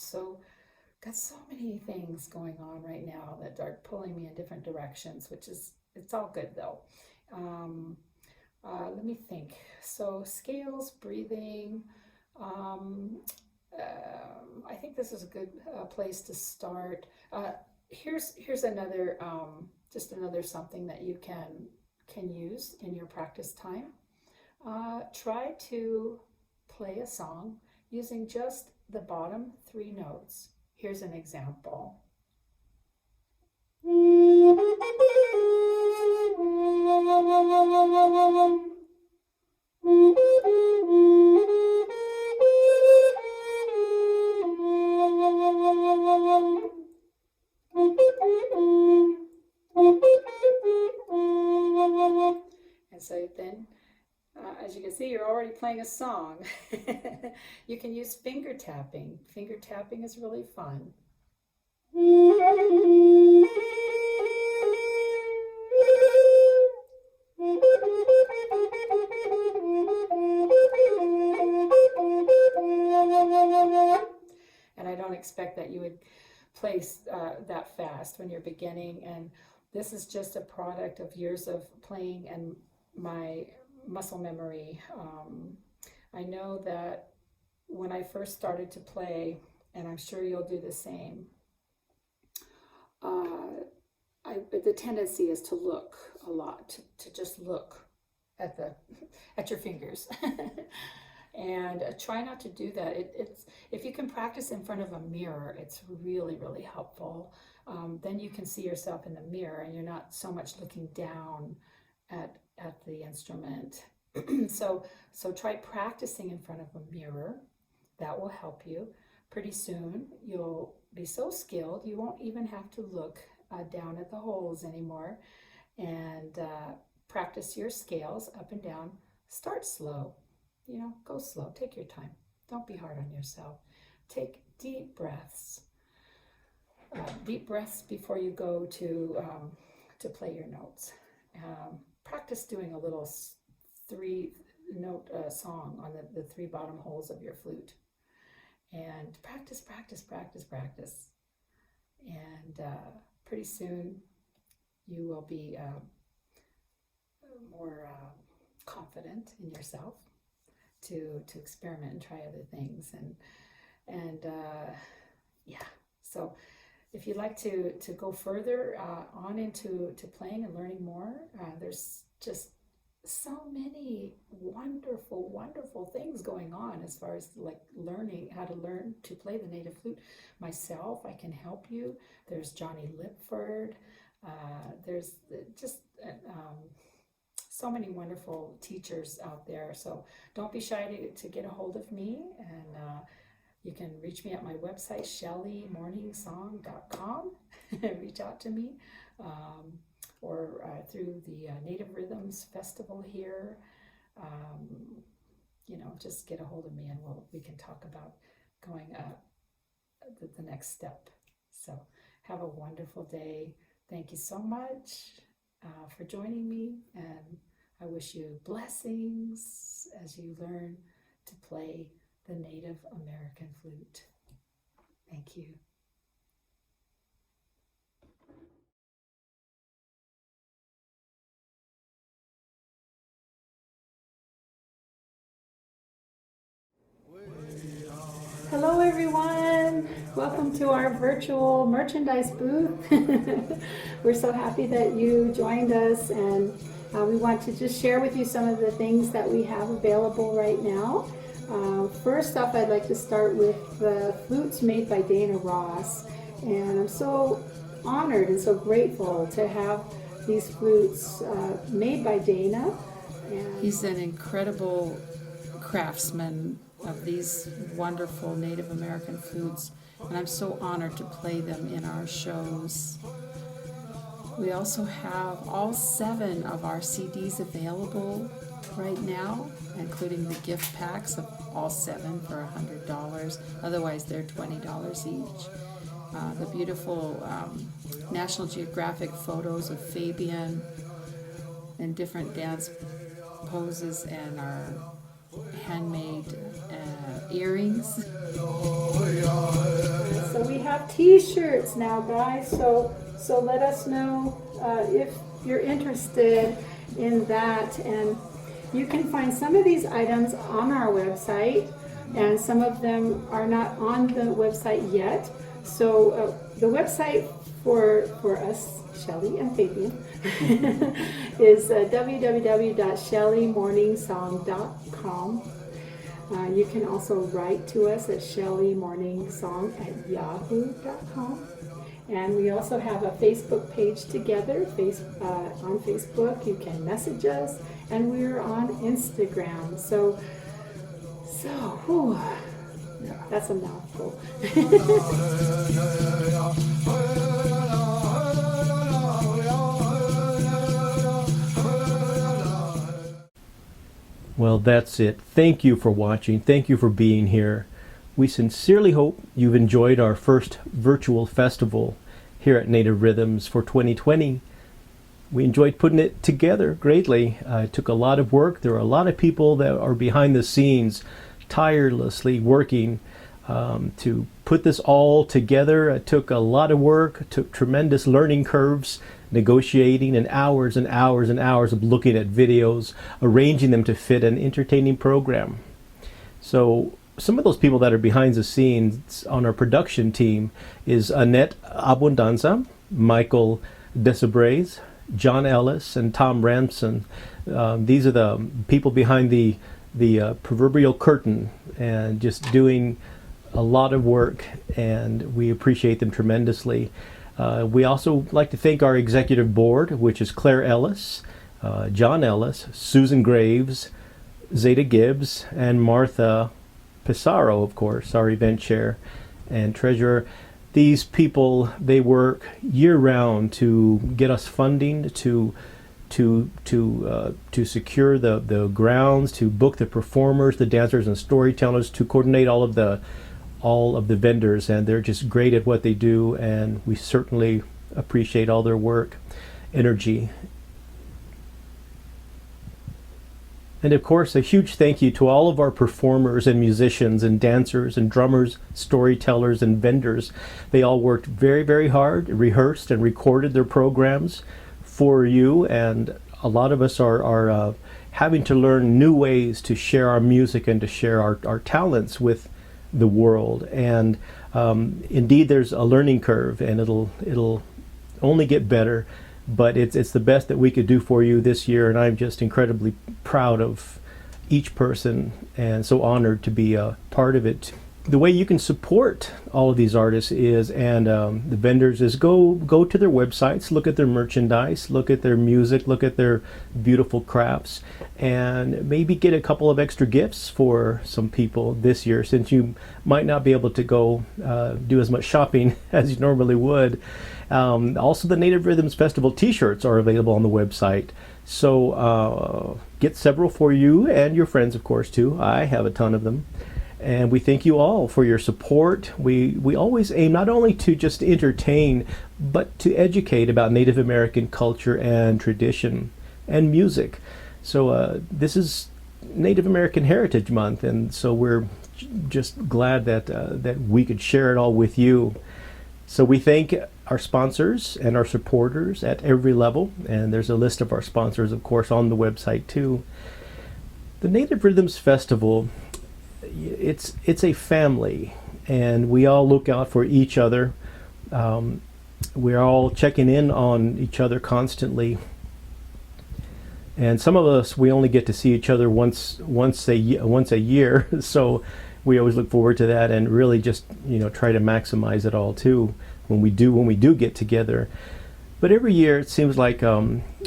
got so many things going on right now that are pulling me in different directions, it's all good though. Let me think. So scales, breathing. I think this is a good place to start. Here's another just another something that you can use in your practice time. Try to play a song using just the bottom 3 notes. Here's an example. And so then, as you can see, you're already playing a song. You can use finger tapping. Finger tapping is really fun. And I don't expect that you would play that fast when you're beginning, and this is just a product of years of playing and my muscle memory. I know that when I first started to play, and I'm sure you'll do the same, the tendency is to look a lot, to just look at your fingers. And try not to do that. If you can practice in front of a mirror, it's really, really helpful. Then you can see yourself in the mirror and you're not so much looking down at the instrument. So try practicing in front of a mirror. That will help you. Pretty soon you'll be so skilled you won't even have to look down at the holes anymore. And practice your scales up and down. Start slow. You know, go slow. Take your time. Don't be hard on yourself. Take deep breaths. Deep breaths before you go to play your notes. Practice doing a little 3-note song on the 3 bottom holes of your flute. And practice, practice, practice, practice. And pretty soon you will be more confident in yourself to experiment and try other things. And yeah, so if you'd like to go further on into playing and learning more, there's just so many wonderful, wonderful things going on as far as like learning how to learn to play the native flute. Myself, I can help you. There's Jonny Lipford. There's just so many wonderful teachers out there. So don't be shy to get a hold of me, and you can reach me at my website, ShelleyMorningsong.com. Reach out to me, or through the Native Rhythms Festival here. You know, just get a hold of me and we can talk about going the next step. So have a wonderful day. Thank you so much for joining me, and I wish you blessings as you learn to play the Native American flute. Thank you. Hello everyone, welcome to our virtual merchandise booth. We're so happy that you joined us, and we want to just share with you some of the things that we have available right now. First off, I'd like to start with the flutes made by Dana Ross, and I'm so honored and so grateful to have these flutes made by Dana. And he's an incredible craftsman of these wonderful Native American flutes, and I'm so honored to play them in our shows. We also have all 7 of our CDs available right now, including the gift packs of all 7 for $100. Otherwise, they're $20 each. The beautiful National Geographic photos of Fabian in different dance poses, and our handmade earrings. So we have t-shirts now, guys, so let us know if you're interested in that. And you can find some of these items on our website, and some of them are not on the website yet. So the website for us, Shelley and Fabian, is www.shelleymorningsong.com. You can also write to us at shelleymorningsong@yahoo.com. And we also have a Facebook page together. On Facebook, you can message us, and we're on Instagram. So whew, that's a mouthful. Well, that's it. Thank you for watching. Thank you for being here. We sincerely hope you've enjoyed our first virtual festival here at Native Rhythms for 2020. We enjoyed putting it together greatly. It took a lot of work. There are a lot of people that are behind the scenes tirelessly working to put this all together. It took a lot of work. It took tremendous learning curves, negotiating, and hours and hours and hours of looking at videos, arranging them to fit an entertaining program. So some of those people that are behind the scenes on our production team is Annette Abundanza, Michael Desabres, John Ellis, and Tom Ramson. These are the people behind the proverbial curtain and just doing a lot of work, and we appreciate them tremendously. We also like to thank our executive board, which is Claire Ellis, John Ellis, Susan Graves, Zeta Gibbs, and Martha Pissarro, of course, our event chair and treasurer. These people, they work year-round to get us funding, to secure the grounds, to book the performers, the dancers and storytellers, to coordinate all of the vendors, and they're just great at what they do, and we certainly appreciate all their work, energy. And of course, a huge thank you to all of our performers and musicians and dancers and drummers, storytellers and vendors. They all worked very, very hard, rehearsed and recorded their programs for you, and a lot of us are having to learn new ways to share our music and to share our talents with the world. And indeed, there's a learning curve, and it'll only get better. But it's the best that we could do for you this year, and I'm just incredibly proud of each person and so honored to be a part of it. The way you can support all of these artists is, and the vendors, is go to their websites, look at their merchandise, look at their music, look at their beautiful crafts, and maybe get a couple of extra gifts for some people this year, since you might not be able to go do as much shopping as you normally would. Also, the Native Rhythms Festival t-shirts are available on the website. So get several for you and your friends, of course, too. I have a ton of them. And we thank you all for your support. We always aim not only to just entertain, but to educate about Native American culture and tradition and music. So this is Native American Heritage Month, and so we're just glad that we could share it all with you. So we thank our sponsors and our supporters at every level, and there's a list of our sponsors, of course, on the website too. The Native Rhythms Festival, it's a family, and we all look out for each other. We're all checking in on each other constantly, and some of us, we only get to see each other once a year. So we always look forward to that, and really just try to maximize it all too when we do get together. But every year it seems like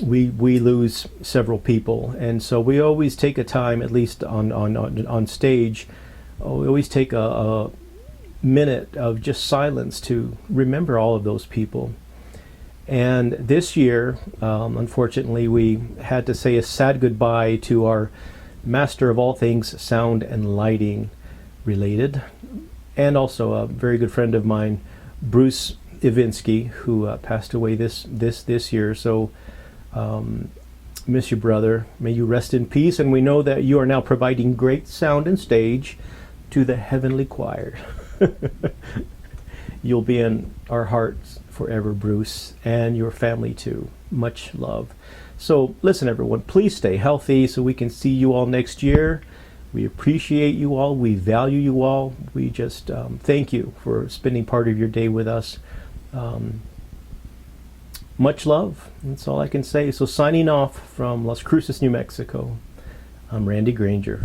we lose several people, and so we always take a time, at least on stage, we always take a minute of just silence to remember all of those people. And this year, unfortunately, we had to say a sad goodbye to our master of all things sound and lighting related, and also a very good friend of mine, Bruce Ivinsky, who passed away this year. So miss you, brother. May you rest in peace. And we know that you are now providing great sound and stage to the heavenly choir. You'll be in our hearts forever, Bruce, and your family too. Much love. So listen, everyone, please stay healthy so we can see you all next year. We appreciate you all. We value you all. We just thank you for spending part of your day with us. Much love. That's all I can say. So signing off from Las Cruces, New Mexico, I'm Randy Granger.